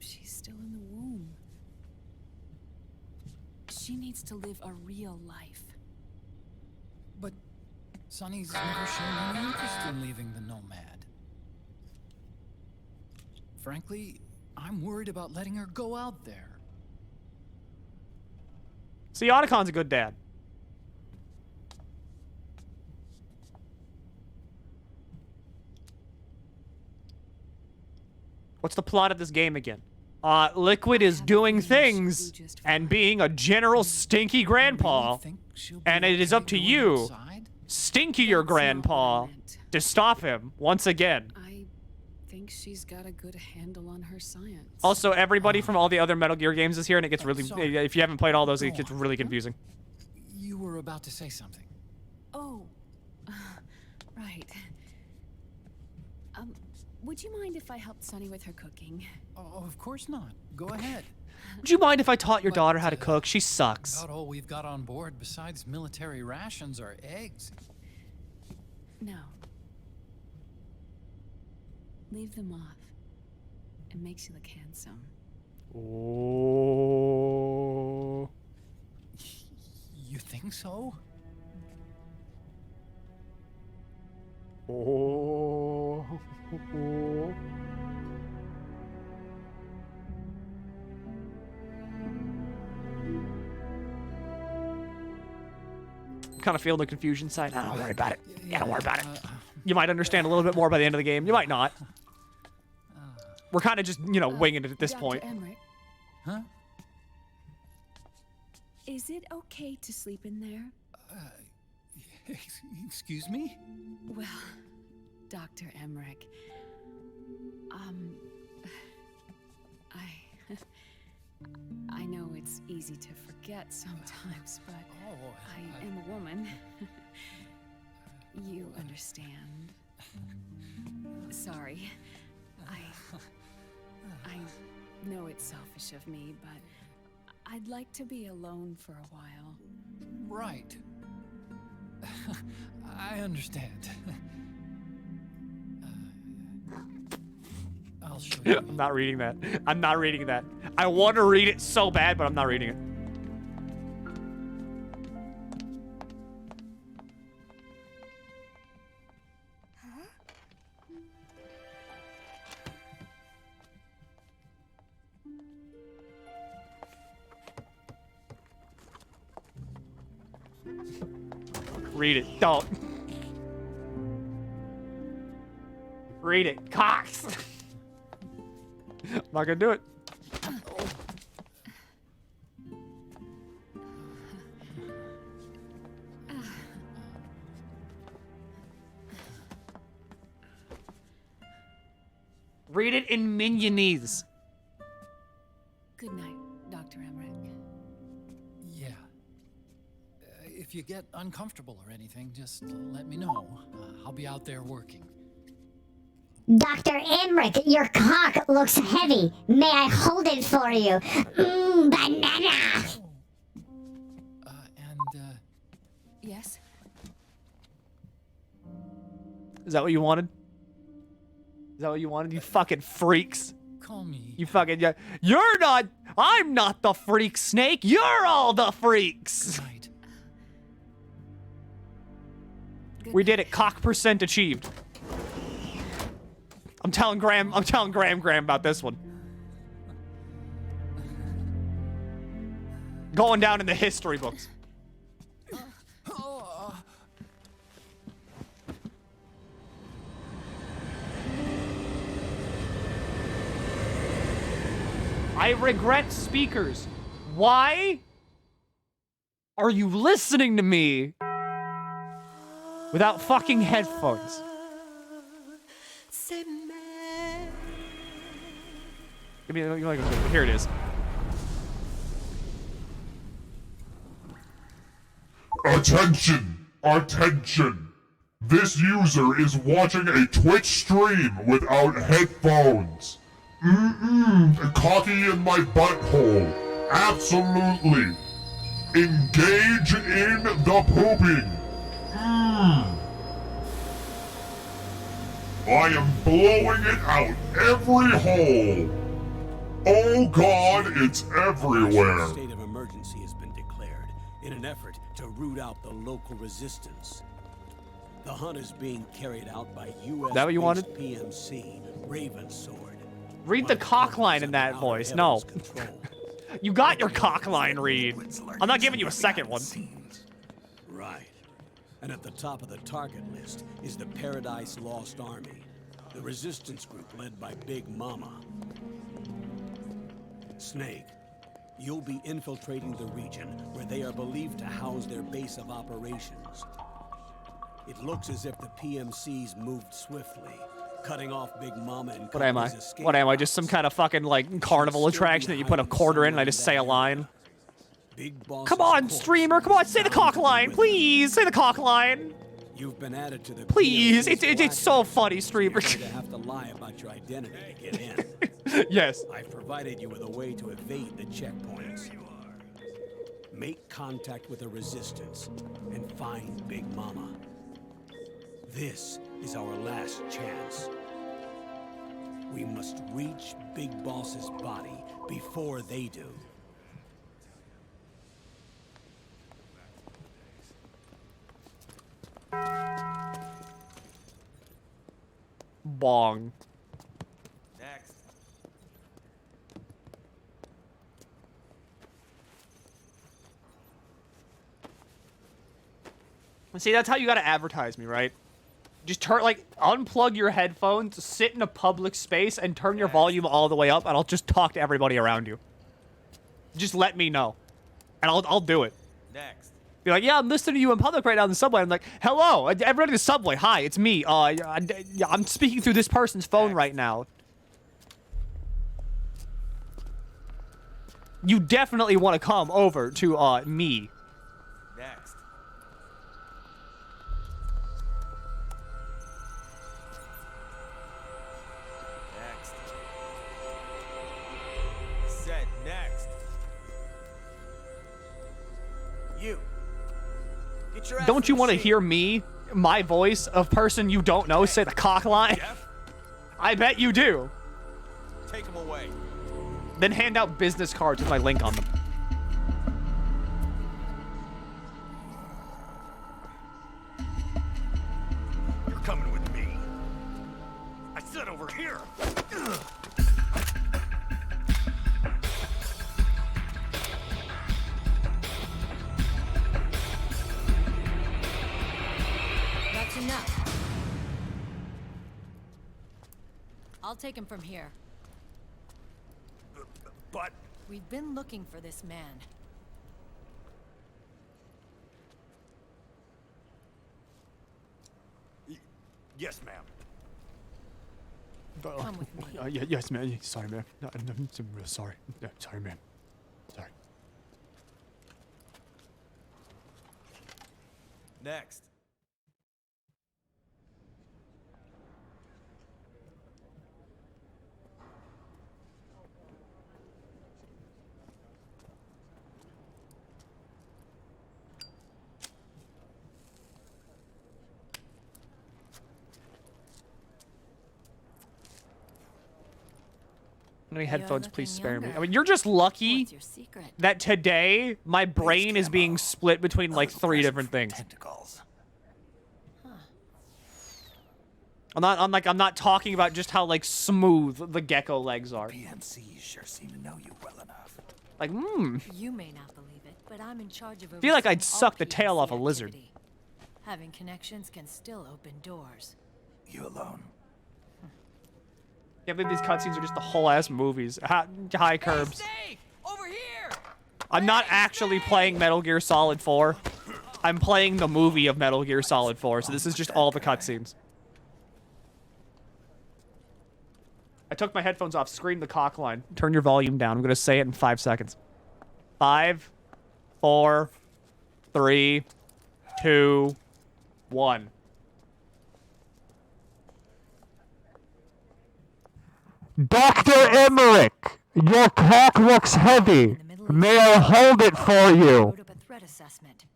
She's still in the womb. She needs to live a real life. But Sonny's never shown any interest in leaving the Nomad. Frankly, I'm worried about letting her go out there. See, Otacon's a good dad. What's the plot of this game again? Liquid is doing things and being a general stinky grandpa. And it is up to you, stinkier grandpa, to stop him once again. I think she's got a good handle on her science. Also, everybody from all the other Metal Gear games is here, and it gets really, if you haven't played all those, it gets really confusing. You were about to say something. Oh, right. Would you mind if I helped Sonny with her cooking? Oh, of course not. Go ahead. Would you mind if I taught your daughter how to cook? She sucks. About all we've got on board besides military rations are eggs. No. Leave them off. It makes you look handsome. Oh. You think so? Oh. kind of feeling the confusion side. Don't worry about it. Yeah, don't worry about it. You might understand a little bit more by the end of the game. You might not. We're kind of just, you know, winging it at this Dr. point. Emmerich, Huh? is it okay to sleep in there? Excuse me? Well, Dr. Emmerich, I know it's easy to forget sometimes, but I am a woman. You understand. Sorry. I know it's selfish of me, but I'd like to be alone for a while. Right. I understand. I'll show you. I'm not reading that. I'm not reading that. I want to read it so bad, but I'm not reading it. Read it. Don't. Read it. Cox. I'm not gonna do it. Read it in Minionese. Good night, Dr. Emmerich. Yeah. If you get uncomfortable or anything, just let me know. I'll be out there working. Dr. Emmerich, your cock looks heavy. May I hold it for you? Banana! Yes? Is that what you wanted? Is that what you wanted? You fucking freaks. Call me. You fucking, yeah. You're not, I'm not the freak, Snake. You're all the freaks. Right. We did it. Cock percent achieved. I'm telling Graham about this one. Going down in the history books. I regret speakers. Why are you listening to me without fucking headphones? Give me, here it is. Attention! Attention! This user is watching a Twitch stream without headphones. Cocky in my butthole. Absolutely. Engage in the pooping. I am blowing it out every hole. Oh God, it's everywhere. A state of emergency has been declared in an effort to root out the local resistance. The hunt is being carried out by U.S. Is that what you wanted? PMC Ravensword. Read the cock line in that voice. No. You got your cock line, Reed. I'm not giving you a second one. Right. And at the top of the target list is the Paradise Lost Army, the resistance group led by Big Mama. Snake, you'll be infiltrating the region where they are believed to house their base of operations. It looks as if the PMCs moved swiftly, cutting off Big Mama and What am I? company's escape What am I? routes. Just some kind of fucking, like, carnival attraction that you put a quarter in and I just say a line? Big Boss's Come on, corpse streamer. Come on, say the cock line. Please, say the cock line. You've been added to the Please. PMC's It's so funny, blacklist. streamer. You're going to have to lie about your identity to get in. Yes. I've provided you with a way to evade the checkpoints. Make contact with the resistance and find Big Mama. This is our last chance. We must reach Big Boss's body before they do. Bong. Next. See, that's how you gotta advertise me, right? Just turn, like, unplug your headphones, sit in a public space, and turn your volume all the way up, and I'll just talk to everybody around you. Just let me know, and I'll do it. Next. Be like, yeah, I'm listening to you in public right now in the subway. I'm like, hello, everybody in the subway. Hi, it's me. I'm speaking through this person's phone right now. You definitely want to come over to me. Next. Next. Said next. You. Get your ass Don't you in the want to machine. hear me, my voice, of person you don't know, say the cock line? I bet you do. Take him away. Then hand out business cards with my link on them. You're coming with me. I said over here. That's enough. I'll take him from here. But We've been looking for this man. yes, ma'am. Come with me. Yes, man. Sorry, man. No, I'm real sorry. No, sorry, man. Sorry. Next. How many headphones, please spare me? I mean, you're just lucky that today my brain is being split between like 3 different things. I'm not talking about just how like smooth the gecko legs are. PMCs sure seem to know you well enough. Like, You may not believe it, but I'm in charge of feel like I'd overseeing suck all the tail off a PMC lizard. activity. Having connections can still open doors. You alone? Yeah, but these cutscenes are just the whole ass movies. High curbs. Hey, over here! I'm not actually playing Metal Gear Solid 4. I'm playing the movie of Metal Gear Solid 4, so this is just all the cutscenes. I took my headphones off. Scream the cock line. Turn your volume down. I'm gonna say it in 5 seconds. 5, 4, 3, 2, 1. Dr. Emmerich, your cock looks heavy. May I hold it for you? Wrote up a threat assessment.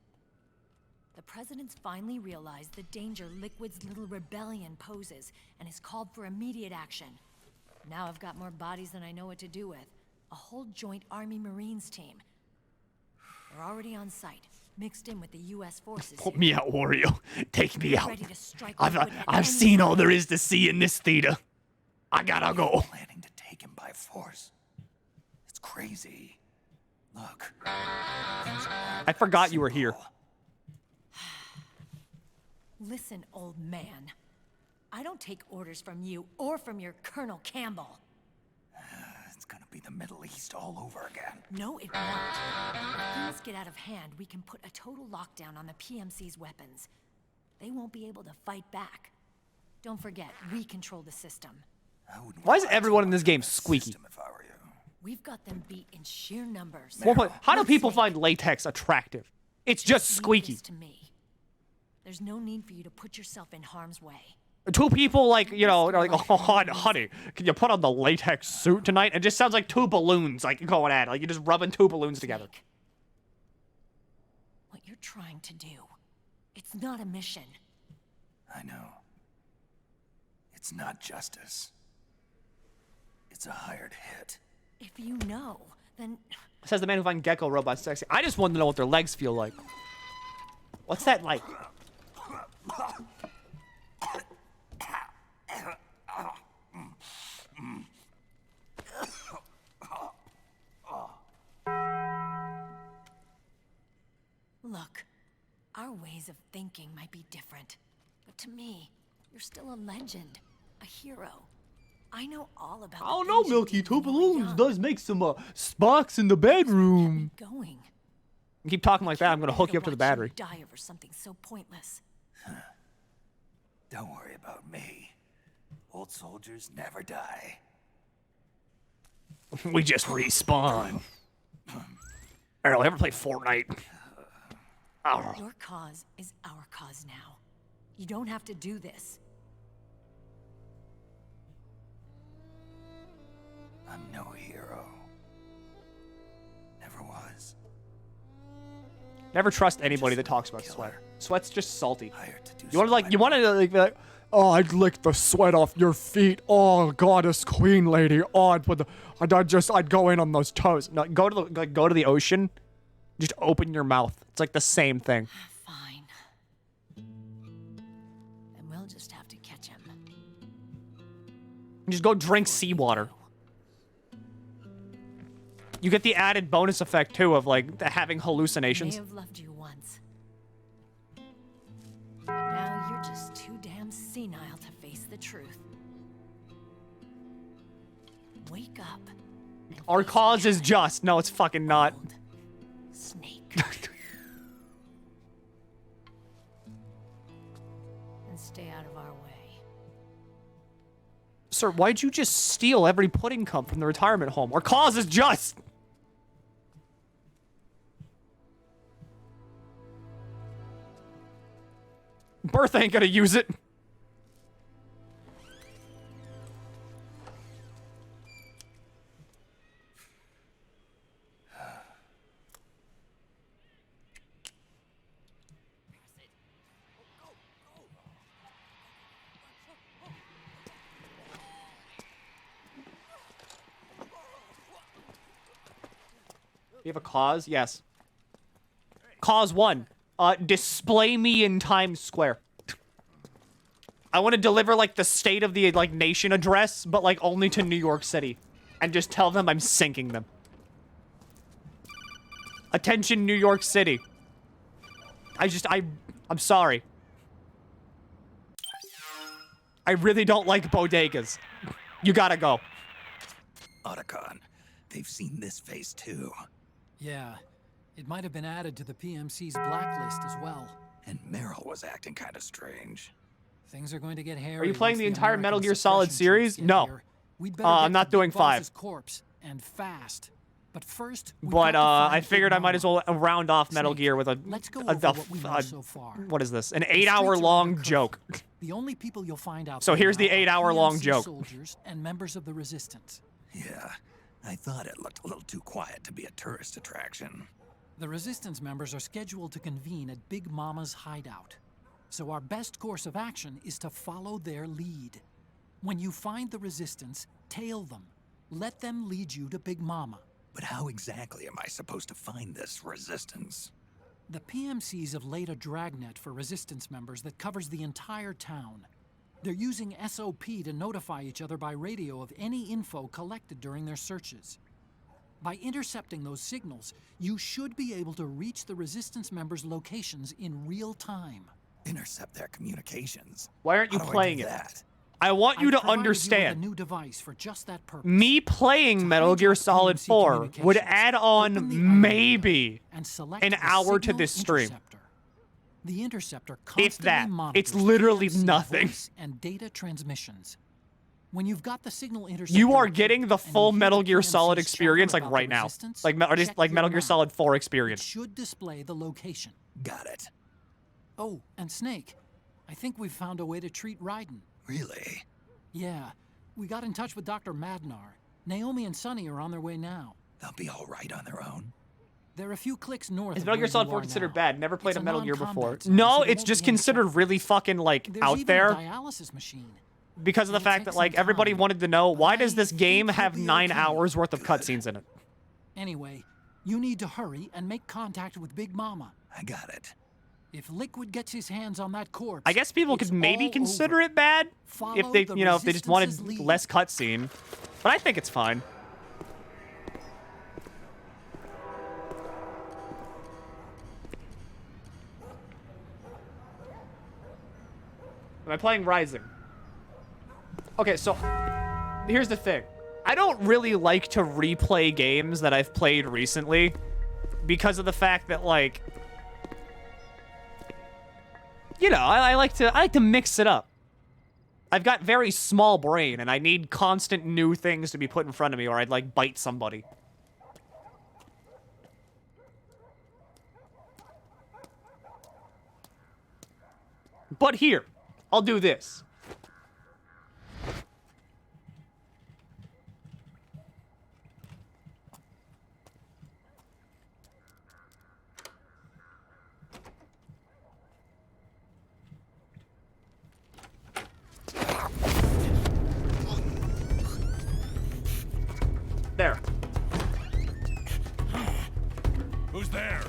The president's finally realized the danger Liquid's little rebellion poses and has called for immediate action. Now I've got more bodies than I know what to do with. A whole joint Army Marines team. They're already on site, mixed in with the U.S. forces. Put me out, Wario. Take me out. Ready to strike Liquid at I've any seen all time. there is to see in this theater. I gotta go. Planning to take him by force. It's crazy. Look. I forgot you were here. Listen, old man. I don't take orders from you or from your Colonel Campbell. It's gonna be the Middle East all over again. No, it won't. If things get out of hand, we can put a total lockdown on the PMC's weapons. They won't be able to fight back. Don't forget, we control the system. Why is everyone in this game squeaky? We've got them beat in sheer numbers. How do people find latex attractive? It's just squeaky. To me. There's no need for you to put yourself in harm's way. 2 people like, you know, they're like, oh, honey, can you put on the latex suit tonight? It just sounds like 2 balloons, like, going at it. Like, you're just rubbing 2 balloons together. What you're trying to do, it's not a mission. I know. It's not justice. It's a hired hit. If you know, then... Says the man who finds gecko robots sexy. I just want to know what their legs feel like. What's that like? Look, Our ways of thinking might be different, but to me, you're still a legend, a hero. I know all about. I don't know, Milky. Two balloons does make some sparks in the bedroom. Going. You keep talking like that, I'm gonna hook you up to the battery. Die over something so pointless. Don't worry about me. Old soldiers never die. We just respawn. Earl, ever play Fortnite? Oh. Your cause is our cause now. You don't have to do this. I'm no hero. Never was. Never trust anybody that talks about sweat. Sweat's just salty. You want to be like, oh, I'd lick the sweat off your feet. Oh, goddess queen lady. Oh, I'd go in on those toes. No, go to the ocean. Just open your mouth. It's like the same thing. Fine. And we'll just have to catch him. Just go drink seawater. You get the added bonus effect too of like having hallucinations. I may have loved you once, but now you're just too damn senile to face the truth. Wake up. Our cause is just. No, it's fucking not. Snake. And stay out of our way. Sir, why'd you just steal every pudding cup from the retirement home? Our cause is just. Bertha ain't gonna use it. You have a cause? Yes. Cause 1. Display me in Times Square. I want to deliver, like, the state of the, like, nation address, but, like, only to New York City. And just tell them I'm sinking them. Attention, New York City. I'm sorry. I really don't like bodegas. You gotta go. Otacon, they've seen this face too. Yeah, it might have been added to the PMC's blacklist as well. And Meryl was acting kind of strange. Things are going to get hairy. Are you playing once the entire American Metal Gear Solid suppression series? troops get No. here. We'd better I'm get not to doing Big Boss's 5. corpse, and fast. But first, I figured I might as well round off Metal Gear with a what is this? An 8-hour-long joke. The only people you'll find out. So here's the 8-hour-long joke. Soldiers and members of the resistance. Yeah, I thought it looked a little too quiet to be a tourist attraction. The resistance members are scheduled to convene at Big Mama's hideout. So our best course of action is to follow their lead. When you find the resistance, tail them. Let them lead you to Big Mama. But how exactly am I supposed to find this resistance? The PMCs have laid a dragnet for resistance members that covers the entire town. They're using SOP to notify each other by radio of any info collected during their searches. By intercepting those signals, you should be able to reach the resistance members' locations in real time. Intercept their communications? Why aren't you playing it? I want you to understand. A new device for just that purpose. Me playing Metal Gear Solid 4 would add on maybe an hour to this stream. The interceptor if that. It's literally nothing. And data transmissions. When you've got the signal interceptor, you are getting the full Metal Gear Solid experience like right now. Like Metal Gear Solid 4 experience. It should display the location. Got it. Oh, and Snake, I think we've found a way to treat Raiden. Really? Yeah. We got in touch with Dr. Madnar. Naomi and Sonny are on their way now. They'll be all right on their own. They're a few clicks north. Is of Metal Gear where Solid you 4 are considered now. bad? Never played It's a Metal Gear non-combat before. zone, No, so there it's won't just be any considered really fucking like There's out even there. a dialysis machine. Because of the fact that like everybody wanted to know, why does this game have 9 hours worth of cutscenes in it? Anyway, you need to hurry and make contact with Big Mama. I got it. If Liquid gets his hands on that corpse, I guess people could maybe consider it bad if they, if they just wanted less cutscene. But I think it's fine. Am I playing Rising? Okay, so here's the thing. I don't really like to replay games that I've played recently because of the fact that, like, you know, I like to mix it up. I've got very small brain, and I need constant new things to be put in front of me, or I'd, like, bite somebody. But here, I'll do this. There. Who's there?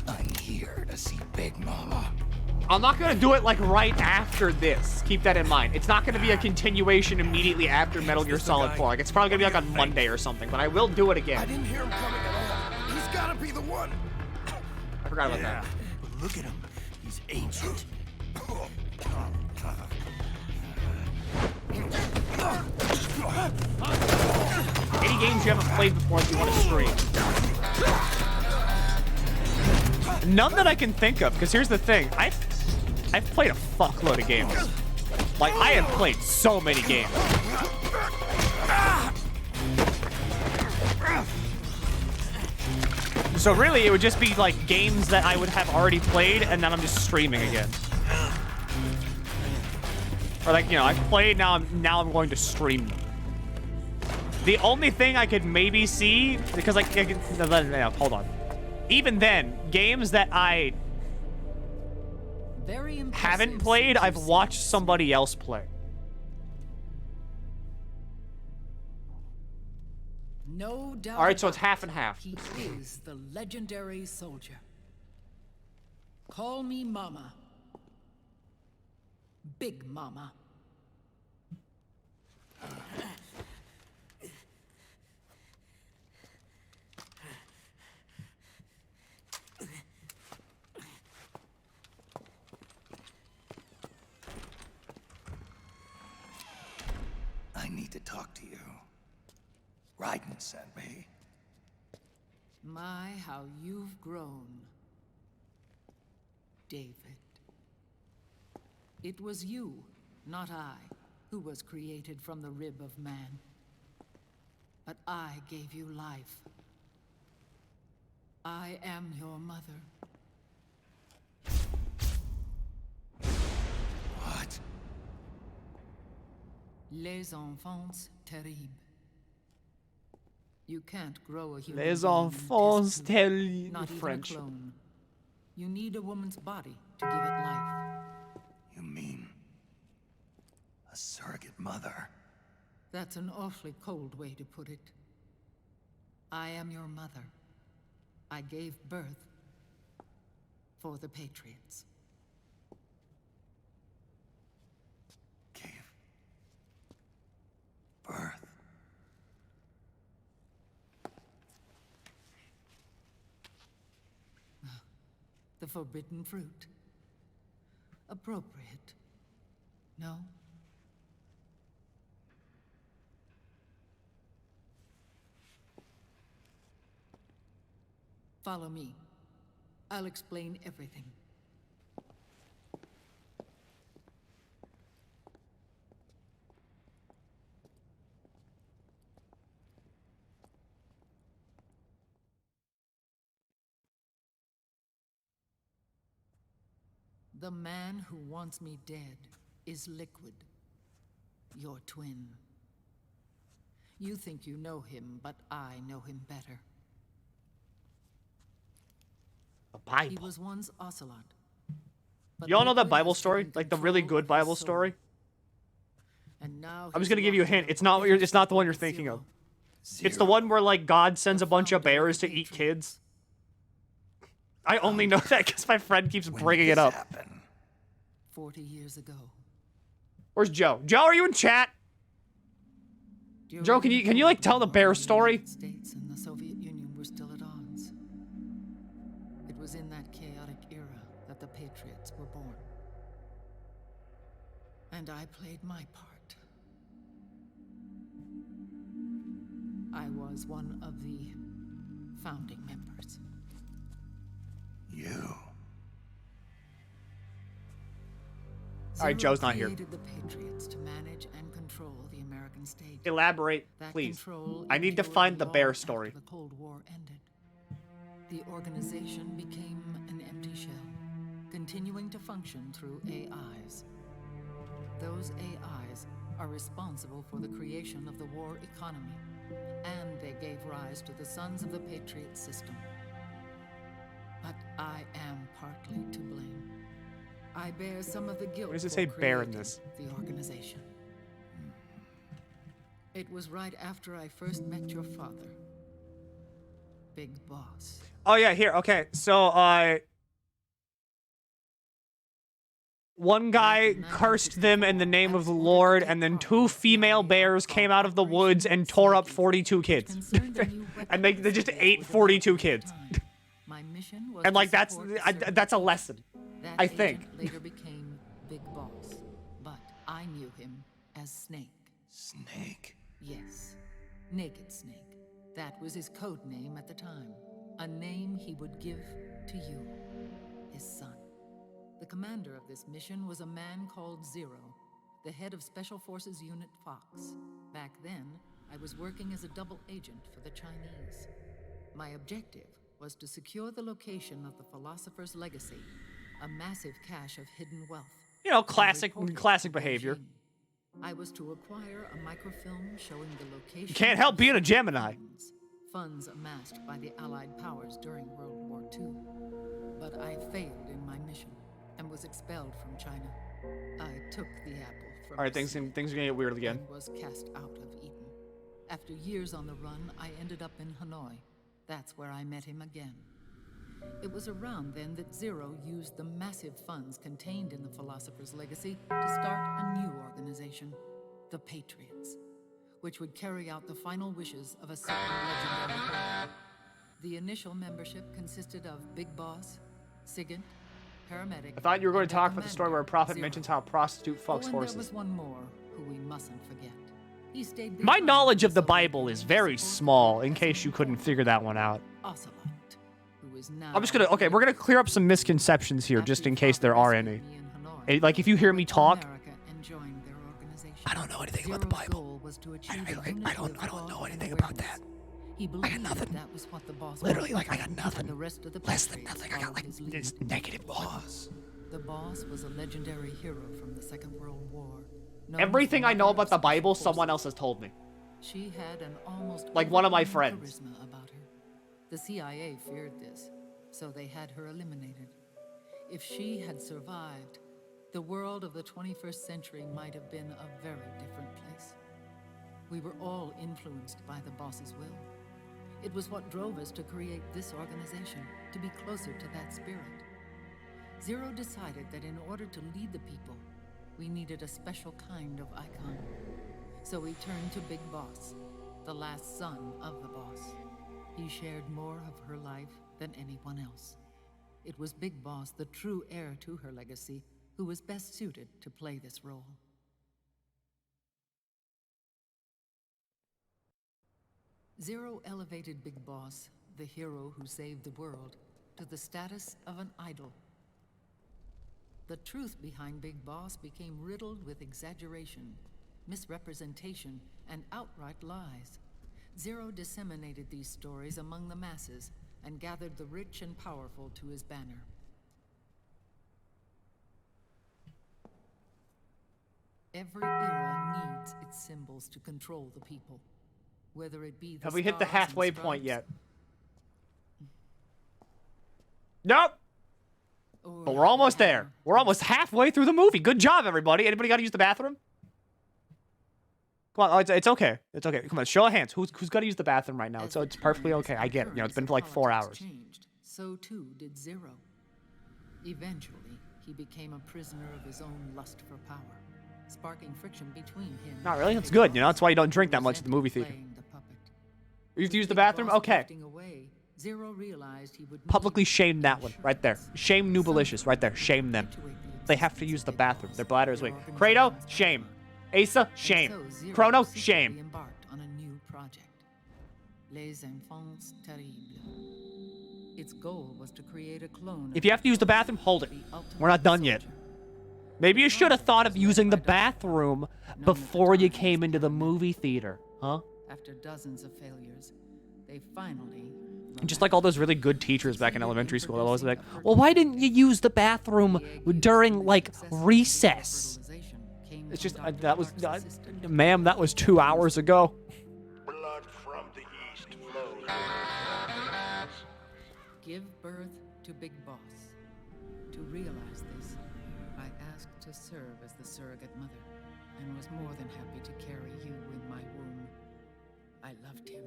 I'm here to see Big Mama. I'm not gonna do it like right after this. Keep that in mind. It's not gonna be a continuation immediately after Metal Gear Solid 4. Like, it's probably gonna be like on Monday or something, but I will do it again. I didn't hear him coming at all. He's gotta be the one. I forgot about that. But look at him. He's ancient. Any games you haven't played before that you want to stream? None that I can think of, because here's the thing. I've played a fuckload of games. Like, I have played so many games. So really, it would just be like games that I would have already played, and then I'm just streaming again. Or like, you know, I've played, now I'm going to stream them. The only thing I could maybe see, because like, no, hold on. Even then, games that I haven't played, I've watched somebody else play. No doubt. All right, so it's half and half. He is the legendary soldier. Call me Mama. Big Mama. I need to talk to you. Raiden sent me. My, how you've grown, David. It was you, not I, who was created from the rib of man. But I gave you life. I am your mother. What? Les enfants terribles. You can't grow a human Les being in enfants test tube, terribles. not even French. a clone. You need a woman's body to give it life. You mean a surrogate mother? That's an awfully cold way to put it. I am your mother. I gave birth for the Patriots. Birth. The forbidden fruit. Appropriate. No? Follow me. I'll explain everything. The man who wants me dead is Liquid, your twin. You think you know him, but I know him better. The Bible. He was once Ocelot. Y'all know that Bible story? Like the really good Bible story? And now I'm just gonna give you a hint. It's not it's not the one you're thinking of. It's the one where like God sends a bunch of bears to eat kids. I only know that because my friend keeps bringing it up. 40 years ago. Where's Joe? Joe, are you in chat? Joe, can you like tell the bear story? The States and the Soviet Union were still at odds. It was in that chaotic era that the Patriots were born. And I played my part. I was one of the founding members. You. All right, Joe's not here. Created the Patriots to manage and control the American state. Elaborate, That please. control I need to endured find the long bear after story. The Cold War ended. The organization became an empty shell, continuing to function through AIs. Those AIs are responsible for the creation of the war economy, and they gave rise to the Sons of the Patriot system. But I am partly to blame. I bear some of the guilt. Where does it for say bear in creating this? The organization. It was right after I first met your father, Big Boss. Oh yeah, here. Okay, so one guy cursed them in the name of the Lord, and then 2 female bears came out of the woods and tore up 42 kids. And they just ate 42 kids. My mission was And like to that's support that's a lesson, That I think. agent later became Big Boss, but I knew him as Snake. Snake? Yes, Naked Snake. That was his code name at the time. A name he would give to you, his son. The commander of this mission was a man called Zero, the head of Special Forces Unit Fox. Back then, I was working as a double agent for the Chinese. My objective was to secure the location of the Philosopher's Legacy, a massive cache of hidden wealth. You know, and classic report it classic to behavior. Beijing. I was to acquire a microfilm showing the location. You can't help being a Gemini. Funds amassed by the Allied powers during World War II. But I failed in my mission and was expelled from China. I took the apple from All right, the things sea are gonna get weird again. and was cast out of Eden. After years on the run, I ended up in Hanoi. That's where I met him again. It was around then that Zero used the massive funds contained in the Philosopher's Legacy to start a new organization, the Patriots, which would carry out the final wishes of a certain legendary hero. The initial membership consisted of Big Boss, Sigint, paramedic. I thought you were going and to a talk about the story where a prophet Zero. mentions how a prostitute fucks And there horses. was one more who we mustn't forget. He stayed My behind knowledge of the so Bible is very small, in case you couldn't figure that one out. Ocelot, who is now I'm just gonna, okay, we're gonna clear up some misconceptions here, just in case there are any. Like, if you hear me talk, I don't know anything about the Bible. I don't know anything about that. I got nothing. That was what the boss Literally, wanted. like, I got nothing. The rest of the Less than Patriots nothing. I got, followed like, his lead. this negative boss. The boss was a legendary hero from the Second World War. known everything as I know Mother about the of Bible, Special someone else has told me. She had an almost Like one of my overwhelming friends. charisma about her. The CIA feared this, so they had her eliminated. If she had survived, the world of the 21st century might have been a very different place. We were all influenced by the boss's will. It was what drove us to create this organization, to be closer to that spirit. Zero decided that in order to lead the people, we needed a special kind of icon. So we turned to Big Boss, the last son of the boss. He shared more of her life than anyone else. It was Big Boss, the true heir to her legacy, who was best suited to play this role. Zero elevated Big Boss, the hero who saved the world, to the status of an idol. The truth behind Big Boss became riddled with exaggeration, misrepresentation, and outright lies. Zero disseminated these stories among the masses and gathered the rich and powerful to his banner. Every era needs its symbols to control the people, whether it be the Have we hit the stars and halfway point stripes, yet? Nope. But we're almost there. We're almost halfway through the movie. Good job, everybody. Anybody got to use the bathroom? Come on, it's okay. It's okay. Come on, show of hands. Who's got to use the bathroom right now? So it's perfectly okay. I get it. You know, it's been for like 4 hours. Changed, so too did Zero. Eventually, he became a prisoner of his own lust for power, sparking friction between him. Not really. That's good. You know, that's why you don't drink that much at the movie theater. You have to use the bathroom? Okay. Zero realized he would Publicly shame that one right there. Shame Nubalicious right there. Shame them. they have to use the bathroom. Their bladder is weak. Kratos, shame. Asa, shame. Chrono, shame. Embarked on a new project, Les Enfants Terribles. Its goal was to create a clone. If you have to use the bathroom, hold it. We're not done yet. Maybe you should have thought of using the bathroom before you came into the movie theater, huh? After dozens of failures, they finally. Just like all those really good teachers back in elementary school, I was like, well, why didn't you use the bathroom during, like, recess? It's just, that was, ma'am, that was 2 hours ago. Blood from the east flows. Give birth to Big Boss. To realize this, I asked to serve as the surrogate mother, and was more than happy to carry you in my womb. I loved him.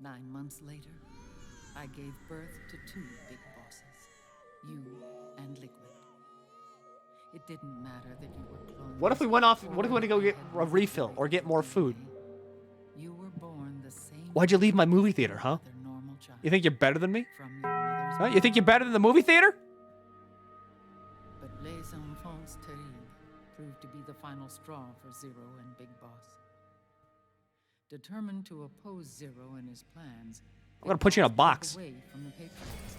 9 months later, I gave birth to 2 big bosses, you and Liquid. It didn't matter that you were clones. What if we went off, what if we went to go get a refill or get more food? You were born the same. Why'd you leave my movie theater, huh? You think you're better than me? Huh? You think you're better than the movie theater? But Les Enfants Terribles proved to be the final straw for Zero and Big Boss. Determined to oppose Zero and his plans, I'm gonna put you in a box. away from the Patriots.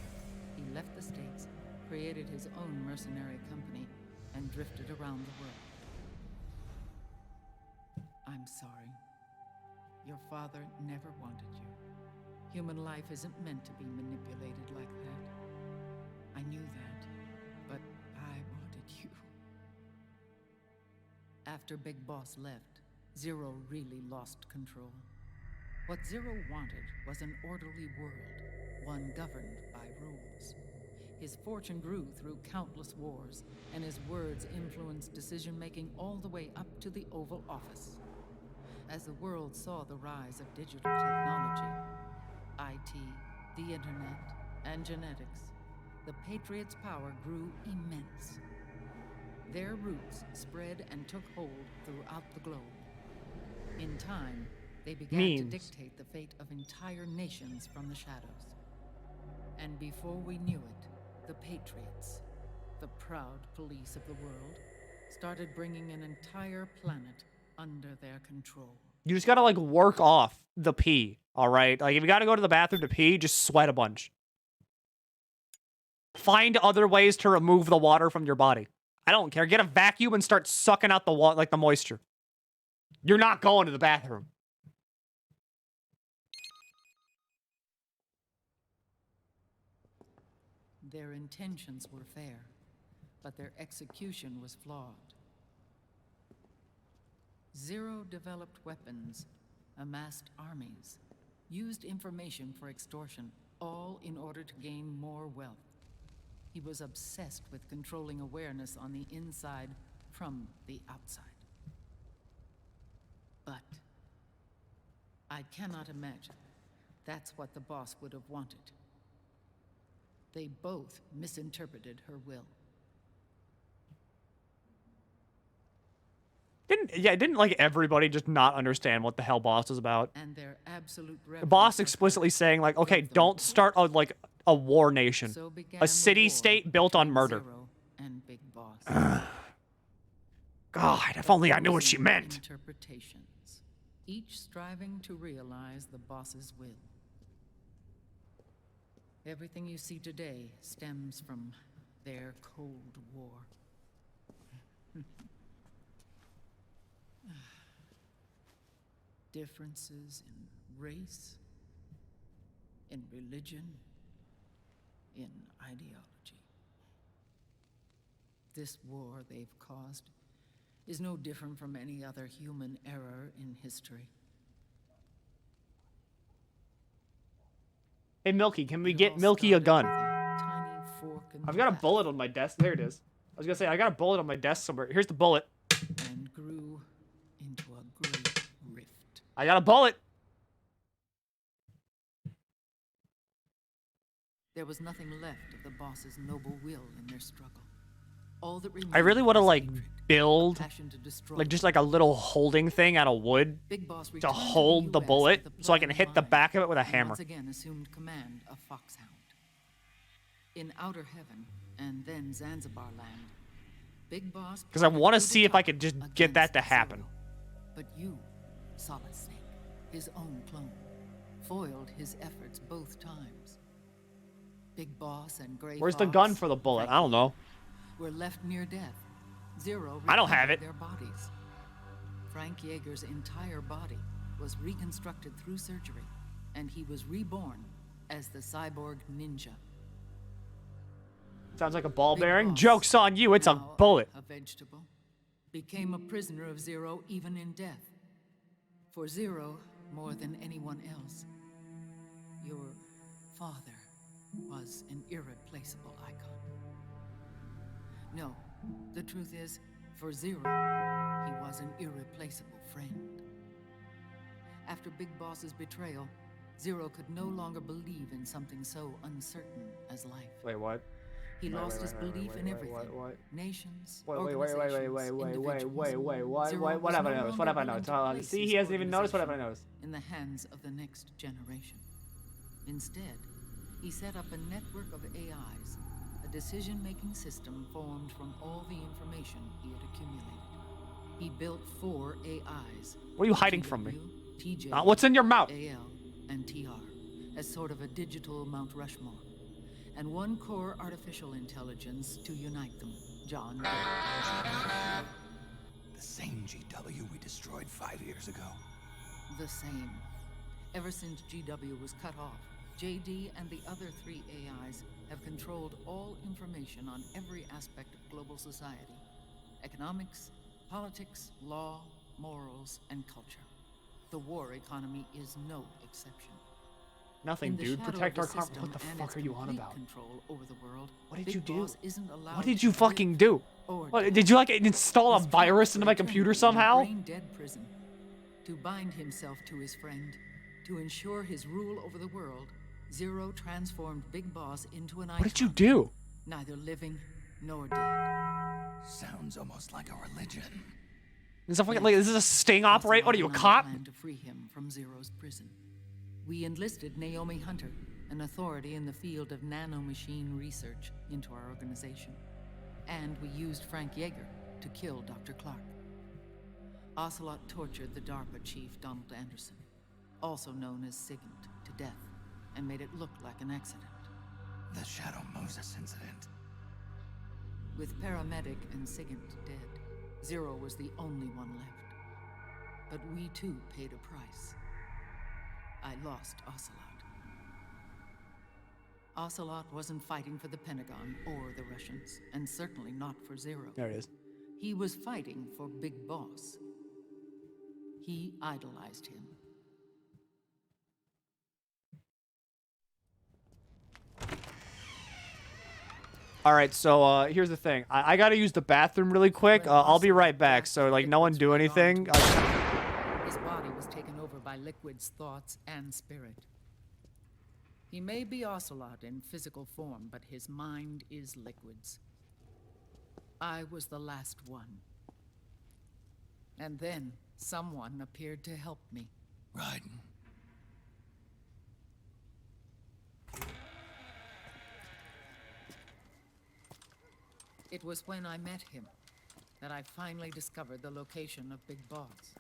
He left the States, created his own mercenary company, and drifted around the world. I'm sorry. Your father never wanted you. Human life isn't meant to be manipulated like that. I knew that, but I wanted you. After Big Boss left, Zero really lost control. What Zero wanted was an orderly world, one governed by rules. His fortune grew through countless wars, and his words influenced decision-making all the way up to the Oval Office. As the world saw the rise of digital technology, IT, the internet, and genetics, the Patriots' power grew immense. Their roots spread and took hold throughout the globe. In time, they began to dictate the fate of entire nations from the shadows. And before we knew it, the Patriots, the proud police of the world, started bringing an entire planet under their control. You just gotta, like, work off the pee, alright? Like, if you gotta go to the bathroom to pee, just sweat a bunch. Find other ways to remove the water from your body. I don't care. Get a vacuum and start sucking out the water, like the moisture. You're not going to the bathroom. Their intentions were fair, but their execution was flawed. Zero developed weapons, amassed armies, used information for extortion, all in order to gain more wealth. He was obsessed with controlling awareness on the inside from the outside. But I cannot imagine that's what the boss would have wanted. They both misinterpreted her will. Didn't like everybody just not understand what the hell boss was about? And their absolute The boss explicitly saying, like, okay, don't start a war nation. A city-state built on murder. And Big Boss. God, if only I knew what she meant. Interpretations, each striving to realize the boss's will. Everything you see today stems from their Cold War. Differences in race, in religion, in ideology. This war they've caused is no different from any other human error in history. Hey, Milky, can we get Milky a gun? I've got a bullet on my desk. There it is. I was gonna say, I got a bullet on my desk somewhere. Here's the bullet. And grew into a great rift. I got a bullet. There was nothing left of the boss's noble will in their struggle. All that remained I really want to, like, build, passion to destroy like, just like a little holding thing out of wood Big Boss to returned hold the US bullet with the so I can plan in hit the mind, back of it with a and hammer. once again assumed command of Foxhound. In Outer Heaven, and then Zanzibar Land, Big Boss... Because I want to see if I could just get that to happen. But you, Solid Snake, his own clone, foiled his efforts both times. Big Boss and Gray Where's the Fox, gun for the bullet? I don't know. were left near death. Zero I don't have recovered it. their bodies. Frank Yeager's entire body was reconstructed through surgery, and he was reborn as the cyborg ninja. Sounds like a ball bearing. Joke's on you, it's a bullet. A vegetable, became a prisoner of Zero even in death. For Zero, more than anyone else, your father was an irreplaceable icon. No, the truth is, for Zero, he was an irreplaceable friend. After Big Boss's betrayal, Zero could no longer believe in something so uncertain as life. Wait, what? He lost his belief in everything. What? Nations, Wait, organizations, what have I noticed? What have I noticed? See, he hasn't even noticed. What have I noticed? In the hands of the next generation. Instead, he set up a network of AIs, a decision-making system formed from all the information he had accumulated. He built 4 AIs. What are you hiding from me? TJ, What's in your mouth? AL, and TR, as sort of a digital Mount Rushmore. And 1 core artificial intelligence to unite them, John Doe. The same GW we destroyed 5 years ago. The same. Ever since GW was cut off, JD and the other 3 AIs have controlled all information on every aspect of global society. Economics, politics, law, morals, and culture. The war economy is no exception. Nothing, dude. Protect our car. What the fuck are you on about? What did you do? What did you fucking do? What, did you like install a virus into my computer somehow? Brain-dead prison. To bind himself to his friend, to ensure his rule over the world, Zero transformed Big Boss into an icon. What did you do? Neither living nor dead. Sounds almost like a religion. Is this a sting operation? What are you, a cop? To free him from Zero's prison. We enlisted Naomi Hunter, an authority in the field of nanomachine research, into our organization. And we used Frank Yeager to kill Dr. Clark. Ocelot tortured the DARPA chief, Donald Anderson, also known as Sigint, to death, and made it look like an accident. The Shadow Moses incident. With Paramedic and Sigint dead, Zero was the only one left. But we too paid a price. I lost Ocelot. Ocelot wasn't fighting for the Pentagon or the Russians, and certainly not for Zero. There it is. He was fighting for Big Boss. He idolized him. All right, so here's the thing. I gotta use the bathroom really quick. I'll be right back. So like, no one do anything. His body was taken over by Liquid's thoughts and spirit. He may be Ocelot in physical form, but his mind is Liquid's. I was the last one. And then someone appeared to help me. Raiden. It was when I met him that I finally discovered the location of Big Boss.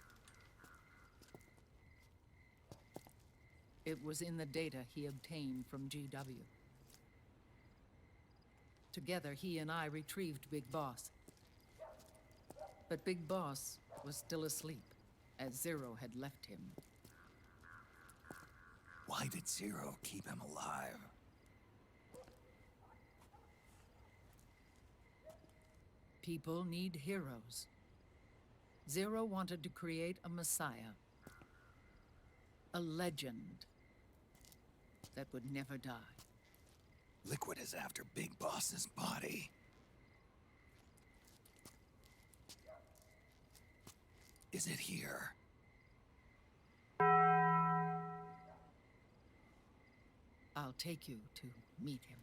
It was in the data he obtained from GW. Together, he and I retrieved Big Boss. But Big Boss was still asleep, as Zero had left him. Why did Zero keep him alive? People need heroes. Zero wanted to create a messiah. A legend that would never die. Liquid is after Big Boss's body. Is it here? I'll take you to meet him.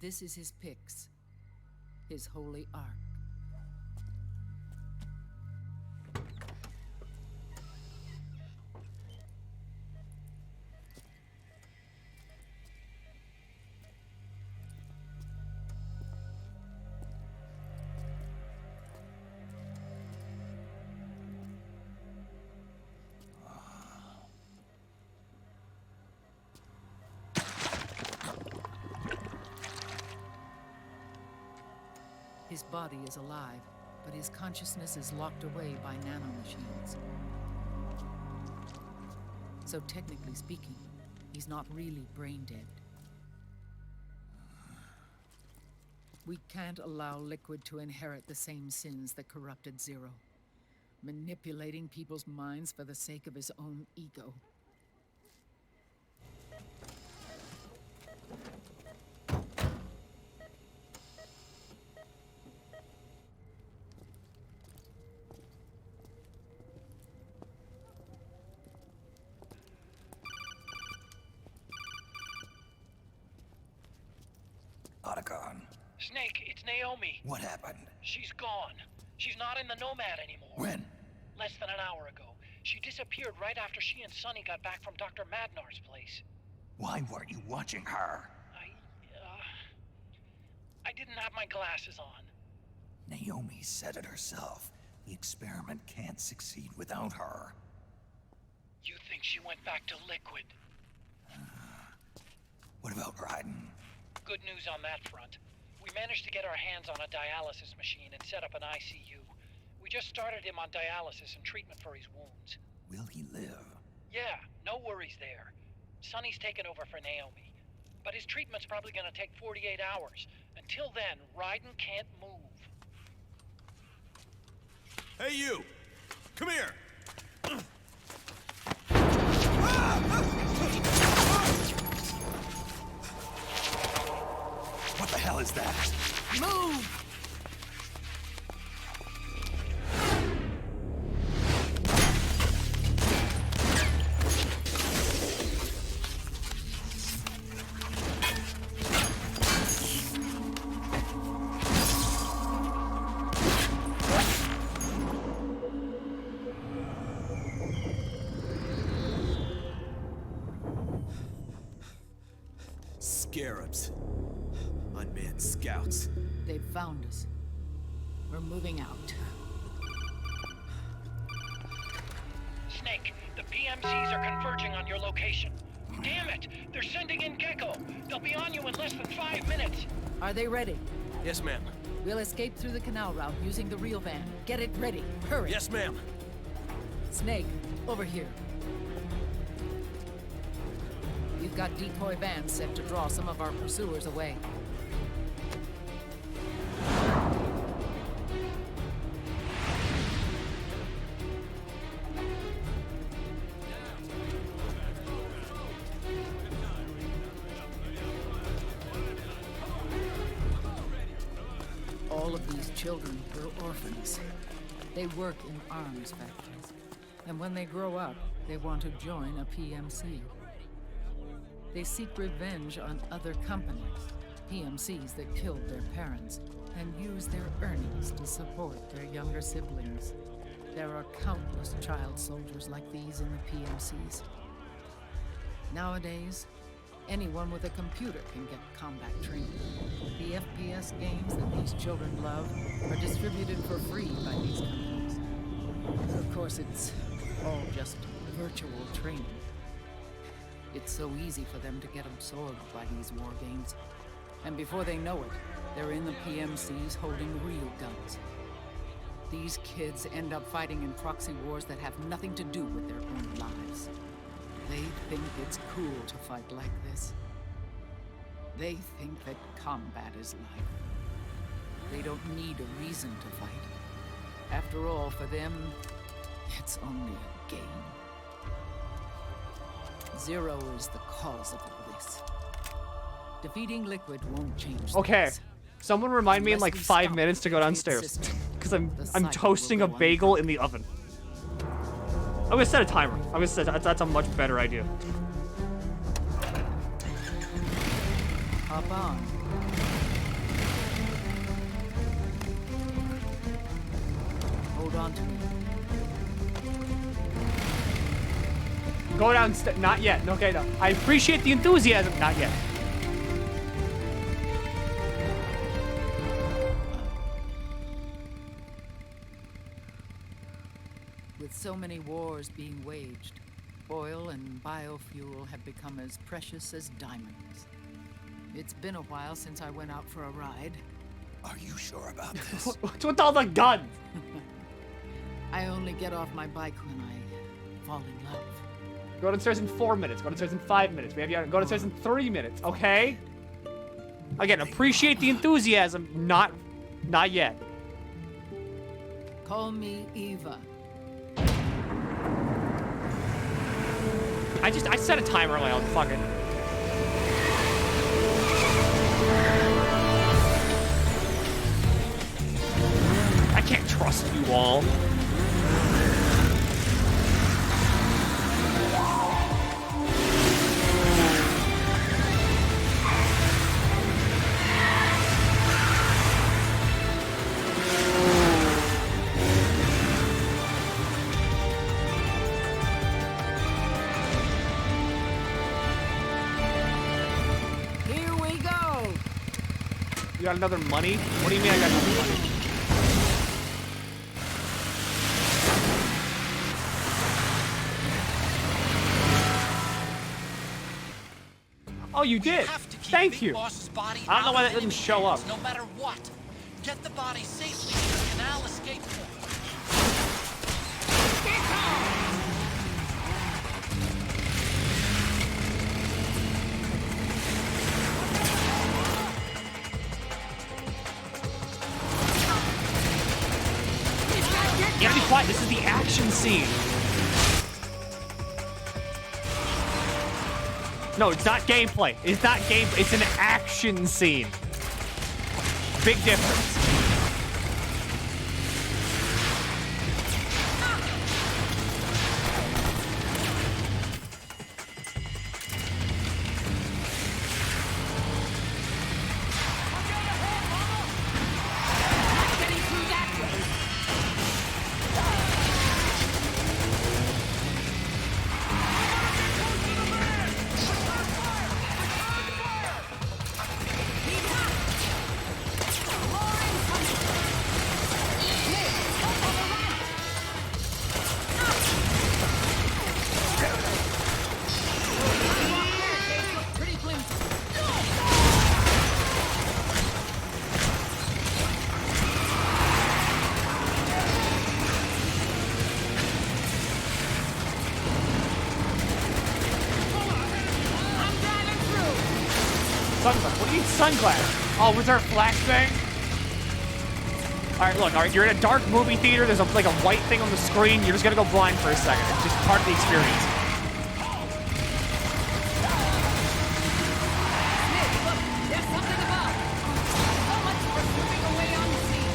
This is his pyx, his holy ark. His body is alive, but his consciousness is locked away by nanomachines. So technically speaking, he's not really brain dead. We can't allow Liquid to inherit the same sins that corrupted Zero. Manipulating people's minds for the sake of his own ego. Otacon. Snake, it's Naomi. What happened? She's gone. She's not in the Nomad anymore. When? Less than an hour ago. She disappeared right after she and Sonny got back from Dr. Madnar's place. Why weren't you watching her? I didn't have my glasses on. Naomi said it herself. The experiment can't succeed without her. You think she went back to Liquid? What about Raiden? Good news on that front. We managed to get our hands on a dialysis machine and set up an ICU. We just started him on dialysis and treatment for his wounds. Will he live? Yeah, no worries there. Sonny's taken over for Naomi. But his treatment's probably gonna take 48 hours. Until then, Raiden can't move. Hey, you! Come here! What the hell is that? Move! Scarabs. Unmanned scouts. They've found us. We're moving out. Snake, the PMCs are converging on your location. Damn it! They're sending in Gecko! They'll be on you in less than 5 minutes! Are they ready? Yes, ma'am. We'll escape through the canal route using the real van. Get it ready. Hurry. Yes, ma'am. Snake, over here. We've got decoy vans set to draw some of our pursuers away. All of these children were orphans. They work in arms factories. And when they grow up, they want to join a PMC. They seek revenge on other companies, PMCs that killed their parents, and use their earnings to support their younger siblings. There are countless child soldiers like these in the PMCs. Nowadays, anyone with a computer can get combat training. The FPS games that these children love are distributed for free by these companies. Of course, it's all just virtual training. It's so easy for them to get absorbed by these war games. And before they know it, they're in the PMCs holding real guns. These kids end up fighting in proxy wars that have nothing to do with their own lives. They think it's cool to fight like this. They think that combat is life. They don't need a reason to fight. After all, for them, it's only a game. Zero is the cause of all this. Defeating Liquid won't change Okay. things. Someone remind me in like 5 minutes to go downstairs. Because I'm toasting a bagel in the oven. I'm gonna set a timer. I'm gonna set that's a much better idea. Hop on. Hold on to me. Go downstairs. Not yet. Okay, no. I appreciate the enthusiasm. Not yet. With so many wars being waged, oil and biofuel have become as precious as diamonds. It's been a while since I went out for a ride. Are you sure about this? What's with all the guns? I only get off my bike when I fall in love. Go downstairs in 4 minutes. Go downstairs in 5 minutes. Maybe go downstairs in 3 minutes. Okay. Again, appreciate the enthusiasm. Not yet. Call me Eva. I set a timer on my own. Fuck it. I can't trust you all. Here we go. You got another money? What do you mean I got another money? Oh, you did. Thank you. I don't know why that didn't show up. No matter what. Get the body safely to the canal escape point. You gotta be quiet. This is the action scene. No, it's not gameplay. It's not gameplay. It's an action scene. Big difference. Sunglass. What do you mean sunglass? Oh, was there a flashbang? All right, you're in a dark movie theater. There's like a white thing on the screen. You're just gonna go blind for a second. It's just part of the experience. There's something about. So much for slipping away unseen.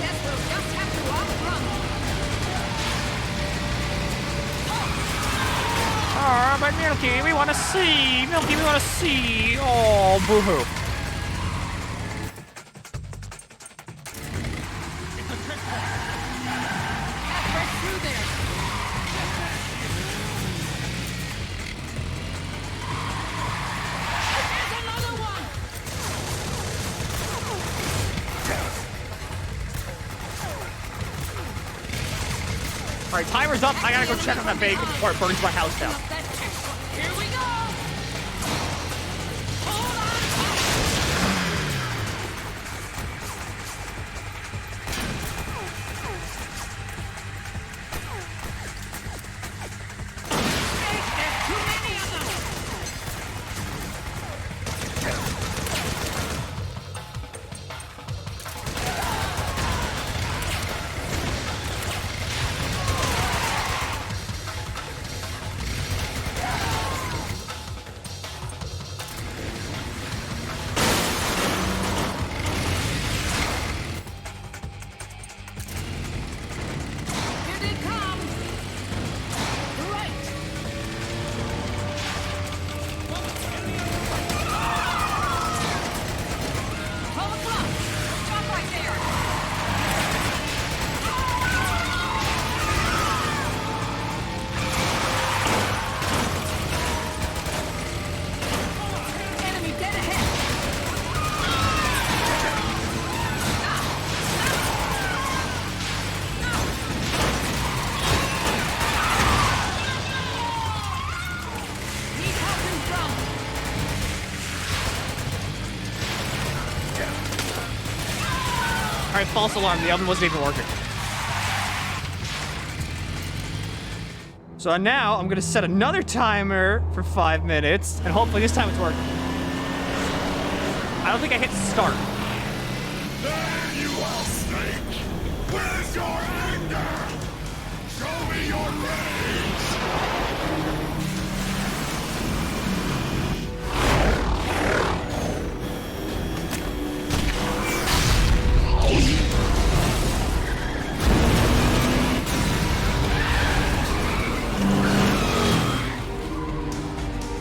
Guess we'll just have to outrun. Oh, but Milky, we want to see. Milky, we want to see. Oh, boo-hoo. All right, timer's up. I gotta go check on that bacon before it burns my house down. Here we go. false alarm. The oven wasn't even working. So now I'm gonna set another timer for 5 minutes, and hopefully this time it's working. I don't think I hit start. There you are, Snake! Where's your anger? Show me your rage!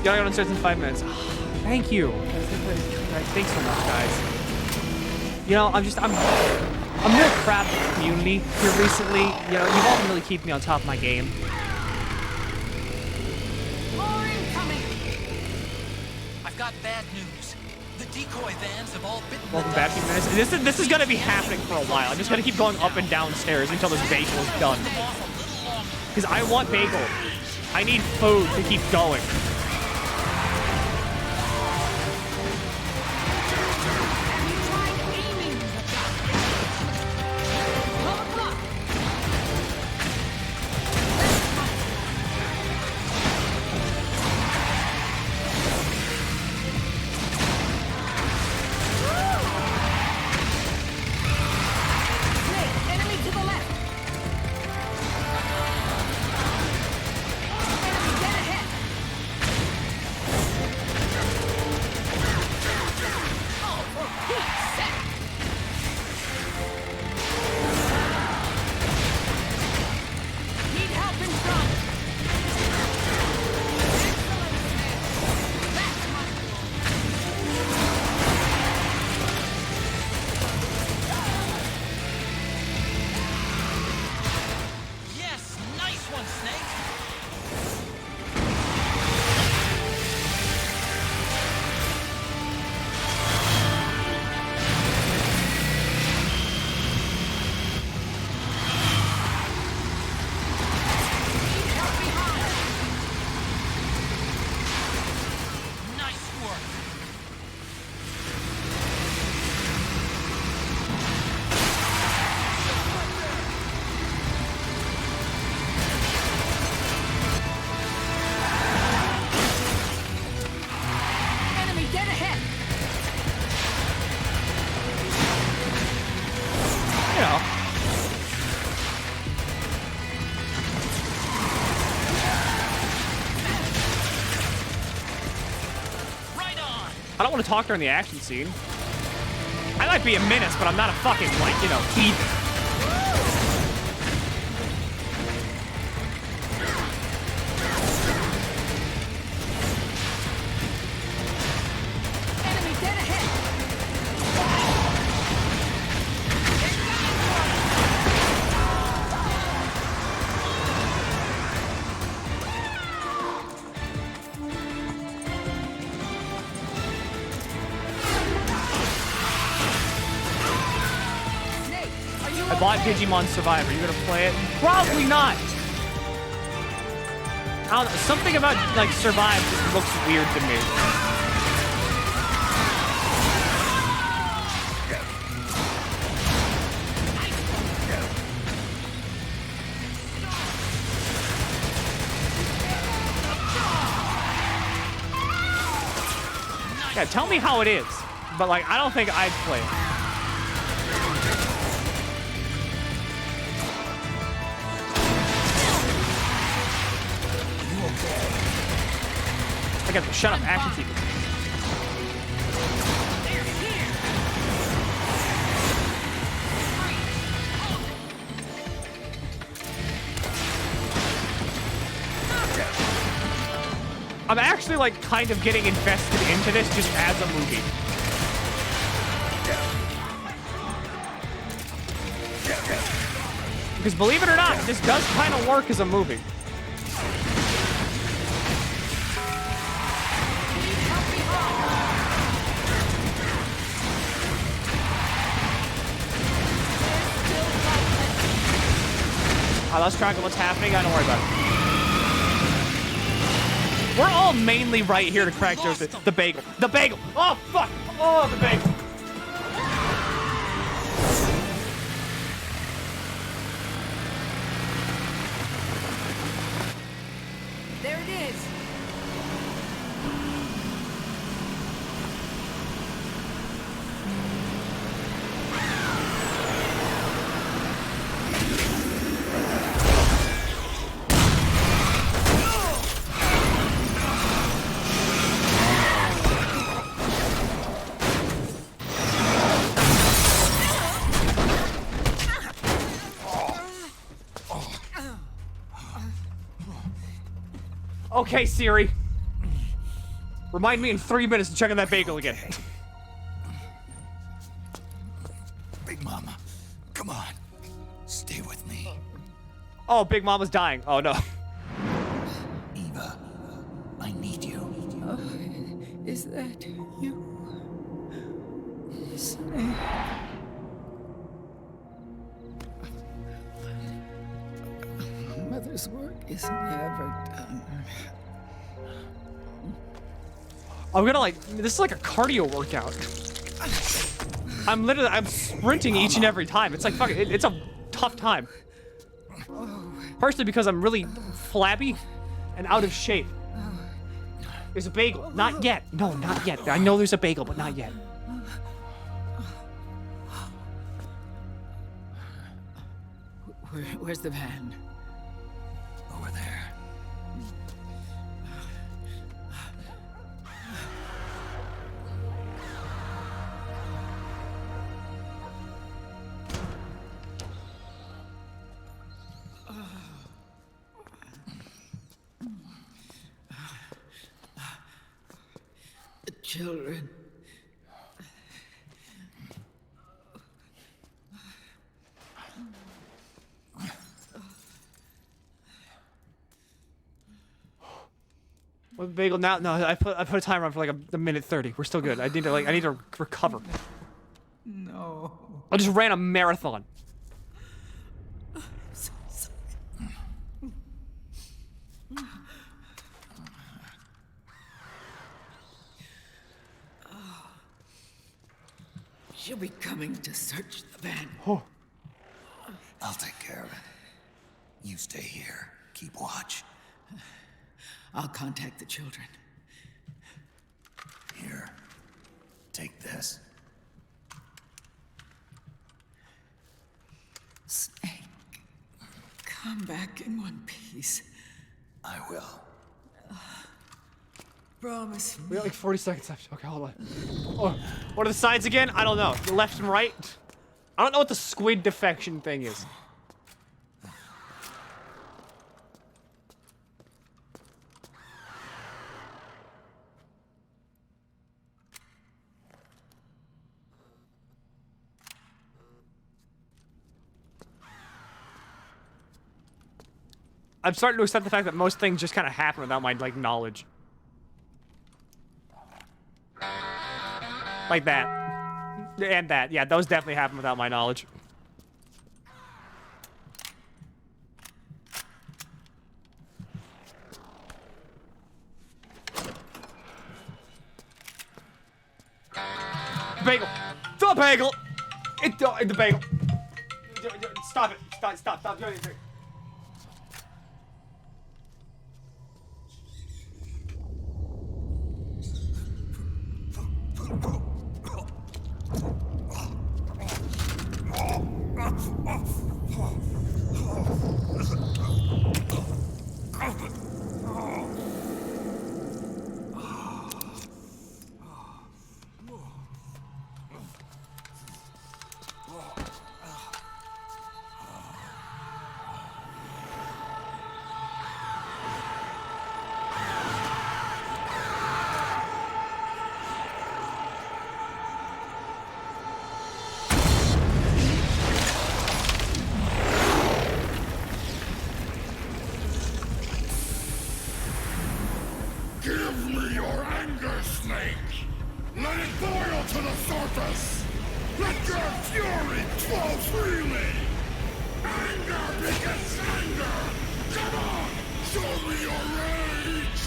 Y'all got on starts in 5 minutes. Thank you. Thanks so much, guys. You know, I'm real proud of the community here recently. You know, you've all been really keeping me on top of my game. More incoming! I've got bad news. The decoy vans have all bitten. Welcome back, you minutes. This is gonna be happening for a while. I'm just gonna keep going up and down stairs until this bagel is done. Because I want bagel. I need food to keep going. I don't want to talk during the action scene. I might be a menace, but I'm not a fucking, like, you know, heathen. I bought Digimon Survivor. You gonna play it? Probably not. I don't know. Something about like Survive just looks weird to me. Yeah, tell me how it is. But like, I don't think I'd play it. I got to shut up, action sequence. I'm actually like kind of getting invested into this just as a movie. Because believe it or not, this does kind of work as a movie. I lost track of what's happening. I don't worry about it. We're all mainly right here to crack jokes. The bagel. The bagel. Oh, fuck. Oh, the bagel. Okay, Siri. Remind me in 3 minutes to check on that bagel again. Big Mama, come on. Stay with me. Oh, Big Mama's dying. Oh, no. Eva, I need you. Is that you? Snake. Mother's work is never done. I'm gonna like, this is like a cardio workout. I'm sprinting each and every time. It's like fucking, it's a tough time. Partially because I'm really flabby and out of shape. There's a bagel. Not yet. No, not yet. I know there's a bagel, but not yet. Where's the van? Over there. The children. What bagel now? No, I put a timer on for like a minute 30. We're still good. I need to recover. No. I just ran a marathon. So sorry. She'll be coming to search the van. Oh. I'll take care of it. You stay here. Keep watch. I'll contact the children. Here. Take this. Snake, come back in one piece. I will. Promise me. We got like 40 seconds left. Okay, hold on. Oh, what are the signs again? I don't know. The left and right? I don't know what the squid defection thing is. I'm starting to accept the fact that most things just kind of happen without my, like, knowledge. Like that. And that. Yeah, those definitely happen without my knowledge. Bagel. The bagel. The bagel. Stop it. Stop doing anything. Give me your anger, Snake! Let it boil to the surface! Let your fury flow freely! Anger begets anger! Come on! Show me your rage!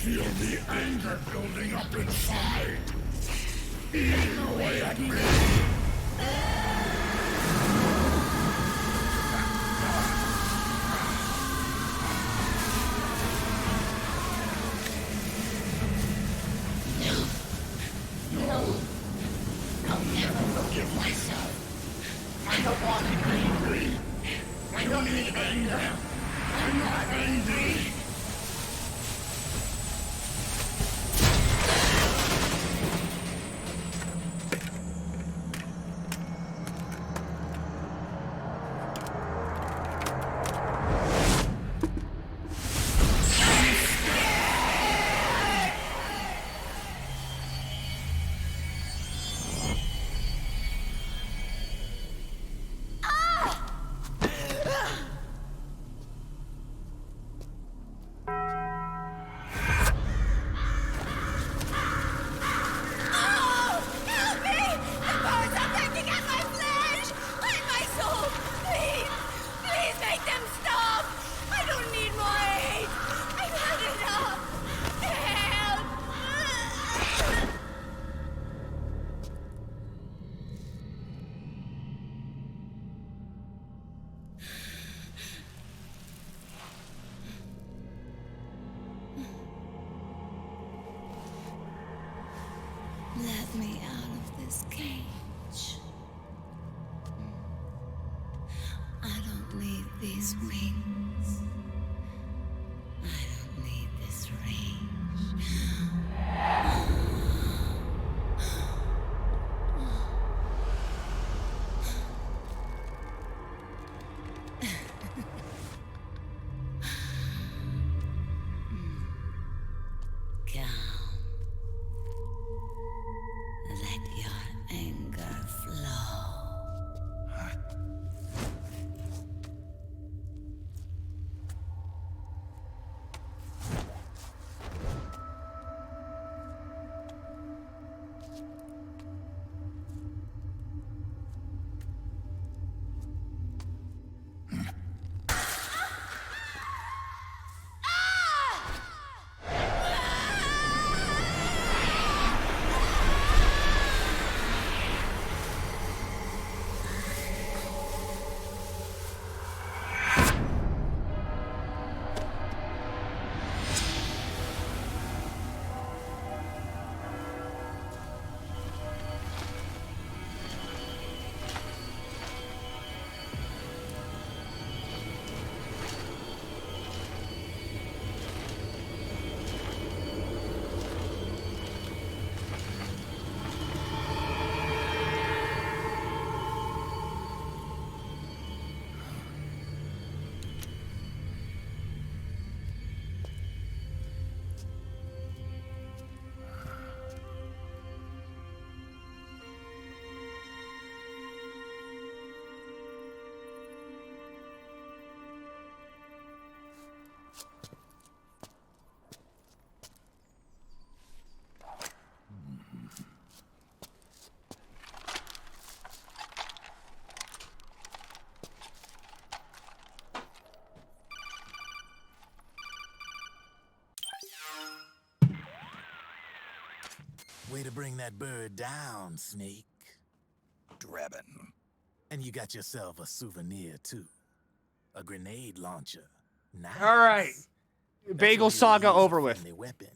feel the anger building up inside. Eating away at me. No. I'll never forgive myself. I don't want to be angry. I don't need anger. I'm not angry. Let me out of this cage. I don't need these wings. I don't need this range. Let your anger flow. Way to bring that bird down, Snake. Drebin. And you got yourself a souvenir, too. A grenade launcher. Nice. All right. Bagel saga over with. Weapon.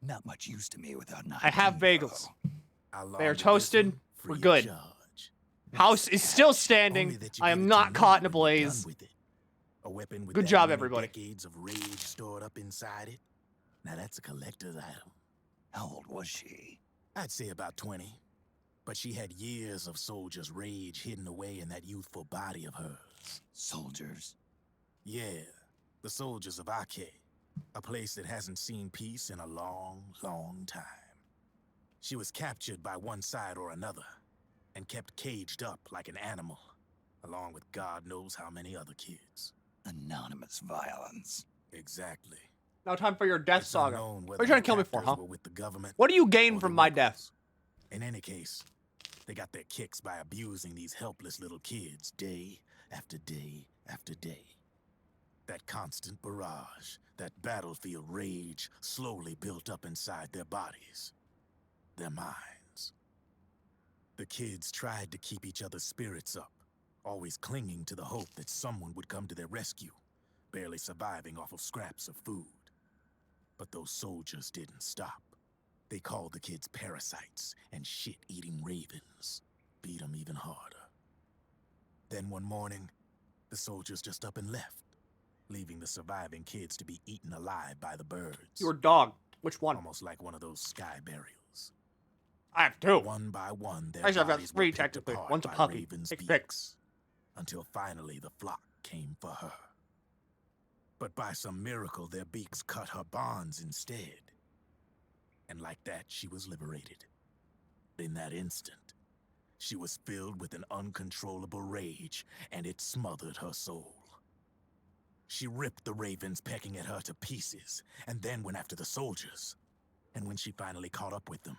Not much use to me without an I have ID, bagels. bro. They are toasted. We're good. House is still standing. I am not caught in a blaze. A weapon with Good that job, many everybody. Decades of rage stored up inside it. Now that's a collector's item. How old was she? I'd say about 20. But she had years of soldiers' rage hidden away in that youthful body of hers. Soldiers? Yeah, the soldiers of Ake. A place that hasn't seen peace in a long, long time. She was captured by one side or another, and kept caged up like an animal, along with God knows how many other kids. Anonymous violence. Exactly. Now time for your death It's saga. unknown What are you trying to kill me for, captors huh? were with the government What do you gain or from the my locals. death? In any case, they got their kicks by abusing these helpless little kids day after day after day. That constant barrage, that battlefield rage slowly built up inside their bodies, their minds. The kids tried to keep each other's spirits up, always clinging to the hope that someone would come to their rescue, barely surviving off of scraps of food. But those soldiers didn't stop. They called the kids parasites and shit-eating ravens, beat them even harder. Then one morning, the soldiers just up and left, leaving the surviving kids to be eaten alive by the birds. Your dog. Which one? Almost like one of those sky burials. I have two. One by one, their Actually, I've got bodies were three picked technically. apart One's a by puppy. ravens' Six beaks, until finally the flock came for her. But by some miracle, their beaks cut her bonds instead. And like that, she was liberated. In that instant, she was filled with an uncontrollable rage, and it smothered her soul. She ripped the ravens pecking at her to pieces, and then went after the soldiers. And when she finally caught up with them,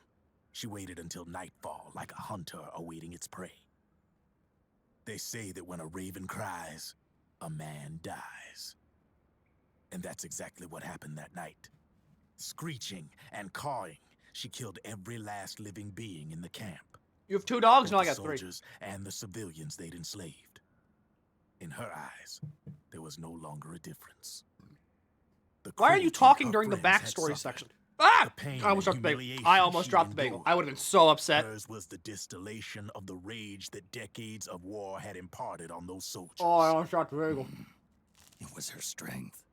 she waited until nightfall like a hunter awaiting its prey. They say that when a raven cries, a man dies. And that's exactly what happened that night. Screeching and cawing, she killed every last living being in the camp. You have two dogs? Both No, I the got three. soldiers and the civilians they'd enslaved. In her eyes, there was no longer a difference. Why are you talking her during the friends had backstory suffered, section? Ah! the pain I almost and dropped the bagel. humiliation I almost she dropped the bagel. endured. I would have been so upset. Hers was the distillation of the rage that decades of war had imparted on those soldiers. Oh, I almost dropped the bagel. It was her strength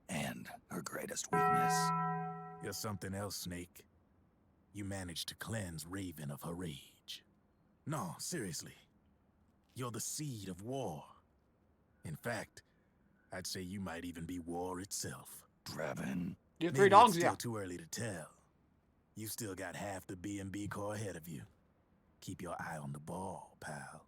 and her greatest weakness. You're something else, Snake. You managed to cleanse Raven of her rage. No, seriously. You're the seed of war. In fact, I'd say you might even be war itself. Draven. You have Maybe three dogs, it's yeah. still too early to tell. You still got half the B&B Corps ahead of you. Keep your eye on the ball, pal.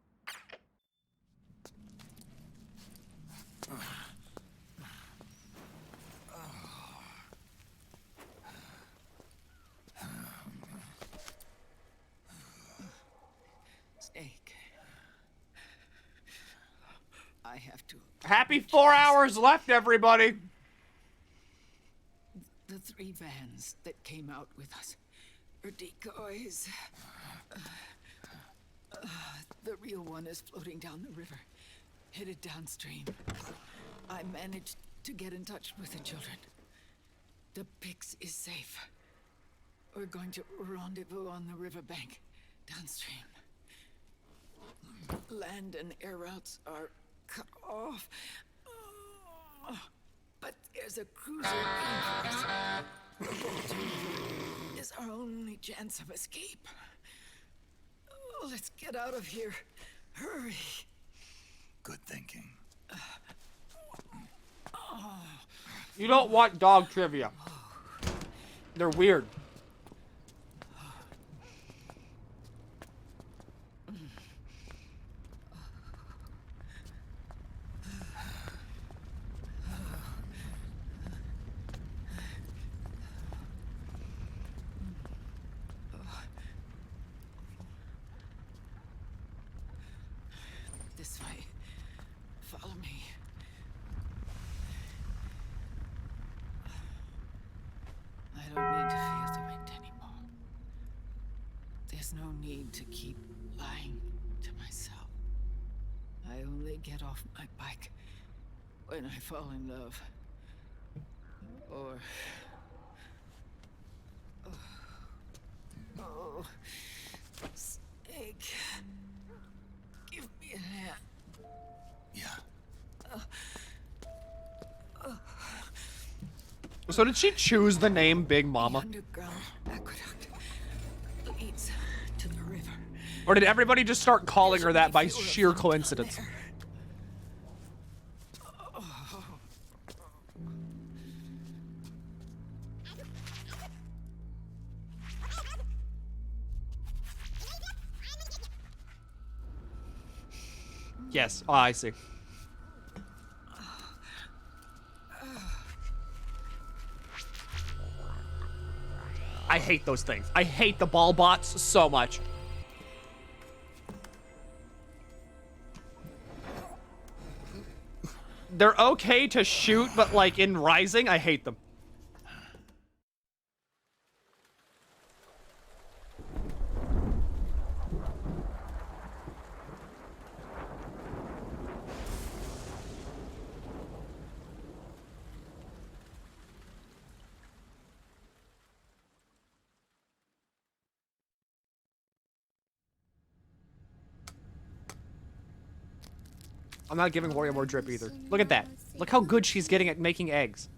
Snake. I have to. Happy 4 hours left, everybody. The three vans that came out with us are decoys. The real one is floating down the river, headed downstream. I managed to get in touch with the children. The Pix is safe. We're going to rendezvous on the riverbank, downstream. Land and air routes are cut off. But there's a cruiser in for us. The boat is our only chance of escape. Let's get out of here. Hurry. Good thinking. You don't want dog trivia. They're weird. This way. Follow me. I don't need to feel the wind anymore. There's no need to keep lying to myself. I only get off my bike when I fall in love. Or... Oh, Snake. Give me a hand. Yeah. So did she choose the name Big Mama? Underground aqueduct leads to the river. Or did everybody just start calling her that by sheer coincidence? Yes. Oh, I see. I hate those things. I hate the ball bots so much. They're okay to shoot, but like in Rising, I hate them. I'm not giving Wario more drip either. Look at that. Look how good she's getting at making eggs.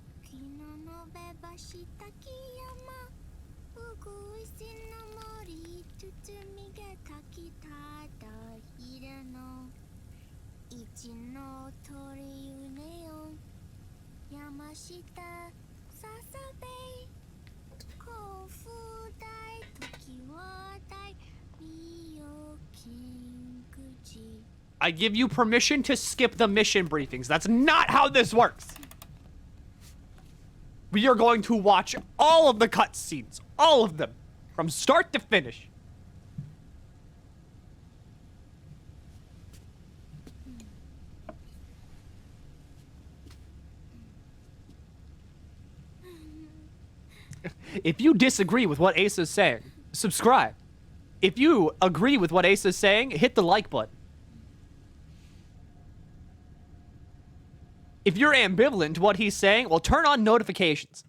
I give you permission to skip the mission briefings. That's not how this works. We are going to watch all of the cutscenes. All of them. From start to finish. If you disagree with what Ace is saying, subscribe. If you agree with what Ace is saying, hit the like button. If you're ambivalent to what he's saying, well, turn on notifications.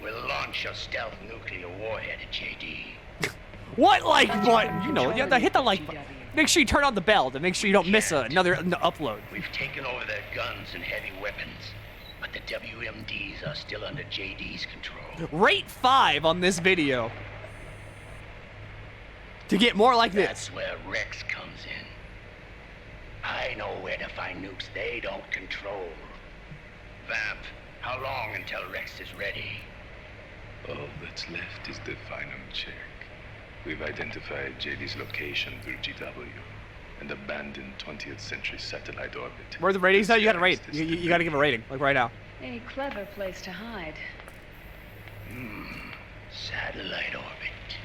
We'll launch a stealth nuclear warhead at JD. What like button? You know, yeah, hit the like button. Make sure you turn on the bell to make sure you don't miss another upload. We've taken over their guns and heavy weapons, but the WMDs are still under JD's control. Rate 5 on this video. To get more like this. That's where Rex comes in. I know where to find nukes they don't control. Vamp, how long until Rex is ready? All that's left is the final check. We've identified JD's location through GW, an abandoned 20th century satellite orbit. Where are the ratings at? You gotta rate. You gotta give a rating, like right now. A clever place to hide. Satellite orbit.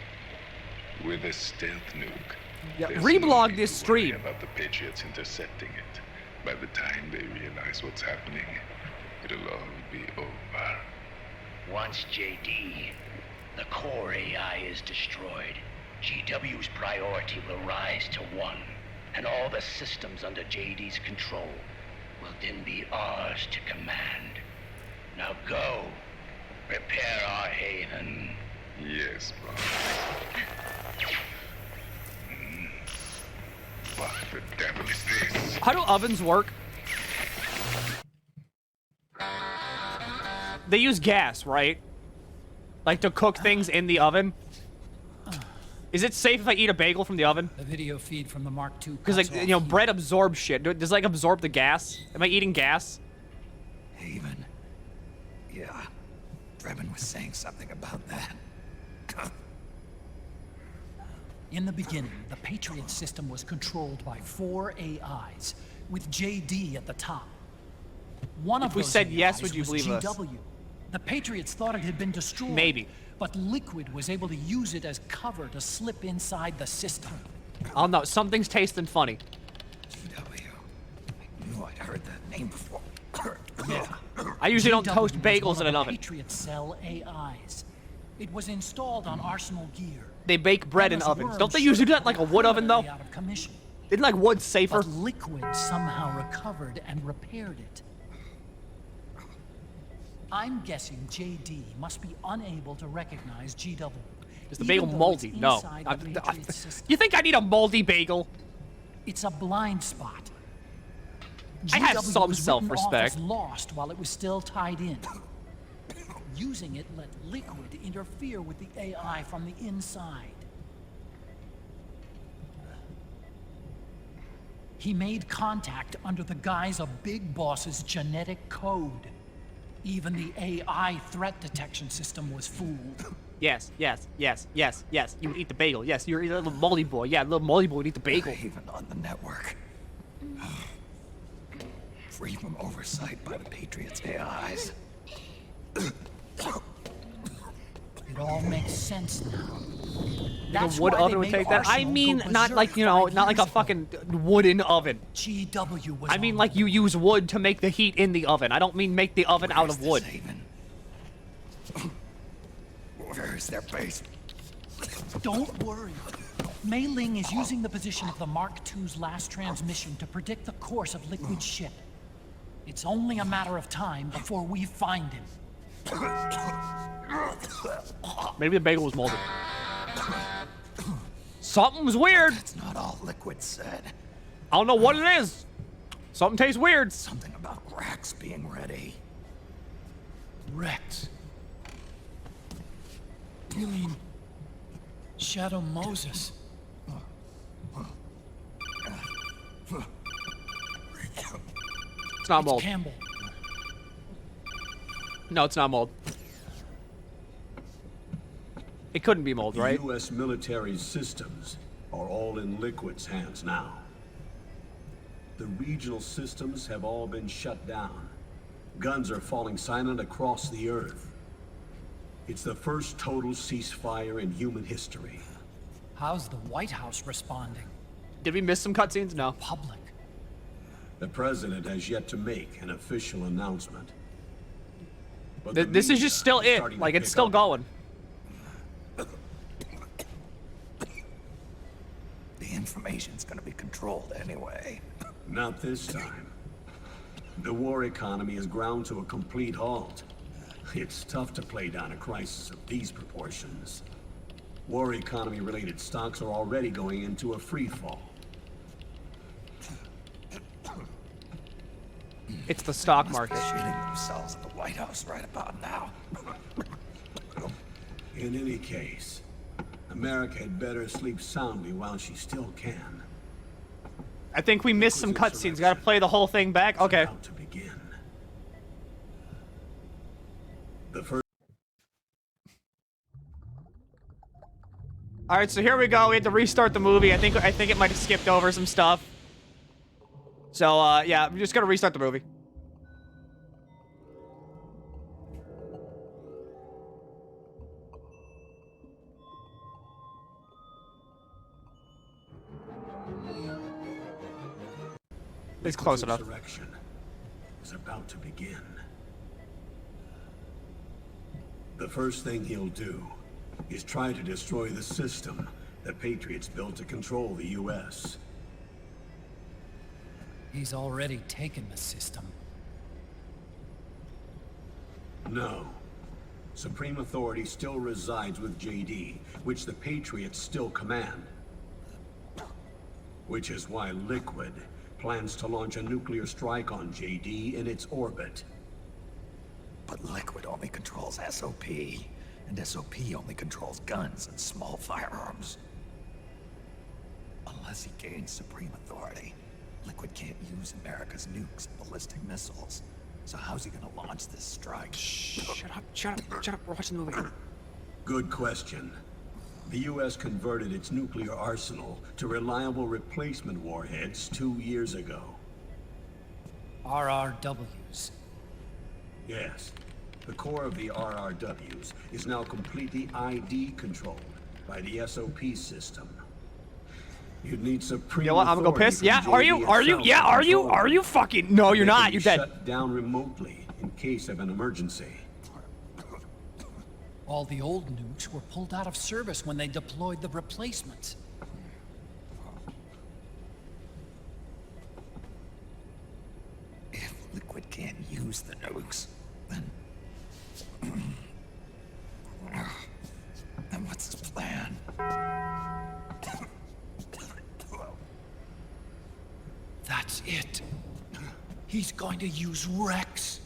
With a stealth nuke. Yeah, There's reblog no this need to worry stream. about the Patriots intercepting it. By the time they realize what's happening, it'll all be over. Once JD, the core AI is destroyed, GW's priority will rise to 1, and all the systems under JD's control will then be ours to command. Now go, prepare our haven. Yes, bro. What the devil is this? How do ovens work? They use gas, right? Like to cook things in the oven? Is it safe if I eat a bagel from the oven? The video feed from the Mark II. Because, like, you know, bread absorbs shit. Does it, like, absorb the gas? Am I eating gas? Haven. Yeah. Drebin was saying something about that. In the beginning, the Patriot system was controlled by 4 AIs, with JD at the top. One of If we those said AIs yes, would you was believe us? GW. The Patriots thought it had been destroyed. Maybe. But Liquid was able to use it as cover to slip inside the system. Oh no, something's tasting funny. I knew I'd heard that name before. Yeah. I usually don't GW toast was bagels one in of an the oven. Patriot Cell AIs. It was installed on Arsenal gear. They bake bread in And as ovens. worms Don't they usually do that in, like a wood oven though? out of commission. Isn't like wood safer? But Liquid somehow recovered and repaired it. I'm guessing JD must be unable to recognize GW. Is the bagel moldy? No. You think I need a moldy bagel? It's a blind spot. I have GW some was written self-respect. off as lost while it was still tied in. Using it let Liquid interfere with the AI from the inside. He made contact under the guise of Big Boss's genetic code. Even the AI threat detection system was fooled. Yes, yes, yes, yes, yes. You would eat the bagel. Yes, you're a little moldy boy. Yeah, a little moldy boy would eat the bagel. Even on the network. Free from oversight by the Patriots' AIs. It all makes sense now. Like a wood oven would take that. I mean, not like, you know, not like a fucking wooden oven. GW was I mean like you use wood to make the heat in the oven. I don't mean make the oven out of wood. Where is their base? Don't worry. Mei Ling is using the position of the Mark II's last transmission to predict the course of Liquid's ship. It's only a matter of time before we find him. Maybe the bagel was molded. Something was weird. That's not all Liquid said. I don't know what it is. Something tastes weird. Something about Rex being ready. Rex? You mean Shadow Moses? It's not mold. Campbell. No, it's not mold. It couldn't be mold, right? The U.S. military's systems are all in Liquid's hands now. The regional systems have all been shut down. Guns are falling silent across the Earth. It's the first total ceasefire in human history. How's the White House responding? Did we miss some cutscenes? No. Public. The president has yet to make an official announcement. But This is just still it. Like, it's still going. The information's gonna be controlled anyway. Not this time. The war economy is ground to a complete halt. It's tough to play down a crisis of these proportions. War economy-related stocks are already going into a free fall. It's the stock market. They're shooting themselves at the White House right about now. In any case, America had better sleep soundly while she still can. I think we missed some cutscenes. Gotta play the whole thing back? Okay. About to begin. The first. All right, so here we go. We had to restart the movie. I think it might have skipped over some stuff. So yeah, I'm just gonna restart the movie. It's close enough. Insurrection is about to begin. The first thing he'll do is try to destroy the system the Patriots built to control the U.S. He's already taken the system. No. Supreme authority still resides with JD, which the Patriots still command. Which is why Liquid plans to launch a nuclear strike on JD in its orbit. But Liquid only controls SOP, and SOP only controls guns and small firearms. Unless he gains supreme authority, Liquid can't use America's nukes and ballistic missiles. So how's he gonna launch this strike? Shut up, we're watching the movie. Good question. The U.S. converted its nuclear arsenal to reliable replacement warheads 2 years ago. RRWs. Yes. The core of the RRWs is now completely ID controlled by the SOP system. You'd need supreme. You know what? I'm gonna go piss. Yeah, are you? Yeah, are you fucking? No, you're not. You're dead. Shut down remotely in case of an emergency. All the old nukes were pulled out of service when they deployed the replacements. If Liquid can't use the nukes, then what's his plan? That's it. He's going to use Rex.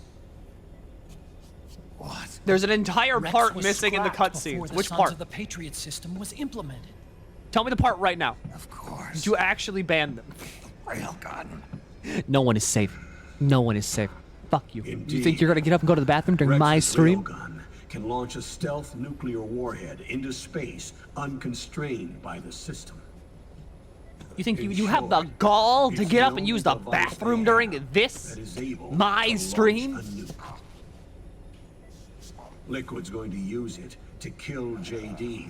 What? There's an entire Rex part was missing in the scrapped cutscenes. before the Which Sons part? of the Patriot system was implemented. Tell me the part right now. Of course. Did you actually ban them? Railgun. No one is safe. No one is safe. Fuck you. Indeed. You think you're gonna get up and go to the bathroom during my Rex's stream? railgun can launch a stealth nuclear warhead into space unconstrained by the system. You think you have the gall to get up and use the bathroom during this my stream? Liquid's going to use it to kill JD,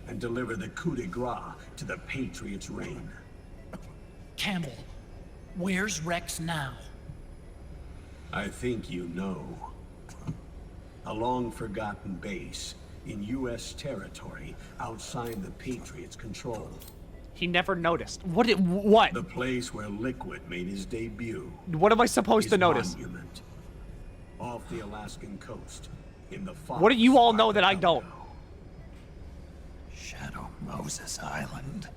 and deliver the coup de grace to the Patriots' reign. Campbell, where's Rex now? I think you know. A long-forgotten base in U.S. territory outside the Patriots' control. He never noticed. What? The place where Liquid made his debut. What am I supposed to notice? Monument, off the Alaskan coast, in the what do you all know that I don't? Shadow Moses Island.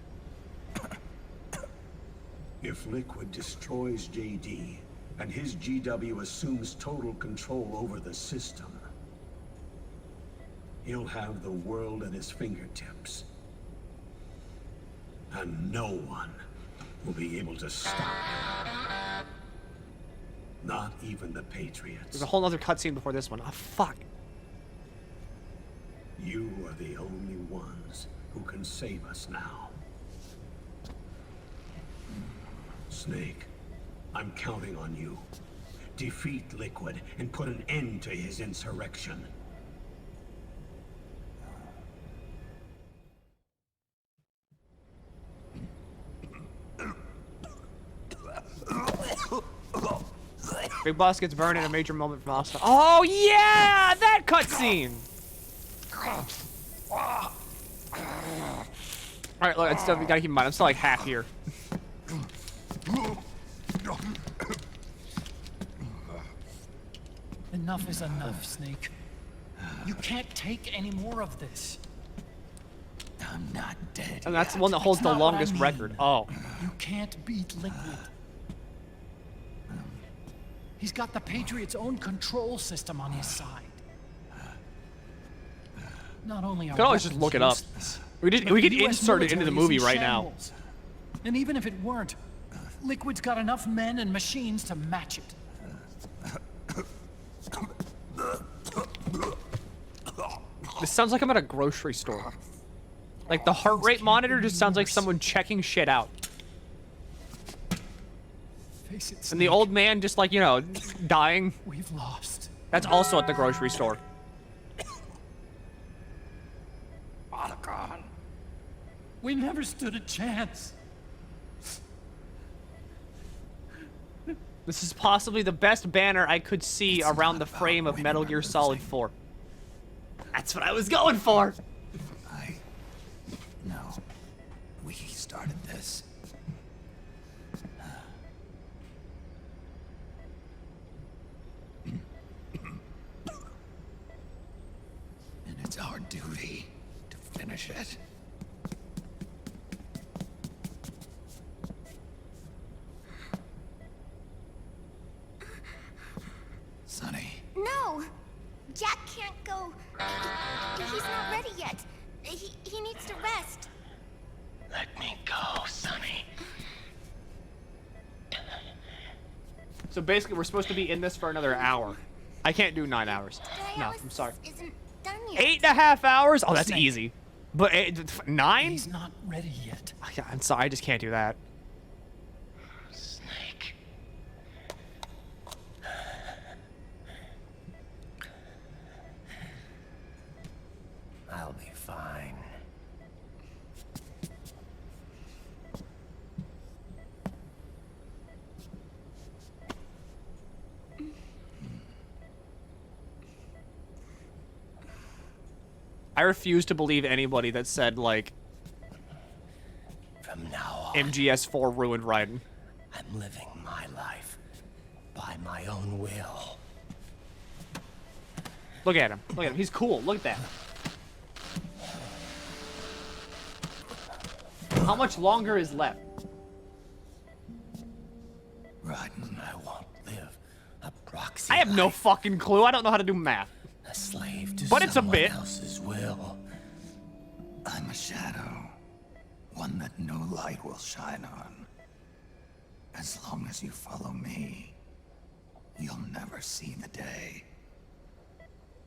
If Liquid destroys JD, and his GW assumes total control over the system, he'll have the world at his fingertips. And no one will be able to stop him. Not even the Patriots. There's a whole other cutscene before this one. Oh, fuck. You are the only ones who can save us now. Snake, I'm counting on you. Defeat Liquid and put an end to his insurrection. Big Boss gets burned in a major moment from Austin. Oh yeah, that cutscene. All right, look, we gotta keep in mind. I'm still like half here. Enough is enough, Snake. You can't take any more of this. I'm not dead. And that's the one that holds the longest record. Oh. You can't beat Liquid. He's got the Patriots' own control system on his side. Not only are could always just look it up. We could insert it into the movie right now. And even if it weren't, Liquid's got enough men and machines to match it. This sounds like I'm at a grocery store. Like the heart rate monitor just sounds like someone checking shit out. Face it, and the old man just like, you know, dying. We've lost. That's also at the grocery store. Otacon. We never stood a chance. This is possibly the best banner I could see around the frame of Metal Gear Solid 4. That's what I was going for. No. We started this. And it's our duty to finish it. Sonny. No! Jack can't go. He's not ready yet. He needs to rest. Let me go, Sonny. So basically, we're supposed to be in this for another hour. I can't do 9 hours. No, I'm sorry. Isn't done yet. 8.5 hours? Oh, that's easy. But 9? He's not ready yet. I'm sorry, I just can't do that. Snake. I'll be fine. I refuse to believe anybody that said, like, from now on, MGS4 ruined Raiden. I'm living my life by my own will. Look at him. Look at him. He's cool. Look at that. How much longer is left? Raiden, I won't live a proxy I have no fucking clue. I don't know how to do math. A slave to but it's a bit. Else's will. I'm a shadow. One that no light will shine on. As long as you follow me, you'll never see the day.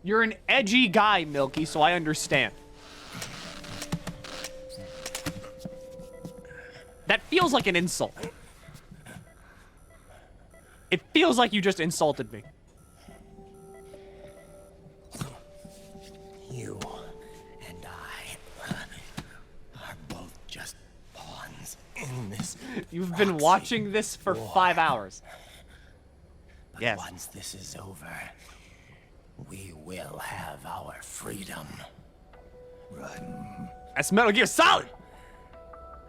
You're an edgy guy, Milky, so I understand. That feels like an insult. It feels like you just insulted me. You and I You've been watching this for 5 hours. But Yes. once this is over, we will have our freedom. Run. That's Metal Gear Solid!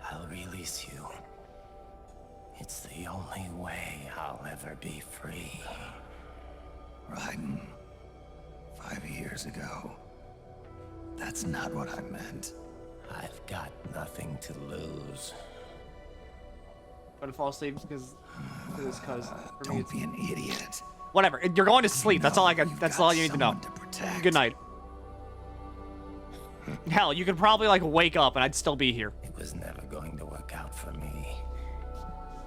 I'll release you. It's the only way I'll ever be free. Raiden, 5 years ago. That's not what I meant. I've got nothing to lose. I'm gonna fall asleep because for me Don't it's... be an idiot. Whatever. You're going to sleep. That's all I got. That's all you need to know. Good night. Hell, you could probably like wake up and I'd still be here. It was never going to work out for me.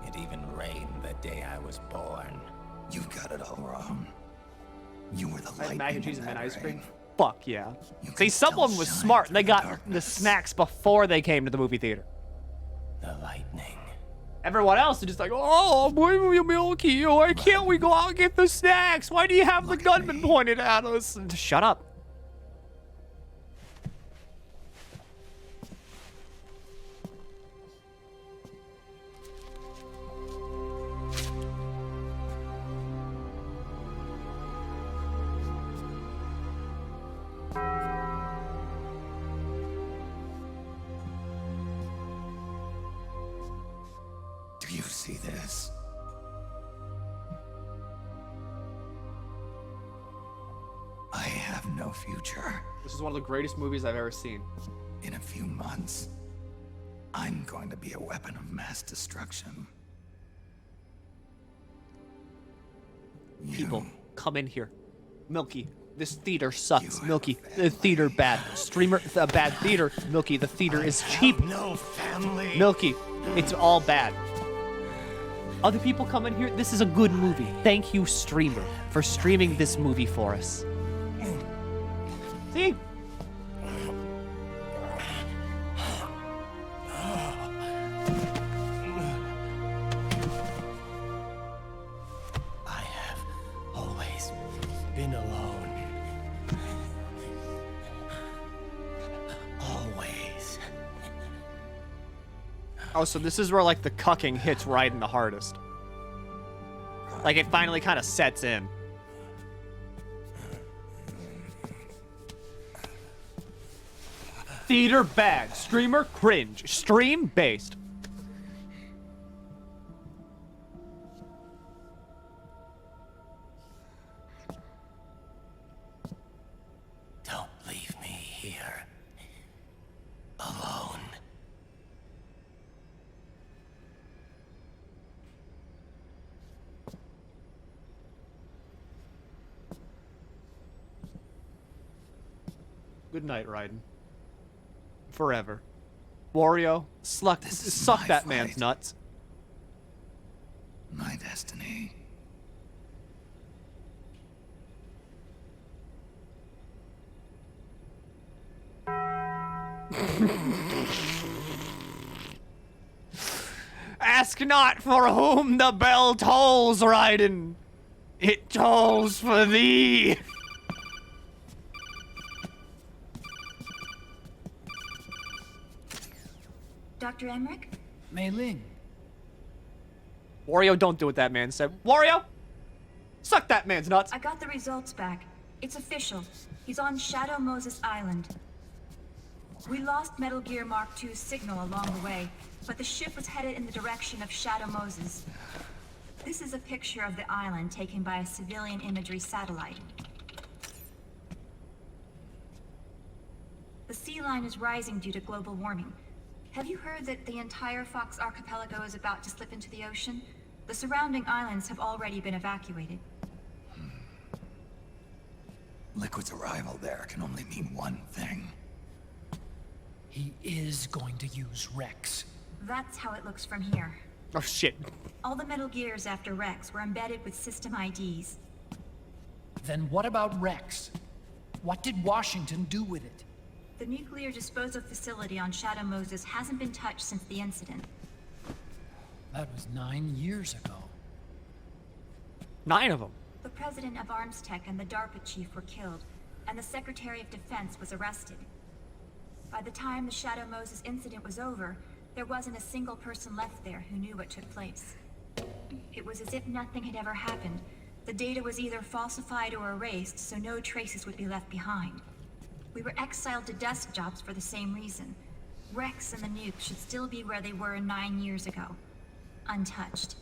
It even rained the day I was born. You got it all wrong. You were the I had mac and cheese in and that ice cream. rain. Fuck yeah. See, someone was smart. They got the snacks before they came to the movie theater. The lightning. Everyone else is just like, oh, boy, Milky, why can't we go out and get the snacks? Why do you have the gunman pointed at us? And just shut up. Do you see this? I have no future. This is one of the greatest movies I've ever seen. In a few months, I'm going to be a weapon of mass destruction. People, come in here. Milky, this theater sucks. Milky, the theater bad. Streamer, bad theater. Milky, the theater is cheap. No family. Milky, it's all bad. Other people come in here. This is a good movie. Thank you, streamer, for streaming this movie for us. See? I have always been alone. Always. Oh, so this is where, like, the cucking hits Raiden the hardest. Like, it finally kind of sets in. Theater bad. Streamer cringe. Stream based. Don't leave me here. Alone. Good night, Raiden. Forever. Wario, suck that man's nuts. My destiny. Ask not for whom the bell tolls, Raiden. It tolls for thee. Dr. Emmerich? Mei Ling. Wario, don't do what that man said. Wario, suck that man's nuts. I got the results back. It's official. He's on Shadow Moses Island. We lost Metal Gear Mark II's signal along the way, but the ship was headed in the direction of Shadow Moses. This is a picture of the island taken by a civilian imagery satellite. The sea line is rising due to global warming. Have you heard that the entire Fox archipelago is about to slip into the ocean? The surrounding islands have already been evacuated. Liquid's arrival there can only mean one thing. He is going to use Rex. That's how it looks from here. Oh shit. All the Metal Gears after Rex were embedded with system IDs. Then what about Rex? What did Washington do with it? The nuclear disposal facility on Shadow Moses hasn't been touched since the incident. That was 9 years ago. 9 of them. The president of ArmsTech and the DARPA chief were killed, and the Secretary of Defense was arrested. By the time the Shadow Moses incident was over, There wasn't a single person left there who knew what took place. It was as if nothing had ever happened. The data was either falsified or erased, so no traces would be left behind. We were exiled to desk jobs for the same reason. Rex and the nuke should still be where they were 9 years ago. Untouched.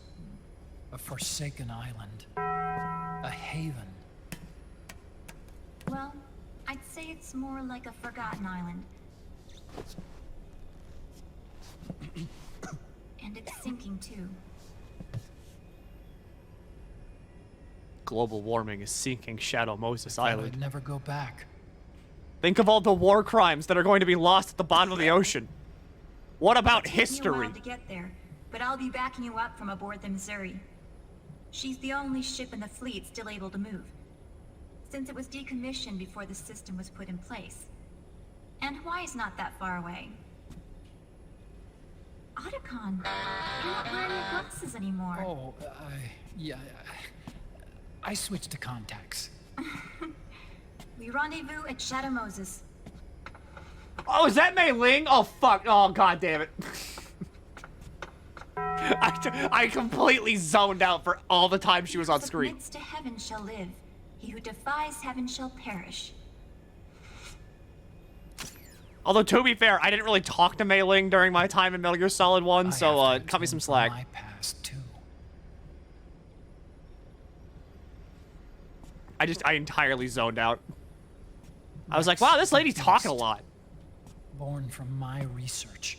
A forsaken island. A haven. Well, I'd say it's more like a forgotten island. And it's sinking too. Global warming is sinking Shadow Moses I Island. would never go back. Think of all the war crimes that are going to be lost at the bottom of the ocean. What about It'll take me a history? while to get there, but I'll be backing you up from aboard the Missouri. She's the only ship in the fleet still able to move, since it was decommissioned before the system was put in place. And Hawaii's not that far away. Otacon, you're not wearing your glasses anymore. Oh, yeah. I switched to contacts. We rendezvous at Shadow Moses. Oh, is that Mei Ling? Oh, fuck. Oh, god damn it. I completely zoned out for all the time she was on screen. Submits to heaven shall live. He who defies heaven shall perish. Although, to be fair, I didn't really talk to Mei Ling during my time in Metal Gear Solid 1, so, cut me some slack. My past, too. I entirely zoned out. I was like, wow, this lady's talking a lot. Born from my research.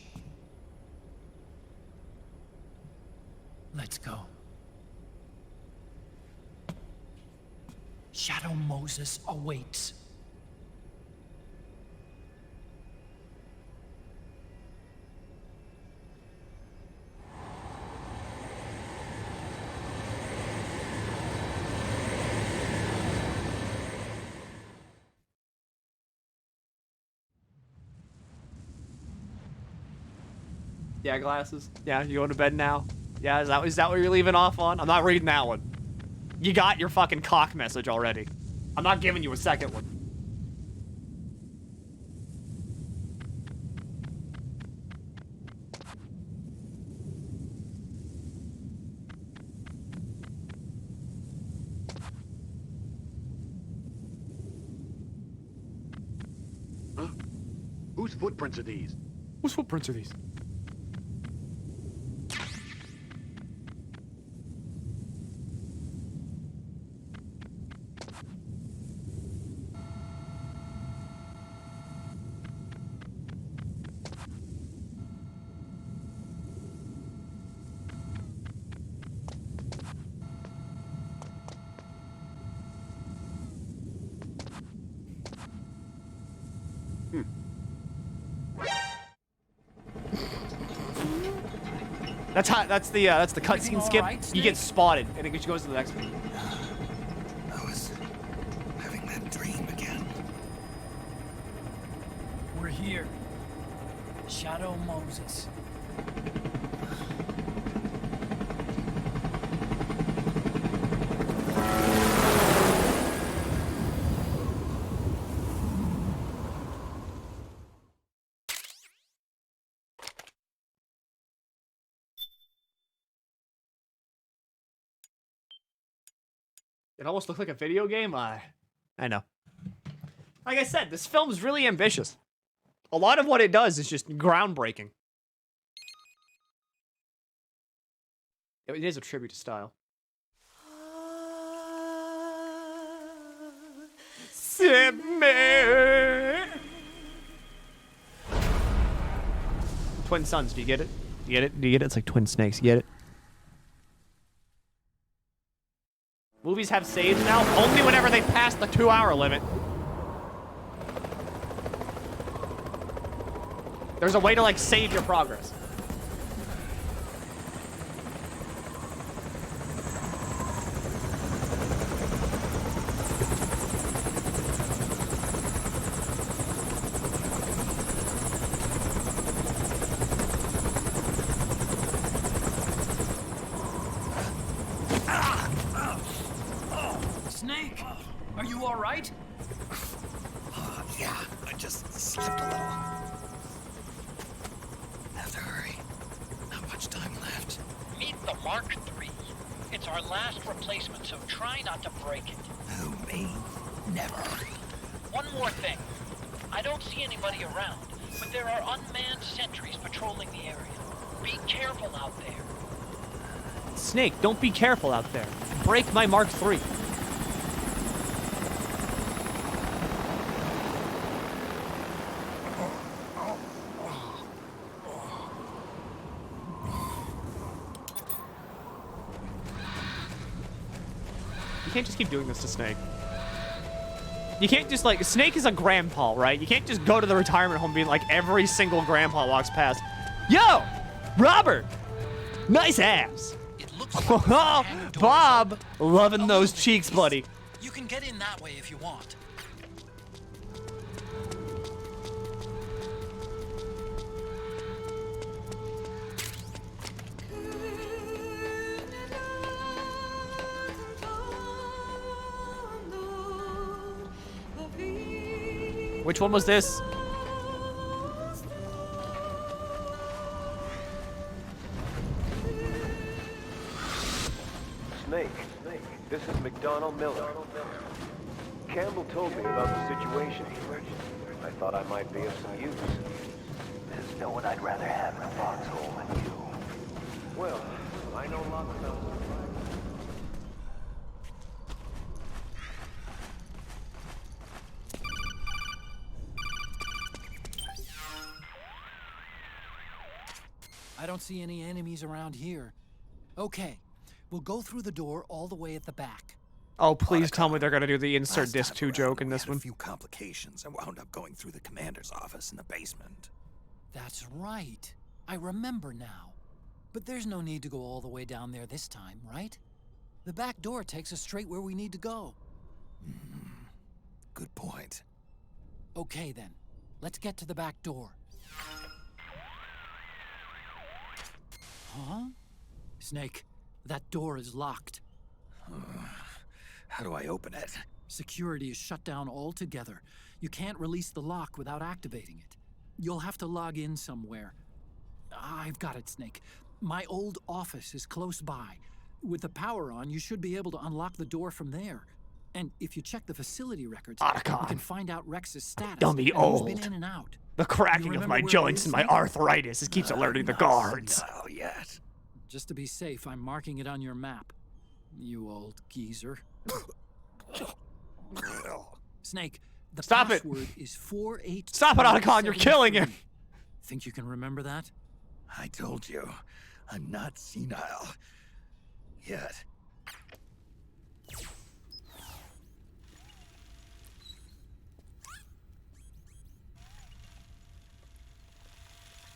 Let's go. Shadow Moses awaits. Yeah, glasses. Yeah, you going to bed now? Yeah, is that what you're leaving off on? I'm not reading that one. You got your fucking cock message already. I'm not giving you a second one. Huh? Whose footprints are these? Whose footprints are these? That's the cutscene skip. Right, you get spotted, and it goes to the next one. I was having that dream again. We're here. Shadow Moses. It almost looked like a video game. I know. Like I said, this film is really ambitious. A lot of what it does is just groundbreaking. It is a tribute to style. Twin sons, do you get it? Do you get it? Do you get it? It's like twin snakes, you get it? Movies have saves now, only whenever they pass the 2-hour limit. There's a way to, like, save your progress. Snake, are you all right? Yeah, I just slipped a little. Have to hurry. Meet the Mark III. It's our last replacement, so try not to break it. Who, me? Never. One more thing. I don't see anybody around, but there are unmanned sentries patrolling the area. Be careful out there. Snake, don't be careful out there. Break my Mark III. You can't just keep doing this to Snake. You can't just, like, Snake is a grandpa, right? You can't just go to the retirement home being like every single grandpa walks past. Yo! Robert! Nice ass! Bob! Loving those cheeks, buddy. You can get in that way if you want. Which one was this? Snake, this is McDonald Miller. Campbell told me about the situation here. I thought I might be of some use. There's no one I'd rather have in a foxhole than you. Well, I know lots about survivors. I don't see any enemies around here. Okay, we'll go through the door all the way at the back. Oh, please tell me they're gonna do the insert disc 2 joke in this one. A few complications and wound up going through the commander's office in the basement. That's right. I remember now. But there's no need to go all the way down there this time, right? The back door takes us straight where we need to go. Good point. Okay then, let's get to the back door. Huh? Snake, that door is locked. How do I open it? Security is shut down altogether. You can't release the lock without activating it. You'll have to log in somewhere. I've got it, Snake. My old office is close by. With the power on, you should be able to unlock the door from there. And if you check the facility records, you can find out Rex's status. Dummy and who's old. been in and out. The cracking of my joints and my arthritis. It keeps alerting the guards. Oh, yes. Just to be safe, I'm marking it on your map. You old geezer. Snake, the password is 48. Stop it, Otacon, you're killing him. Think you can remember that? I told you, I'm not senile. Yet.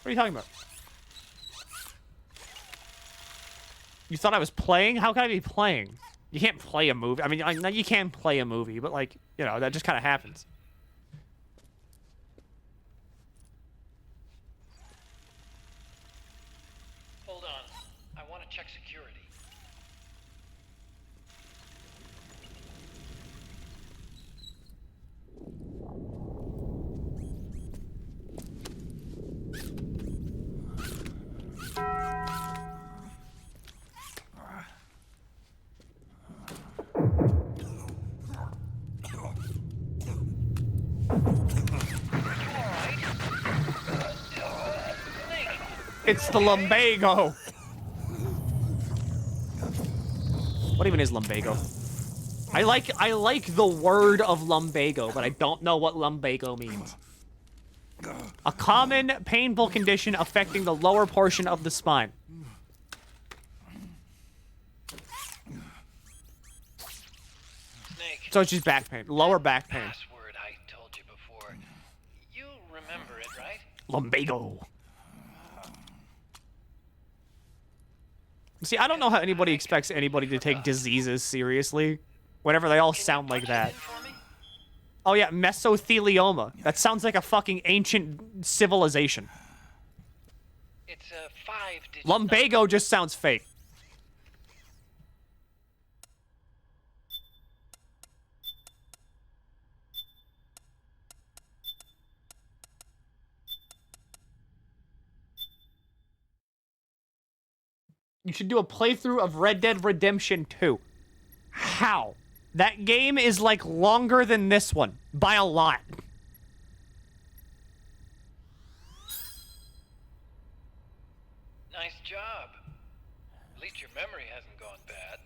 What are you talking about? You thought I was playing? How can I be playing? You can't play a movie. I mean, you can play a movie, but, like, you know, that just kind of happens. Hold on. I want to check security. It's the lumbago. What even is lumbago? I like the word of lumbago, but I don't know what lumbago means. A common painful condition affecting the lower portion of the spine. Snake. So it's just back pain, lower back pain. Password I told you before. You remember it, right? Lumbago. See, I don't know how anybody expects anybody to take diseases seriously whenever they all sound like that. Oh yeah, mesothelioma. That sounds like a fucking ancient civilization. It's a 5-digit Lumbago just sounds fake. You should do a playthrough of Red Dead Redemption 2. How? That game is, like, longer than this one. By a lot. Nice job. At least your memory hasn't gone bad.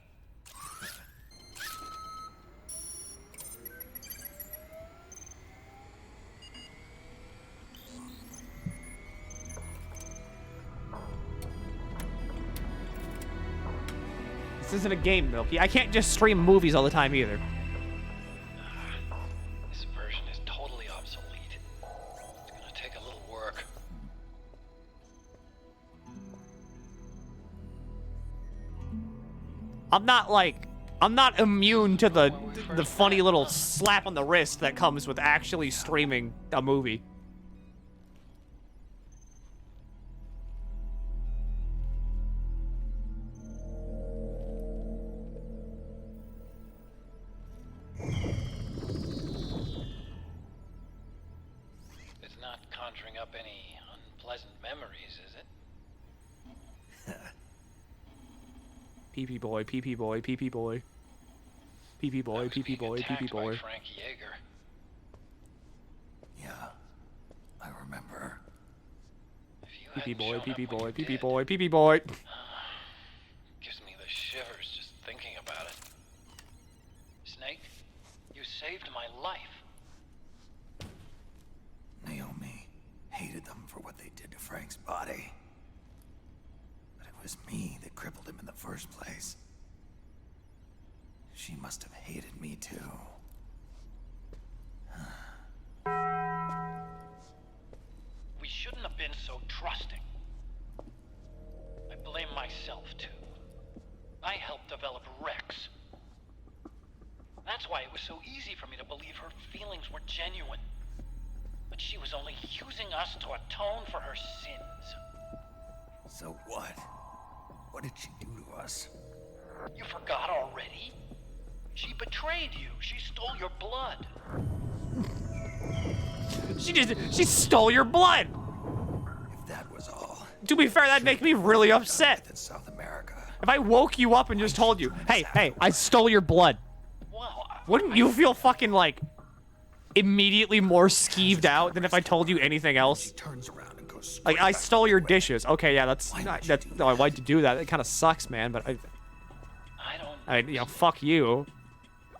This isn't a game, Milky. I can't just stream movies all the time either. This version is totally obsolete. It's gonna take a little work. I'm not immune to the funny little slap on the wrist that comes with actually streaming a movie. It's not conjuring up any unpleasant memories, is it? PP boy, PP boy, PP boy. PP boy, PP boy, PP boy. Frank Yeager. Yeah, I remember. PP boy, PP boy, PP boy, PP boy. Gives me the shivers just thinking about it. Snake, you saved my life. Naomi hated them for what they did to Frank's body. But it was me that crippled him in the first place. She must have hated me too. We shouldn't have been so trusting. I blame myself too. I helped develop Rex. That's why it was so easy for me to believe her feelings were genuine. But she was only using us to atone for her sins. So what? What did she do to us? You forgot already? She betrayed you. She stole your blood. She stole your blood. If that was all. To be fair, that'd make me really upset. In South America. If I woke you up and just told you, hey, I stole your blood. Wouldn't you feel fucking like immediately more skeeved out than if I told you anything else? Like, I stole your dishes. Okay, yeah, that's no, why'd you do that? It kind of sucks, man, but I you know, fuck you.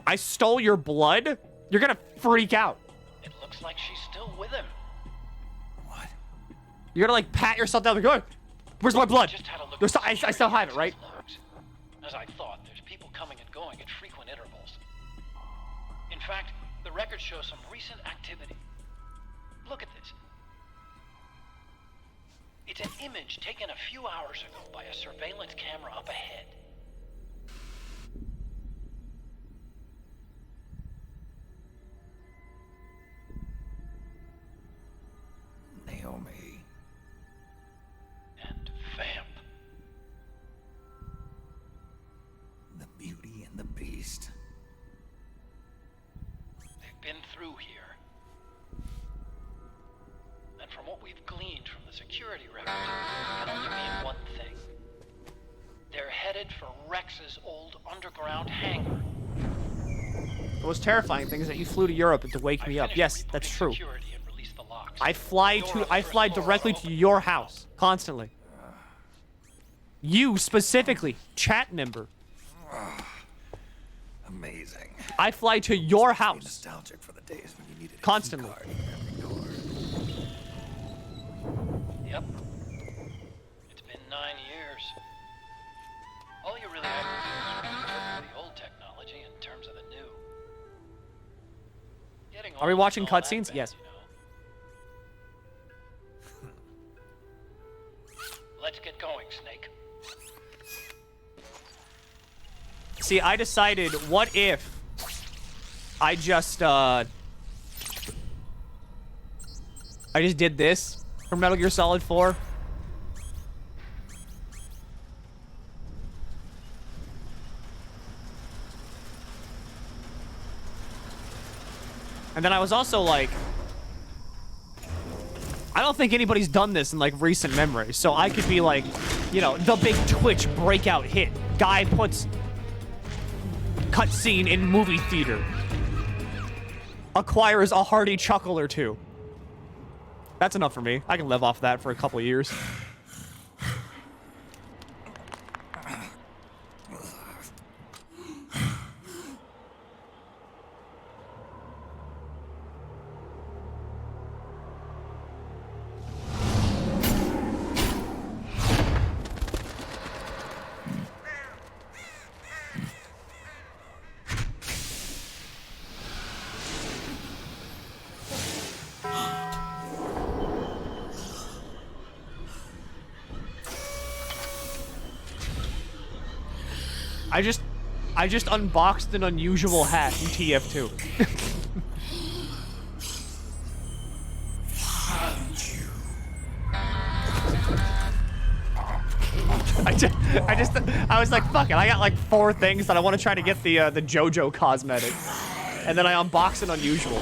I stole your blood? You're gonna freak out. It looks like she's still with him. You're gonna like pat yourself down like, oh, where's my blood? I still have it, right? As I thought, there's people coming and going at frequent intervals. In fact, the record shows some recent activity. Look at this. It's an image taken a few hours ago by a surveillance camera up ahead. Naomi. And Vamp. The Beauty and the Beast. They've been through here. And from what we've gleaned from the security records, it can only mean one thing. They're headed for Rex's old underground hangar. The most terrifying thing is that you flew to Europe to wake me up. Yes, that's true. I fly directly to your house constantly. You specifically, chat member. Amazing. I fly to your house. Nostalgic for the days when you needed a constantly. key card in every door. Yep. It's been 9 years. All you really have to do is reinterpret the old technology in terms of the new. Are we watching cutscenes? Yes. Let's get going, Snake. See, I decided, what if I just did this for Metal Gear Solid 4? And then I was also like, I don't don't think anybody's done this in like recent memory. So I could be like, you know, the big Twitch breakout hit. Guy puts cutscene in movie theater. Acquires a hearty chuckle or two. That's enough for me. I can live off that for a couple of years. I just unboxed an unusual hat in TF2. I was like, fuck it. I got like 4 things that I want to try to get the JoJo cosmetic, and then I unboxed an unusual.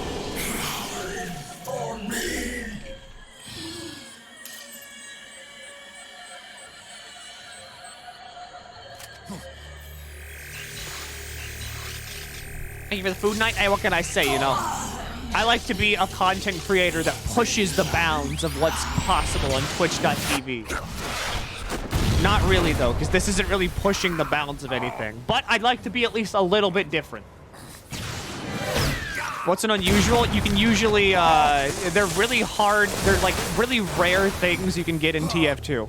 Thank you for the food night. Hey, what can I say, you know? I like to be a content creator that pushes the bounds of what's possible on Twitch.tv. Not really, though, because this isn't really pushing the bounds of anything. But I'd like to be at least a little bit different. What's an unusual? You can usually, they're really hard. They're, like, really rare things you can get in TF2.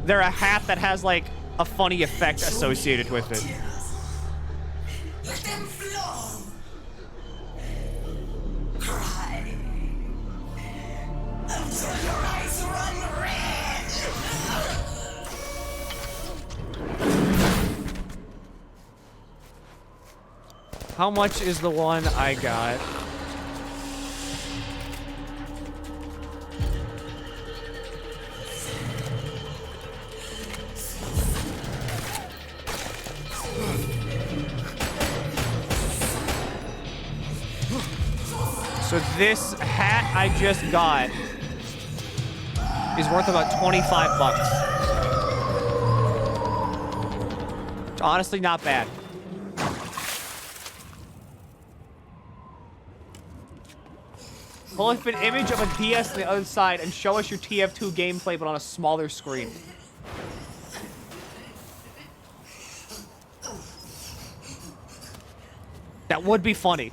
They're a hat that has, like, a funny effect associated with it. Let them flow. Cry until your eyes run red. How much is the one I got? So this hat I just got is worth about 25 bucks. It's honestly not bad. Pull up an image of a DS on the other side and show us your TF2 gameplay, but on a smaller screen. That would be funny.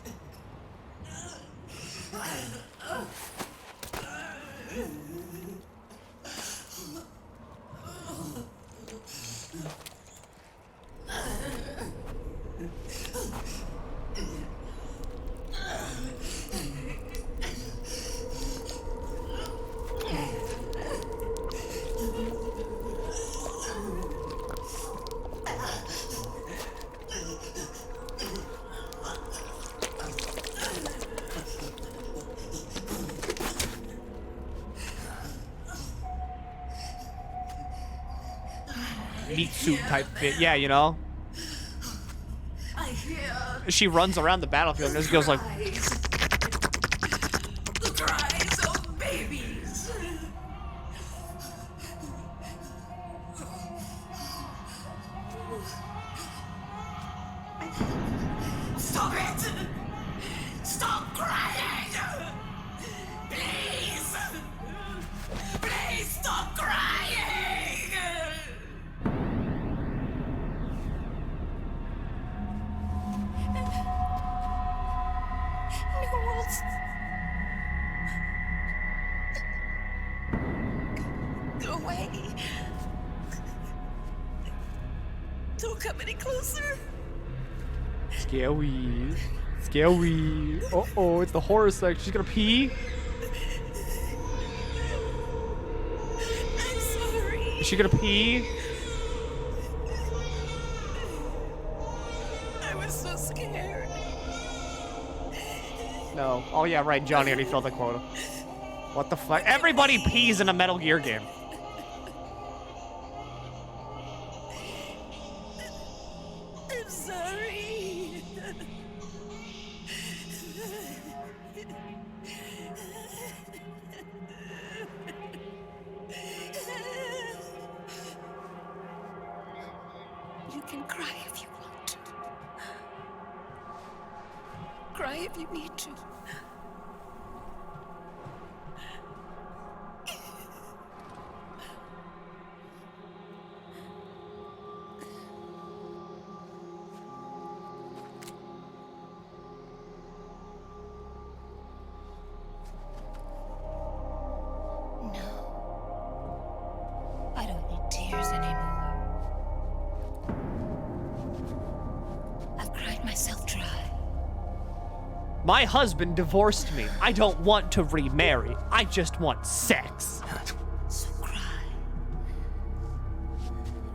Meat suit type fit. Yeah, you know? She runs around the battlefield and just goes like... The cries of babies. Stop it! Stop crying! Please! Please stop crying! Go away. Don't come any closer. Scary. Scary. Uh-oh, it's the horror section. She's gonna pee? I'm sorry. Is she gonna pee? I was so scared. No. Oh yeah, right. Johnny already filled the quota. What the fuck? Everybody pees in a Metal Gear game. I'm sorry. You can cry if you want to. Cry if you need to. I don't need tears anymore. I've cried myself dry. My husband divorced me. I don't want to remarry. I just want sex. So cry.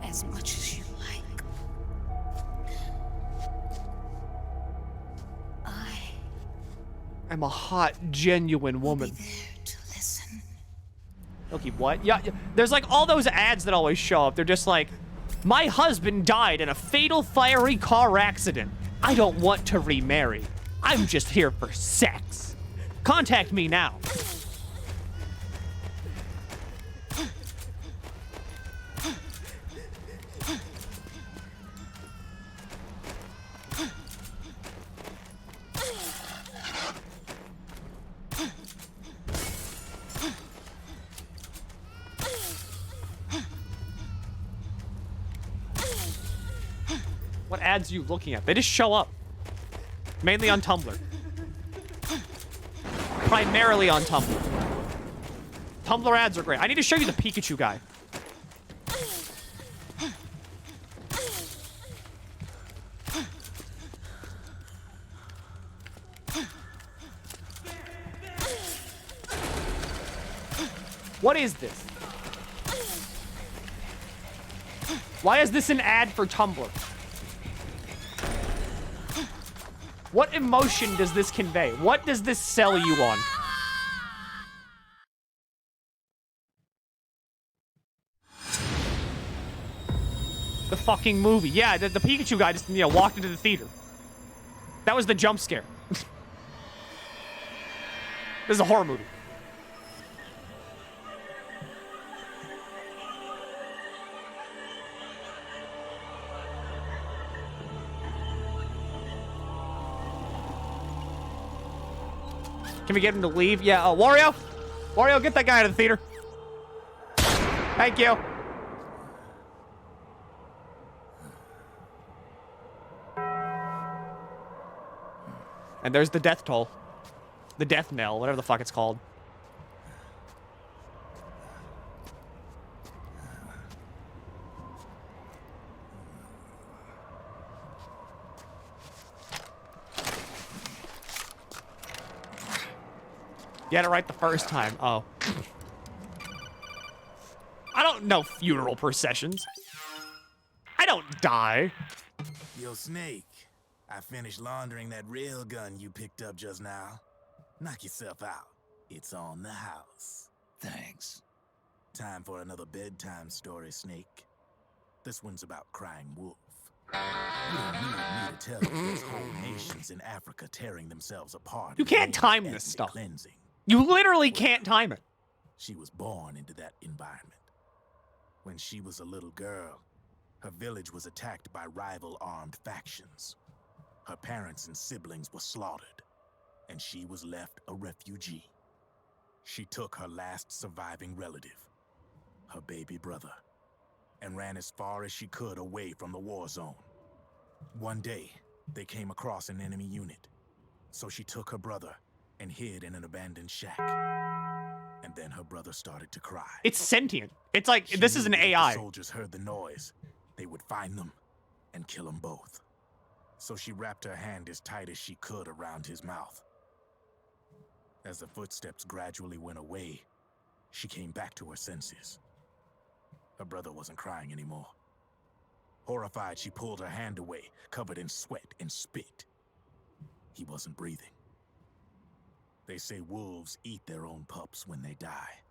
As much as you like. I'm a hot, genuine woman. Okay, what? Yeah, there's like all those ads that always show up. They're just like, my husband died in a fatal fiery car accident. I don't want to remarry. I'm just here for sex. Contact me now. What ads are you looking at? They just show up. Mainly on Tumblr. Primarily on Tumblr. Tumblr ads are great. I need to show you the Pikachu guy. What is this? Why is this an ad for Tumblr? What emotion does this convey? What does this sell you on? The fucking movie. Yeah, the Pikachu guy just, walked into the theater. That was the jump scare. This is a horror movie. Can we get him to leave? Yeah, Wario? Wario, get that guy out of the theater. Thank you. And there's the death toll. The death knell, whatever the fuck it's called. Get it right the first time. Oh. I don't know funeral processions. I don't die. Yo, Snake. I finished laundering that rail gun you picked up just now. Knock yourself out. It's on the house. Thanks. Time for another bedtime story, Snake. This one's about crying wolf. You don't need me to tell you there's whole nations in Africa tearing themselves apart. You can't time this stuff. Cleansing. You literally can't time it. She was born into that environment. When she was a little girl, her village was attacked by rival armed factions. Her parents and siblings were slaughtered, and she was left a refugee. She took her last surviving relative, her baby brother, and ran as far as she could away from the war zone. One day, they came across an enemy unit, so she took her brother and hid in an abandoned shack. And then her brother started to cry. It's sentient. It's like, this is an AI. If the soldiers heard the noise, they would find them and kill them both. So she wrapped her hand as tight as she could around his mouth. As the footsteps gradually went away, she came back to her senses. Her brother wasn't crying anymore. Horrified, she pulled her hand away, covered in sweat and spit. He wasn't breathing. They say wolves eat their own pups when they die.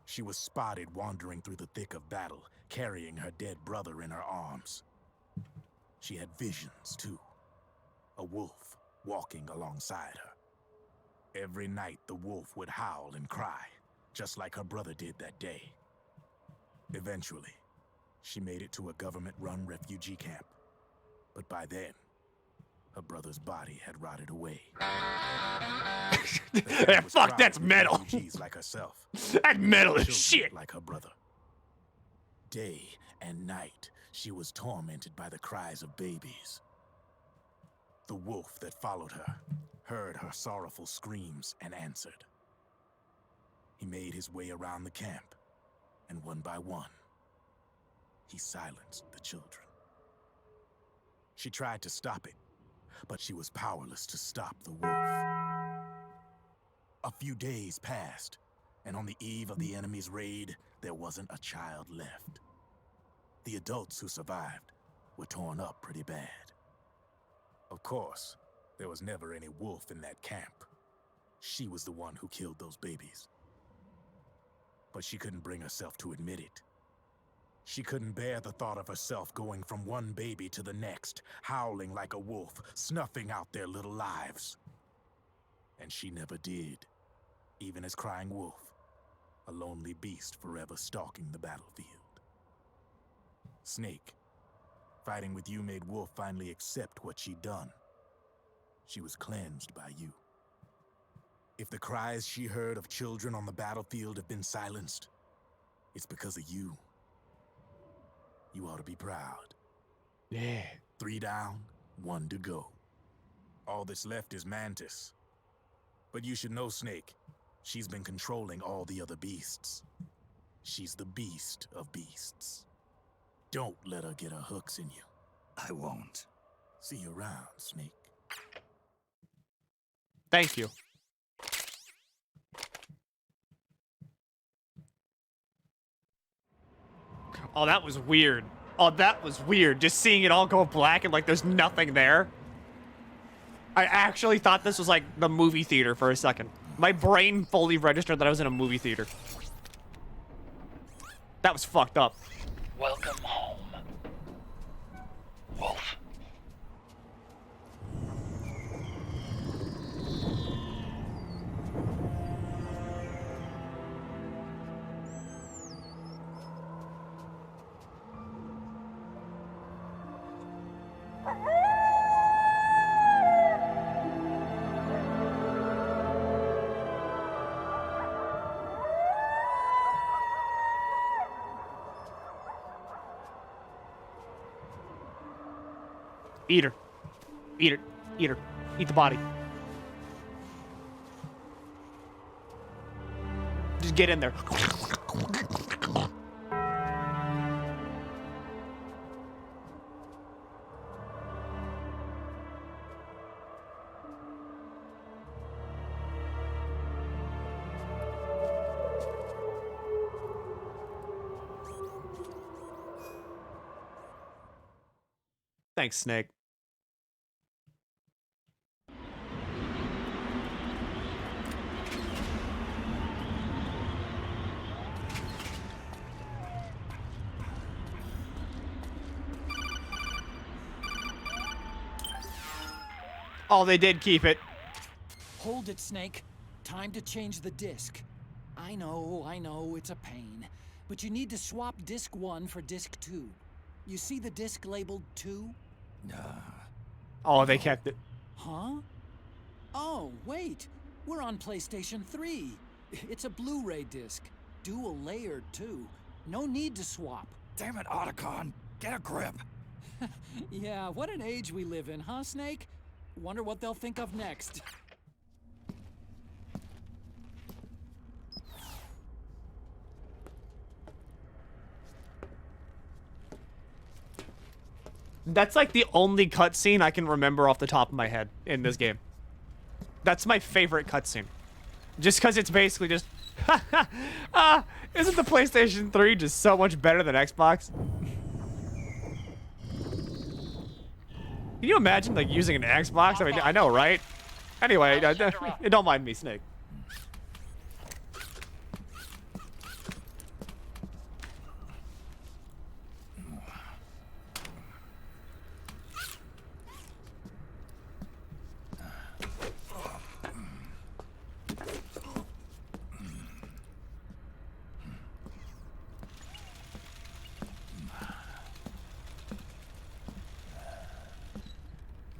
She was spotted wandering through the thick of battle, carrying her dead brother in her arms. She had visions, too. A wolf walking alongside her. Every night, the wolf would howl and cry, just like her brother did that day. Eventually, she made it to a government-run refugee camp. But by then, her brother's body had rotted away. Yeah, fuck, that's metal. Refugees like herself. That metal is Children shit. like her brother. Day and night, she was tormented by the cries of babies. The wolf that followed her heard her sorrowful screams and answered. He made his way around the camp, and one by one, he silenced the children. She tried to stop it, but she was powerless to stop the wolf. A few days passed, and on the eve of the enemy's raid, there wasn't a child left. The adults who survived were torn up pretty bad. Of course, there was never any wolf in that camp. She was the one who killed those babies. But she couldn't bring herself to admit it. She couldn't bear the thought of herself going from one baby to the next, howling like a wolf, snuffing out their little lives. And she never did, even as crying wolf, a lonely beast forever stalking the battlefield. Snake, fighting with you made Wolf finally accept what she'd done. She was cleansed by you. If the cries she heard of children on the battlefield have been silenced, it's because of you. You ought to be proud. Yeah. 3 down, 1 to go. All that's left is Mantis. But you should know, Snake, she's been controlling all the other beasts. She's the beast of beasts. Don't let her get her hooks in you. I won't. See you around, Snake. Thank you. Oh, that was weird. Oh, that was weird. Just seeing it all go black and like there's nothing there. I actually thought this was like the movie theater for a second. My brain fully registered that I was in a movie theater. That was fucked up. Welcome home, Wolf. Eat her. Eat her. Eat her. Eat the body. Just get in there. Thanks, Snake. Oh, they did keep it. Hold it, Snake. Time to change the disc. I know, it's a pain. But you need to swap disc 1 for disc 2. You see the disc labeled 2? Oh, they kept it. Huh? Oh, wait. We're on PlayStation 3. It's a Blu-ray disc. Dual layered, too. No need to swap. Damn it, Otacon. Get a grip. Yeah, what an age we live in, huh, Snake? Wonder what they'll think of next. That's like the only cutscene I can remember off the top of my head in this game. That's my favorite cutscene. Just because it's basically just... isn't the PlayStation 3 just so much better than Xbox? Can you imagine like using an Xbox? I mean, I know, right? Anyway, don't mind me, Snake.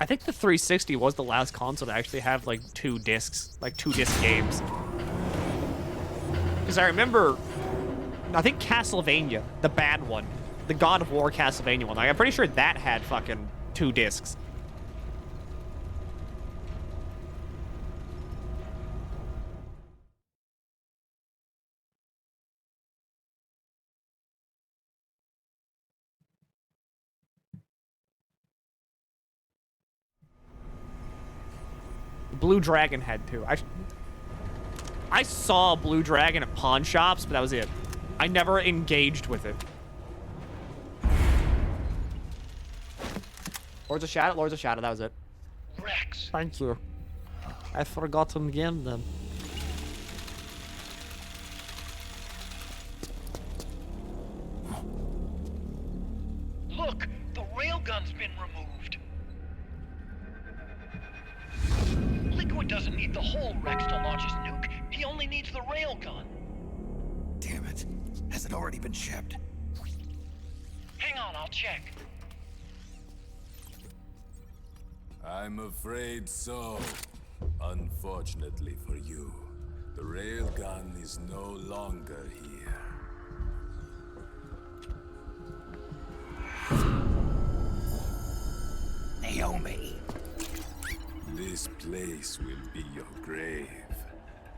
I think the 360 was the last console to actually have like 2 discs, like 2-disc games. Because I remember, I think Castlevania, the bad one, the God of War Castlevania one, like, I'm pretty sure that had fucking 2 discs. Blue Dragon had 2. I saw Blue Dragon at pawn shops, but that was it. I never engaged with it. Lords of Shadow, that was it. Rex. Thank you. I forgot to game them. Look, the railgun's been removed. Liquid doesn't need the whole Rex to launch his nuke. He only needs the railgun. Damn it. Has it already been shipped? Hang on, I'll check. I'm afraid so. Unfortunately for you, the railgun is no longer here. Naomi. This place will be your grave,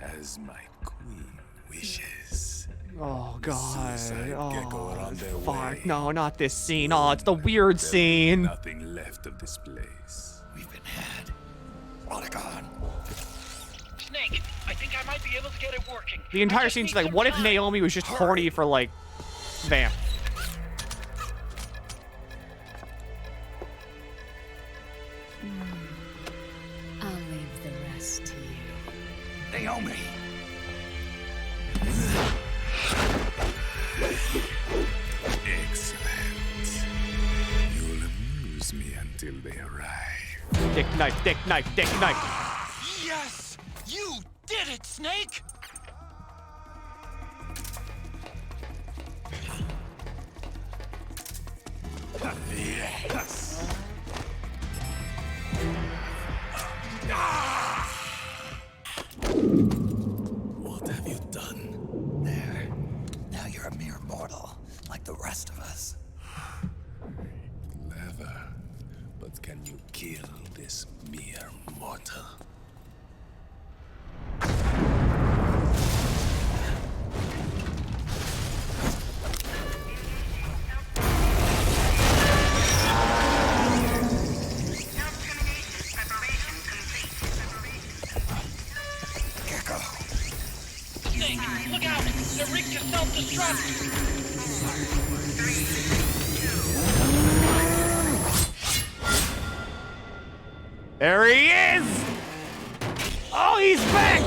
as my queen wishes. Oh god. Gecko are on their Fuck. way. No, not this scene. Oh, it's the weird scene. Nothing left of this place. We've been had. Autogon. Snake, I think I might be able to get it working. The entire scene's like, what if Naomi was just horny for like Vamp? I'll leave the rest to you. Naomi. Excellent. You'll amuse me until they arrive. Dick knife, dick knife, dick knife. Yes! You did it, Snake! Yes. What have you done? There. Now you're a mere mortal, like the rest of us. Clever. But can you kill this mere mortal? Snake, look out! They're rigged to self-destruct! There he is! Oh, he's back!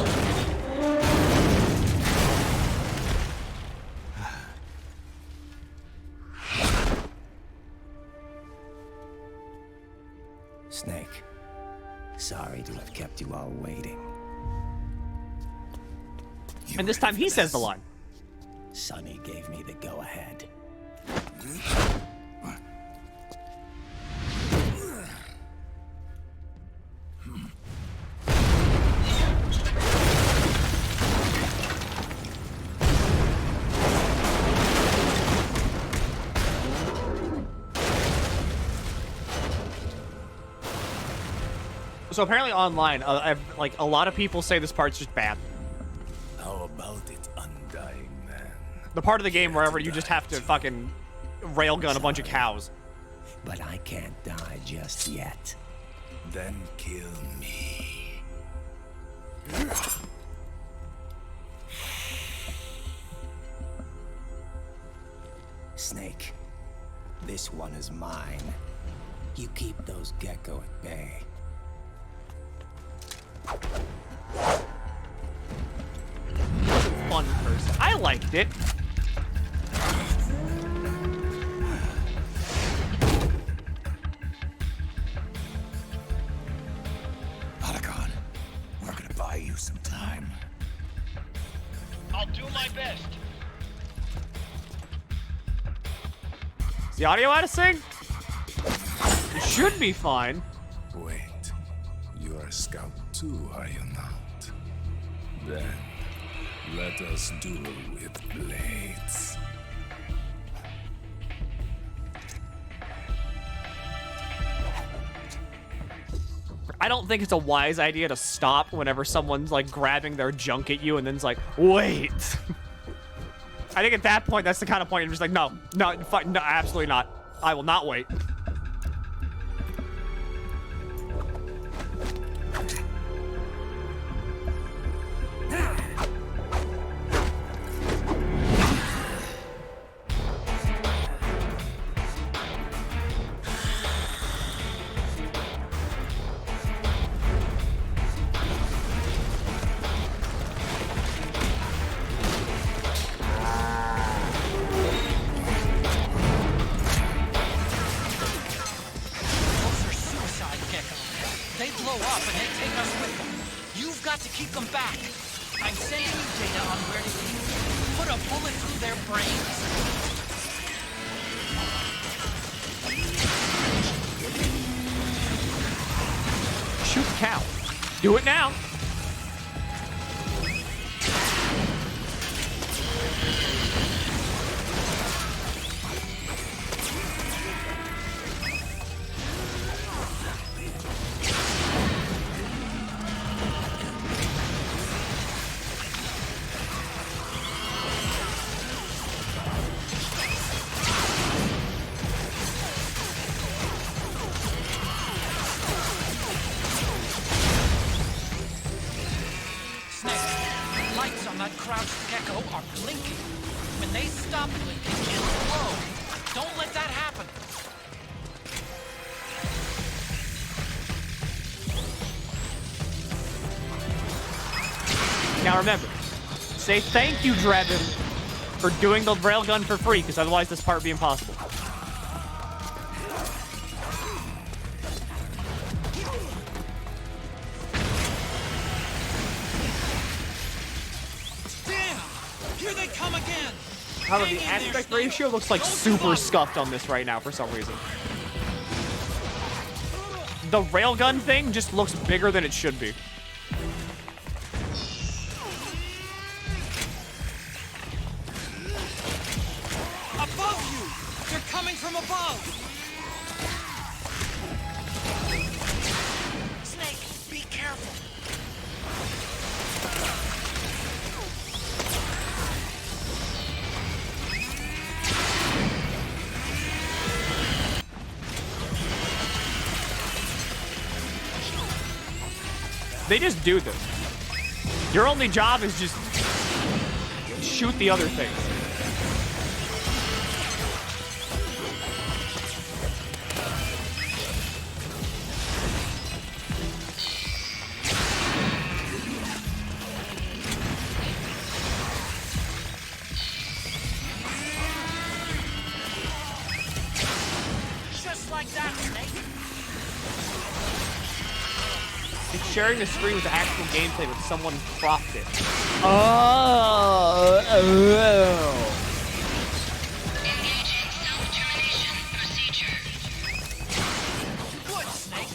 Snake, sorry to have kept you all waiting. And this time he says the line. Sonny gave me the go-ahead. So apparently online, like a lot of people say this part's just bad. How about it, Undying Man? The part of the game wherever you just have to fucking railgun a bunch of cows. But I can't die just yet. Then kill me. Snake, this one is mine. You keep those gecko at bay. Fun person. I liked it. Autogon, we're gonna buy you some time. I'll do my best. Is the audio out of sync? It should be fine. Wait, you're a scout too, are you not? Then, let us duel with blades. I don't think it's a wise idea to stop whenever someone's like grabbing their junk at you and then's like, wait. I think at that point, that's the kind of point you're just like, no, absolutely not. I will not wait. Do it now. Now remember, say thank you, Drebin, for doing the railgun for free, because otherwise this part would be impossible. Damn! Here they come again! However, the aspect ratio looks like super scuffed on this right now for some reason. The railgun thing just looks bigger than it should be. They just do this. Your only job is just shoot the other things. Just like that, Snake. Sharing the screen with the actual gameplay, but someone cropped it. Engaging self-termination procedure. Good, Snake.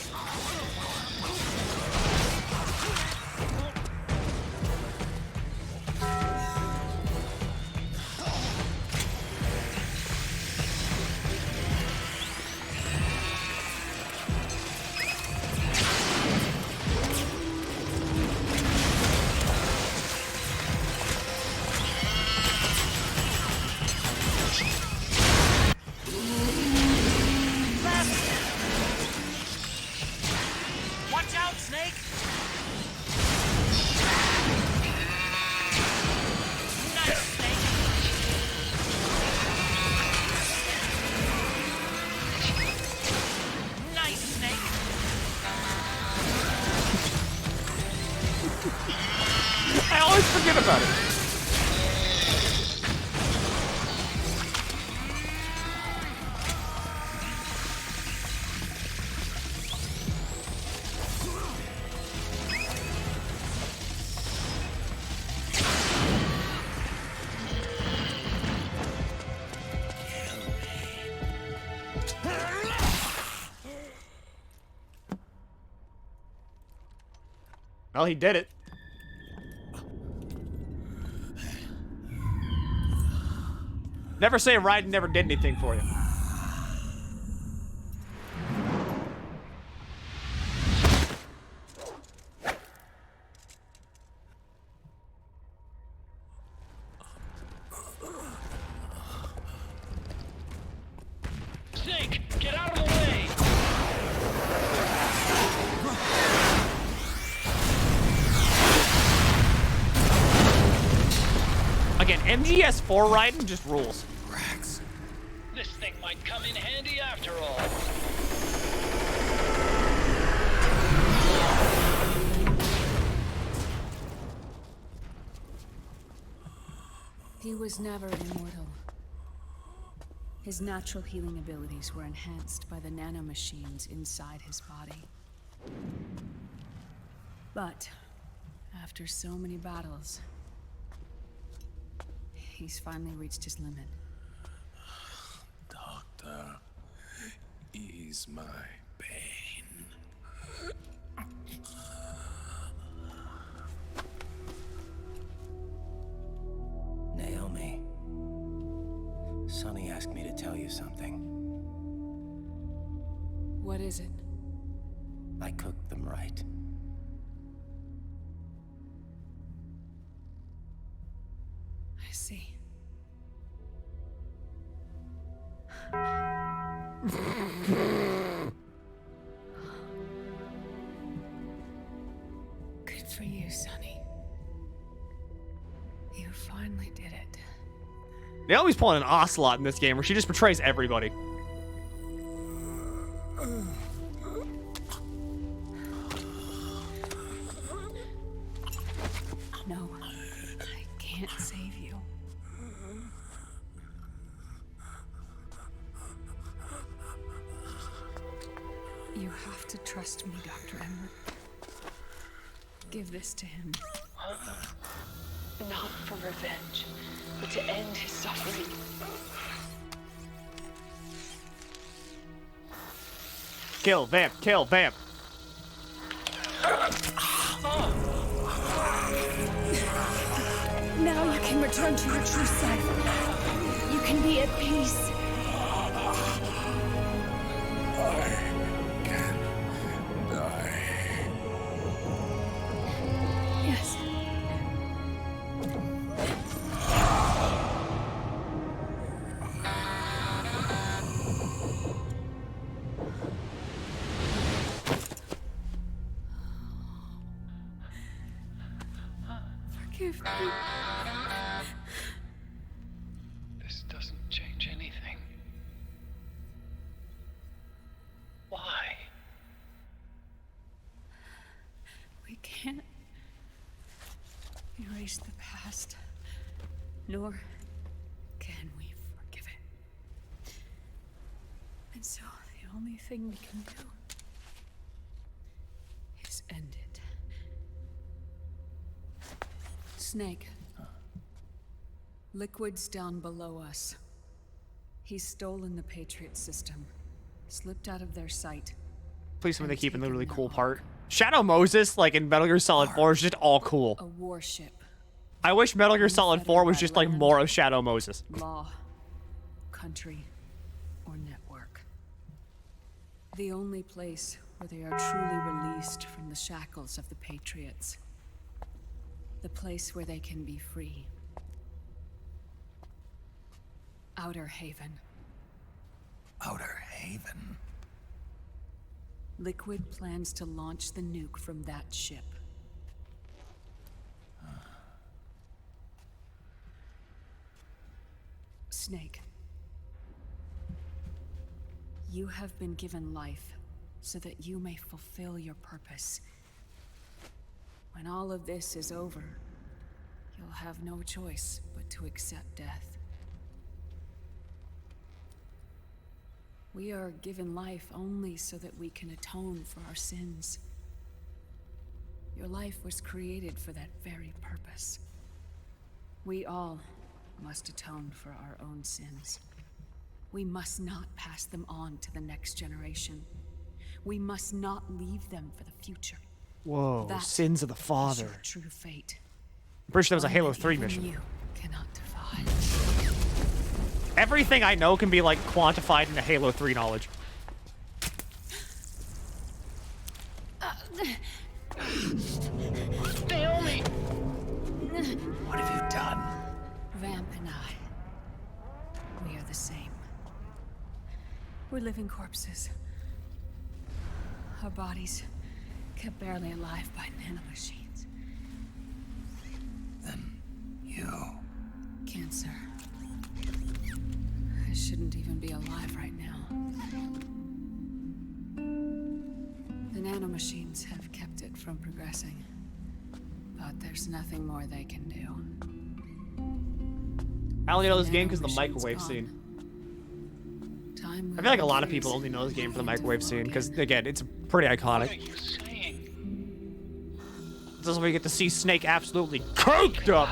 Forget about it. Well, he did it. Never say Raiden never did anything for you. Snake, get out of the way! Again, MGS4 Raiden just rules. This thing might come in handy after all. He was never immortal. His natural healing abilities were enhanced by the nanomachines inside his body. But after so many battles, he's finally reached his limit. Doctor, ease my pain. Naomi, Sonny asked me to tell you something. What is it? I cooked them right. I see. Good for you, Sonny. You finally did it. Naomi's pulling an ocelot in this game where she just betrays everybody. No, I can't save you. You have to trust me, Dr. Emmer. Give this to him. Not for revenge, but to end his suffering. Kill, vamp, kill, vamp. Now you can return to your true self. You can be at peace. Yes. Forgive me. This doesn't change anything. Why? We can't erase the past, nor can we forgive it. And so the only thing we can do is end it. Snake. Liquid's down below us. He's stolen the Patriot system, slipped out of their sight. Please tell me they keep in the really cool part. Shadow Moses, like in Metal Gear Solid 4, is just all cool. A warship. I wish Metal Gear Solid 4 was just like more of Shadow Moses. Law, country, or network. The only place where they are truly released from the shackles of the Patriots. The place where they can be free. Outer Haven. Outer Haven? Liquid plans to launch the nuke from that ship. Snake. You have been given life so that you may fulfill your purpose. When all of this is over, you'll have no choice but to accept death. We are given life only so that we can atone for our sins. Your life was created for that very purpose. We all must atone for our own sins. We must not pass them on to the next generation. We must not leave them for the future. Whoa, That sins of the is father. your true fate. I'm pretty sure that was a One Halo that 3 even mission. You cannot defy. Everything I know can be, like, quantified into Halo 3 knowledge. Naomi! What have you done? Vamp and I, we are the same. We're living corpses. Our bodies kept barely alive by nanomachines. Then you... Cancer. I shouldn't even be alive right now. The nanomachines have kept it from progressing. But there's nothing more they can do. I only know this game because of the microwave scene. I feel like a lot of people only know this game for the microwave scene because, again, it's pretty iconic. This is where you get to see Snake absolutely coked up.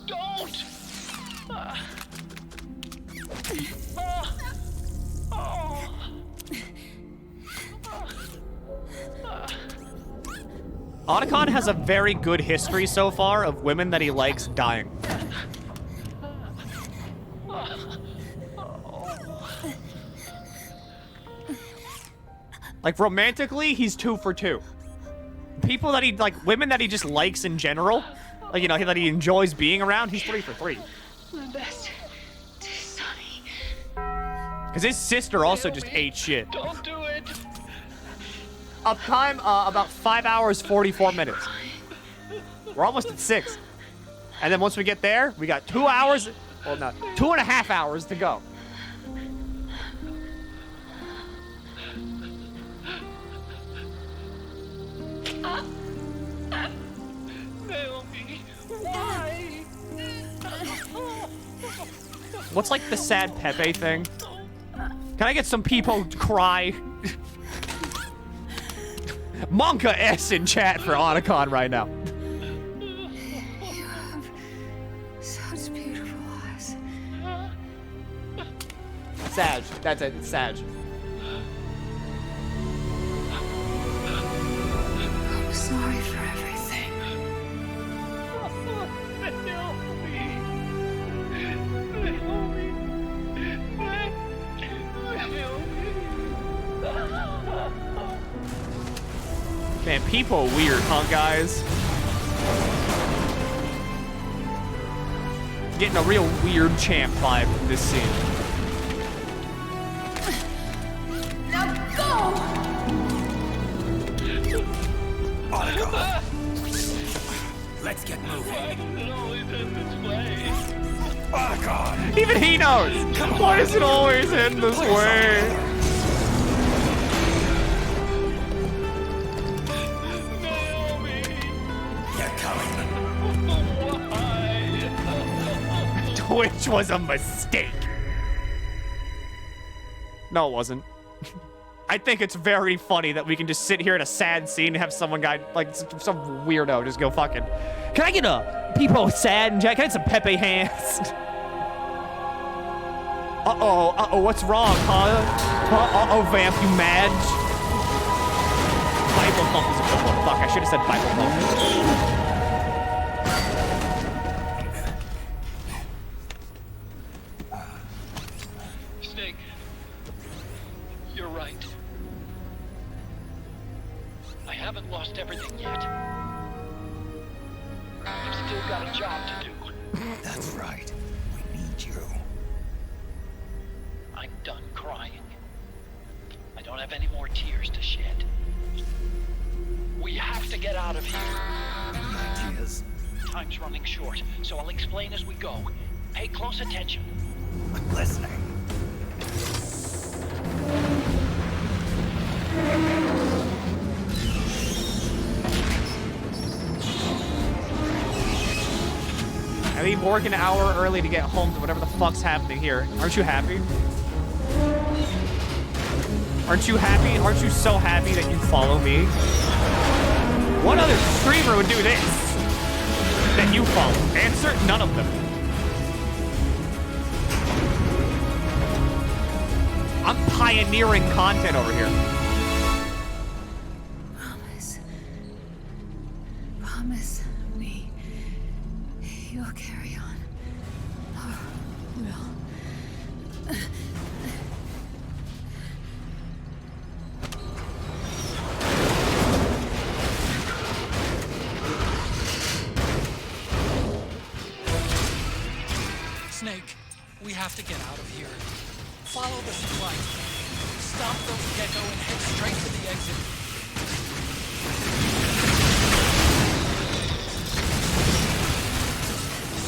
Don't! Otacon has a very good history so far of women that he likes dying. Like, romantically, he's 2 for 2. People that he, like, women that he just likes in general, like, you know, that he enjoys being around, he's 3 for 3. My best to Sonny. Because his sister also just ate shit. Don't do it! Uptime, about 5 hours, 44 minutes. We're almost at 6. And then once we get there, we got 2 hours, well, no, 2.5 hours to go. Naomi, why? What's like the sad Pepe thing? Can I get some people to cry? Monka S in chat for Otacon right now. You have such beautiful eyes. Sag, that's it, it's Sag. I'm sorry for everything. Man, people are weird, huh, guys? Getting a real weird champ vibe from this scene. Now go! Otacon. Let's get moving. Otacon. Even he knows! Why does it always end this way? Which was a mistake. No, it wasn't. I think it's very funny that we can just sit here in a sad scene and have someone guy, like some weirdo, just go fucking. Can I get a people sad and Jack? Can I get some Pepe hands? Uh-oh, what's wrong, huh? Uh-oh, Vamp, you mad? Bible thump is a good one. Fuck, I should have said Bible thump. Snake, you're right. I haven't lost everything yet. I've still got a job to do. That's right. We need you. I'm done crying. I don't have any more tears to shed. We have to get out of here. Any ideas? Time's running short, so I'll explain as we go. Pay close attention. I'm listening. I leave work an hour early to get home to whatever the fuck's happening here. Aren't you happy? Aren't you happy? Aren't you so happy that you follow me? What other streamer would do this? That you follow? Answer, none of them. pioneering content over here. Promise me you'll carry on. Or will. Snake, we have to get out of here. Follow the supply train. Stop those gecko and head straight to the exit.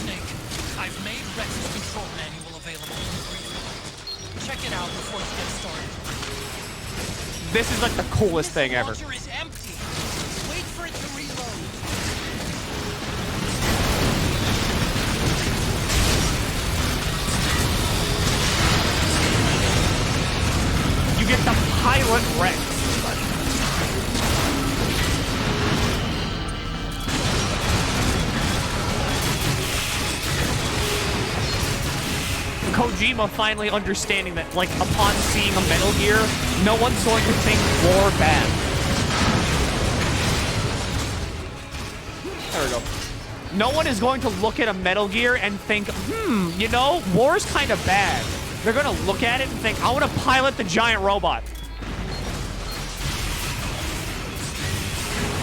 Snake, I've made Rex's control manual available in the brief. Check it out before you get started. This is like the coolest thing ever. The launcher is empty. Wait for it to reload. You get the pilot Rex. Kojima finally understanding that, like, upon seeing a Metal Gear, no one's going to think war bad. There we go. No one is going to look at a Metal Gear and think, you know, war's kind of bad. They're going to look at it and think, I want to pilot the giant robot.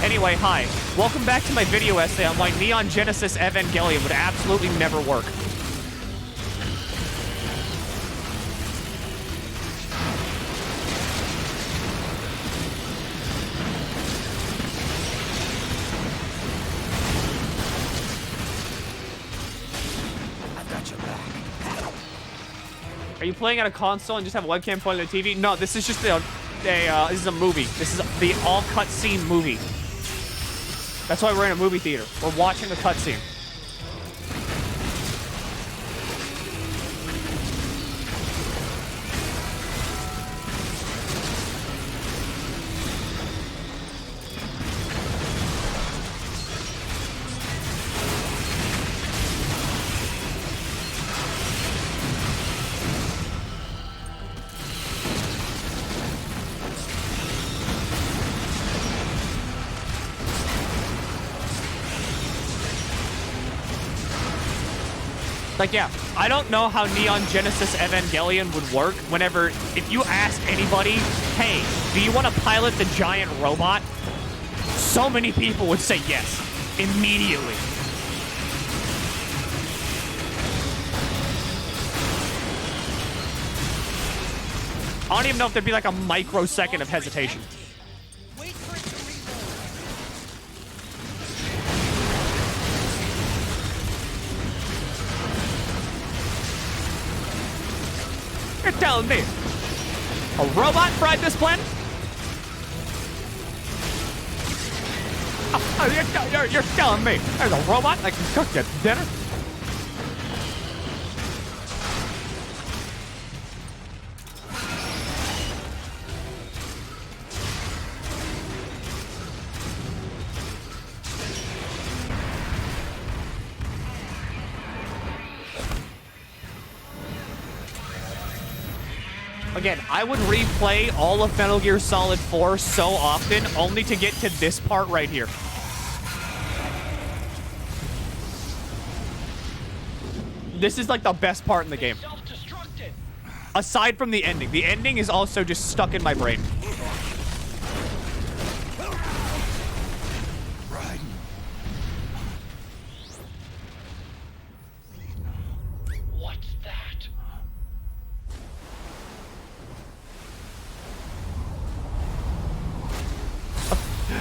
Anyway, hi. Welcome back to my video essay on why Neon Genesis Evangelion would absolutely never work. Are you playing on a console and just have a webcam pointing at the TV? No, this is just this is a movie. This is the all cutscene movie. That's why we're in a movie theater. We're watching the cutscene. Like, yeah, I don't know how Neon Genesis Evangelion would work whenever, if you ask anybody, hey, do you want to pilot the giant robot? So many people would say yes, immediately. I don't even know if there'd be like a microsecond of hesitation. You're telling me a robot fried this planet? You're telling me there's a robot that can cook you dinner? Again, I would replay all of Metal Gear Solid 4 so often, only to get to this part right here. This is like the best part in the game. Aside from the ending. The ending is also just stuck in my brain.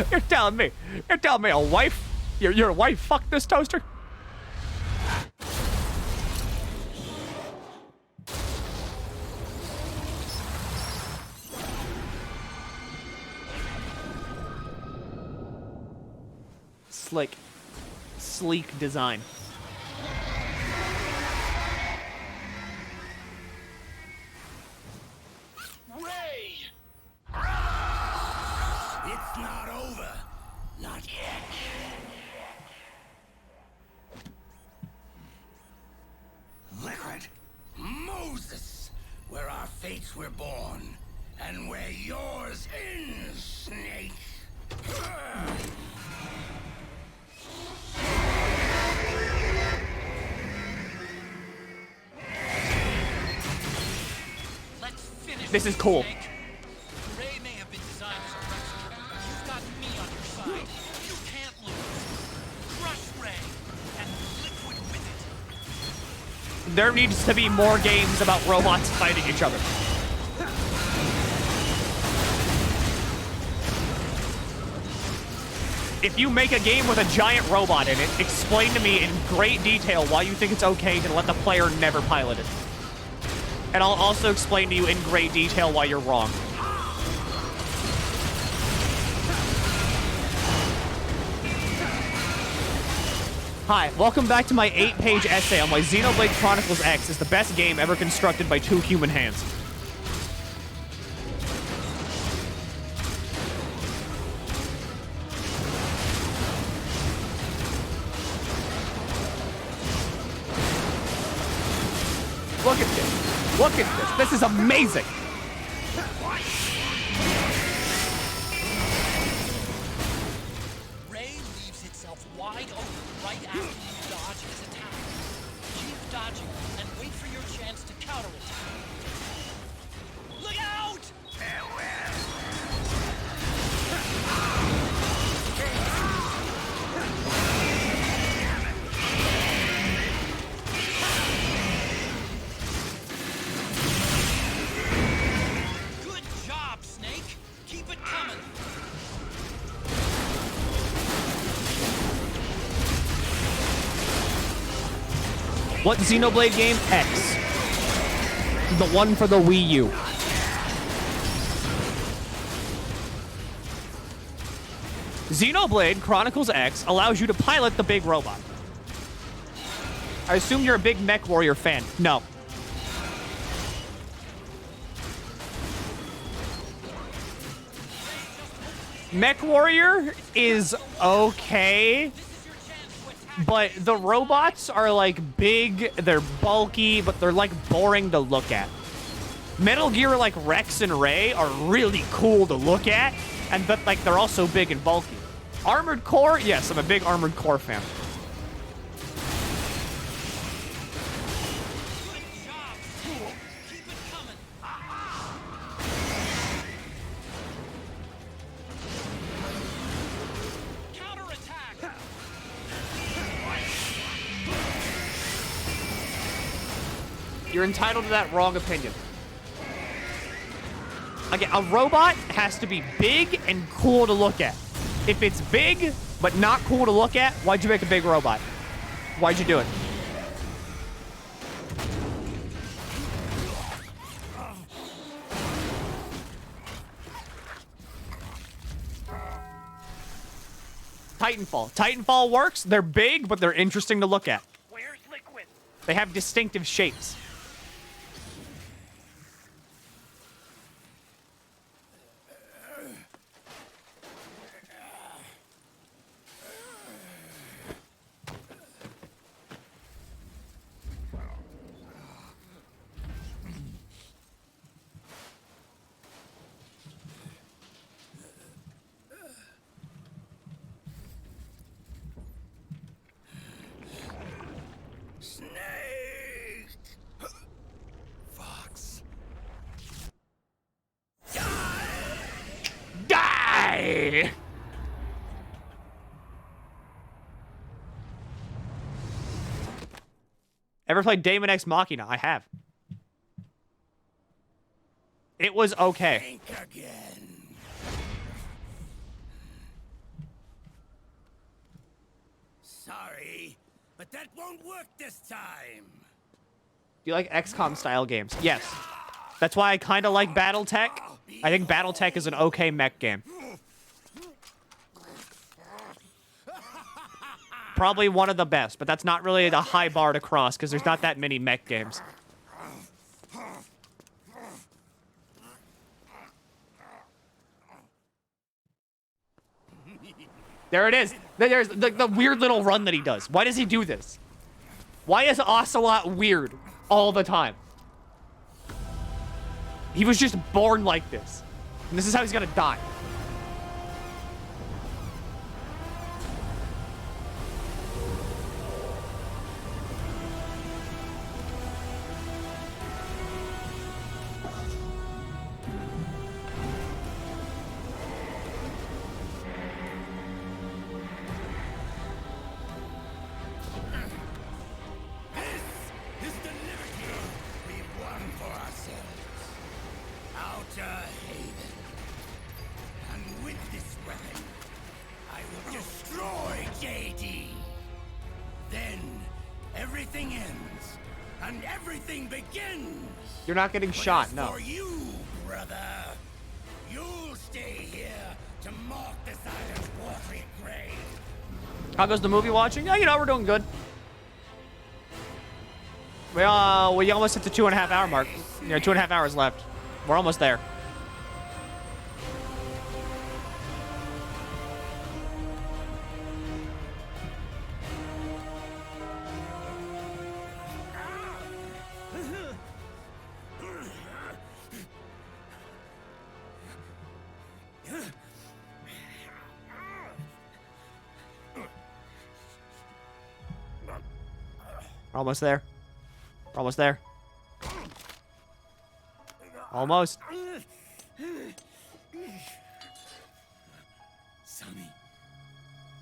You're telling me a wife, your wife fucked this toaster? Slick, sleek design. Ray! It's not over. Not yet. Liquid. Moses! where our fates were born, and where yours ends, Snake. Let's finish This is cool. Snake. Ray may have been designed as a rescue, but you've got me on your side. You can't lose. Crush Ray and Liquid with it. There needs to be more games about robots fighting each other. If you make a game with a giant robot in it, explain to me in great detail why you think it's okay to let the player never pilot it. And I'll also explain to you in great detail why you're wrong. Hi, welcome back to my 8-page essay on why Xenoblade Chronicles X is the best game ever constructed by 2 human hands. Look at this. Look at this. This is amazing. Ray leaves itself wide open right after you dodge his attack. Keep dodging and wait for your chance to counterattack. Look out! Good job, Snake. Keep it coming. What Xenoblade game? X. The one for the Wii U. Xenoblade Chronicles X allows you to pilot the big robot. I assume you're a big Mech Warrior fan. No. Mech Warrior is okay, but the robots are like big, they're bulky, but they're like boring to look at. Metal Gear like Rex and Ray are really cool to look at, and but like they're also big and bulky. Armored Core, yes, I'm a big Armored Core fan. You're entitled to that wrong opinion. Again, a robot has to be big and cool to look at. If it's big, but not cool to look at, why'd you make a big robot? Why'd you do it? Titanfall. Titanfall works. They're big, but they're interesting to look at. Where's Liquid? They have distinctive shapes. Die! Ever played Daemon X Machina? I have. It was okay. Think again. Sorry, but that won't work this time. Do you like XCOM style games? Yes. That's why I kind of like BattleTech. I think BattleTech is an okay mech game. Probably one of the best, but that's not really the high bar to cross because there's not that many mech games. There it is. There's the weird little run that he does. Why does he do this? Why is Ocelot weird all the time? He was just born like this. And this is how he's gonna die. You're not getting shot, no. For you, brother, you'll stay here to mark this island's watery grave. How goes the movie watching? Yeah, you know, we're doing good. We almost hit the 2.5 hour mark. You know, 2.5 hours left. We're almost there. Almost there. Almost there. Almost. Sonny,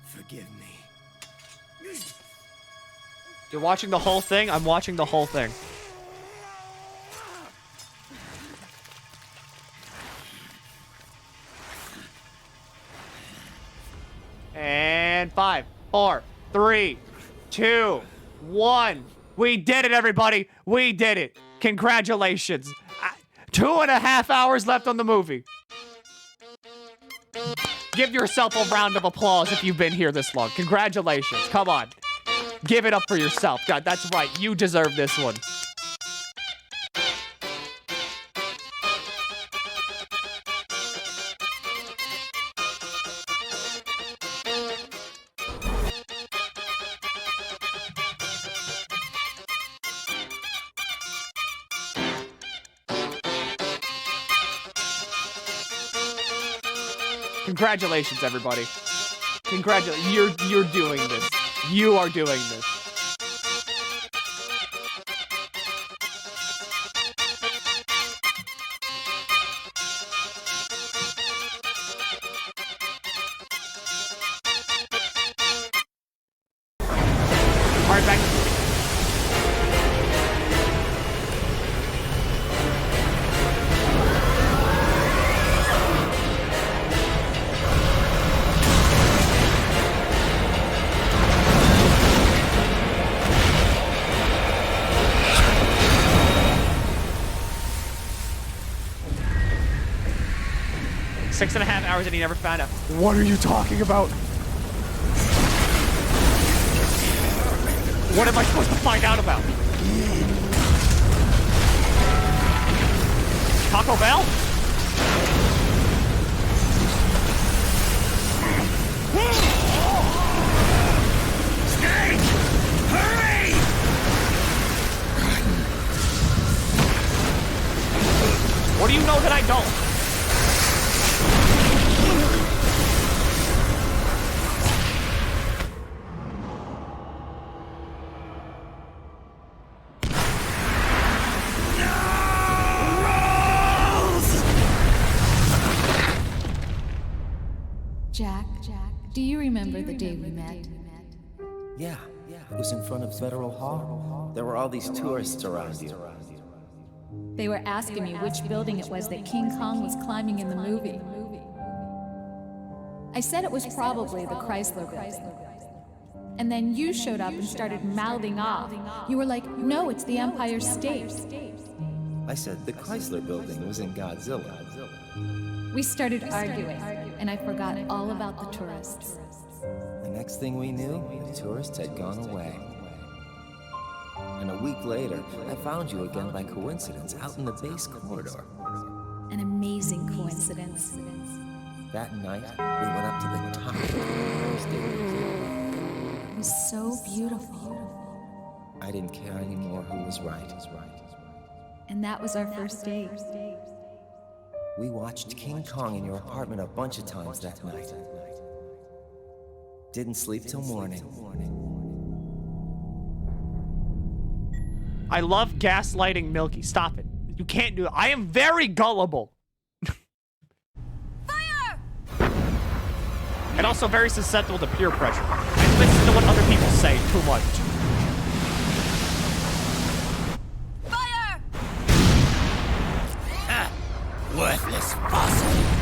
forgive me. You're watching the whole thing? I'm watching the whole thing. And 5, 4, 3, 2, 1. We did it, everybody. We did it. Congratulations. 2.5 hours left on the movie. Give yourself a round of applause if you've been here this long. Congratulations. Come on. Give it up for yourself. God, that's right. You deserve this one. Congratulations, everybody. Congratulations. You're doing this. You are doing this. All right, back. Six and a half hours and he never found out. What are you talking about? What am I supposed to find out about? Taco Bell? Snake! Hurry! What do you know that I don't? Jack, do you remember the day we met? Yeah, it was in front of Federal Hall. There were all these tourists around you. They were asking me which building it was that King Kong was climbing in the movie. I said it was probably the Chrysler building. And then you showed up and started mouthing off. You were like, no, it's the Empire State. I said the Chrysler building was in Godzilla. We started arguing, and I forgot all about the tourists. The next thing we knew, the tourists had gone away. And a week later, I found you again by coincidence out in the base corridor. An amazing coincidence. That night, we went up to the top of the Empire State Museum. It was so beautiful. I didn't care anymore who was right. And that was our first date. We watched King Kong in your apartment a bunch of times that night. Didn't sleep till morning. I love gaslighting Milky. Stop it. You can't do it. I am very gullible. Fire! And also very susceptible to peer pressure. I listen to what other people say too much. Fire! Ha! Worthless fossil!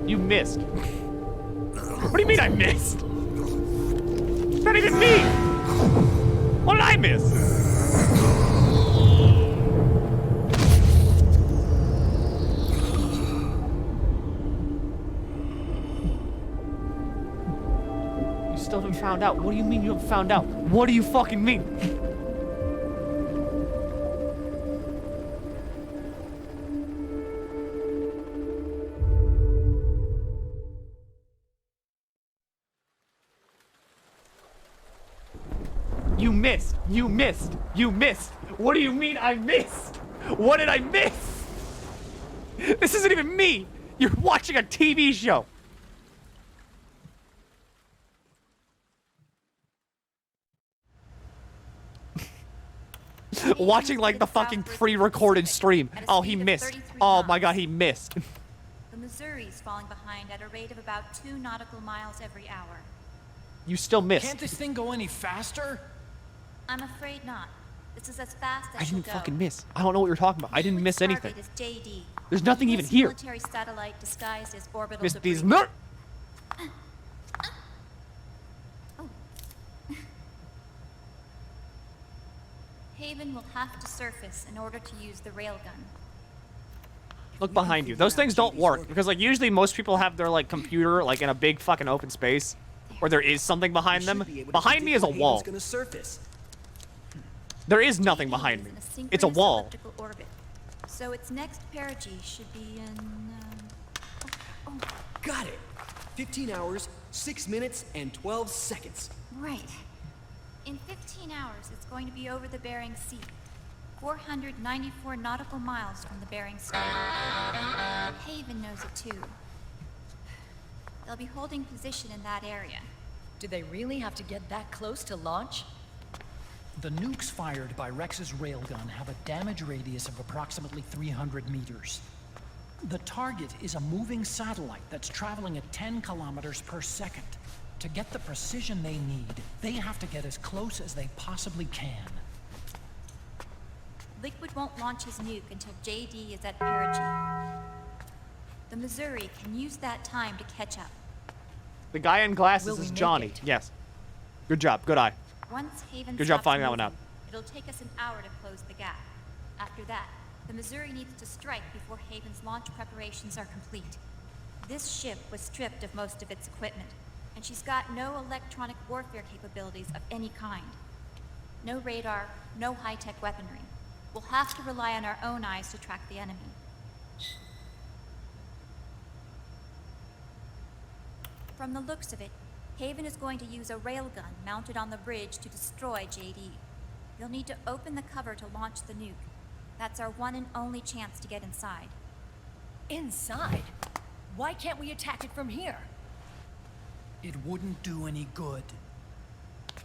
You missed. What do you mean I missed? It's not even me. What did I miss? You still haven't found out. What do you mean you haven't found out? What do you fucking mean? You missed. You missed. You missed. What do you mean I missed? What did I miss? This isn't even me. You're watching a TV show. Watching like the fucking pre-recorded stream. Oh, he missed. Oh my god, he missed. The Missouri's falling behind at a rate of about 2 nautical miles every hour. You still missed. Can't this thing go any faster? I'm afraid not. This is as fast as I she'll didn't go. fucking miss. I don't know what you're talking about. I didn't miss anything. Target is JD. There's nothing even US here. Military satellite disguised as orbital Missed debris. these mer- Haven will have to surface in order to use the railgun. Look behind you. Those things don't work because like usually most people have their like computer like in a big fucking open space where there is something behind them. Behind me is a wall. There is nothing behind me. It's a wall. Orbit. So its next perigee should be in. Got it. 15 hours, 6 minutes, and 12 seconds. Right. In 15 hours, it's going to be over the Bering Sea. 494 nautical miles from the Bering Strait. Haven knows it too. They'll be holding position in that area. Do they really have to get that close to launch? The nukes fired by Rex's railgun have a damage radius of approximately 300 meters. The target is a moving satellite that's traveling at 10 kilometers per second. To get the precision they need, they have to get as close as they possibly can. Liquid won't launch his nuke until JD is at perigee. The Missouri can use that time to catch up. The guy in glasses Will we is make Johnny. it? Yes. Good job. Good eye. Once Haven Good job stops finding that one moving, out. It'll take us an hour to close the gap. After that, the Missouri needs to strike before Haven's launch preparations are complete. This ship was stripped of most of its equipment, and she's got no electronic warfare capabilities of any kind. No radar, no high-tech weaponry. We'll have to rely on our own eyes to track the enemy. From the looks of it, Haven is going to use a railgun mounted on the bridge to destroy JD. You'll need to open the cover to launch the nuke. That's our one and only chance to get inside. Inside? Why can't we attack it from here? It wouldn't do any good.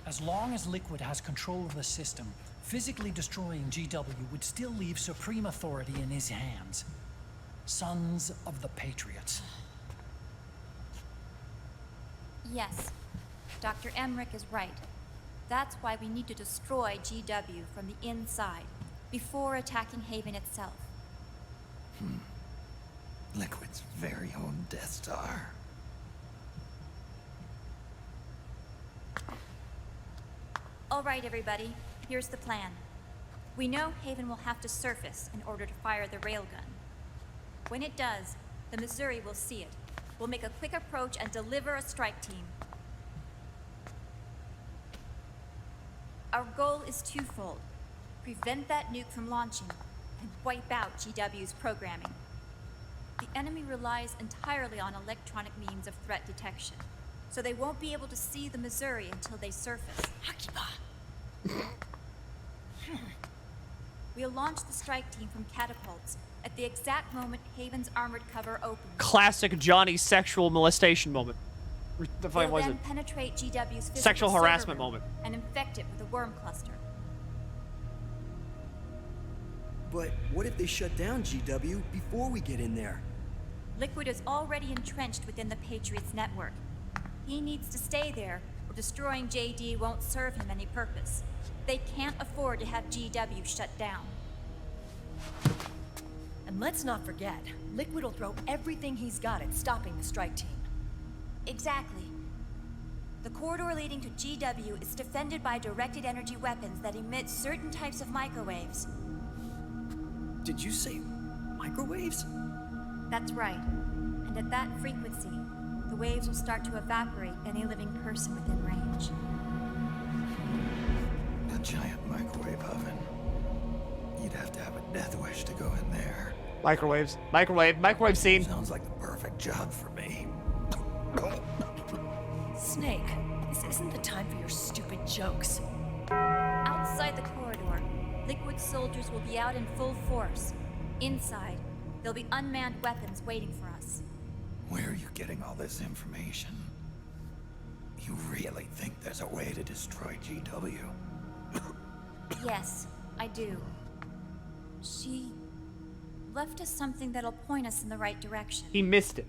As long as Liquid has control of the system, physically destroying GW would still leave supreme authority in his hands. Sons of the Patriots. Yes, Dr. Emmerich is right. That's why we need to destroy GW from the inside, before attacking Haven itself. Liquid's very own Death Star. All right, everybody. Here's the plan. We know Haven will have to surface in order to fire the railgun. When it does, the Missouri will see it. We'll make a quick approach and deliver a strike team. Our goal is twofold. Prevent that nuke from launching and wipe out GW's programming. The enemy relies entirely on electronic means of threat detection, so they won't be able to see the Missouri until they surface. We'll launch the strike team from catapults at the exact moment Haven's armored cover opens. Classic Johnny sexual molestation moment. We'll then penetrate GW's Sexual physical harassment server room moment. and infect it with a worm cluster. But what if they shut down GW before we get in there? Liquid is already entrenched within the Patriots network. He needs to stay there, or destroying JD won't serve him any purpose. They can't afford to have GW shut down. And let's not forget, Liquid will throw everything he's got at stopping the strike team. Exactly. The corridor leading to GW is defended by directed energy weapons that emit certain types of microwaves. Did you say microwaves? That's right. And at that frequency, the waves will start to evaporate any living person within range. A giant microwave oven. You'd have to have a death wish to go in there. Microwaves. Microwave scene. Sounds like the perfect job for me. Snake, this isn't the time for your stupid jokes. Outside the corridor, Liquid soldiers will be out in full force. Inside, there'll be unmanned weapons waiting for us. Where are you getting all this information? You really think there's a way to destroy GW? Yes, I do. She left us something that'll point us in the right direction. He missed it.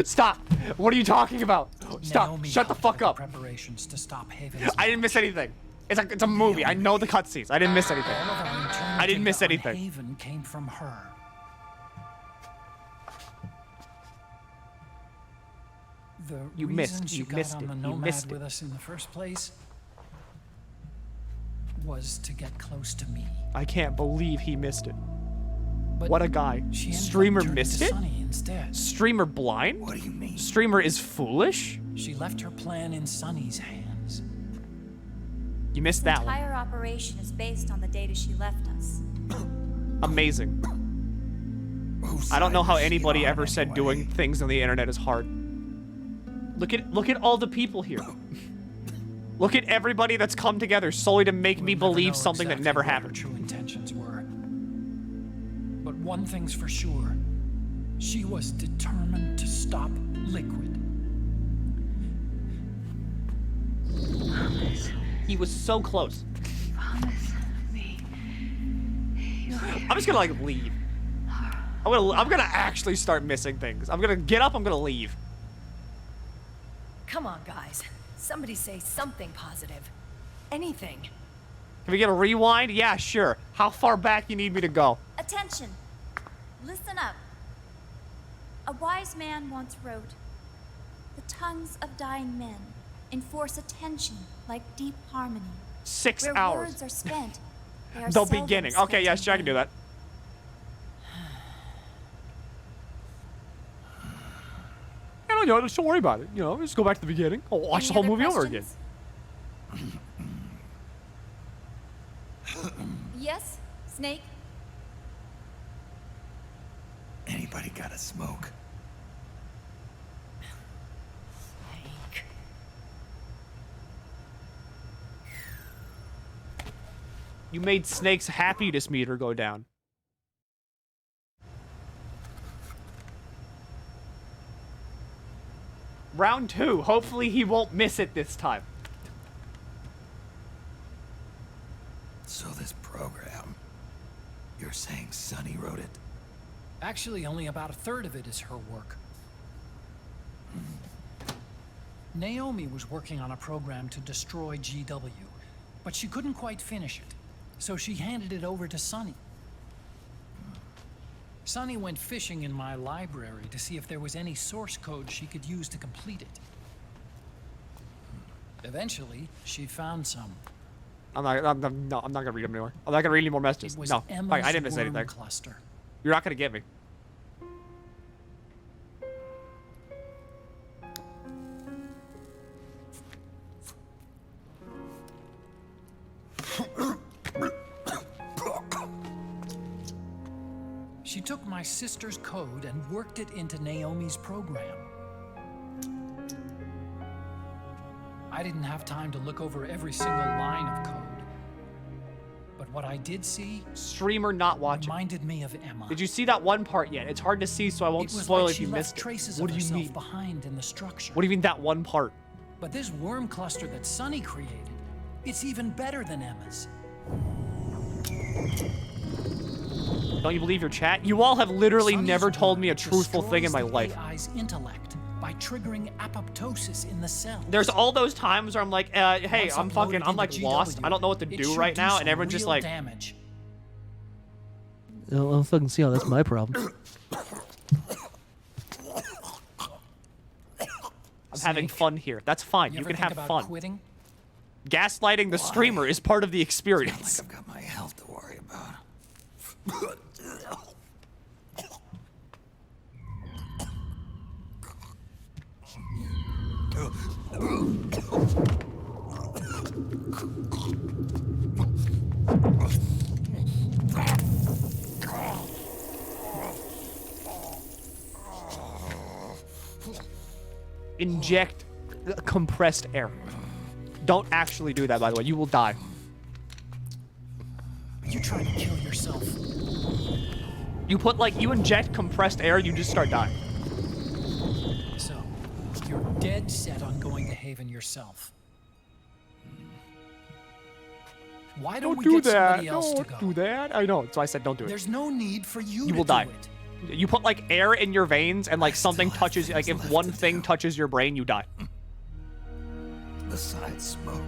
Stop! What are you talking about? Stop! Naomi Shut the fuck up! Preparations to stop Haven's. I didn't miss anything. It's a movie. I know the cutscenes. I didn't miss anything. I didn't miss anything. Haven came from her. The You reason missed. she You got missed on it. the You Nomad missed with it. us in the first place was to get close to me. I can't believe he missed it. But What a guy. she ended up Streamer turning missed to it? Sunny instead. Streamer blind? What do you mean? Streamer is foolish? She left her plan in Sunny's hands. You missed This that one. entire operation is based on the data she left us. Amazing. I don't know how anybody ever said doing things on the internet is hard. Look at all the people here. Look at everybody that's come together solely to make me believe something that never happened. True intentions were. But one thing's for sure. She was determined to stop Liquid. Promise. He was so close. Promise me. I'm just gonna like leave. I'm gonna actually start missing things. I'm gonna get up, I'm gonna leave. Come on, guys. Somebody say something positive. Anything. Can we get a rewind? Yeah, sure. How far back you need me to go? Attention! Listen up. A wise man once wrote, "The tongues of dying men enforce attention like deep harmony. 6 Where hours. words are spent, they are The seldom beginning. spent Okay, in yes, sure, I can do vain." that. No, just don't worry about it. You know, just go back to the beginning. I'll watch Any the whole other movie over again. questions? Yes, Snake? Anybody got a smoke? Snake. You made Snake's happiness meter go down. Round 2. Hopefully he won't miss it this time. So this program, you're saying Sunny wrote it? Actually, only about a third of it is her work. Naomi was working on a program to destroy GW, but she couldn't quite finish it, so she handed it over to Sunny. Sunny went fishing in my library to see if there was any source code she could use to complete it. Eventually, she found some. I'm not gonna read them anymore. I'm not gonna read any more messages. It was No, Emma's Alright, I didn't miss worm anything. cluster. You're not gonna get me. She took my sister's code and worked it into Naomi's program. I didn't have time to look over every single line of code. But what I did see, Streamer not watching, reminded me of Emma. Did you see that one part yet? It's hard to see, so I won't It was spoil like if she you left missed it. traces What of do you herself mean? behind in the structure. What do you mean that one part? But this worm cluster that Sonny created, it's even better than Emma's. Don't you believe your chat? You all have literally Sonny's never told worm me a truthful thing in my destroys life. the AI's intellect by triggering apoptosis in the cell. There's all those times where I'm like, hey, Once I'm uploaded I'm like into lost. GW, I don't know what to it do should right do now, some and everyone's just real like, damage. I don't fucking see how that's my problem. I'm having fun here. That's fine. You ever can think have about fun. quitting? Gaslighting the streamer is part of the experience. I've got my health to worry about. Inject compressed air. Don't actually do that, by the way. You will die. Are you trying to kill yourself? You inject compressed air, you just start dying. So, you're dead set on going to Haven yourself. Why don't we do get that. somebody else to go? Don't do that. I know. So I said don't do it. There's no need for you You to will do die. it. You put like air in your veins and like something touches, like if one thing touches your brain, you die. Besides smoke.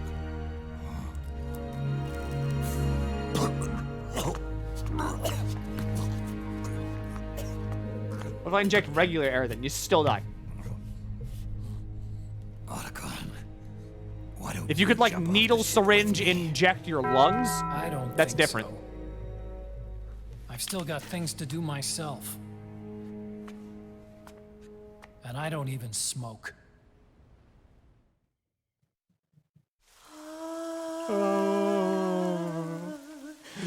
What if I inject regular air then? You still die. If you could like needle syringe inject your lungs, I don't that's think different. so. I've still got things to do myself. And I don't even smoke.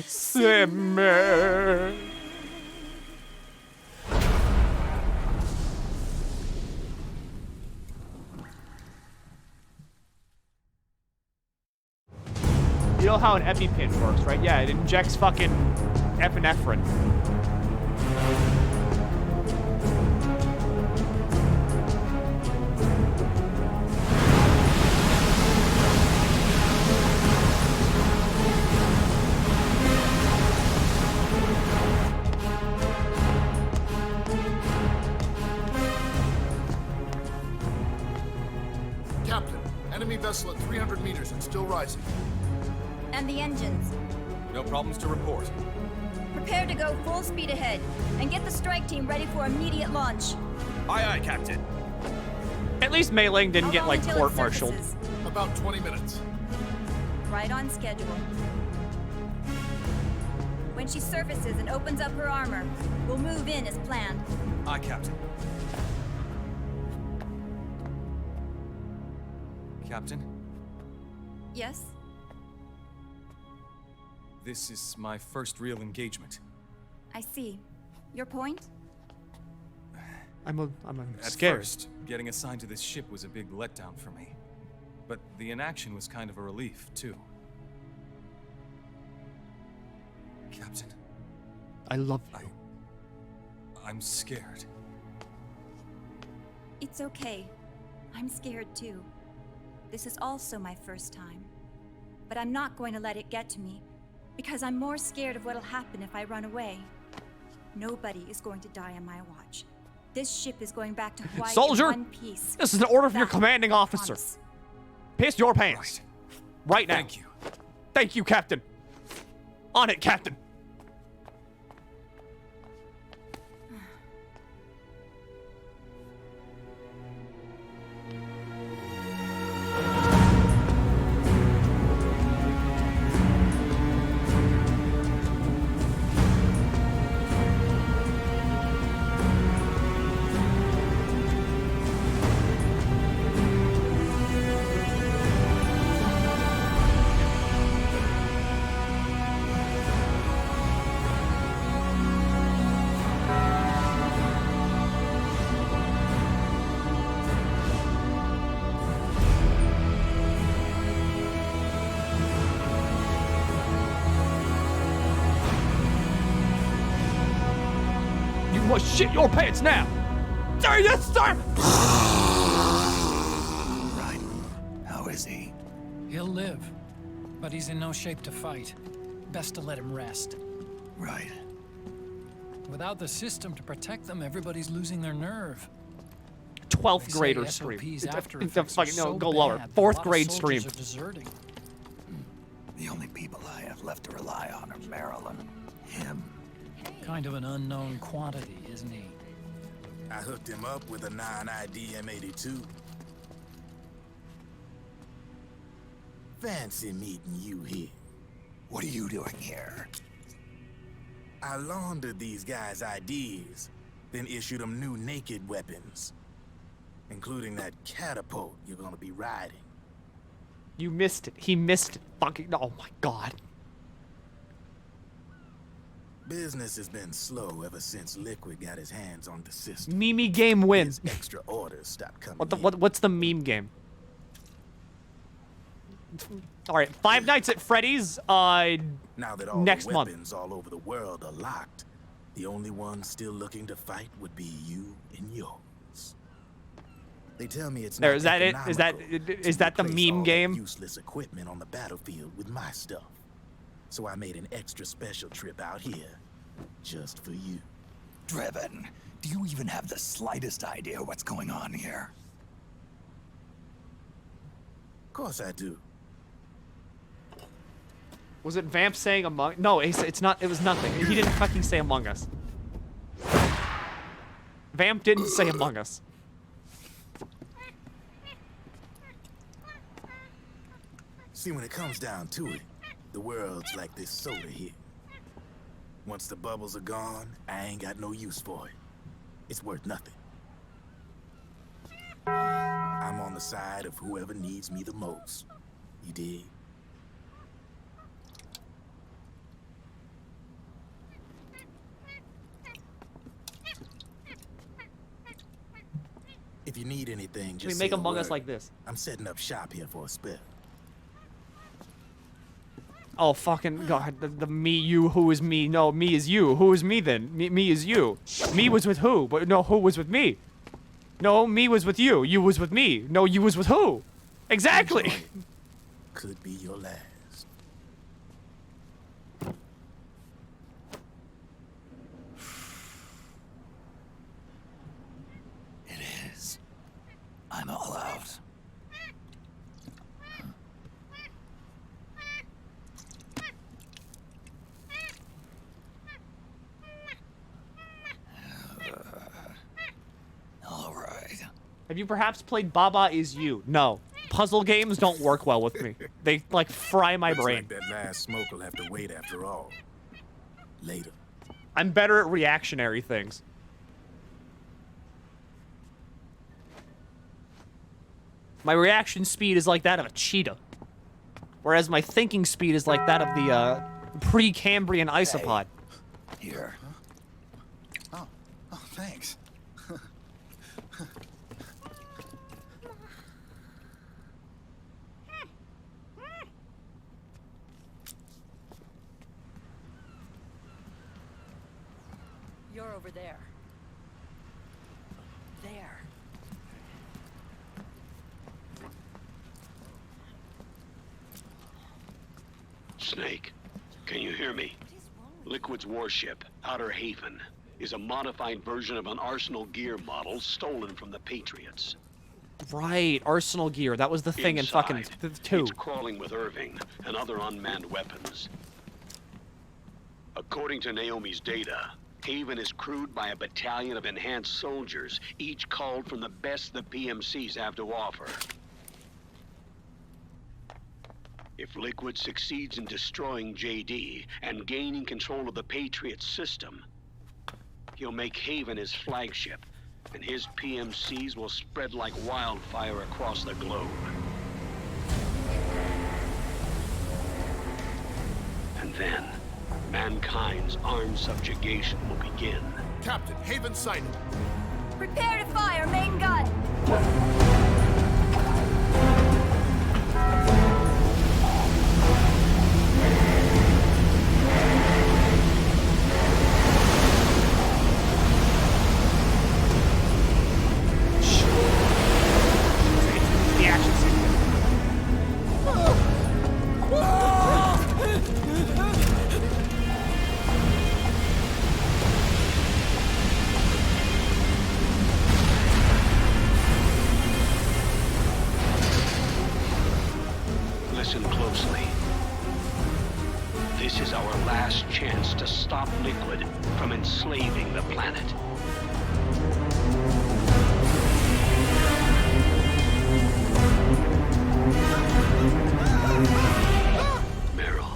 Simmer. You know how an EpiPen works, right? Yeah, it injects fucking epinephrine. Captain, enemy vessel at 300 meters and still rising. And the engines. No problems to report. Prepare to go full speed ahead and get the strike team ready for immediate launch. Aye, aye, Captain. At least Mei Ling didn't get like until it court-martialed. surfaces? About 20 minutes. Right on schedule. When she surfaces and opens up her armor, we'll move in as planned. Aye, Captain. Captain, Yes? this is my first real engagement. I see. Your point? I'm At scared. first, getting assigned to this ship was a big letdown for me. But the inaction was kind of a relief, too. Captain, I love you. I'm scared. It's okay. I'm scared too. This is also my first time. But I'm not going to let it get to me, because I'm more scared of what'll happen if I run away. Nobody is going to die on my watch. This ship is going back to Hawaii Soldier, in one piece. this is an order from your That commanding I officer. promise. Piss your pants. Right now. Thank you. Thank you, Captain. On it, Captain. must shit your pants now. Sir, yes, sir. Right. How is he? He'll live, but he's in no shape to fight. Best to let him rest. Right. Without the system to protect them, everybody's losing their nerve. 12th They say grader SOP's stream. after No, effects are no, so go lower. bad, 4th a lot of grade soldiers stream. are deserting. The only people I have left to rely on are Marilyn, him. Kind of an unknown quantity, isn't he? I hooked him up with a non-ID M82. Fancy meeting you here. What are you doing here? I laundered these guys' IDs, then issued them new naked weapons, including that catapult you're gonna be riding. You missed it. He missed it. Fucking. Oh my god. Business has been slow ever since Liquid got his hands on the system. Meme game wins. Extra orders stopped coming. What's the meme game? All right, Five Nights at Freddy's. Now that all next the month. weapons all over the world are locked, the only one still looking to fight would be you and yours. They tell me it's There, not is that it? Is that the replace meme all game? that useless equipment on the battlefield with my stuff. So I made an extra special trip out here, just for you. Driven, do you even have the slightest idea what's going on here? Of course I do. Was it Vamp saying Among? No, it's not. It was nothing. He didn't fucking say Among Us. Vamp didn't say Among Us. See, when it comes down to it, the world's like this soda here. Once the bubbles are gone, I ain't got no use for it. It's worth nothing. I'm on the side of whoever needs me the most. You dig? If you need anything, just We make say a Among Us word. like this. I'm setting up shop here for a spell. Oh fucking god, the me, you, who is me? No, me is you. Who is me then? Me is you. Me was with who? But no, who was with me? No, me was with you. You was with me. No, you was with who? Exactly. Could be your last. It is. I'm all out. All right. Have you perhaps played Baba Is You? No. Puzzle games don't work well with me. They like fry my Looks brain. like that last smoke will have to wait after all. Later. I'm better at reactionary things. My reaction speed is like that of a cheetah. Whereas my thinking speed is like that of the Precambrian isopod. Here. Oh, thanks. You're over there. There. Snake, can you hear me? Liquid's warship, Outer Haven, is a modified version of an Arsenal Gear model stolen from the Patriots. Right, Arsenal Gear. That was the thing in fucking Inside, 2. It's crawling with Irving and other unmanned weapons. According to Naomi's data, Haven is crewed by a battalion of enhanced soldiers, each called from the best the PMCs have to offer. If Liquid succeeds in destroying JD and gaining control of the Patriots system, he'll make Haven his flagship, and his PMCs will spread like wildfire across the globe. And then, mankind's armed subjugation will begin. Captain, Haven sighted. Prepare to fire, main gun! closely. This is our last chance to stop Liquid from enslaving the planet. Meryl,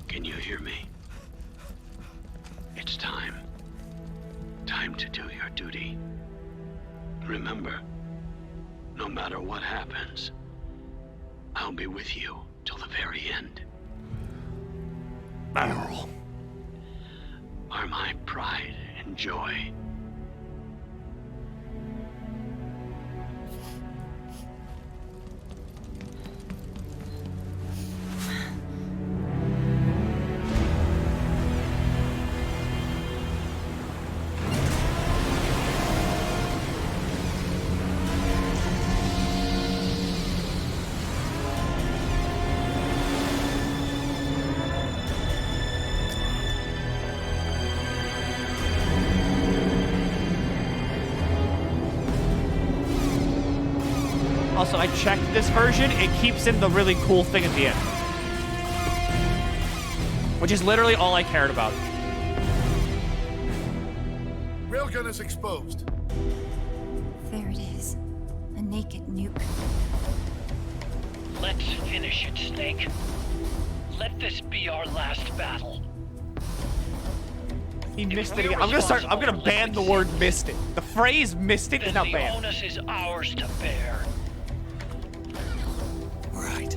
can you hear me? It's time. Time to do your duty. Remember, no matter what happens, I'll be with you till the very end. Meryl. Are my pride and joy. Also, I checked this version. It keeps in the really cool thing at the end. Which is literally all I cared about. Railgun is exposed. There it is. A naked nuke. Let's finish it, Snake. Let this be our last battle. He missed it again. I'm gonna ban the word missed it. The phrase missed it is now The banned. onus is ours to bear. Right.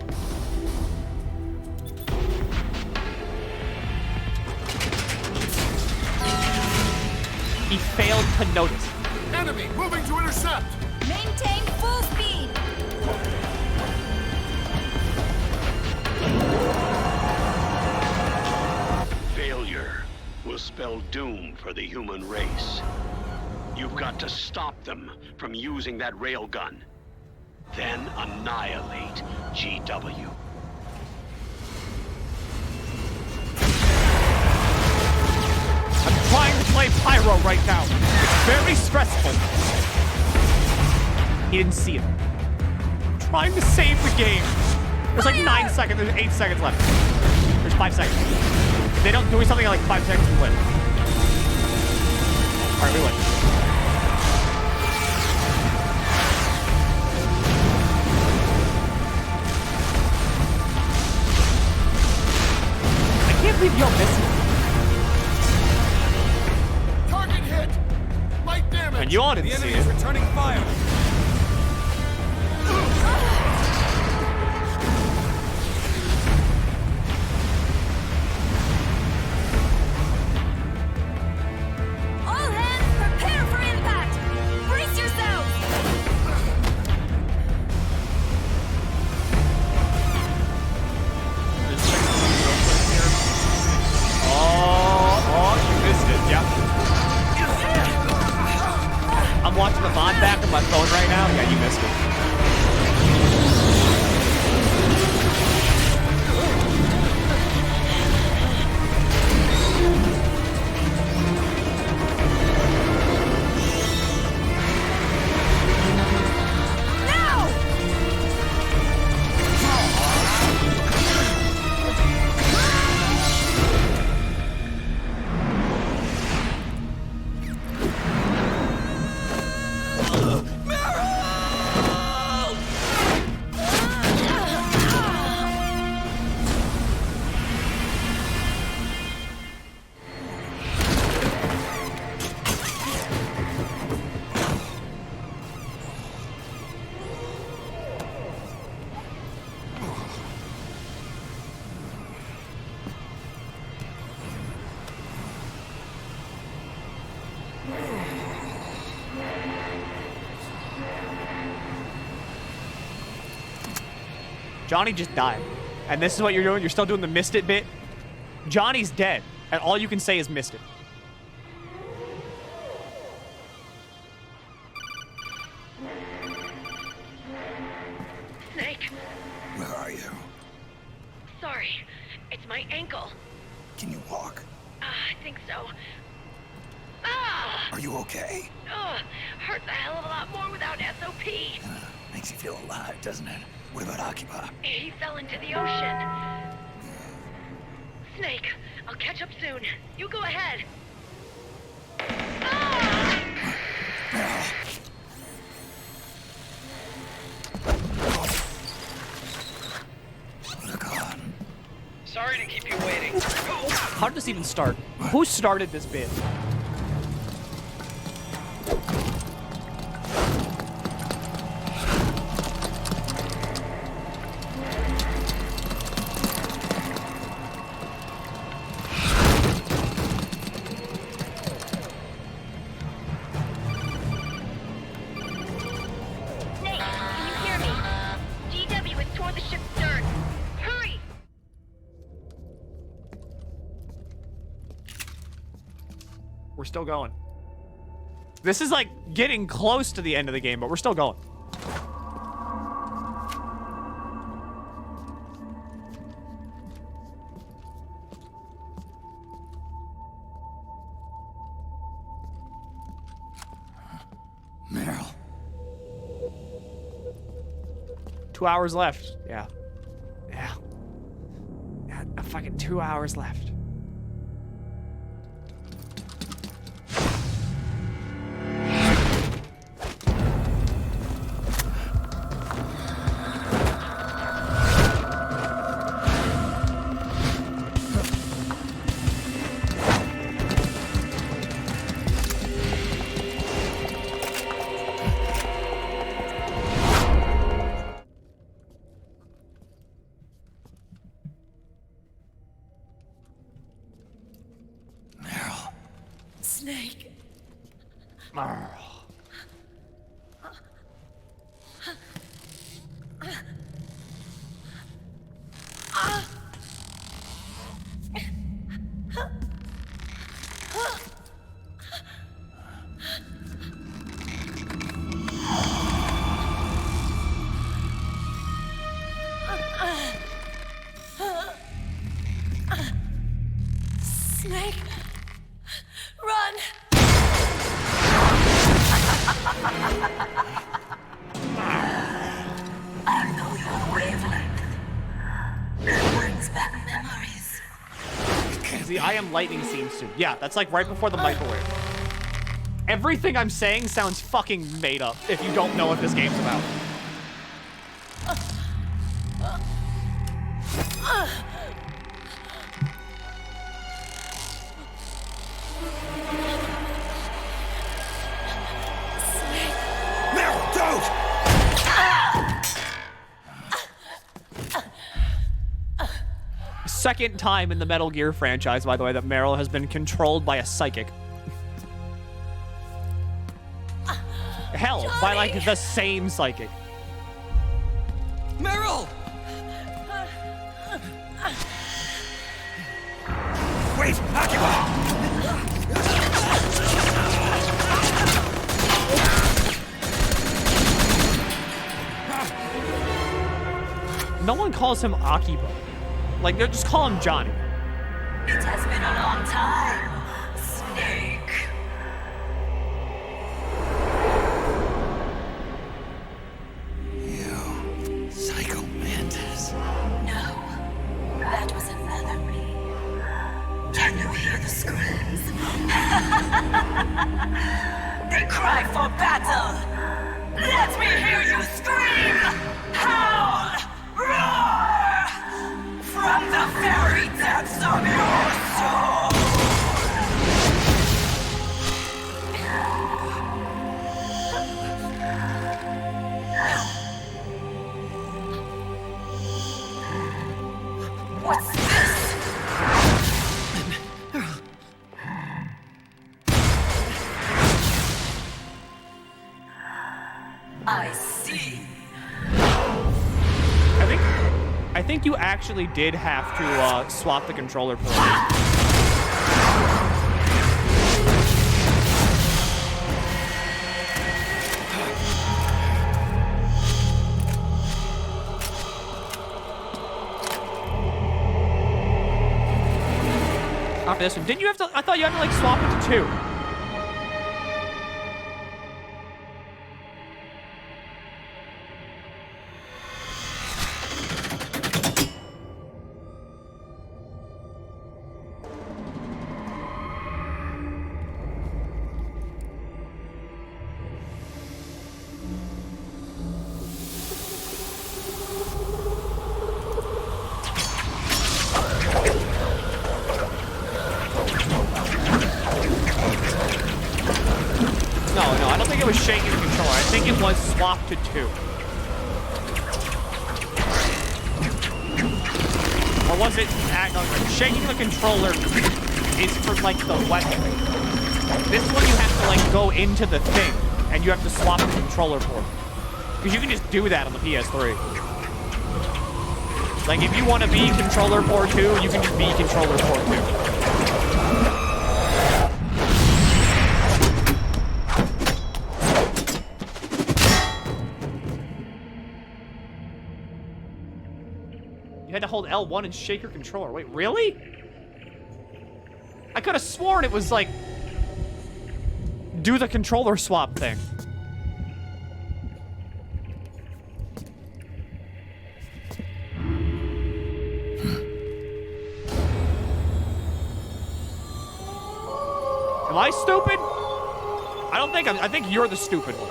He failed to notice. Enemy moving to intercept. Maintain full speed. Failure will spell doom for the human race. You've got to stop them from using that railgun. Then annihilate GW. I'm trying to play Pyro right now. It's very stressful. He didn't see it. I'm trying to save the game. There's like 9 seconds. There's 8 seconds left. There's 5 seconds. If they don't do something in like 5 seconds, we win. Alright, we win. I can't believe you're missing. Target hit. Light damage. And you all didn't see it. Returning fire. All hands, prepare for impact. Brace yourselves. Oh, you missed it. Yeah. I'm watching the VOD back on my phone right now. Yeah, you missed it. Johnny just died. And this is what you're doing? You're still doing the missed it bit? Johnny's dead. And all you can say is missed it. Snake, Where are you? sorry. It's my ankle. Can you walk? I think so. Ah! Are you okay? Ugh, hurts a hell of a lot more without SOP. Makes you feel alive, doesn't it? What about Akiba? He fell into the ocean. Snake, I'll catch up soon. You go ahead. Sorry to keep you waiting. How did this even start? Who started this bit? Snake, can you hear me? GW has tore the ship's stern. Hurry! We're still going. This is like getting close to the end of the game, but we're still going. Meryl. 2 hours left. Yeah. Yeah. Fucking 2 hours left. Snake. Snake. Run! I know your wavelength. It brings back memories. The I Am Lightning scene soon. Yeah, that's like right before the microwave. Everything I'm saying sounds fucking made up if you don't know what this game's about. Meryl, don't! Second time in the Metal Gear franchise, by the way, that Meryl has been controlled by a psychic. Hell, Johnny! by like the same psychic. Meryl! Wait, Akiba! No one calls him Akiba. Like, they just call him Johnny. It has been a long time, Snake. You, Psycho Mantis. No, that was another me. Can you hear the screams? They cry for battle. Let me hear you scream! Howl! Roar! From the very depths of your soul! What's this? I see. I think you actually did have to swap the controller for it. After this one, didn't you have to? I thought you had to like swap it to 2. was swapped to 2. Or was it... No, shaking the controller is for, like, the weapon. This one you have to, like, go into the thing, and you have to swap the controller port. Because you can just do that on the PS3. Like, if you want to be controller port 2, you can just be controller port 2. You had to hold L1 and shake your controller. Wait, really? I could have sworn it was like... do the controller swap thing. Am I stupid? I don't think I think you're the stupid one.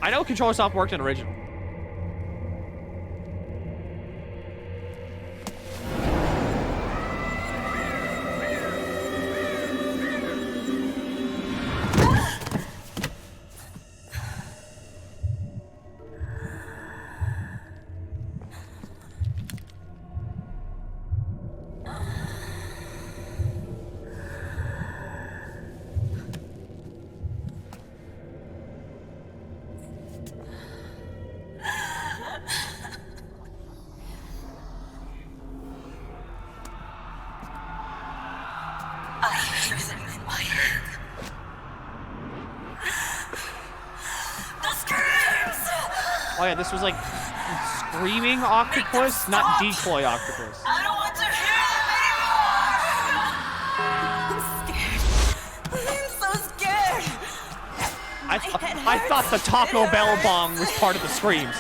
I know controller swap worked in original. Oh yeah, this was like screaming octopus, not decoy octopus. I don't want to hear them anymore! I'm scared. I'm so scared. I thought the Taco Bell bong was part of the screams.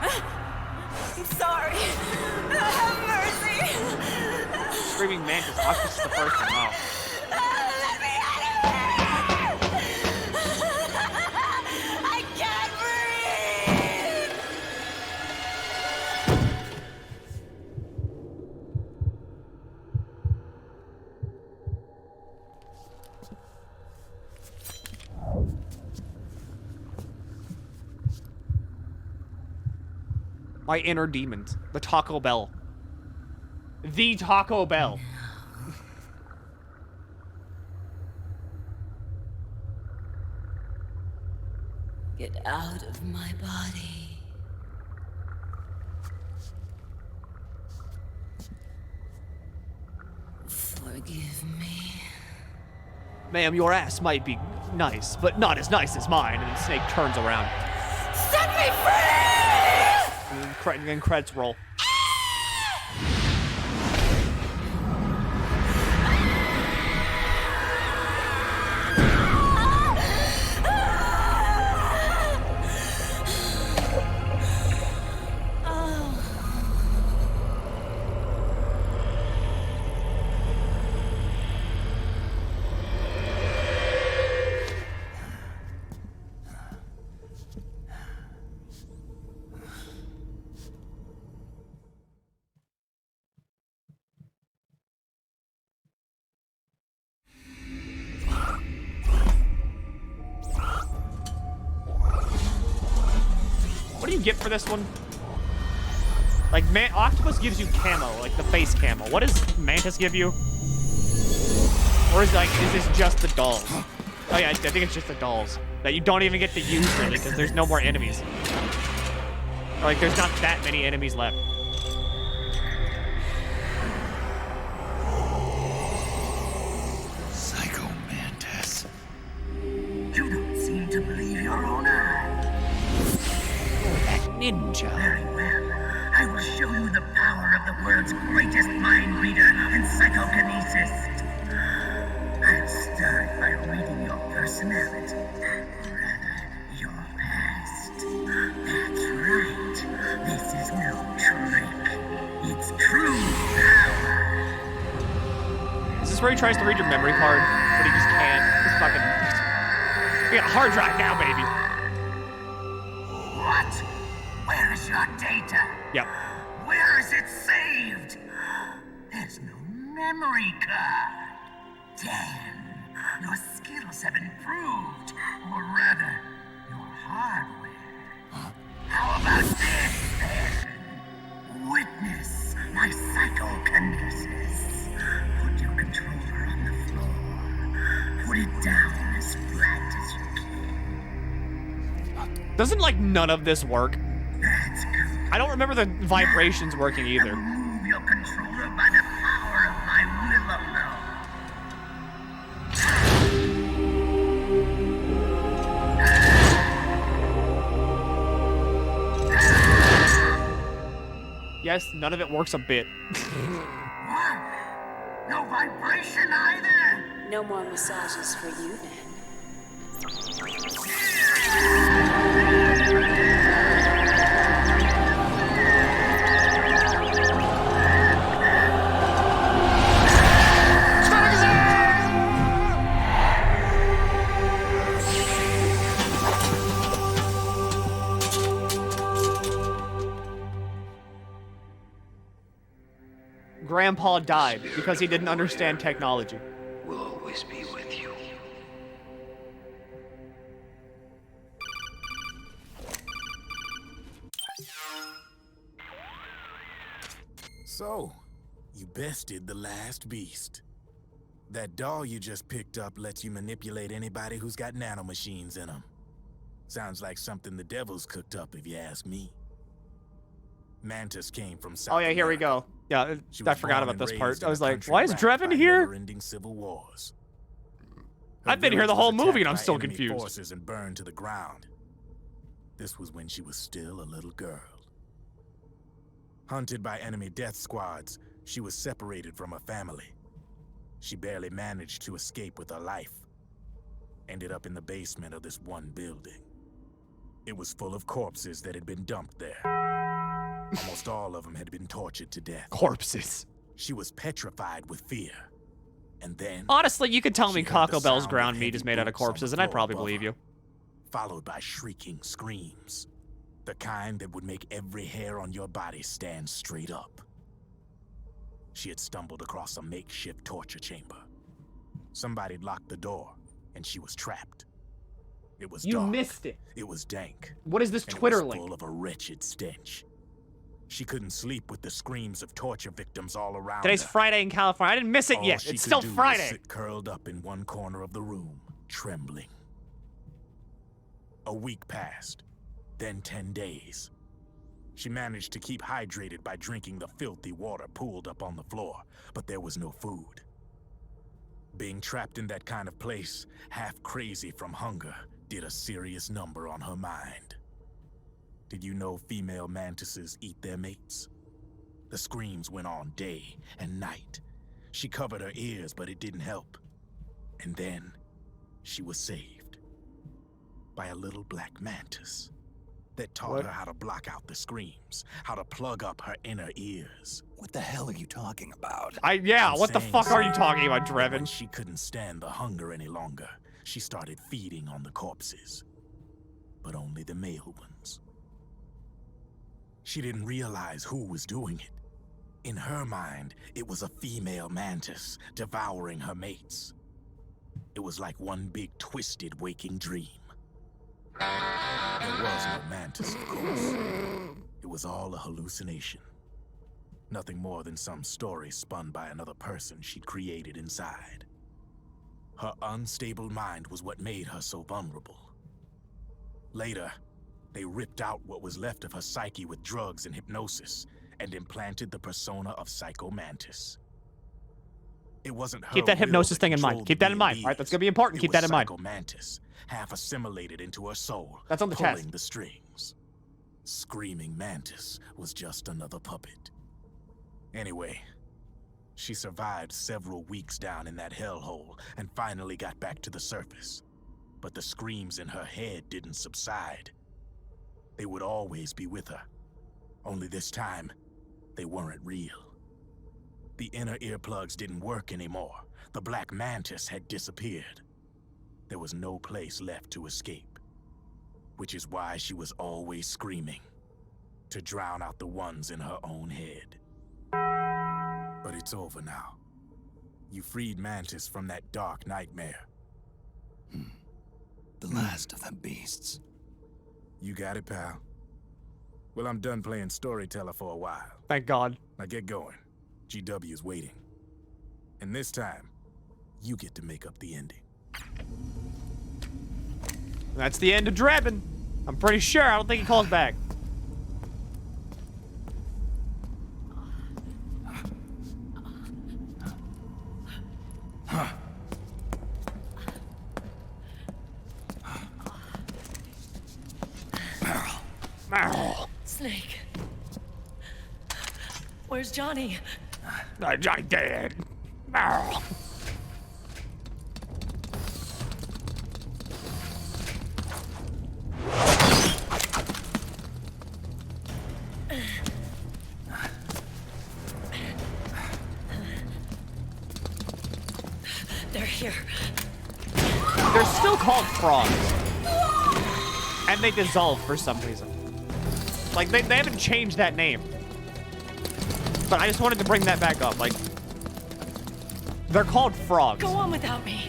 I'm sorry. Have mercy. Screaming mantis octopus is the first one. Wow. Let me out of here! I can't breathe! My inner demons. The Taco Bell. The Taco Bell. Get out of my body. Forgive me. Ma'am, your ass might be nice, but not as nice as mine. And the snake turns around. Set me free! And then credits roll. What do you get for this one? Like, Octopus gives you camo, like the face camo. What does Mantis give you? Or is this just the dolls? Oh yeah, I think it's just the dolls. That you don't even get to use, really, because there's no more enemies. Or, like, there's not that many enemies left. Psycho Mantis. You don't seem to believe your own eyes. Ninja. Very well. I will show you the power of the world's greatest mind reader and psychokinesis. I'll start by reading your personality, rather, your past. That's where he tries to read your memory card, but he just can't. He's fucking... We got a hard drive now, baby. What? Where is your data? Yep. Where is it saved? There's no memory card. Damn, your skills have improved, or rather, your hardware. How about this, then? Witness my psychokinesis. Put your controller on the floor. Put it down as flat as you can. Doesn't, like, none of this work? That's good. I don't remember the vibrations working either. Move your controller by the power of my will alone. Yes, none of it works a bit. What? No vibration either? No more massages for you, then. Grandpa died because he didn't understand technology. Will always be with you. So, you bested the last beast. That doll you just picked up lets you manipulate anybody who's got nanomachines in them. Sounds like something the devil's cooked up, if you ask me. Mantis came from South Oh yeah, here we America. go. Yeah, She I was forgot born about and this part. raised I in was a like, country why is racked Drevin by here? never-ending civil wars. Her I've been here the village was whole movie and I'm attacked still by enemy confused. Forces and burned to the ground. This was when she was still a little girl. Hunted by enemy death squads, she was separated from her family. She barely managed to escape with her life. Ended up in the basement of this one building. It was full of corpses that had been dumped there. Almost all of them had been tortured to death. Corpses. She was petrified with fear. And then... Honestly, you could tell me she heard Taco the Bell's sound ground of meat heavy is made out of boots on the corpses, and I'd floor probably above believe her, you. Followed by shrieking screams. The kind that would make every hair on your body stand straight up. She had stumbled across a makeshift torture chamber. Somebody'd locked the door, and she was trapped. It was You dark. missed it. It was dank. What is this and Twitter it was link? full of a wretched stench. She couldn't sleep with the screams of torture victims all around Today's her. Friday in California. I didn't miss it All yet. she It's could still do was Friday. sit curled up in one corner of the room, trembling. A week passed, then 10 days. She managed to keep hydrated by drinking the filthy water pooled up on the floor, but there was no food. Being trapped in that kind of place, half crazy from hunger, did a serious number on her mind. Did you know female mantises eat their mates? The screams went on day and night. She covered her ears, but it didn't help. And then, she was saved. By a little black mantis that taught her how to block out the screams, how to plug up her inner ears. What the hell are you talking about? What the fuck are you talking about, When Drevin? she couldn't stand the hunger any longer, she started feeding on the corpses. But only the male ones. She didn't realize who was doing it. In her mind, it was a female mantis devouring her mates. It was like one big twisted waking dream. There was no mantis, of course. It was all a hallucination. Nothing more than some story spun by another person she'd created inside. Her unstable mind was what made her so vulnerable. Later, they ripped out what was left of her psyche with drugs and hypnosis and implanted the persona of Psycho Mantis. It wasn't her Keep that will hypnosis thing in mind. controlled Keep that in mind. beings. All right, that's gonna be important. It Keep was that in mind. Psycho Mantis, half assimilated into her soul, That's on the pulling test. the strings. Screaming Mantis was just another puppet. Anyway, she survived several weeks down in that hellhole and finally got back to the surface. But the screams in her head didn't subside. They would always be with her. Only this time, they weren't real. The inner earplugs didn't work anymore. The Black Mantis had disappeared. There was no place left to escape, which is why she was always screaming, to drown out the ones in her own head. But it's over now. You freed Mantis from that dark nightmare. The last of them beasts. You got it, pal. Well, I'm done playing storyteller for a while. Thank God. Now get going. GW's waiting. And this time, you get to make up the ending. That's the end of Drebin. I'm pretty sure. I don't think he calls back. Meryl. Snake. Where's Johnny? Johnny dead. Meryl. They're here. They're still called frogs. And they dissolve for some reason. Like, they haven't changed that name. But I just wanted to bring that back up. Like, they're called frogs. Go on without me.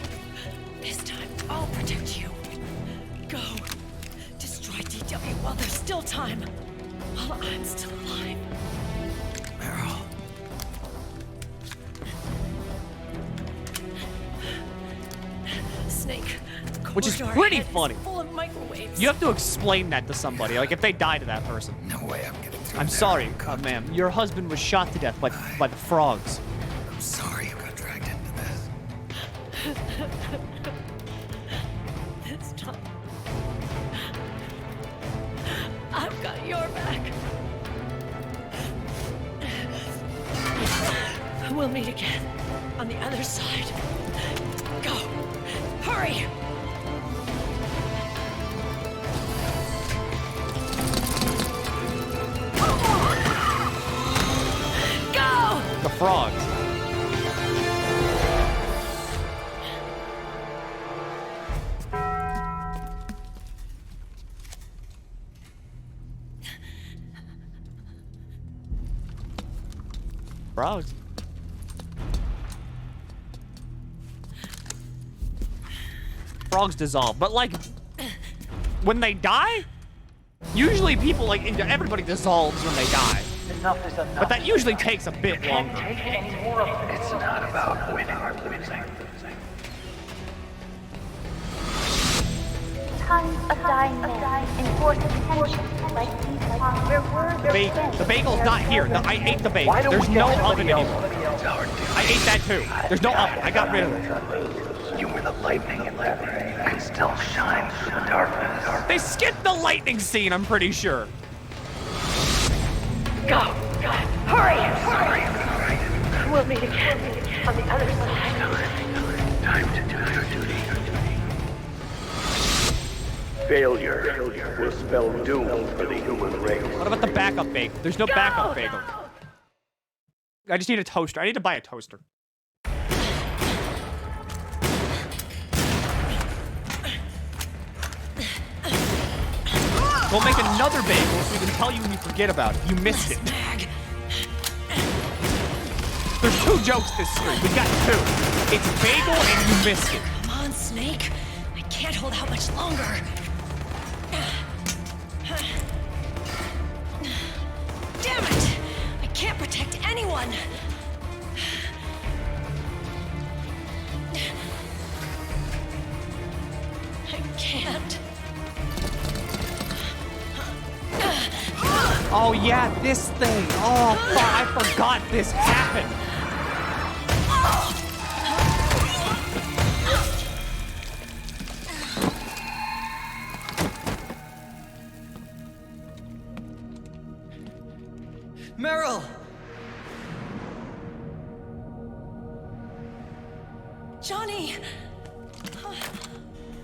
This time, I'll protect you. Go. Destroy DW while there's still time. While I'm still alive. Meryl. Snake. Which is pretty funny. Full of microwaves. You have to explain that to somebody, like if they die to that person. No way I'm getting through. I'm sorry, ma'am. Your husband was shot to death by the frogs. I'm sorry you got dragged into this. This time, I've got your back. We'll meet again on the other side. Go. Hurry. Go! The frogs. Frogs. Frogs dissolve, but like when they die, usually people everybody dissolves when they die. Enough is enough. But that usually takes a bit longer. Can't take any more of it. It's not about winning or losing. Tons of dying men enforce attention like these where words The bagel's not here. I ate the bagel. There's no oven anymore. I ate that too. There's no oven. I got rid of it. You were the lightning in that ray that still shines through the darkness. They skipped the lightning scene, I'm pretty sure. Go! Hurry! We'll meet again on the other side. Time to do your duty. Failure will spell doom for the human race. What about the backup bagel? There's no backup bagel. I just need a toaster. I need to buy a toaster. We'll make another bagel so we can tell you when you forget about it. You missed it. There's 2 jokes this stream. We got 2. It's bagel and you missed it. Come on, Snake. I can't hold out much longer. Damn it! I can't protect anyone. I can't. Oh yeah, this thing. Oh, fuck, I forgot this happened. Meryl! Johnny!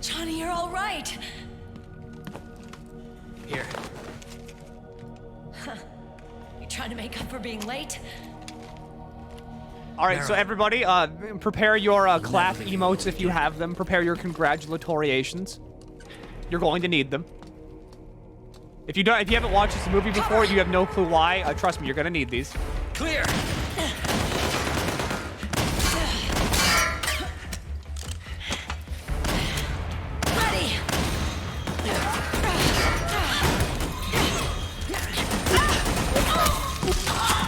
Johnny, you're all right. Here. You trying to make up for being late? All right, so everybody, prepare your clap emotes if you have them. Prepare your congratulatoriations. You're going to need them. If you haven't watched this movie before, you have no clue why. Trust me, you're gonna need these. Clear. Ready.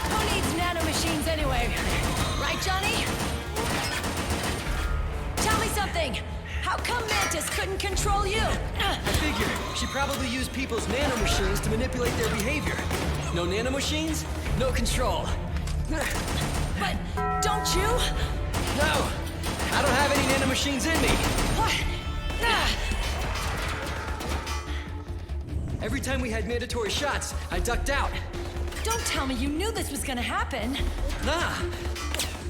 Who needs nanomachines anyway? Right, Johnny? Tell me something. How come Mantis couldn't control you? I figured she probably used people's nanomachines to manipulate their behavior. No nanomachines, no control. But don't you? No, I don't have any nanomachines in me. What? Every time we had mandatory shots, I ducked out. Don't tell me you knew this was gonna happen. Nah,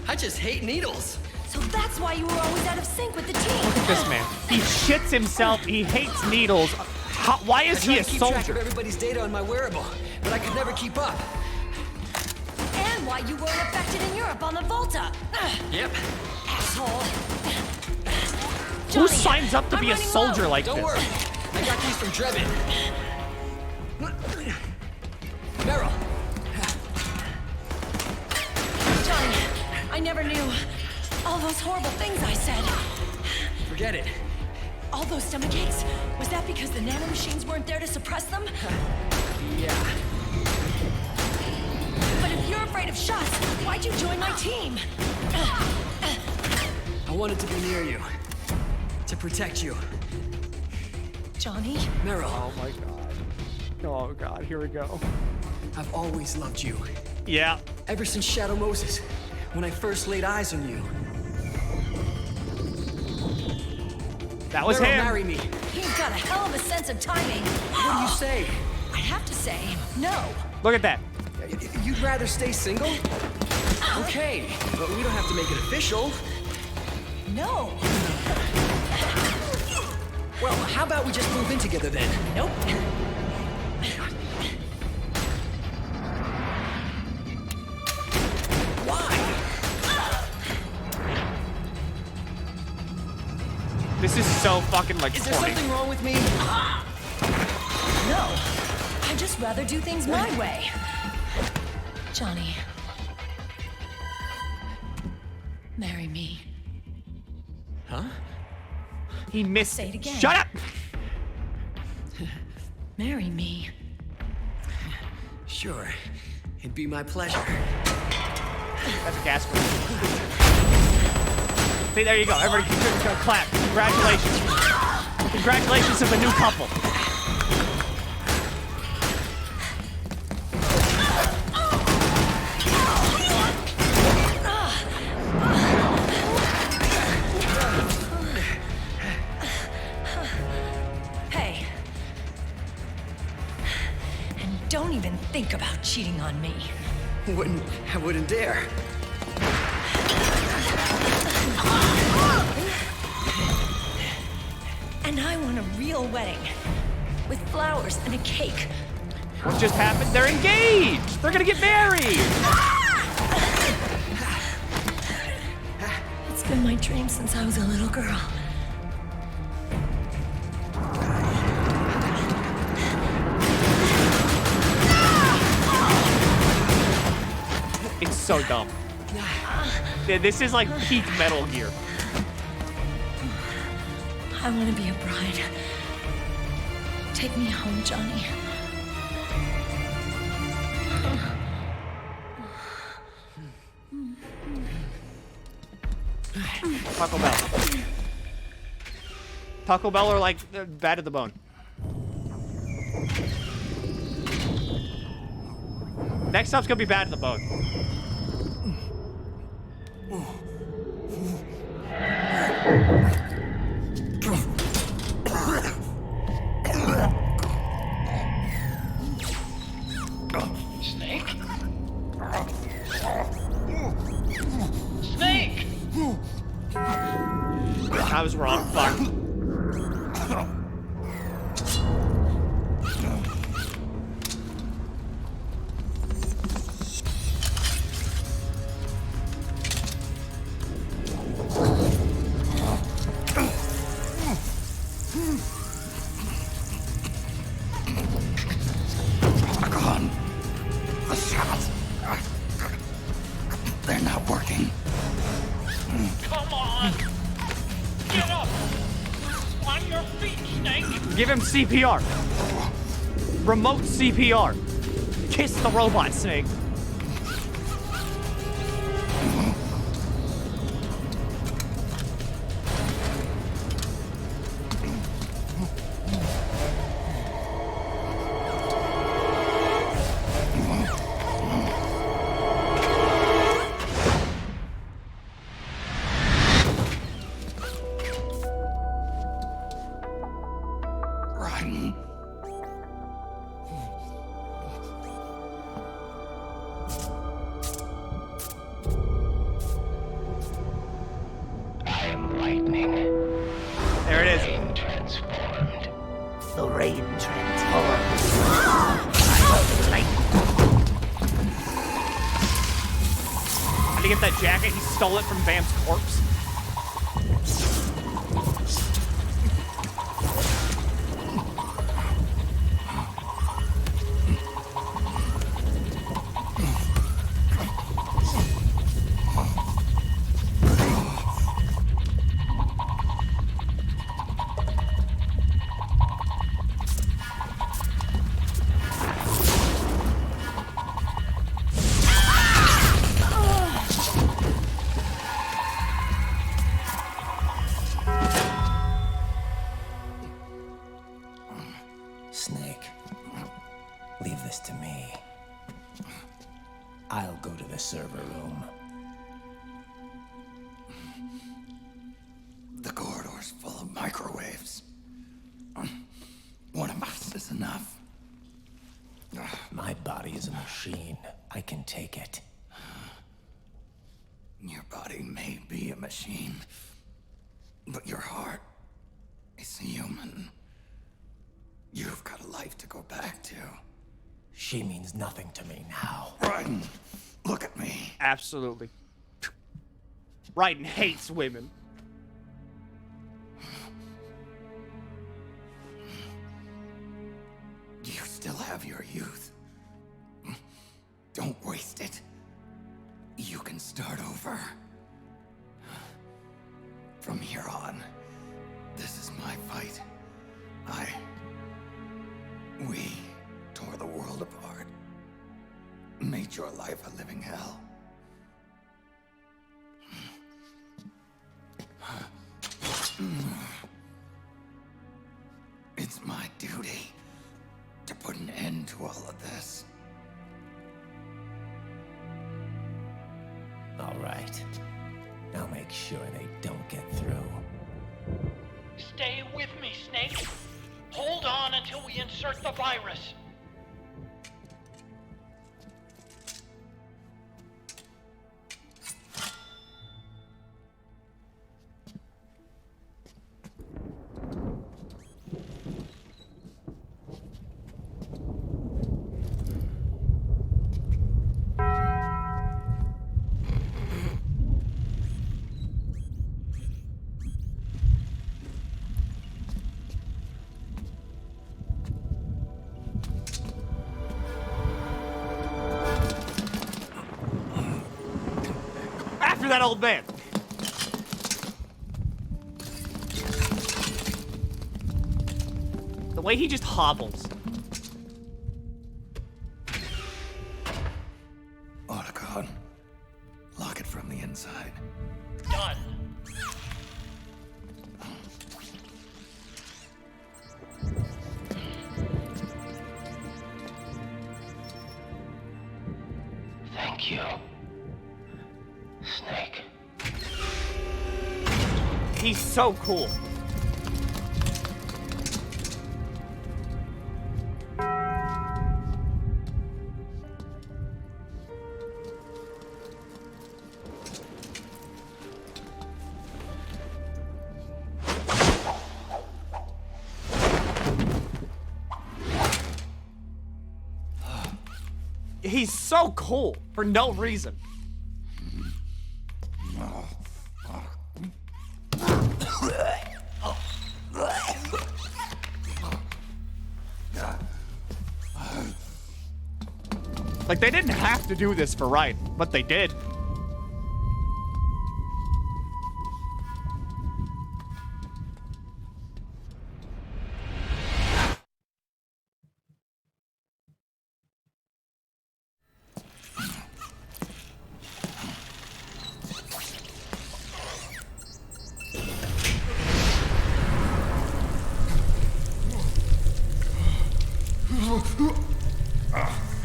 I just hate needles. So that's why you were always out of sync with the team. Look at this man. He shits himself. He hates needles. Why is he a I tried to keep track of soldier? everybody's data on my wearable, but I could never keep up. And why you weren't affected in Europe on the Volta. Yep. Asshole. Who Johnny, signs up to I'm be a running soldier low. like Don't this? worry, I got these from Drebin. Meryl. Johnny, I never knew all those horrible things I said. Forget it. All those stomach aches? Was that because the nanomachines weren't there to suppress them? Yeah. But if you're afraid of shots, why'd you join my team? I wanted to be near you. To protect you. Johnny? Meryl. Oh my god. Oh god, here we go. I've always loved you. Yeah. Ever since Shadow Moses, when I first laid eyes on you. That was Meryl, him. marry me. He's got a hell of a sense of timing. What do you say? I have to say, no. Look at that. You'd rather stay single? Okay, but we don't have to make it official. No. Well, how about we just move in together then? Nope. This is so fucking like Is there corny. something wrong with me? No. I'd just rather do things my way. Johnny. Marry me. Huh? He missed. Say it again. Shut up! Marry me. Sure. It'd be my pleasure. That's a gas grenade. See, there you go. Everybody clap. Congratulations. Congratulations to the new couple. Hey. And don't even think about cheating on me. I wouldn't dare. And I want a real wedding. With flowers and a cake. What just happened? They're engaged! They're gonna get married! It's been my dream since I was a little girl. It's so dumb. This is like peak Metal Gear. I want to be a bride. Take me home, Johnny. Taco Bell. Taco Bell are like bad to the bone. Next stop's gonna be bad to the bone. Snake? Snake! I was wrong. Fuck. Give him CPR. Remote CPR. Kiss the robot, Snake. Stole it from Bam's corpse. But your heart is human. You've got a life to go back to. She means nothing to me now. Raiden, look at me. Absolutely. Raiden hates women. You still have your youth. Don't waste it. You can start over. From here on, this is my fight. We tore the world apart. Made your life a living hell. It's my duty to put an end to all of this. All right. I'll make sure they don't get through. Stay with me, Snake. Hold on until we insert the virus. That old man. The way he just hobbles. Otacon, lock it from the inside. Done. Thank you. Snake. He's so cool. He's so cool for no reason. Like, they didn't have to do this for Raiden, but they did.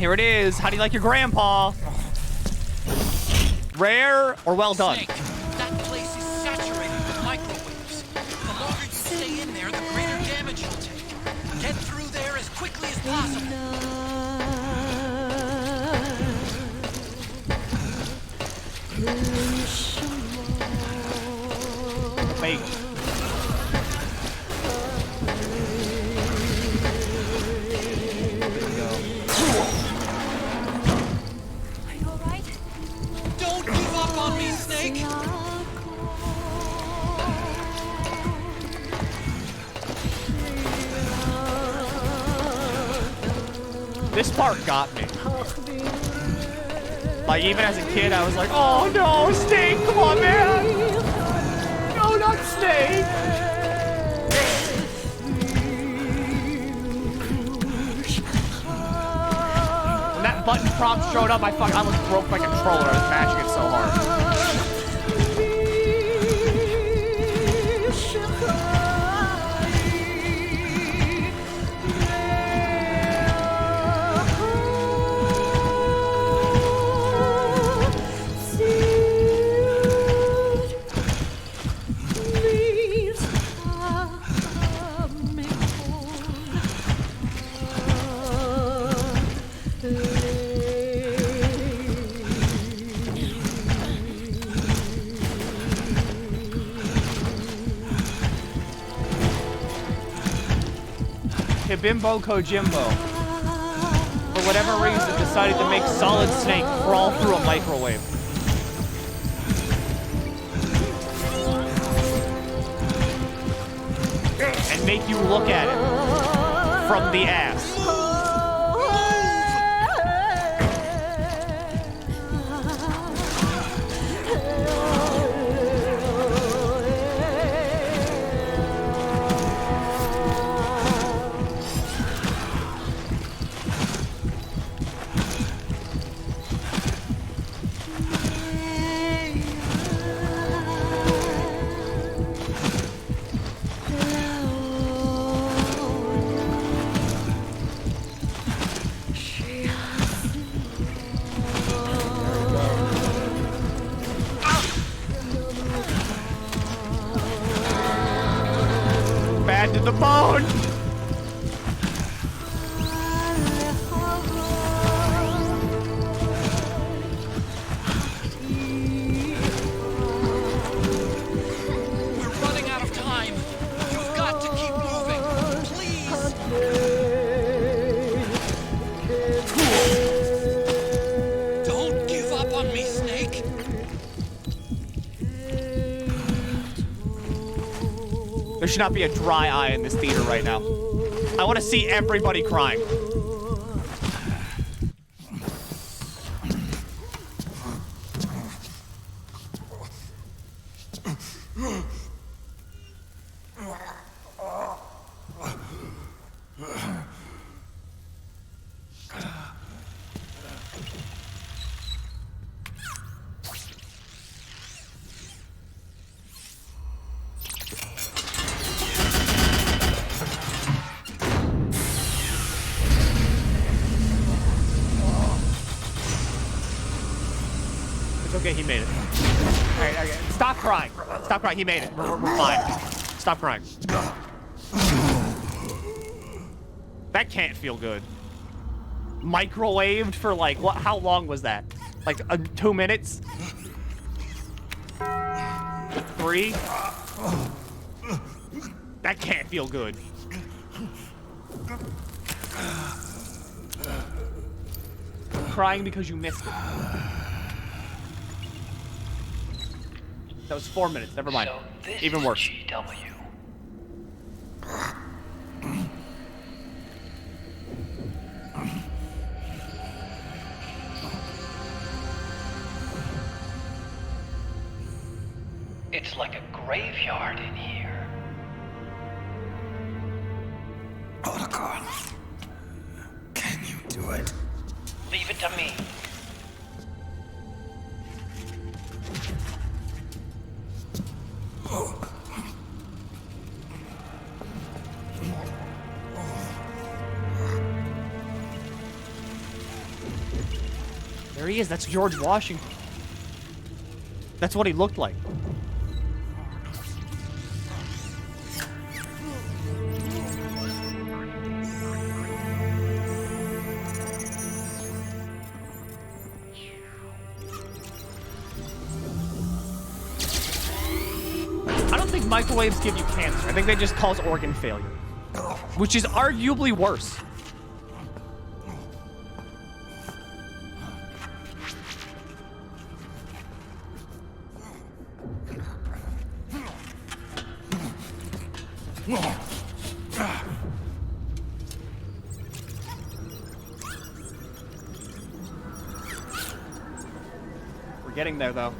Here it is. How do you like your grandpa? Rare or well done? Snake, that place is saturated with microwaves. The longer you stay in there, the greater damage you'll take. Get through there as quickly as possible. Wait. Are you alright? Don't give up on me, Snake! This part got me. Like, even as a kid, I was like, oh no, Snake, come on, man! No, not Snake! When that button prompt showed up, I almost broke my controller. I was mashing it so hard. Hibimbo Kojimbo, for whatever reason, decided to make Solid Snake crawl through a microwave. And make you look at it from the ass. Bad to the bone! We're running out of time. You've got to keep moving. Please! Don't give up on me, Snake! There should not be a dry eye in this theater right now. I want to see everybody crying. Okay, he made it. All right, okay. Stop crying. Stop crying. He made it. We're fine. Stop crying. That can't feel good. Microwaved for like, what? How long was that? Like 2 minutes? 3? That can't feel good. Crying because you missed it. That was 4 minutes. Never mind. So this Even worse. GW. It's like a graveyard in here. Protocol. Can you do it? Leave it to me. There he is. That's George Washington. That's what he looked like. I don't think microwaves give you cancer. I think they just cause organ failure, which is arguably worse. We're getting there, though.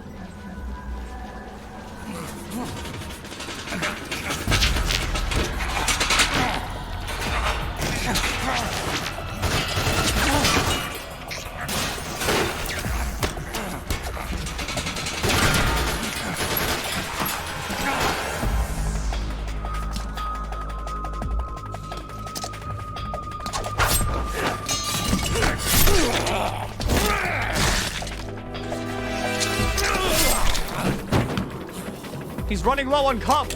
He's running low on cum.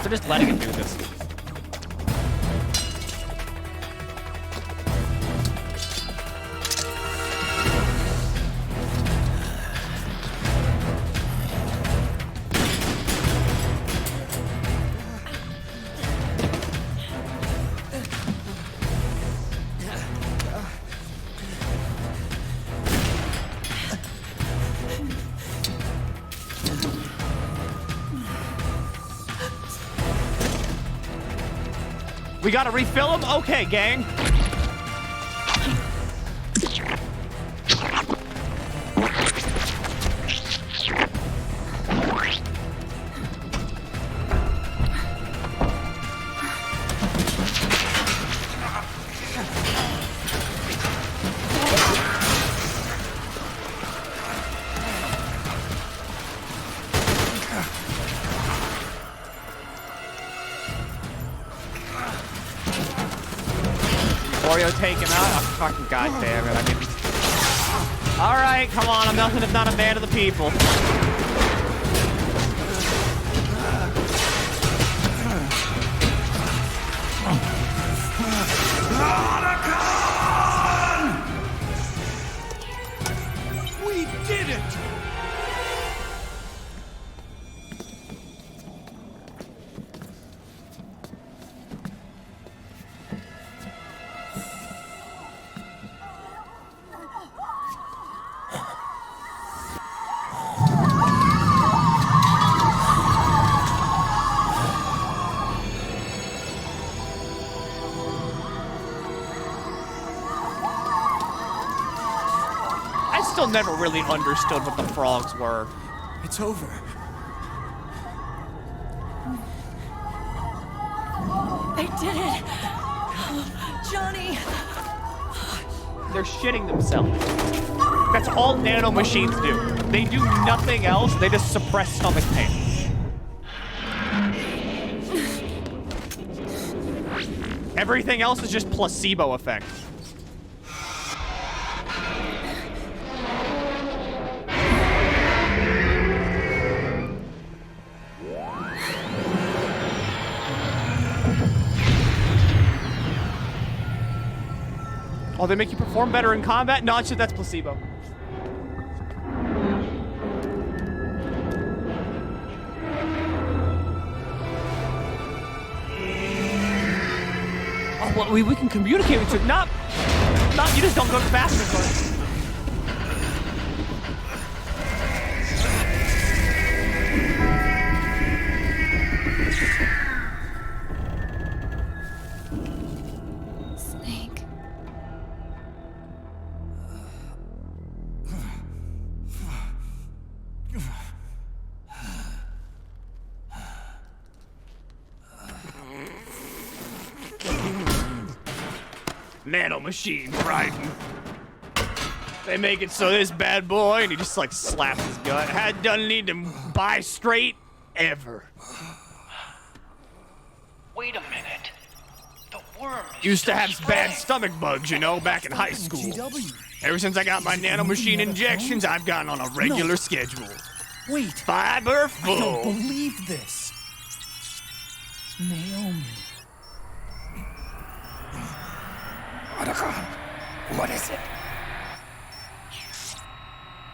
They're just letting him do this. We gotta refill him? Okay, gang. Wario take him out? Oh, fucking goddamn it. I mean... Alright, come on. I'm nothing if not a man of the people. We did it! Still never really understood what the frogs were. It's over. They did it! Johnny! They're shitting themselves. That's all nanomachines do. They do nothing else. They just suppress stomach pain. Everything else is just placebo effect. Oh, they make you perform better in combat? No, it's just, that's placebo. Oh, well, we can communicate with you. Not, you just don't go to the bathroom first. Nanomachine riding. They make it so this bad boy, and he just like slaps his gut. Doesn't need to buy straight ever. Wait a minute. The worm Used to have bad stomach bugs, you know, back in high school. Ever since I got my nanomachine injections, I've gotten on a regular schedule. Wait. Fiber full. I don't believe this. Naomi. What is it?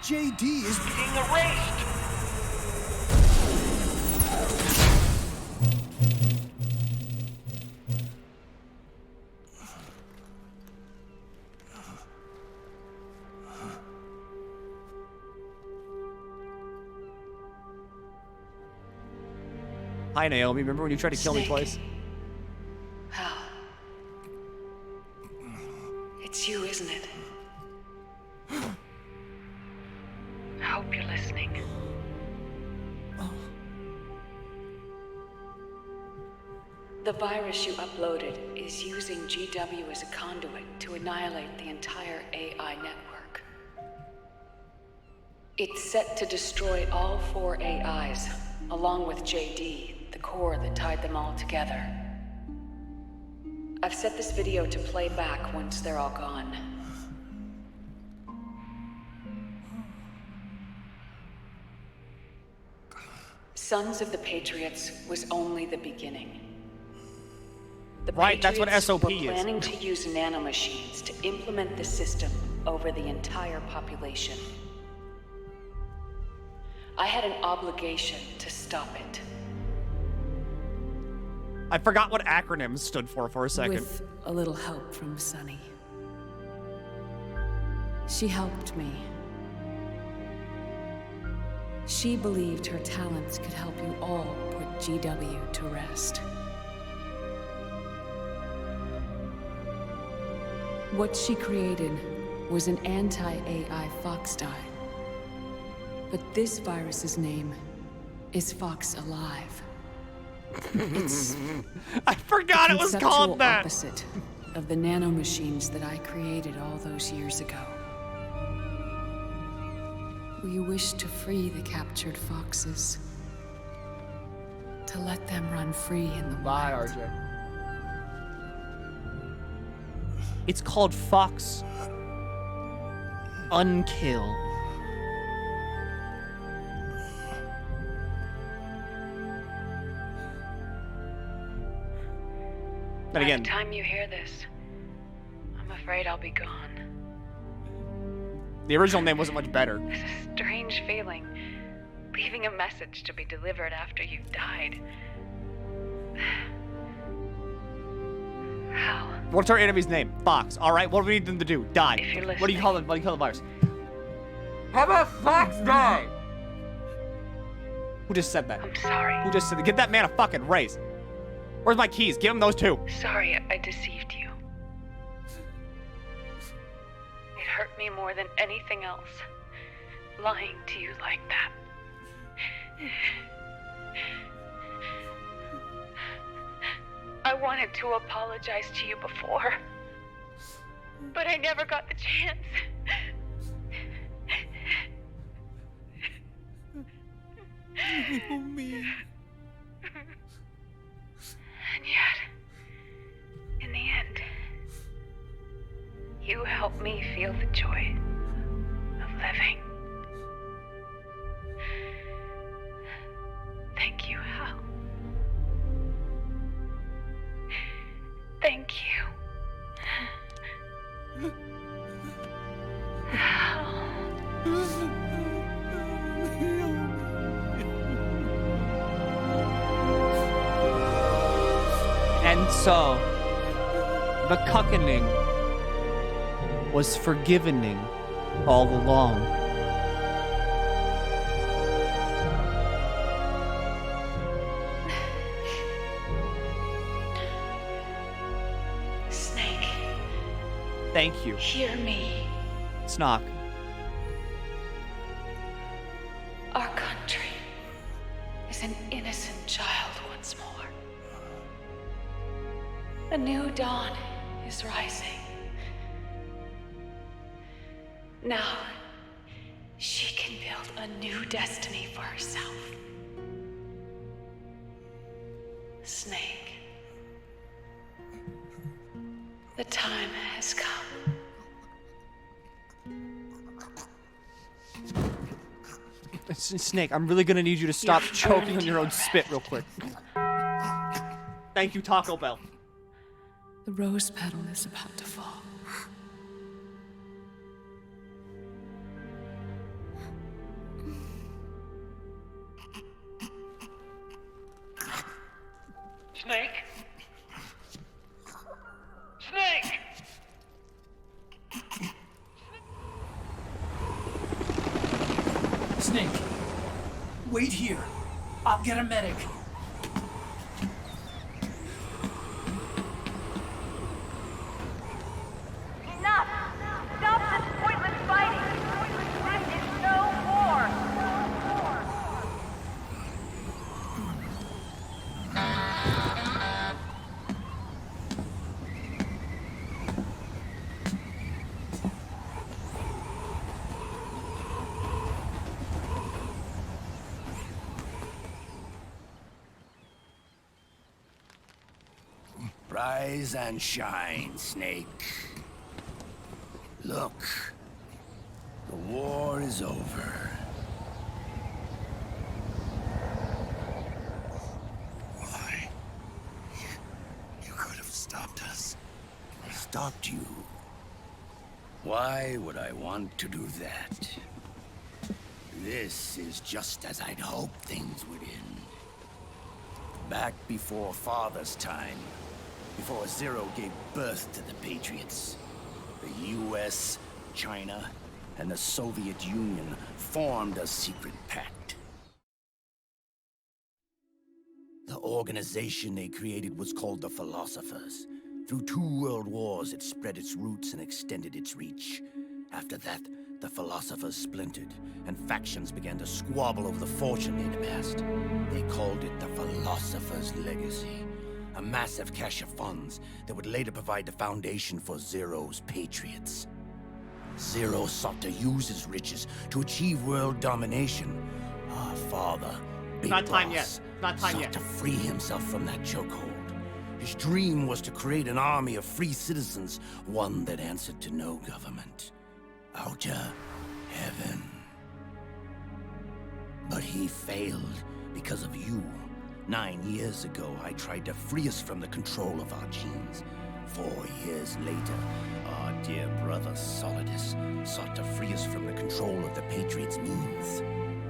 JD is being erased. Hi, Naomi. Remember when you tried to kill me twice? How? It's you, isn't it? I hope you're listening. The virus you uploaded is using GW as a conduit to annihilate the entire AI network. It's set to destroy all 4 AIs, along with JD, the core that tied them all together. I've set this video to play back once they're all gone. Sons of the Patriots was only the beginning. The Right, that's what Patriots SOP were is. planning to use nanomachines to implement the system over the entire population. I had an obligation to stop it. I forgot what acronyms stood for a second. With a little help from Sunny. She helped me. She believed her talents could help you all put GW to rest. What she created was an anti-AI Fox dye. But this virus's name is Fox Alive. It's I forgot it was called that. Opposite of the nanomachines that I created all those years ago. We wish to free the captured foxes. To let them run free in the wild. RJ. It's called Fox Unkill. Then By again, the time you hear this, I'm afraid I'll be gone. the original name wasn't much better. It's a strange feeling, leaving a message to be delivered after you've died. How? What's our enemy's name? Fox. All right, what do we need them to do? Die. If you're What do you call them? What do you call the virus? How about Fox die? Who just said that? I'm sorry. Who just said that? Give that man a fucking raise. Where's my keys? Give him those too. Sorry I deceived you. It hurt me more than anything else, lying to you like that. I wanted to apologize to you before, but I never got the chance. Naomi. And yet, in the end, you helped me feel the joy of living. Thank you, Hal. Thank you. Hal. And so, the cuckening was forgivening all along. Snake, Thank you. hear me. Snock. Our country is an innocent child once more. A new dawn is rising. Now, she can build a new destiny for herself. Snake, the time has come. Snake, I'm really gonna need you to stop choking on your own spit real quick. Thank you, Taco Bell. The rose petal is about to fall. Snake? Snake! Snake, wait here. I'll get a medic. Enough! Stop this pointless fighting! This is no war! Rise and shine, Snake. Look, the war is over. Why? You could have stopped us. Stopped you? Why would I want to do that? This is just as I'd hoped things would end. Back before Father's time, before Zero gave birth to the Patriots, the US, China, and the Soviet Union formed a secret pact. The organization they created was called the Philosophers. Through 2 world wars, it spread its roots and extended its reach. After that, the Philosophers splintered, and factions began to squabble over the fortune they'd amassed. They called it the Philosopher's Legacy, a massive cache of funds that would later provide the foundation for Zero's Patriots. Zero sought to use his riches to achieve world domination. Our father, Big Not time Boss, yet. Not time sought yet. to free himself from that chokehold. His dream was to create an army of free citizens, one that answered to no government. Outer heaven. But he failed because of you. 9 years ago, I tried to free us from the control of our genes. 4 years later, our dear brother Solidus sought to free us from the control of the Patriots' means.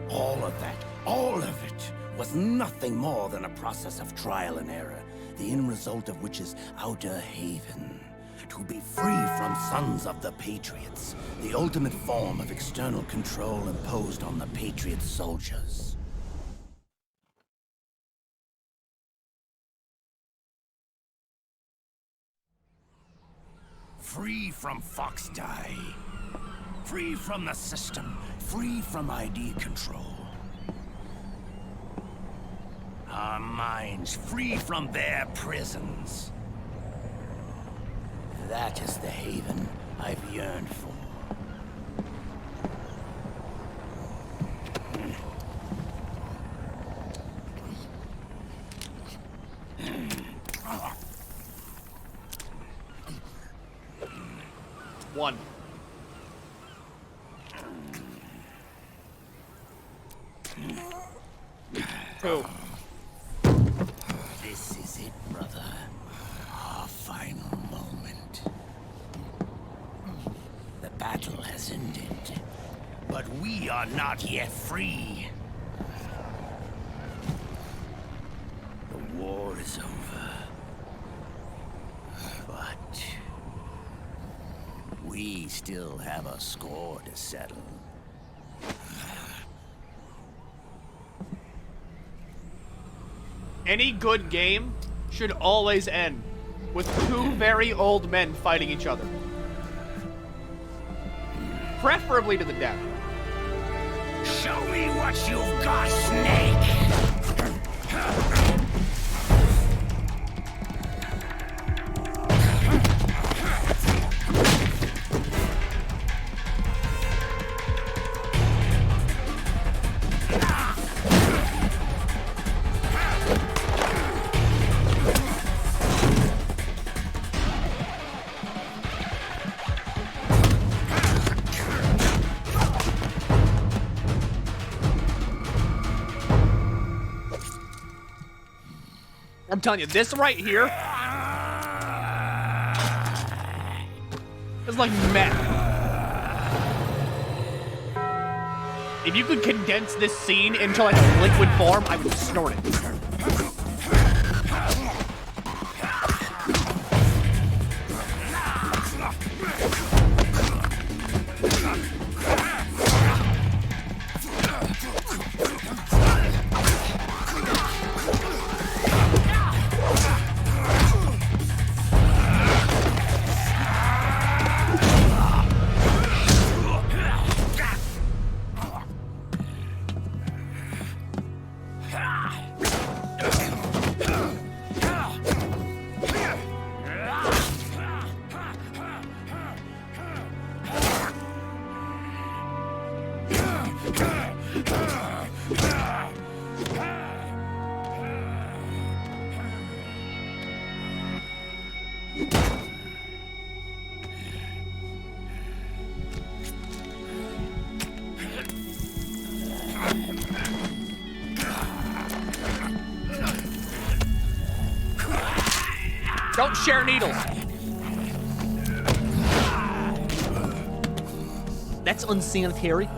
All of it, was nothing more than a process of trial and error, the end result of which is Outer Haven. To be free from sons of the Patriots, the ultimate form of external control imposed on the Patriot soldiers. Free from Fox Die. Free from the system. Free from ID control. Our minds free from their prisons. That is the haven I've yearned for. One. Two. This is it, brother. Our final moment. The battle has ended, but we are not yet free. The war is over. But we still have a score to settle. Any good game should always end with 2 very old men fighting each other. Preferably to the death. Show me what you've got, Snake! telling you, this right here is like meth. If you could condense this scene into like a liquid form, I would snort it. Don't share needles. That's unsanitary.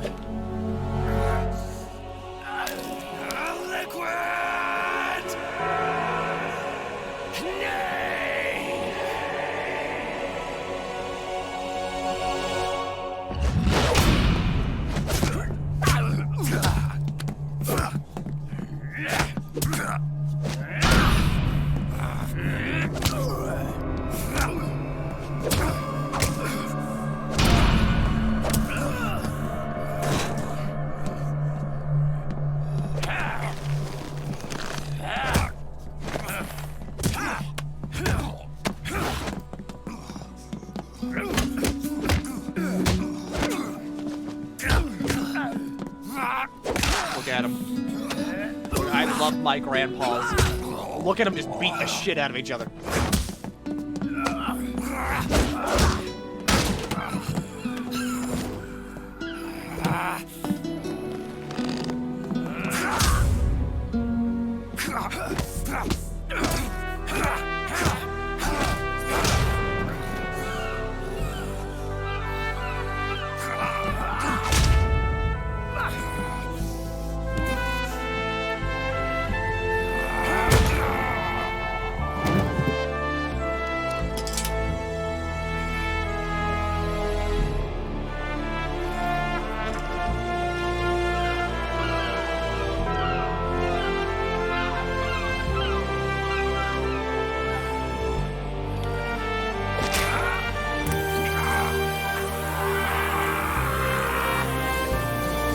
Look at him. I love my grandpas. Look at them just beat the shit out of each other.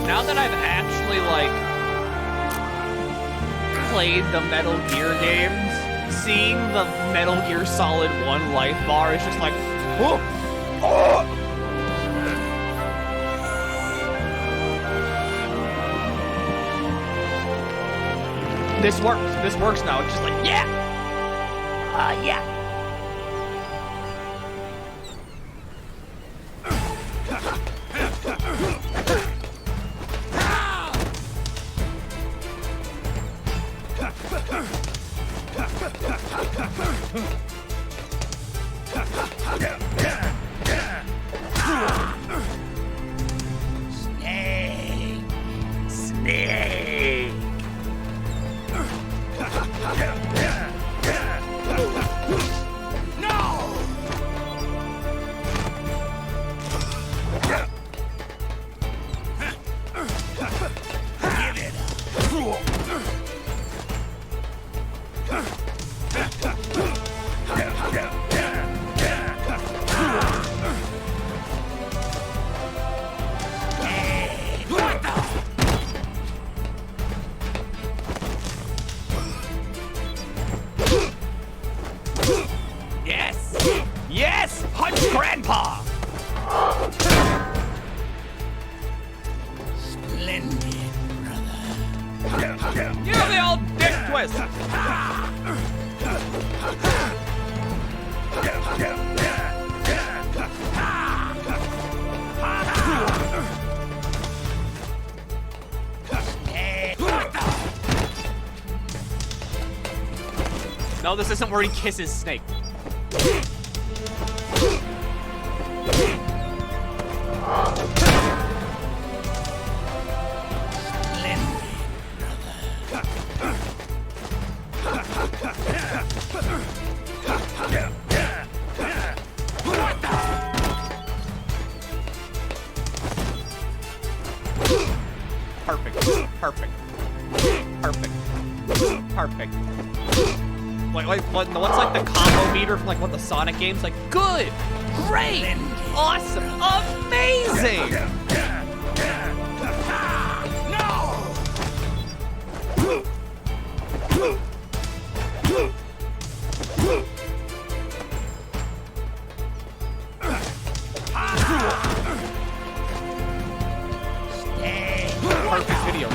Now that I've actually, like, played the Metal Gear games, seeing the Metal Gear Solid 1 life bar is just like, whoa! Oh! This works. This works now. It's just like, yeah! Yeah. Snake! No! Give it up. Yes! Yes! Punch Grandpa! Splendid, brother. You know the old dick twist! No, this isn't where he kisses Snake. Perfect. Perfect. Perfect. Perfect. Wait, what's like the combo meter from like what the Sonic games? Like, good, great, awesome, amazing. Perfect video.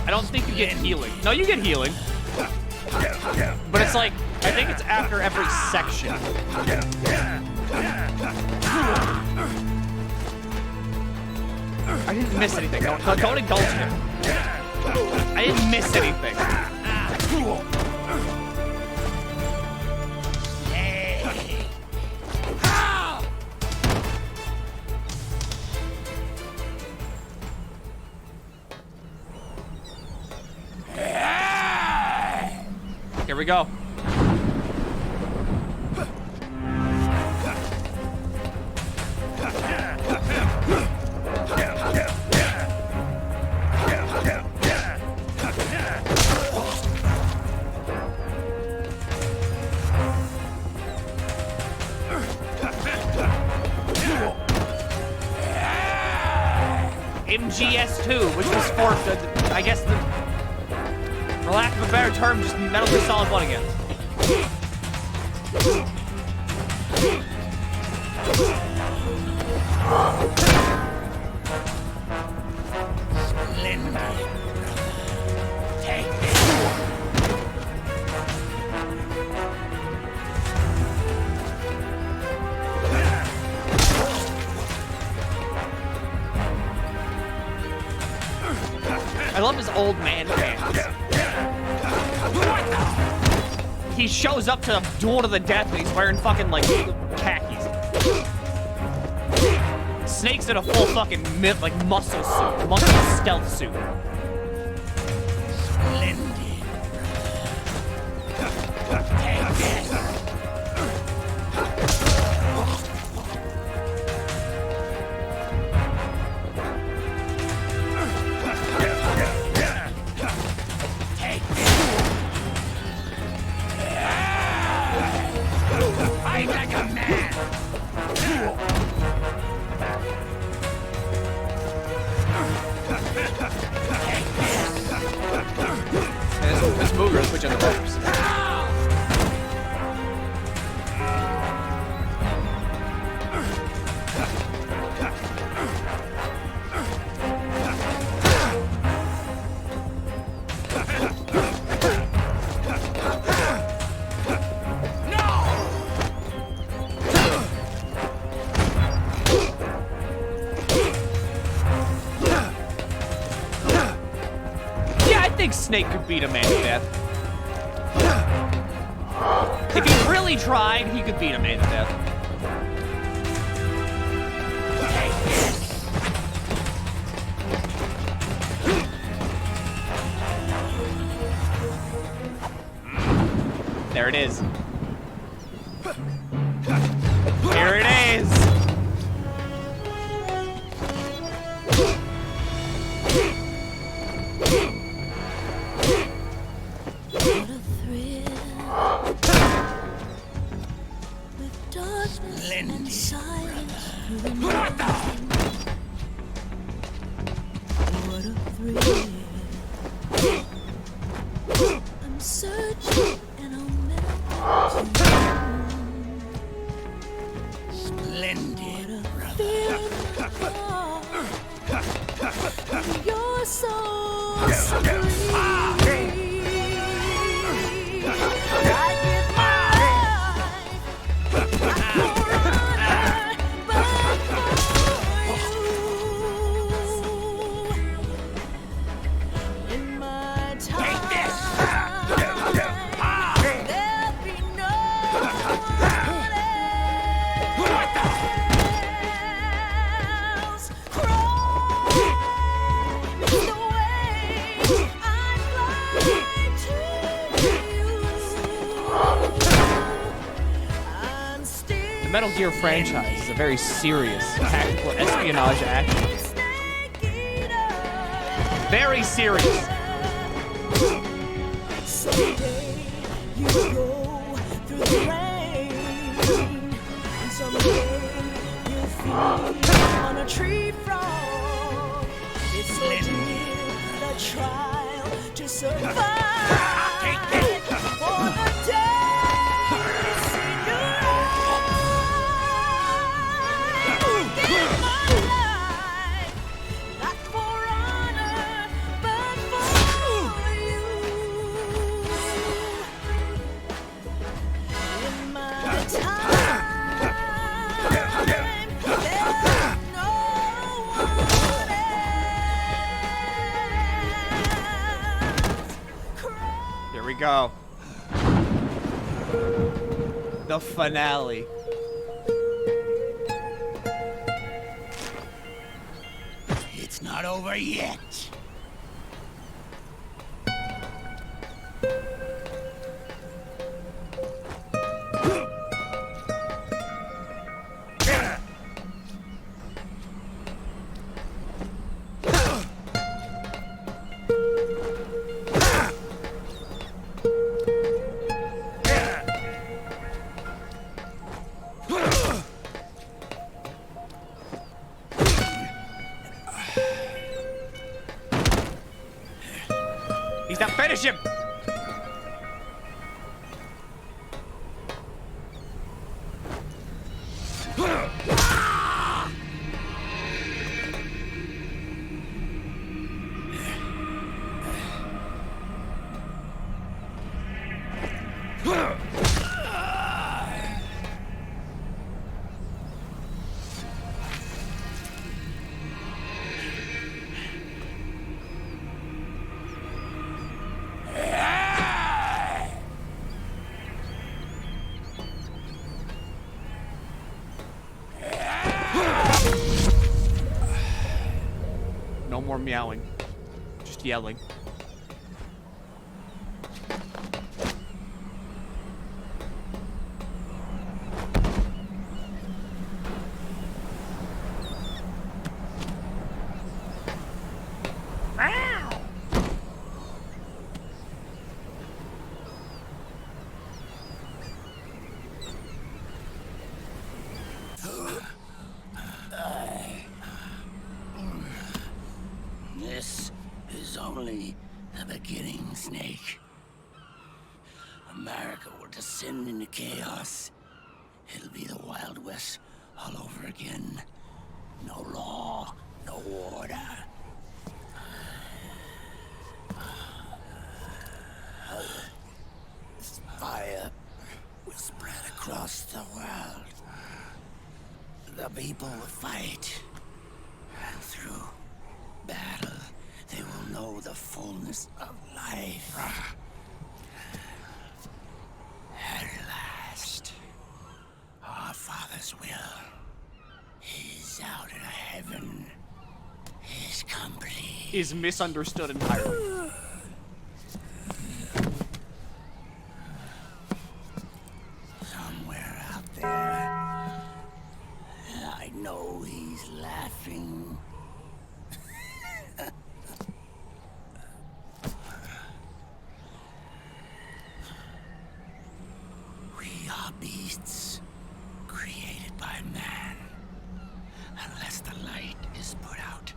I don't think you get healing. No, you get healing. But it's like, I think it's after every section. I didn't miss anything. Don't indulge him. I didn't miss anything. Here we go. MGS2, which was for the, I guess the, for lack of a better term, just Metal Gear Solid 1 again. I love his old man hands. He shows up to a duel to the death and he's wearing fucking like khakis. Snake's in a full fucking like muscle suit, muscle stealth suit. This move is switching the ropes. Snake could beat a man to death. If he really tried, he could beat a man to death. There it is. Here it is. I'm searching and I'll never Splendid, brother. You're so supreme. I give my life for Metal Gear franchise is a very serious tactical espionage action. Very serious. Someday you go through the rain, and someday you'll feed on a tree frog. It's so dear, the trial to survive. For the days in your life, give my life, not for honor, but for you. In my time, there's no one else. Here we go. The finale. It's not over yet. He's not finish him. No more meowing. Just yelling. This is only the beginning, Snake. America will descend into chaos. It'll be the Wild West all over again. No law, no order. Fire will spread across the world. The people will fight. And through battle, they will know the fullness of life. At last, our Father's will is out in heaven. Is complete. Is misunderstood entirely. Somewhere out there, I know he's laughing. We are beasts created by man. Unless the light is put out,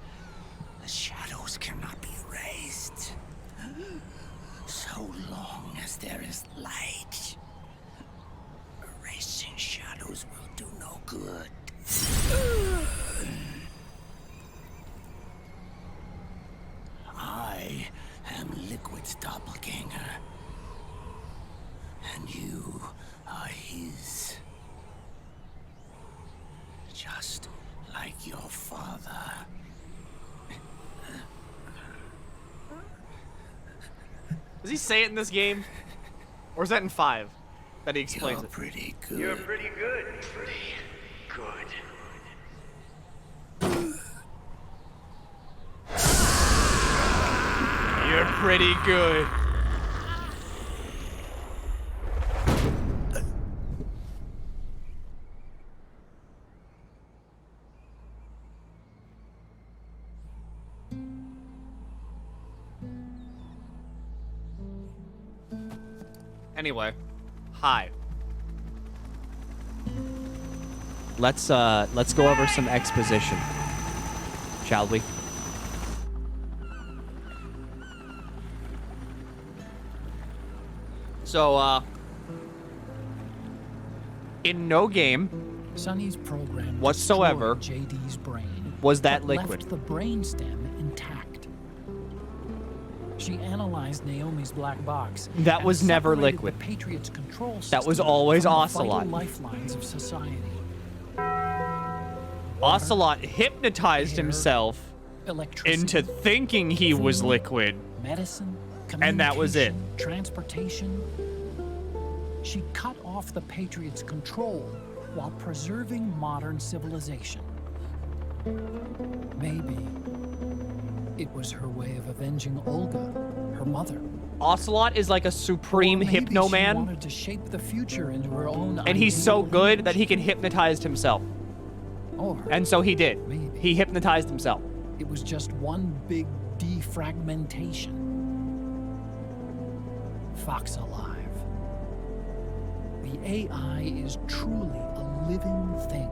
the shadows cannot be erased. So long as there is light, erasing shadows will do no good. I am Liquid's doppelganger, and you are his. Just like your father. Does he say it in this game? Or is that in 5 that he explains You're pretty good. You're pretty good. Pretty good. You're pretty good. Anyway, hi. Let's go over some exposition, shall we? So, in no game Sonny's program whatsoever JD's brain, was that but liquid. left the brainstem intact. She analyzed Naomi's black box. That and was never separated liquid. The Patriots' control That was system always from the Ocelot. vital lifelines of society. Ocelot hypnotized himself into thinking he was liquid, medicine, and that was it. Transportation. She cut off the Patriots' control while preserving modern civilization. Maybe it was her way of avenging Olga, her mother. Ocelot is like a supreme hypno She man, wanted to shape the future into her own and he's so ideal good image. that he can hypnotize himself. Or And so he did. He hypnotized himself. it was just one big defragmentation. Fox alive. The AI is truly a living thing.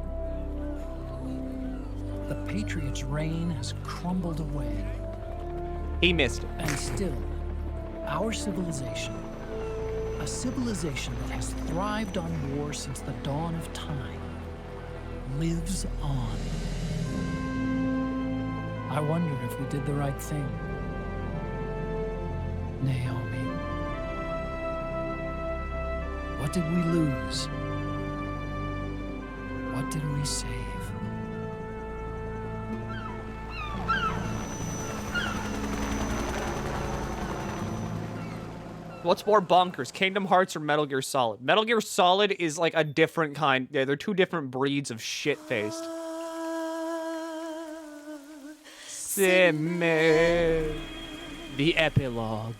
The Patriots' reign has crumbled away. He missed it. And still, our civilization, a civilization that has thrived on war since the dawn of time, lives on. I wonder if we did the right thing. Naomi. What did we lose? What did we save? What's more bonkers, Kingdom Hearts or Metal Gear Solid? Metal Gear Solid is like a different kind. Yeah, they're two different breeds of shit-faced. Simmer. The epilogue.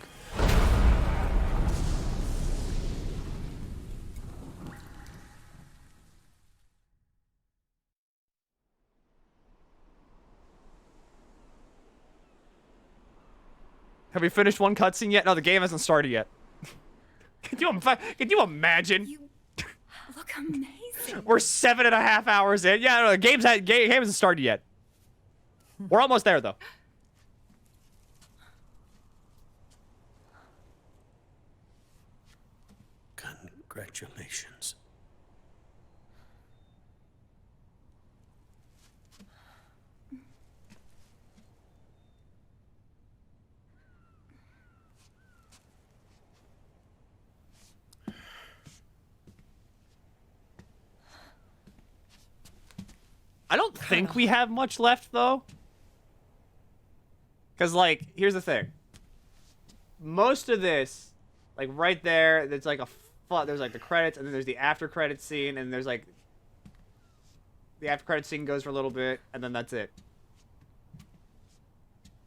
Have we finished one cutscene yet? No, the game hasn't started yet. Can you imagine? Look amazing. We're 7.5 hours in. Yeah, no, the game hasn't started yet. We're almost there, though. Congratulations. I don't think we have much left, though. Because, like, here's the thing. Most of this, like, right there, there's, like, there's, like, the credits, and then there's the after-credits scene, and there's, like... The after-credits scene goes for a little bit, and then that's it.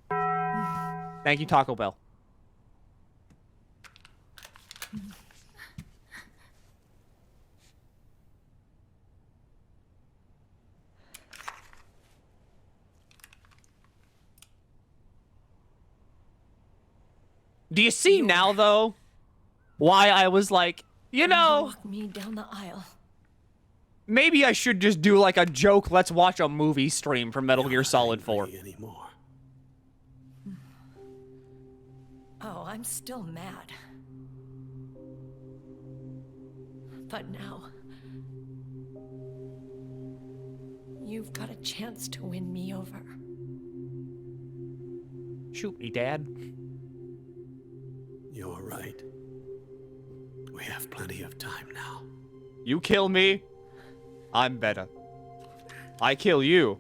Thank you, Taco Bell. Do you see now, though, why I was like, you know, Walk me down the aisle. maybe I should just do like a joke, let's watch a movie stream for Metal Gear Solid 4. Oh, I'm still mad. But now, you've got a chance to win me over. Shoot me, Dad. You're right. We have plenty of time now. You kill me, I'm better. I kill you,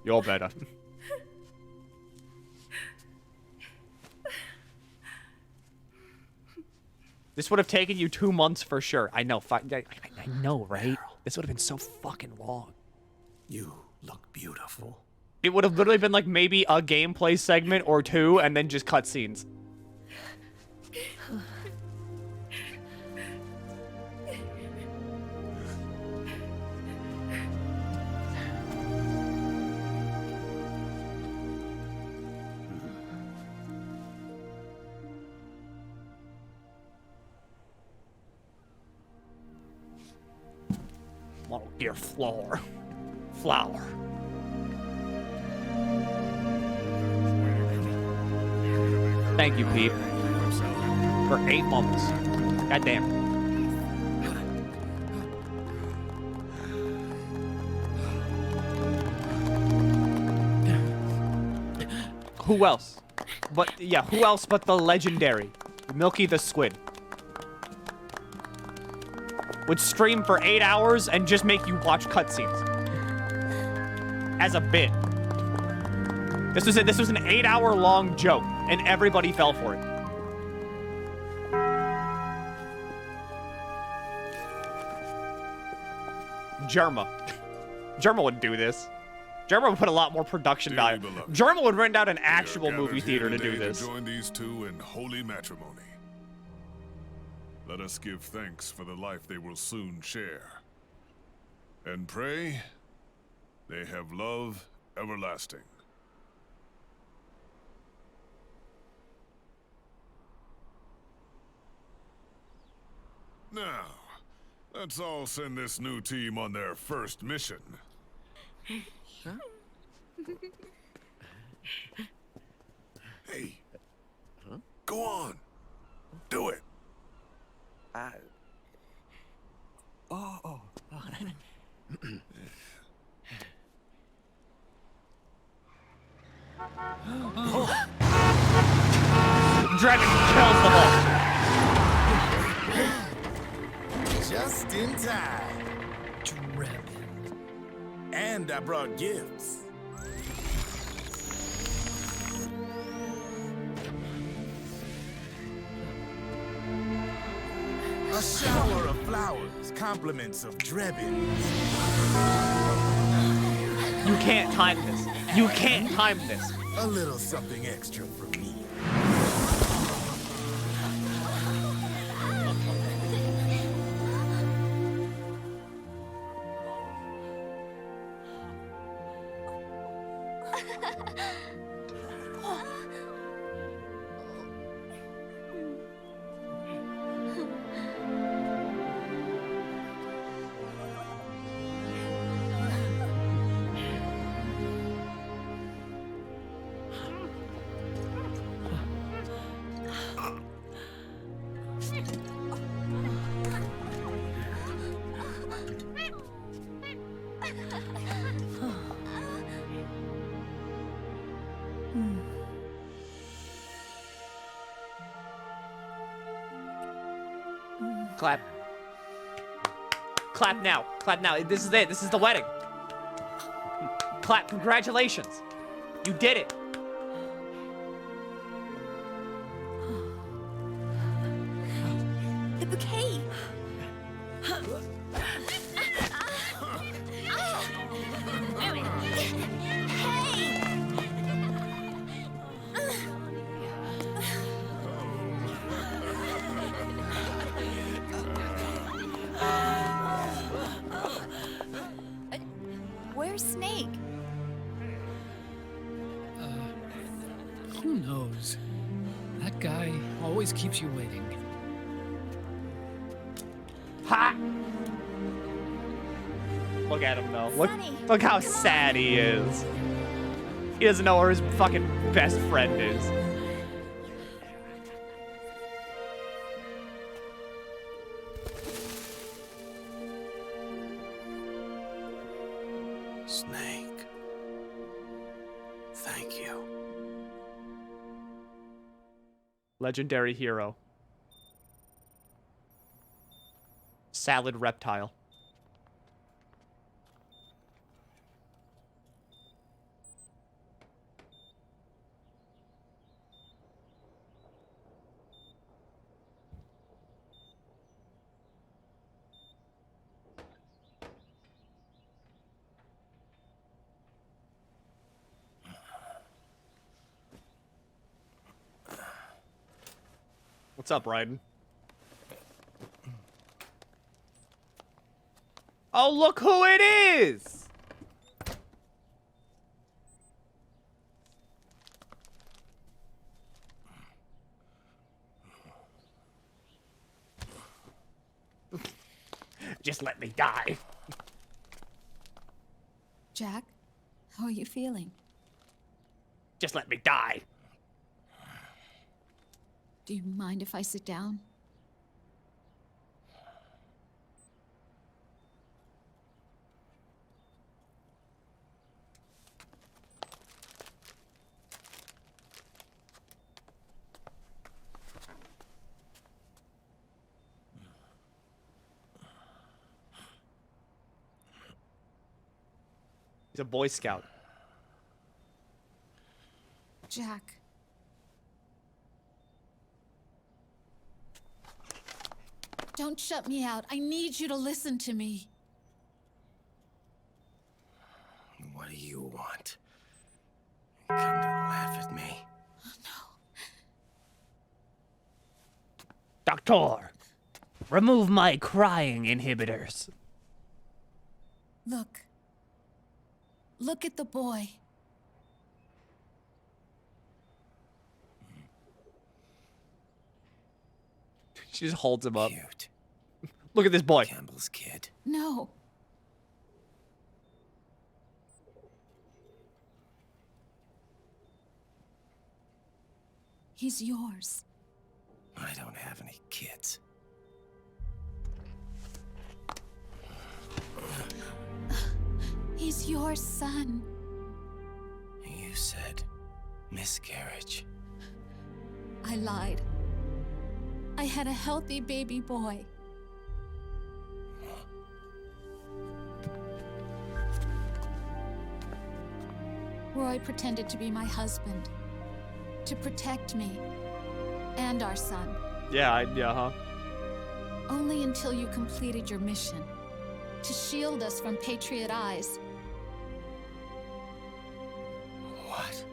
you're better. This would have taken you 2 months for sure. I know, I know, right? This would have been so fucking long. You look beautiful. It would have literally been like maybe a gameplay segment or two, and then just cutscenes. Metal Gear floor. Flower. Thank you, Pete. For 8 moments. Goddamn. Who else? But yeah, who else but the legendary Milky the Squid would stream for 8 hours and just make you watch cutscenes as a bit. This was an 8-hour long joke, and everybody fell for it. Germa wouldn't do this. Germa would put a lot more production value. Germa would rent out an actual movie theater to do this. Join these two in holy matrimony. Let us give thanks for the life they will soon share. And pray they have love everlasting. Now, let's all send this new team on their first mission. Huh? Hey. Huh? Go on. Do it. Dragon kills them all. Just in time. Dragon. And I brought gifts. A shower of flowers, compliments of Drebin. You can't time this. You can't time this. A little something extra for me. Clap. Clap now. Clap now. This is it. This is the wedding. Clap. Congratulations. You did it. The bouquet. Where's Snake? Who knows? That guy always keeps you waiting. Ha! Look at him though. Look how sad he is. He doesn't know where his fucking best friend is. Snake. Thank you. Legendary hero. Salad reptile. What's up, Raiden? Oh, look who it is! Just let me die. Jack, how are you feeling? Just let me die. Do you mind if I sit down? He's a Boy Scout. Jack. Don't shut me out. I need you to listen to me. What do you want? You come to laugh at me? Doctor, remove my crying inhibitors. Look. Look at the boy. She just holds him up. Cute. Look at this boy. Campbell's kid. No. He's yours. I don't have any kids. He's your son. You said miscarriage. I lied. I had a healthy baby boy. Roy pretended to be my husband. To protect me. And our son. Yeah, huh? Only until you completed your mission. To shield us from Patriot eyes. What?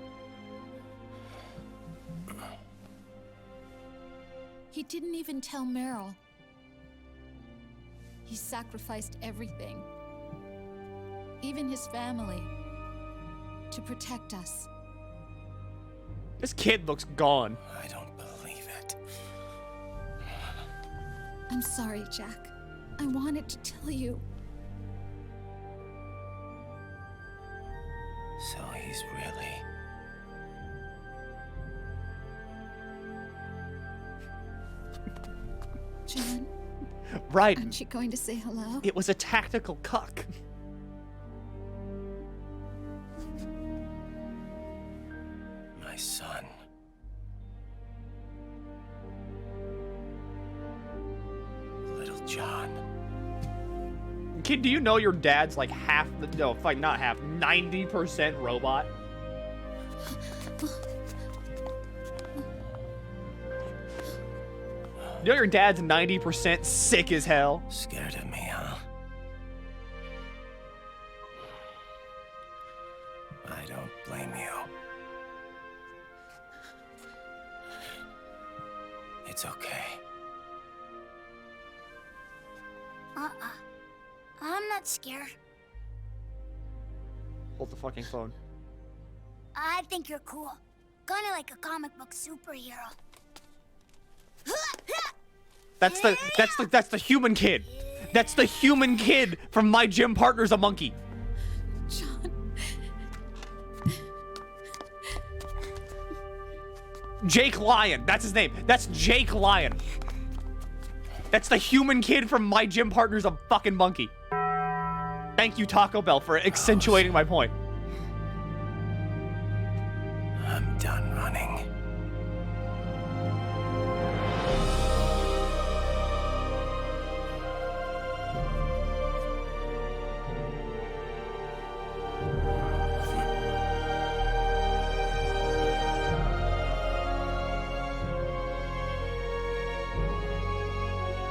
He didn't even tell Meryl. He sacrificed everything. Even his family. To protect us. This kid looks gone. I don't believe it. I'm sorry, Jack. I wanted to tell you. So he's really... John? Right. Aren't you going to say hello? It was a tactical cuck. My son. Little John. Kid, do you know your dad's like half, no, like not half, 90% robot? You know your dad's 90% sick as hell? Scared of me, huh? I don't blame you. It's okay. I'm not scared. Hold the fucking phone. I think you're cool. Kinda like a comic book superhero. That's the human kid. That's the human kid from My Gym Partner's a Monkey. John. Jake Lyon. That's his name. That's Jake Lyon. That's the human kid from My Gym Partner's a fucking monkey. Thank you, Taco Bell, for accentuating my point. I'm done running.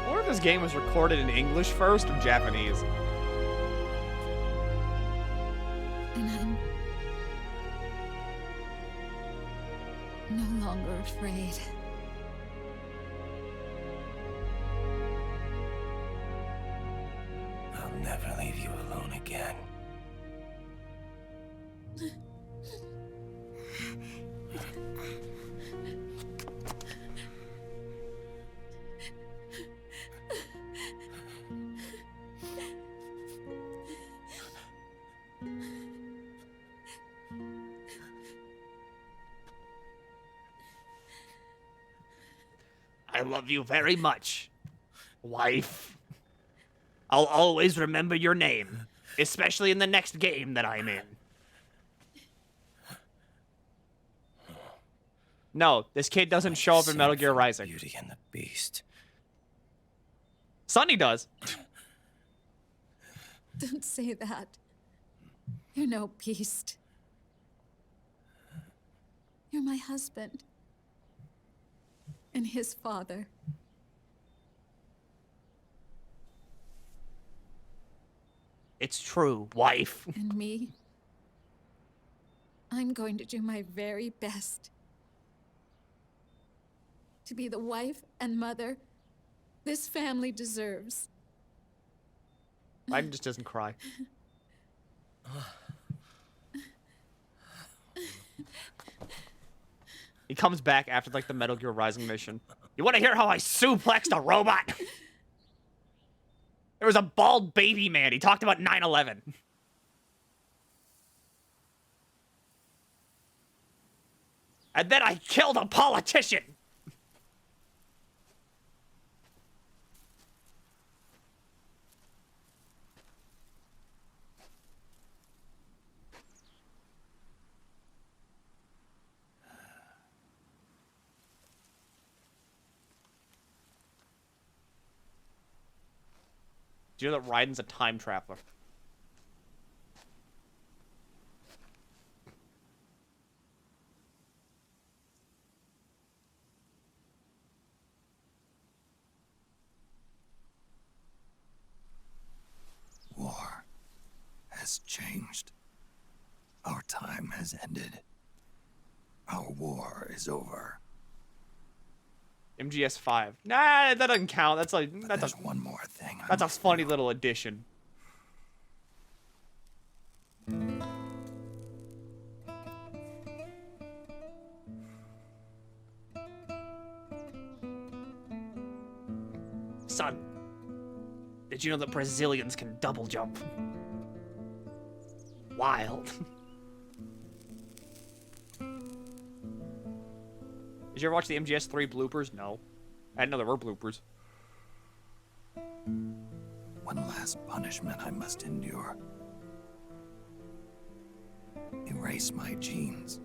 I wonder if this game was recorded in English first or Japanese. And I'm no longer afraid. I'll never leave you alone again. I love you very much, wife. I'll always remember your name, especially in the next game that I'm in. No, this kid doesn't show up in Metal Gear Rising. Beauty and the Beast. Sonny does. Don't say that. You're no beast. You're my husband. And his father. It's true, wife. And me. I'm going to do my very best to be the wife and mother this family deserves. Biden just doesn't cry. He comes back after like the Metal Gear Rising mission. You want to hear how I suplexed a robot? There was a bald baby man. He talked about 9/11. And then I killed a politician. Do you know that Raiden's a time traveler? War has changed. Our time has ended. Our war is over. MGS 5. Nah, that doesn't count. That's like that's one more thing. That's a funny little addition. Son, did you know that Brazilians can double jump? Wild. Did you ever watch the MGS 3 bloopers? No. I didn't know there were bloopers. One last punishment I must endure. Erase my genes.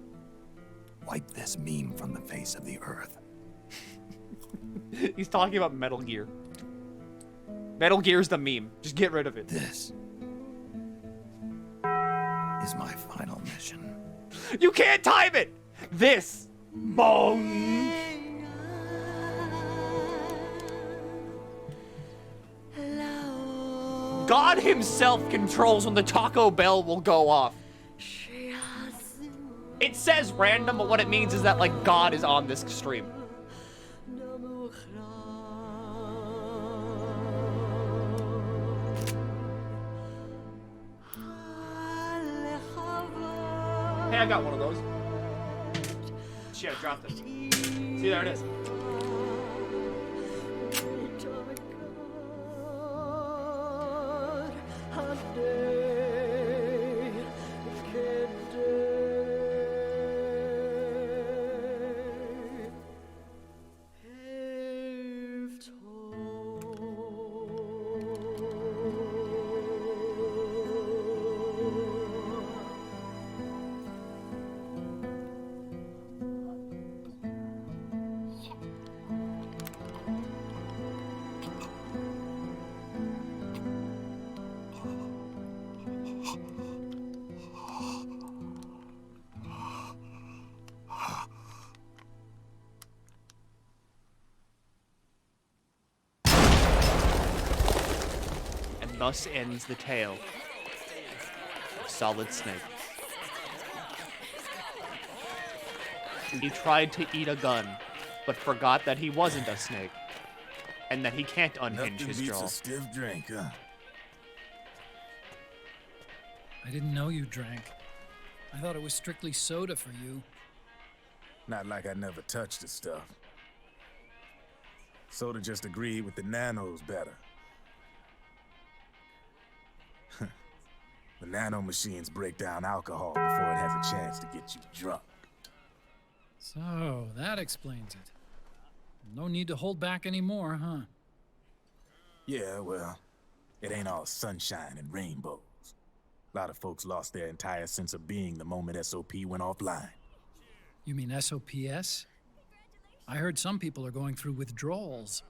Wipe this meme from the face of the earth. He's talking about Metal Gear. Metal Gear's the meme. Just get rid of it. This is my final mission. You can't time it! This. Bong. God himself controls when the Taco Bell will go off. It says random, but what it means is that, like, God is on this stream. Hey, I got one of those. Shit, I dropped it. See, there it is. Thus ends the tale of Solid Snake. He tried to eat a gun, but forgot that he wasn't a snake, and that he can't unhinge his jaw. A stiff drink, huh? I didn't know you drank. I thought it was strictly soda for you. Not like I never touched the stuff. Soda just agreed with the nanos better. The nano machines break down alcohol before it has a chance to get you drunk. So, that explains it. No need to hold back anymore, huh? Yeah, well, it ain't all sunshine and rainbows. A lot of folks lost their entire sense of being the moment SOP went offline. You mean SOPS? I heard some people are going through withdrawals.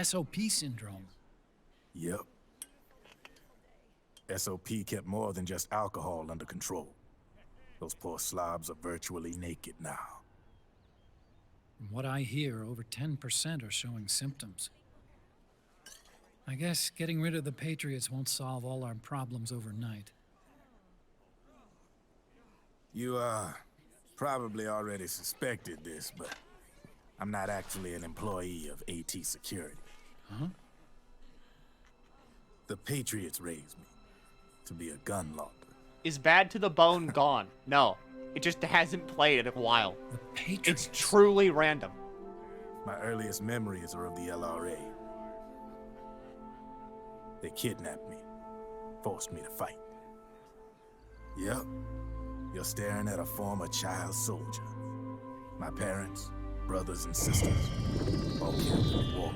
SOP syndrome. Yep. SOP kept more than just alcohol under control. Those poor slobs are virtually naked now. From what I hear, over 10% are showing symptoms. I guess getting rid of the Patriots won't solve all our problems overnight. You, probably already suspected this, but I'm not actually an employee of AT Security. Huh? The Patriots raised me to be a gun launder. Is Bad to the Bone gone? No. It just hasn't played in a while. The Patriots? It's truly random. My earliest memories are of the LRA. They kidnapped me, forced me to fight. Yep, you're staring at a former child soldier. My parents, brothers and sisters, all killed in the war.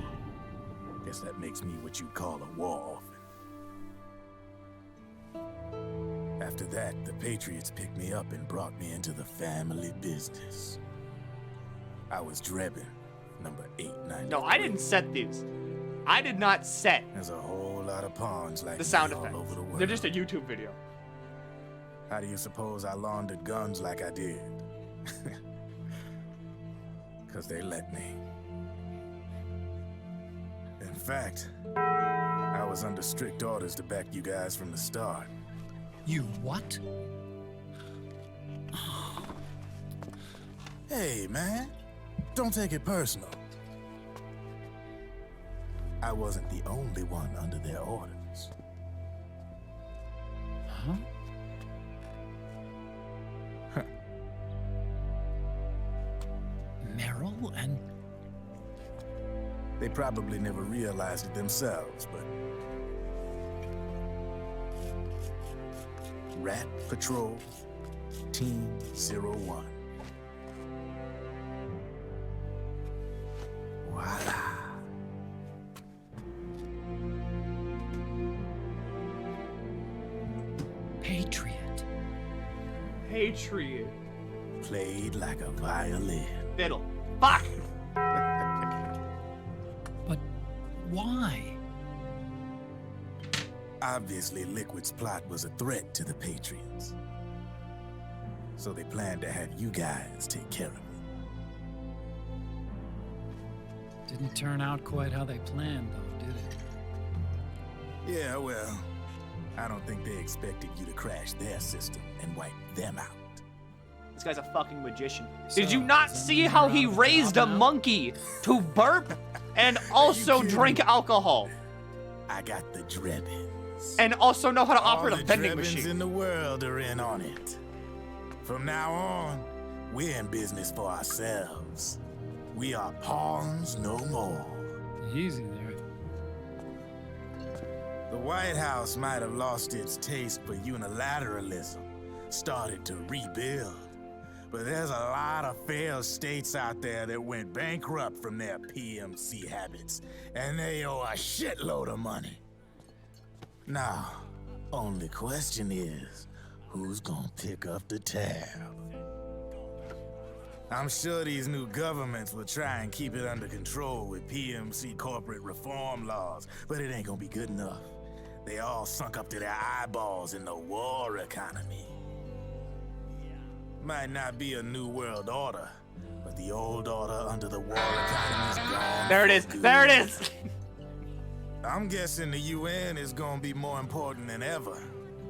Guess that makes me what you'd call a war orphan. After that, the Patriots picked me up and brought me into the family business. I was Drebin, number 893. No, I didn't set these. I did not set. There's a whole lot of pawns like the sound me all effects. over the world. They're just a YouTube video. How do you suppose I laundered guns like I did? Because they let me. In fact, I was under strict orders to back you guys from the start. You what? Hey, man. Don't take it personal. I wasn't the only one under their orders. Huh? Meryl and... They probably never realized it themselves, but... Rat Patrol, Team 01. Voila. Patriot. Patriot. Played like a violin. Fiddle. Fuck! But why? Obviously, Liquid's plot was a threat to the Patriots. So they planned to have you guys take care of it. Didn't turn out quite how they planned, though, did it? Yeah, well, I don't think they expected you to crash their system and wipe them out. This guy's a fucking magician. Did you not see how he raised a monkey to burp and also drink alcohol? I got the Drebins. And also know how to operate a vending All the Drebins machine. in the world are in on it. From now on, we're in business for ourselves. We are pawns no more. Easy there. The White House might have lost its taste for unilateralism, started to rebuild. But there's a lot of failed states out there that went bankrupt from their PMC habits, and they owe a shitload of money. Now, only question is, who's gonna pick up the tab? I'm sure these new governments will try and keep it under control with PMC corporate reform laws, but it ain't gonna be good enough. They all sunk up to their eyeballs in the war economy. Might not be a new world order, but the old order under the war economy's gone. There it is. There it is. I'm guessing the UN is gonna be more important than ever.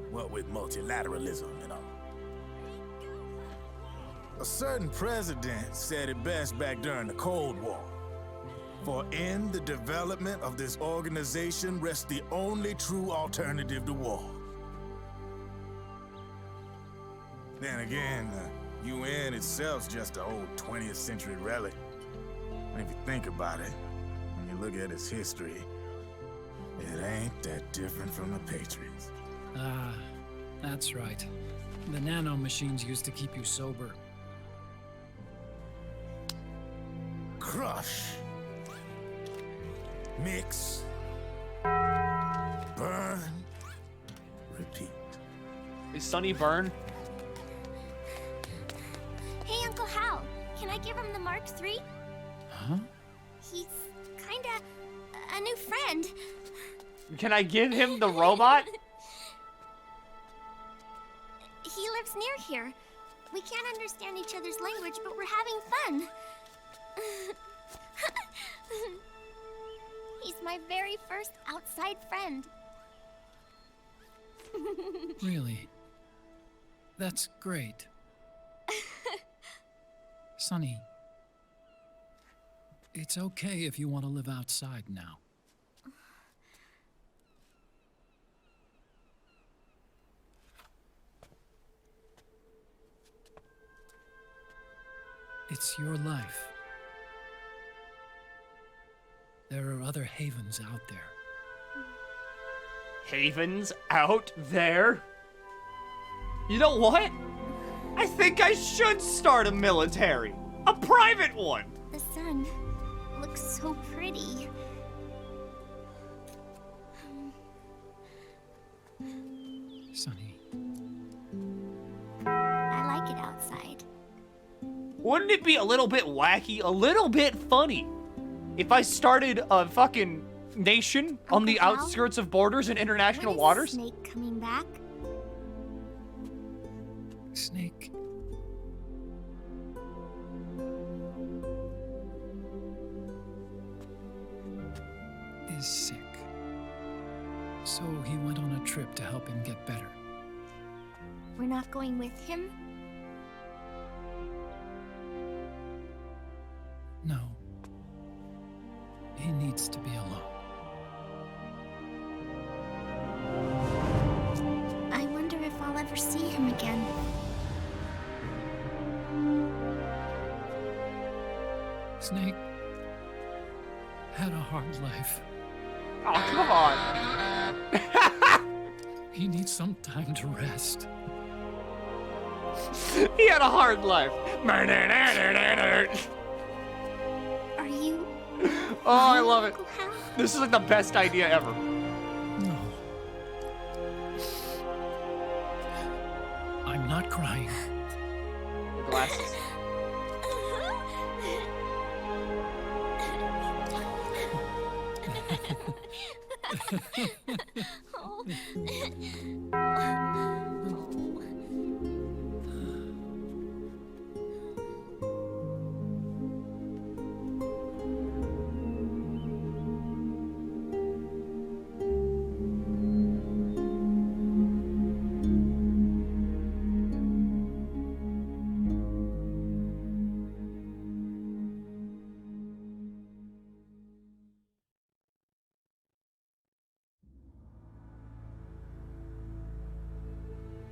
What with multilateralism and all. A certain president said it best back during the Cold War. For in the development of this organization rests the only true alternative to war. Then again, the UN itself's just an old 20th century relic. And if you think about it, when you look at its history, it ain't that different from the Patriots. Ah, that's right. The nano machines used to keep you sober. Crush Mix. Burn. Repeat. Is Sonny Burn? Hey, Uncle Hal, can I give him the Mark III? Huh? He's kinda a new friend. Can I give him the robot? He lives near here. We can't understand each other's language, but we're having fun. He's my very first outside friend. Really? That's great. Sonny, it's okay if you want to live outside now. It's your life. There are other havens out there. Havens out there? You know what? I think I should start a military. A private one. The sun looks so pretty. Sonny. I like it outside. Wouldn't it be a little bit wacky, a little bit funny, if I started a fucking nation on the Hal? outskirts of borders in international When is waters? Snake coming back? Snake. Is sick. So he went on a trip to help him get better. We're not going with him? No. He needs to be alone. I wonder if I'll ever see him again. Snake had a hard life. Oh, come on. He needs some time to rest. He had a hard life. Are you? Oh, I love it. This is like the best idea ever. No. I'm not crying. The glasses.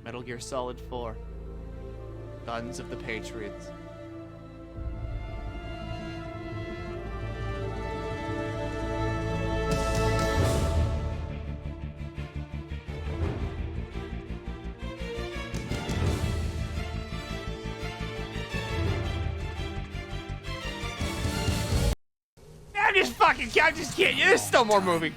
Metal Gear Solid 4. Guns of the Patriots. I'm just kidding. There's still more moving.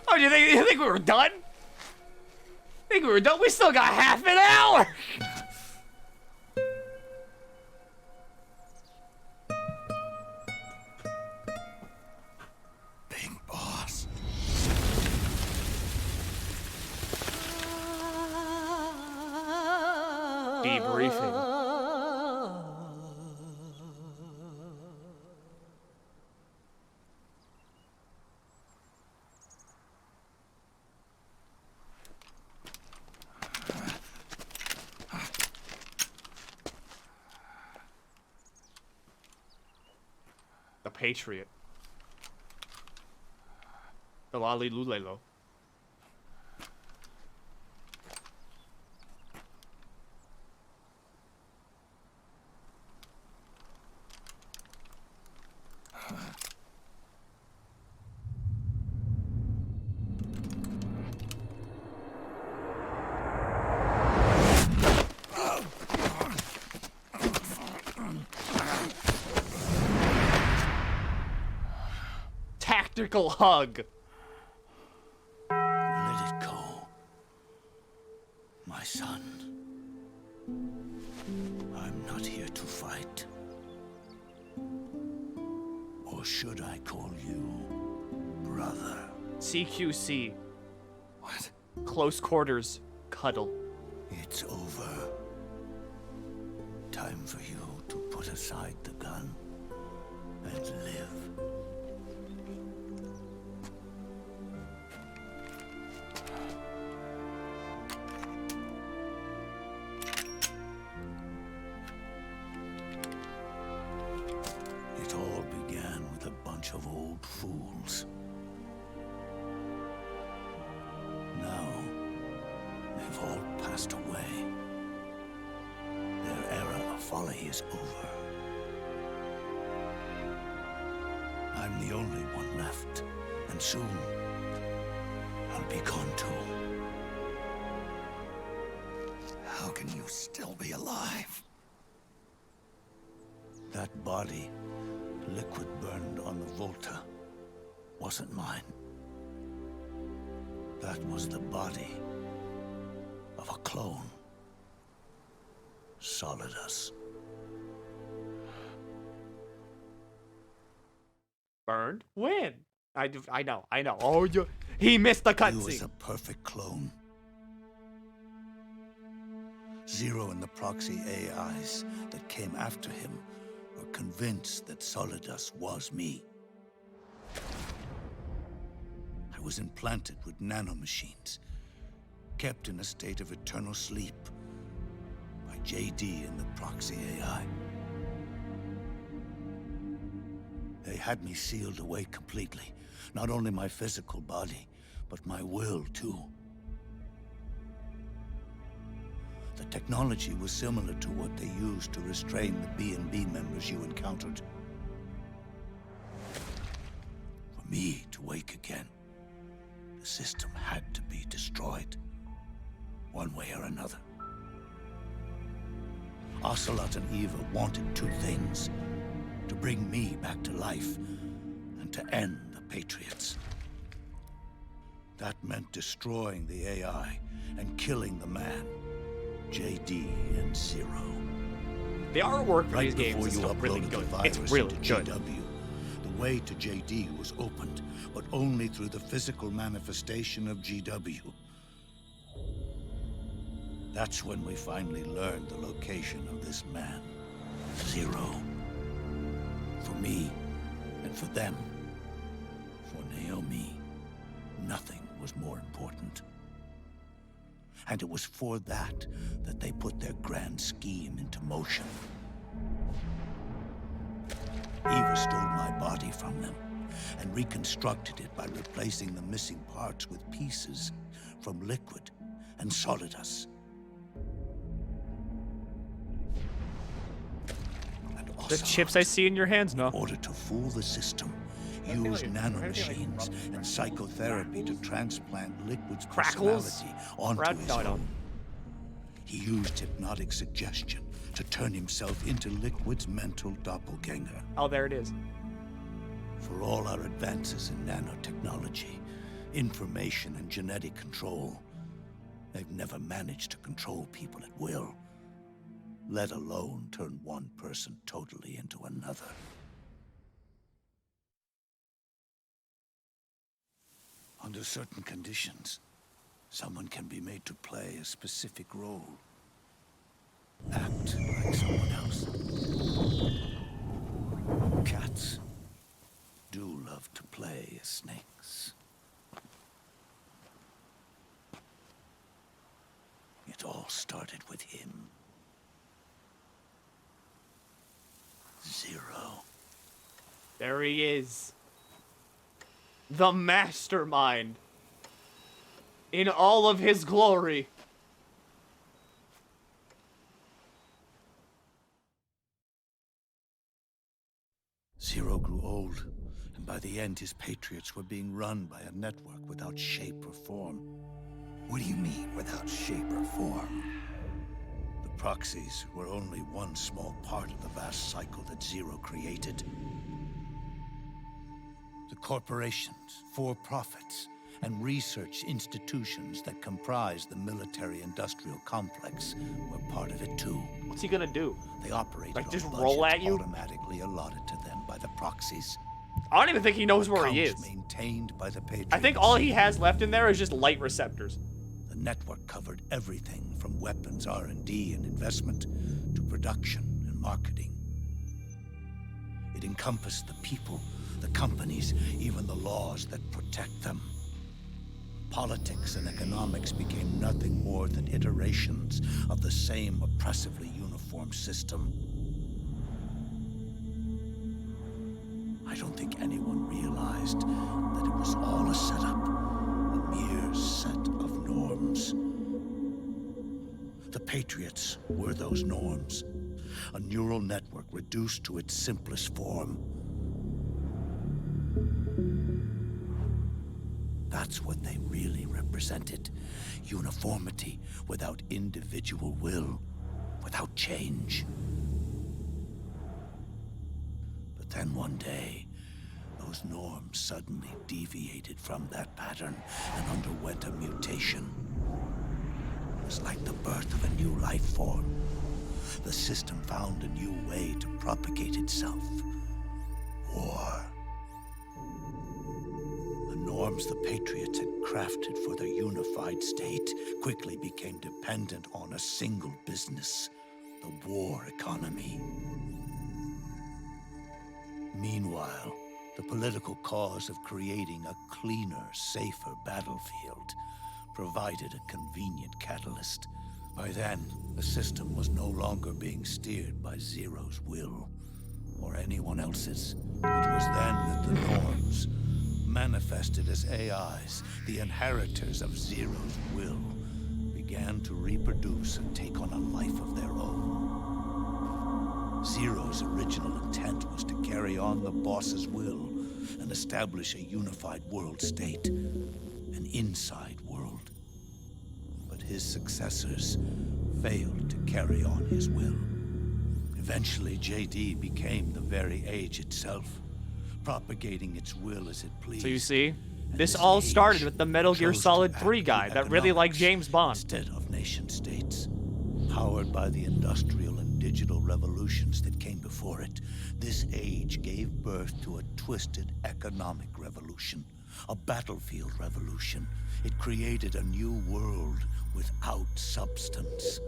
Oh, you think we were done? Think we were done? We still got half an hour. Big boss. Debriefing. The Patriot. The Lali Lulelo. tactical hug. Let it go, my son. I'm not here to fight. Or should I call you brother? CQC. What? Close quarters. Cuddle. It's over. Time for you to put aside the gun and live. It all began with a bunch of old fools. Now, they've all passed away. Their era of folly is over. I'm the only one left, and soon I'll be gone too. How can you still be alive? That body, liquid burned on the Volta, wasn't mine. That was the body of a clone. Solidus. Burned? When? I know. Oh, he missed the He was cutscene. a perfect clone. Zero and the proxy AIs that came after him were convinced that Solidus was me. I was implanted with nanomachines, kept in a state of eternal sleep by JD and the proxy AI. They had me sealed away completely. Not only my physical body, but my will too. The technology was similar to what they used to restrain the B&B members you encountered. For me to wake again, the system had to be destroyed, one way or another. Ocelot and Eva wanted two things: to bring me back to life, and to end the Patriots. That meant destroying the AI and killing the man, JD and Zero. The artwork for Right these games before is you still really uploaded the good. virus It's really into good. GW, the way to JD was opened, but only through the physical manifestation of GW. That's when we finally learned the location of this man, Zero. For me, and for them, for Naomi, nothing was more important. And it was for that they put their grand scheme into motion. Eva stole my body from them and reconstructed it by replacing the missing parts with pieces from Liquid and Solidus. The chips I see in your hands, no. In order to fool the system, use nanomachines and psychotherapy to transplant Liquid's Crackles? personality onto his own. He used hypnotic suggestion to turn himself into Liquid's mental doppelganger. Oh, there it is. For all our advances in nanotechnology, information and genetic control, they've never managed to control people at will, let alone turn one person totally into another. Under certain conditions, someone can be made to play a specific role. Act like someone else. Cats do love to play as snakes. It all started with him. Zero. There he is. The mastermind. In all of his glory. Zero grew old, and by the end his Patriots were being run by a network without shape or form. What do you mean, without shape or form? The proxies were only one small part of the vast cycle that Zero created. The corporations, for-profits, and research institutions that comprise the military-industrial complex were part of it too. What's he gonna do? They operated like just on roll at you? automatically allotted to them by the proxies. I don't even think he knows where he is. Maintained by the Patriots. I think all he has left in there is just light receptors. The network covered everything from weapons R&D and investment to production and marketing. It encompassed the people, the companies, even the laws that protect them. Politics and economics became nothing more than iterations of the same oppressively uniform system. I don't think anyone realized that it was all a setup, a mere set of norms. The Patriots were those norms, a neural network reduced to its simplest form. That's what they really represented. Uniformity without individual will, without change. But then one day, those norms suddenly deviated from that pattern and underwent a mutation. It was like the birth of a new life form. The system found a new way to propagate itself. War. The norms the Patriots had crafted for their unified state quickly became dependent on a single business, the war economy. Meanwhile, the political cause of creating a cleaner, safer battlefield provided a convenient catalyst. By then, the system was no longer being steered by Zero's will, or anyone else's. It was then that the norms, manifested as AIs, the inheritors of Zero's will, began to reproduce and take on a life of their own. Zero's original intent was to carry on the boss's will and establish a unified world state, an inside world. But his successors failed to carry on his will. Eventually, JD became the very age itself, propagating its will as it pleased. So you see, this all started with the Metal Gear Solid 3 guy that really liked James Bond. Instead of nation states, powered by the industrial and digital revolutions that came before it, this age gave birth to a twisted economic revolution, a battlefield revolution. It created a new world without substance.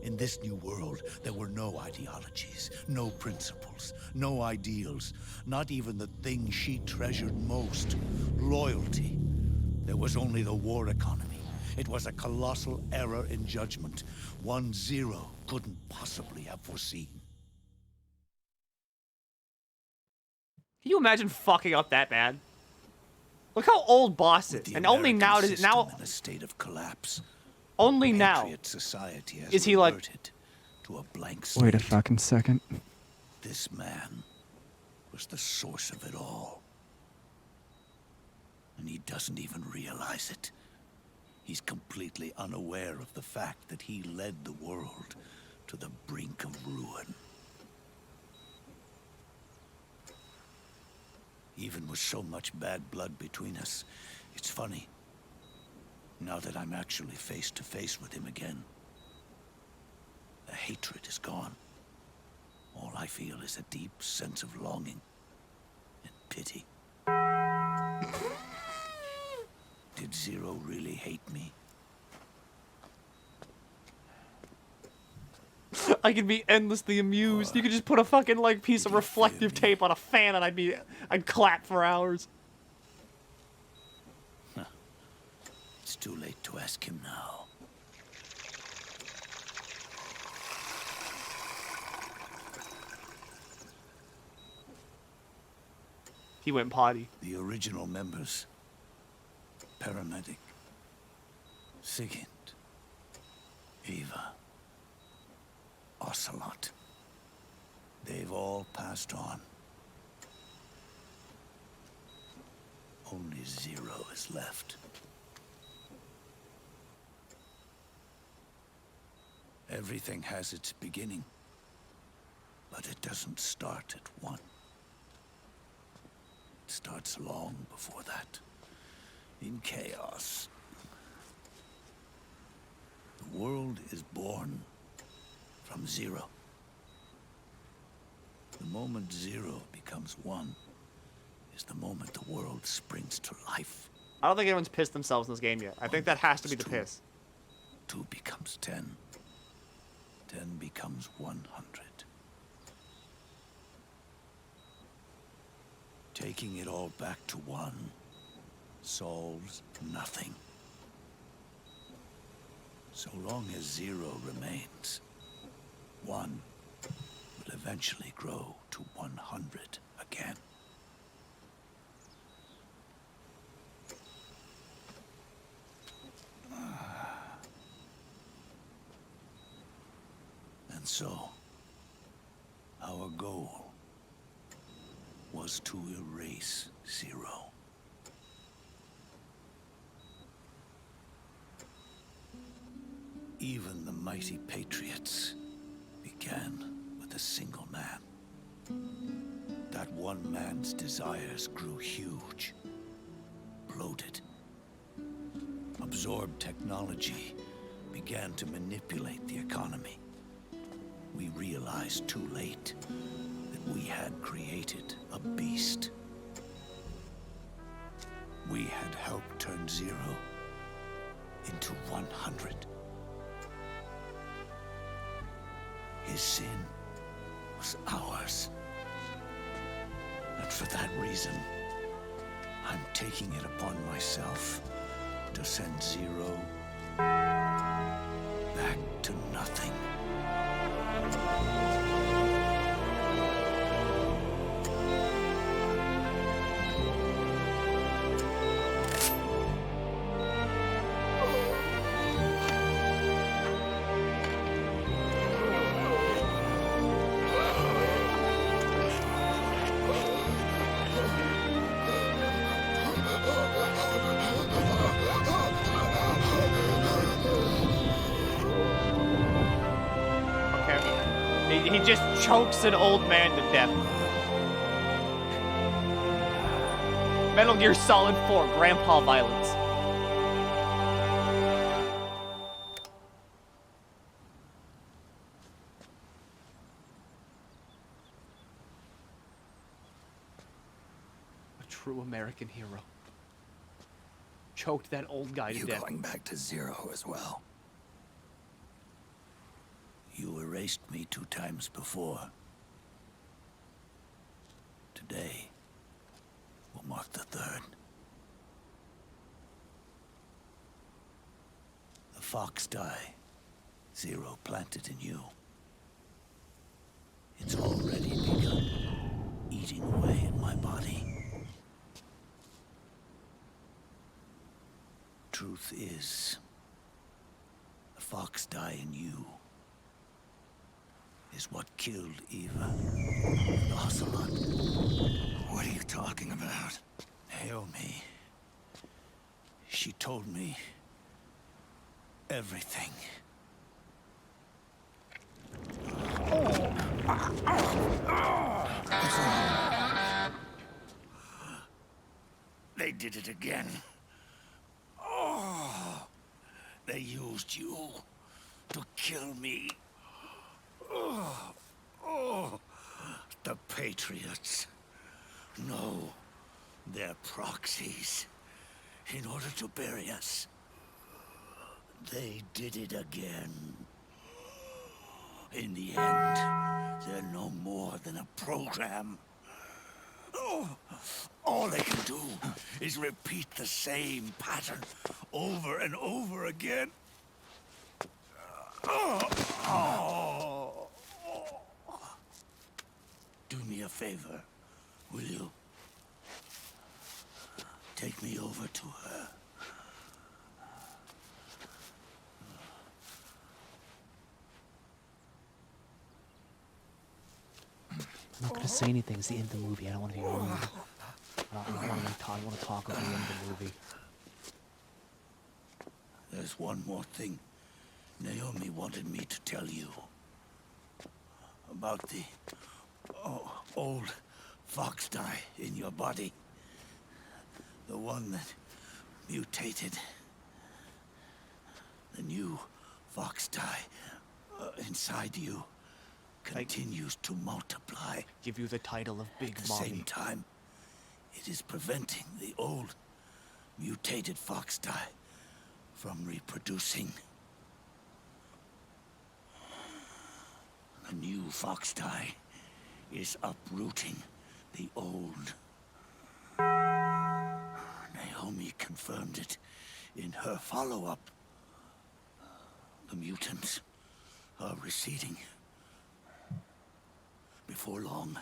In this new world, there were no ideologies, no principles, no ideals, not even the thing she treasured most, loyalty. There was only the war economy. It was a colossal error in judgment, one Zero couldn't possibly have foreseen. Can you imagine fucking up that bad? Look how old Boss is, and only now does it now. In a state of collapse. Only now society has is he like to a blank slate. Wait a fucking second. This man was the source of it all. And he doesn't even realize it. He's completely unaware of the fact that he led the world to the brink of ruin. Even with so much bad blood between us, it's funny. Now that I'm actually face to face with him again, the hatred is gone. All I feel is a deep sense of longing and pity. Did Zero really hate me? I could be endlessly amused. You could just put a fucking like piece of reflective tape on a fan and I'd clap for hours. It's too late to ask him now. He went potty. The original members. Paramedic. Sigint. Eva. Ocelot. They've all passed on. Only Zero is left. Everything has its beginning, but it doesn't start at one. It starts long before that. In chaos. The world is born from zero. The moment zero becomes one is the moment the world springs to life. I don't think anyone's pissed themselves in this game yet. I think that has to be the piss. 2 becomes 10. 10 becomes 100. Taking it all back to 1 solves nothing. So long as 0 remains, 1 will eventually grow to 100 again. And so, our goal was to erase 0. Even the mighty Patriots began with a single man. That one man's desires grew huge, bloated, absorbed technology, began to manipulate the economy. We realized too late that we had created a beast. We had helped turn 0 into 100. His sin was ours. And for that reason, I'm taking it upon myself to send 0 back to nothing. He just chokes an old man to death. Metal Gear Solid 4, Grandpa Violence. A true American hero. Choked that old guy to death. You going back to 0 as well? You erased me 2 times before. Today will mark the 3rd. The fox die 0 planted in you. It's already begun eating away at my body. Truth is, the fox die in you is what killed Eva and Ocelot. What are you talking about? Naomi. She told me everything. They did it again. Oh, they used you to kill me. Oh, the Patriots. No, they're proxies. In order to bury us. They did it again. In the end, they're no more than a program. Oh, all they can do is repeat the same pattern over and over again. Do me a favor, will you? Take me over to her. I'm not gonna say anything. It's the end of the movie. I don't want to be rude. I want to talk at the end of the movie. There's one more thing Naomi wanted me to tell you. About the old fox die in your body. The one that mutated. The new fox tie inside you continues to multiply. Give you the title of Big At the Mommy. same time, it is preventing the old mutated fox tie from reproducing. The new fox tie is uprooting the old. Naomi confirmed it in her follow-up. The mutants are receding. Before long,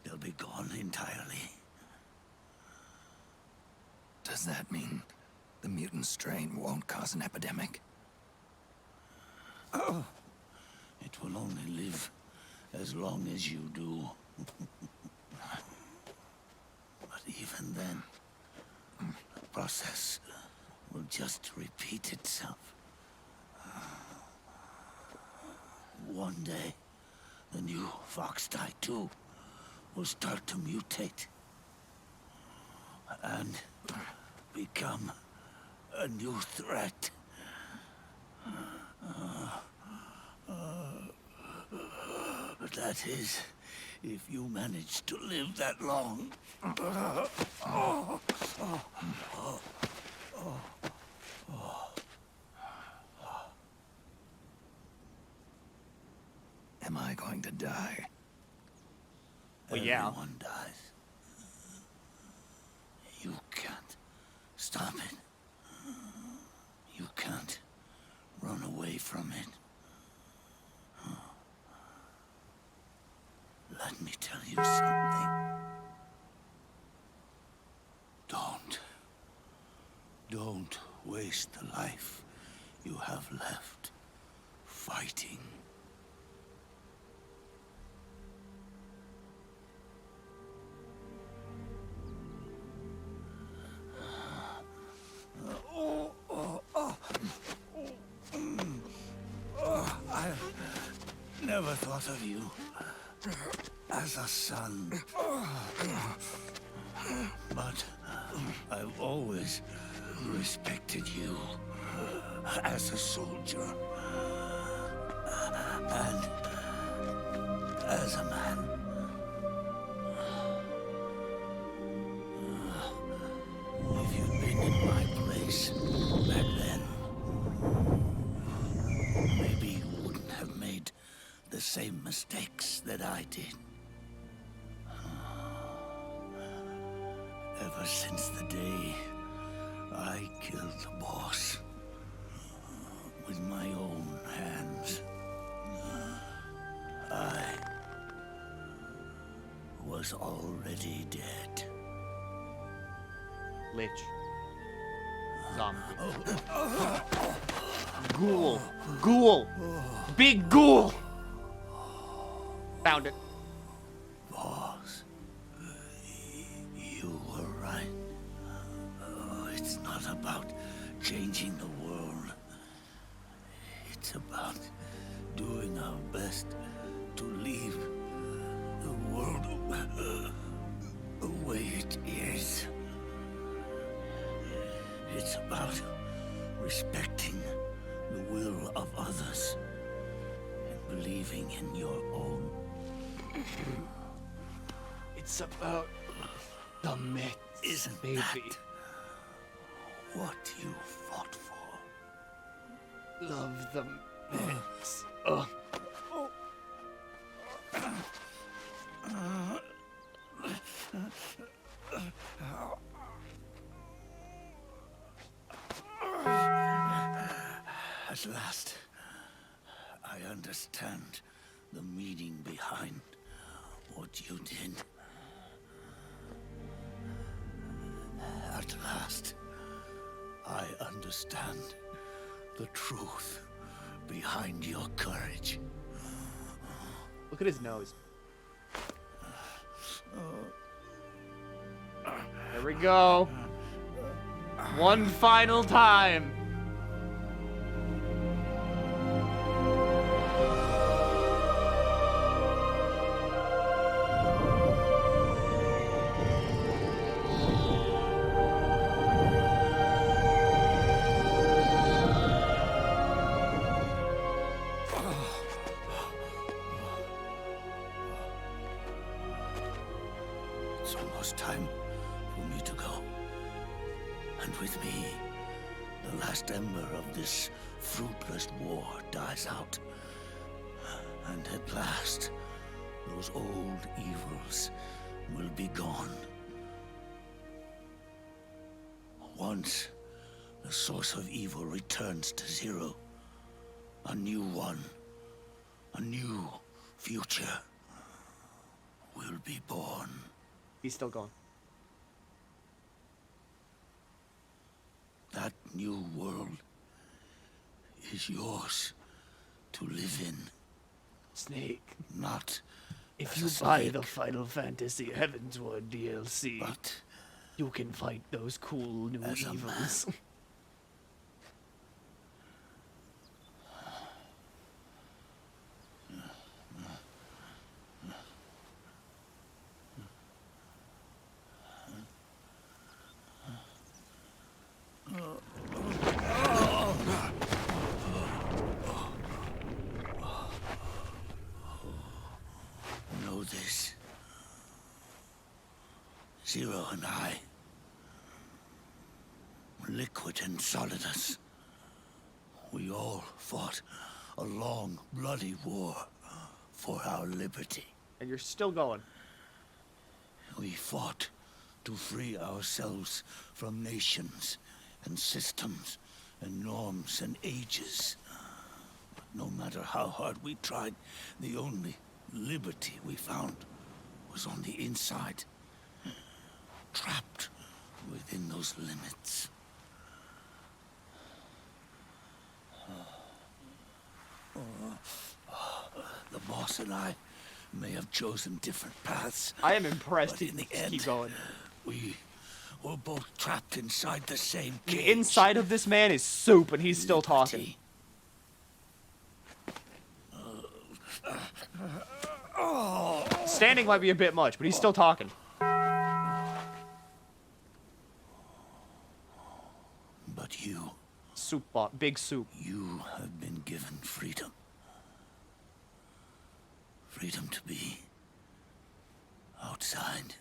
they'll be gone entirely. Does that mean the mutant strain won't cause an epidemic? It will only live as long as you do. But even then, the process will just repeat itself. One day, the new fox tie too will start to mutate and become a new threat. But that is, if you manage to live that long. Am I going to die? Well, yeah. Everyone dies. You can't stop it. You can't run away from it. Let me tell you something. Don't waste the life you have left fighting. I never thought of you as a son. But I've always respected you as a soldier and as a man. If you'd been in my place back then, maybe you wouldn't have made the same mistakes that I did. Ever since the day I killed the boss with my own hands, I was already dead. Lich. Zombie. Ghoul. Ghoul. Big ghoul. Found it. Boss, you were right. It's not about changing the world. It's about doing our best to leave the world the way it is. It's about respecting the will of others and believing in your own. It's about the myths, Isn't baby. that what you fought for? Love the myths. At last, I understand the meaning behind what you did. At last, I understand the truth behind your courage. Look at his nose. There we go. One final time. was time for me to go. And with me, the last ember of this fruitless war dies out. And at last, those old evils will be gone. Once the source of evil returns to zero, a new one, a new future will be born. He's still going. That new world is yours to live in. Snake. Not If you buy the Final Fantasy Heavensward DLC, but you can fight those cool new evils. Know this. Zero and I, Liquid and Solidus, we all fought a long, bloody war for our liberty. And you're still going. We fought to free ourselves from nations and systems and norms and ages. But no matter how hard we tried, the only liberty we found was on the inside, trapped within those limits. The boss and I may have chosen different paths. I am impressed. But in the end, keep going. We were both trapped inside the same cage. The inside of this man is soup, and he's still talking. Standing might be a bit much, but he's still talking. But you... Soup bot, big soup. You have been given freedom. Freedom to be outside.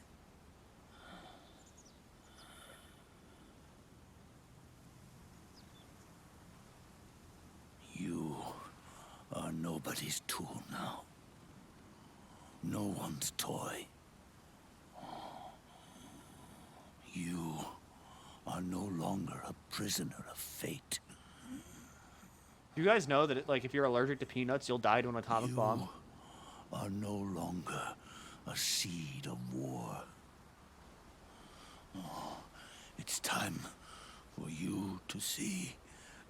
You are nobody's tool now. No one's toy. You are no longer a prisoner of fate. You guys know that, if you're allergic to peanuts, you'll die to an atomic bomb? Are no longer a seed of war. Oh, it's time for you to see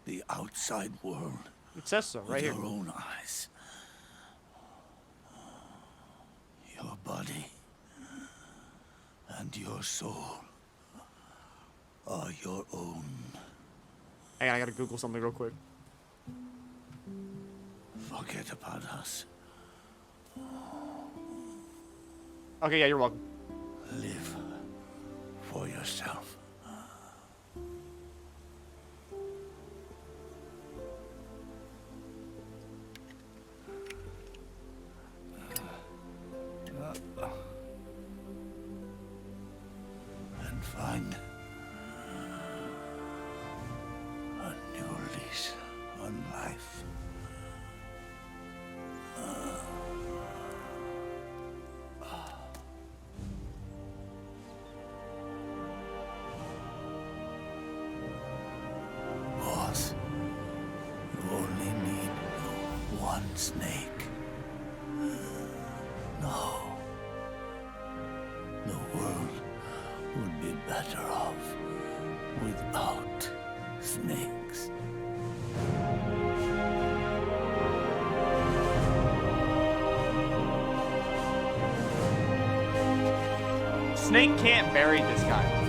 the outside world. It says so, right here. With your own eyes. Your body and your soul are your own. Hang on, I gotta Google something real quick. Forget about us. Okay, yeah, you're welcome. Live for yourself. And find a new lease on life. Boss, you only need one snake. No. The world would be better off without snakes. Snake can't bury this guy.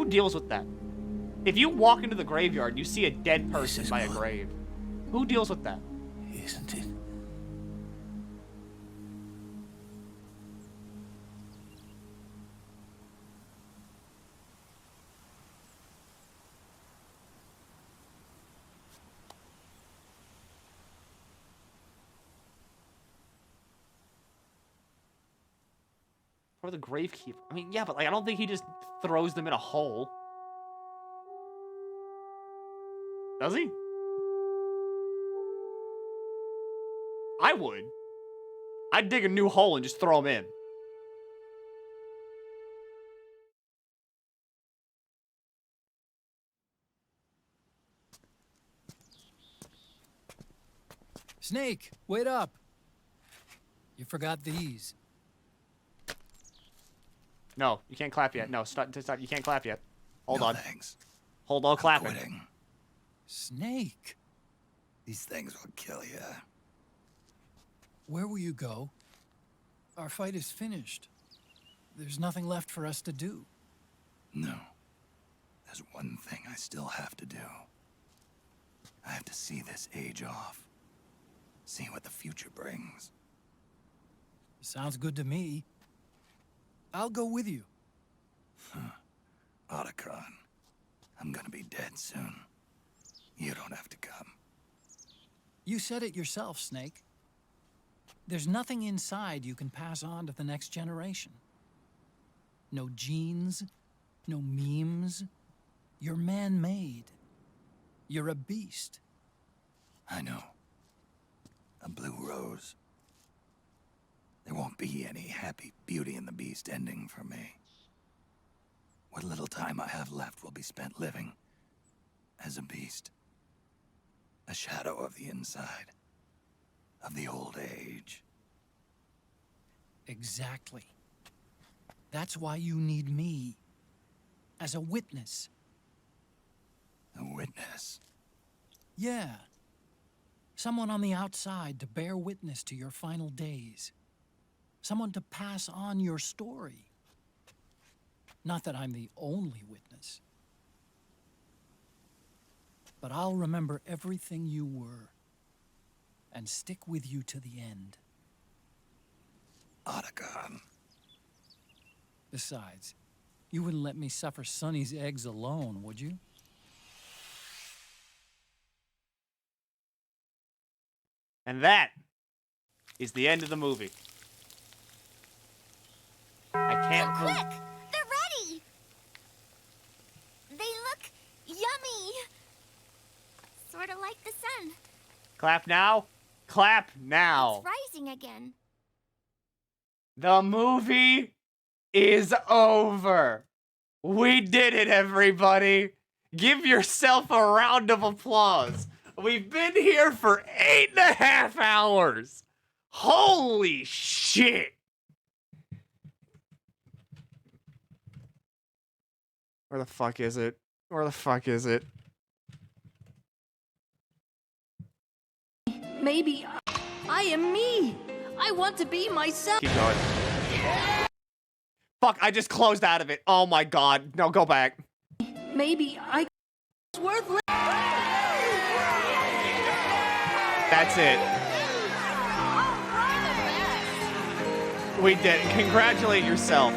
deals with that? If you walk into the graveyard and you see a dead person by a grave, who deals with that? Isn't it? Or the gravekeeper. I mean, yeah, but like I don't think he just throws them in a hole. Does he? I would. I'd dig a new hole and just throw them in. Snake, wait up. You forgot these. No, you can't clap yet. No, stop. You can't clap yet. Hold No on. thanks. Hold on, clapping. Quitting. Snake. These things will kill you. Where will you go? Our fight is finished. There's nothing left for us to do. No. There's one thing I still have to do. I have to see this age off. See what the future brings. Sounds good to me. I'll go with you. Otacon, I'm gonna be dead soon. You don't have to come. You said it yourself, Snake. There's nothing inside you can pass on to the next generation. No genes, no memes. You're man-made. You're a beast. I know. A blue rose. There won't be any happy Beauty and the Beast ending for me. What little time I have left will be spent living as a beast. A shadow of the inside. Of the old age. Exactly. That's why you need me. As a witness. A witness? Yeah. Someone on the outside to bear witness to your final days. Someone to pass on your story. Not that I'm the only witness. But I'll remember everything you were. And stick with you to the end. Otacon. Besides, you wouldn't let me suffer Sonny's eggs alone, would you? And that is the end of the movie. I can't. Quick! They're ready! They look yummy! Sort of like the sun. Clap now. Clap now. It's rising again. The movie is over. We did it, everybody. Give yourself a round of applause. We've been here for 8.5 hours. Holy shit. Where the fuck is it? Where the fuck is it? Maybe I am me. I want to be myself. Keep going. Fuck, I just closed out of it. Oh my god. No, go back. Maybe I was worth living. That's it. We did it. Congratulate yourself.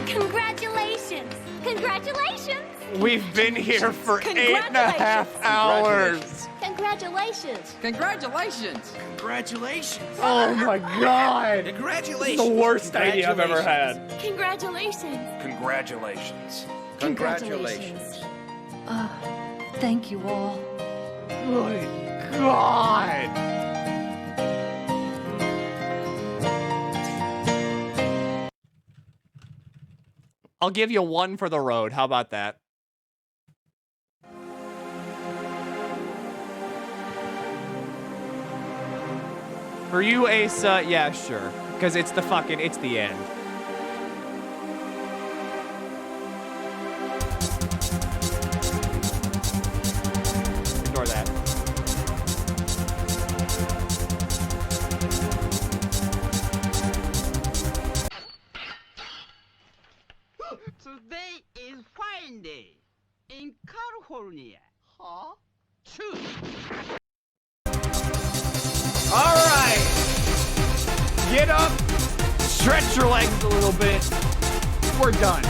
Congratulations! Congratulations! We've been here for 8.5 hours. Congratulations! Congratulations! Congratulations! Oh my god! Congratulations! This is the worst idea I've ever had. Congratulations! Congratulations! Congratulations. Thank you all. Good god! I'll give you 1 for the road. How about that? For you, Asa, yeah, sure. Because it's the end. Ignore that. Today is Friday. Sunday in California. Huh? All right. Get up. Stretch your legs a little bit. We're done.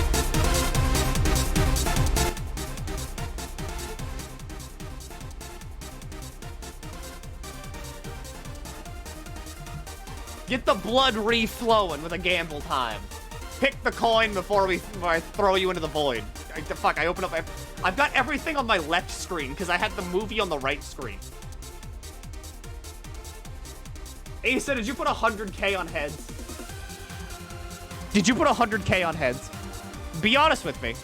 Get the blood reflowing with a gamble time. Pick the coin before I throw you into the void. I open up. I've got everything on my left screen because I had the movie on the right screen. Asa, did you put 100K on heads? Did you put 100K on heads? Be honest with me.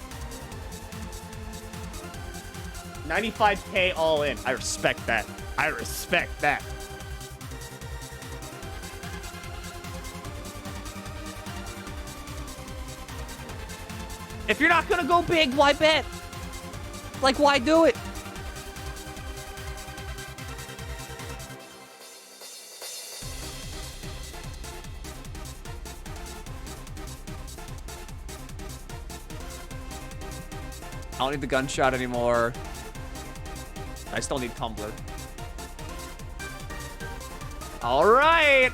95K all in. I respect that. I respect that. If you're not gonna go big, why bet? Like, why do it? I don't need the gunshot anymore. I still need Tumbler. All right.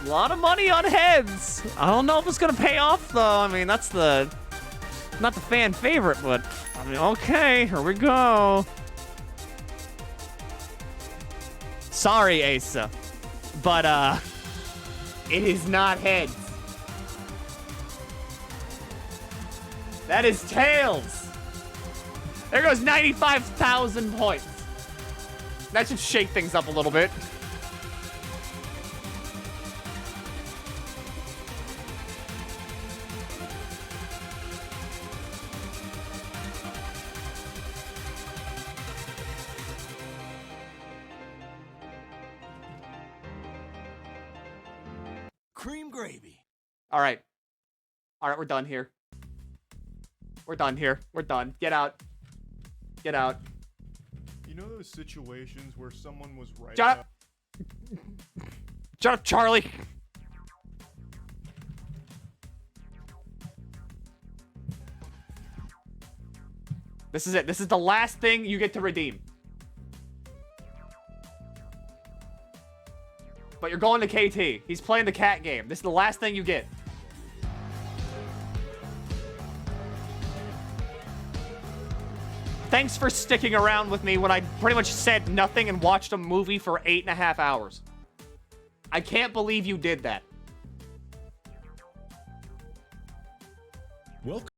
A lot of money on heads. I don't know if it's gonna pay off though. I mean, that's not the fan favorite, but I mean, okay, here we go. Sorry, Asa, but it is not heads. That is tails. There goes 95,000 points. That should shake things up a little bit. Cream gravy. All right. All right, we're done here. We're done here. We're done. Get out. Get out. You know those situations where someone was right Shut up. Shut up, Charlie. This is it. This is the last thing you get to redeem. But you're going to KT. He's playing the cat game. This is the last thing you get. Thanks for sticking around with me when I pretty much said nothing and watched a movie for 8.5 hours. I can't believe you did that. Welcome.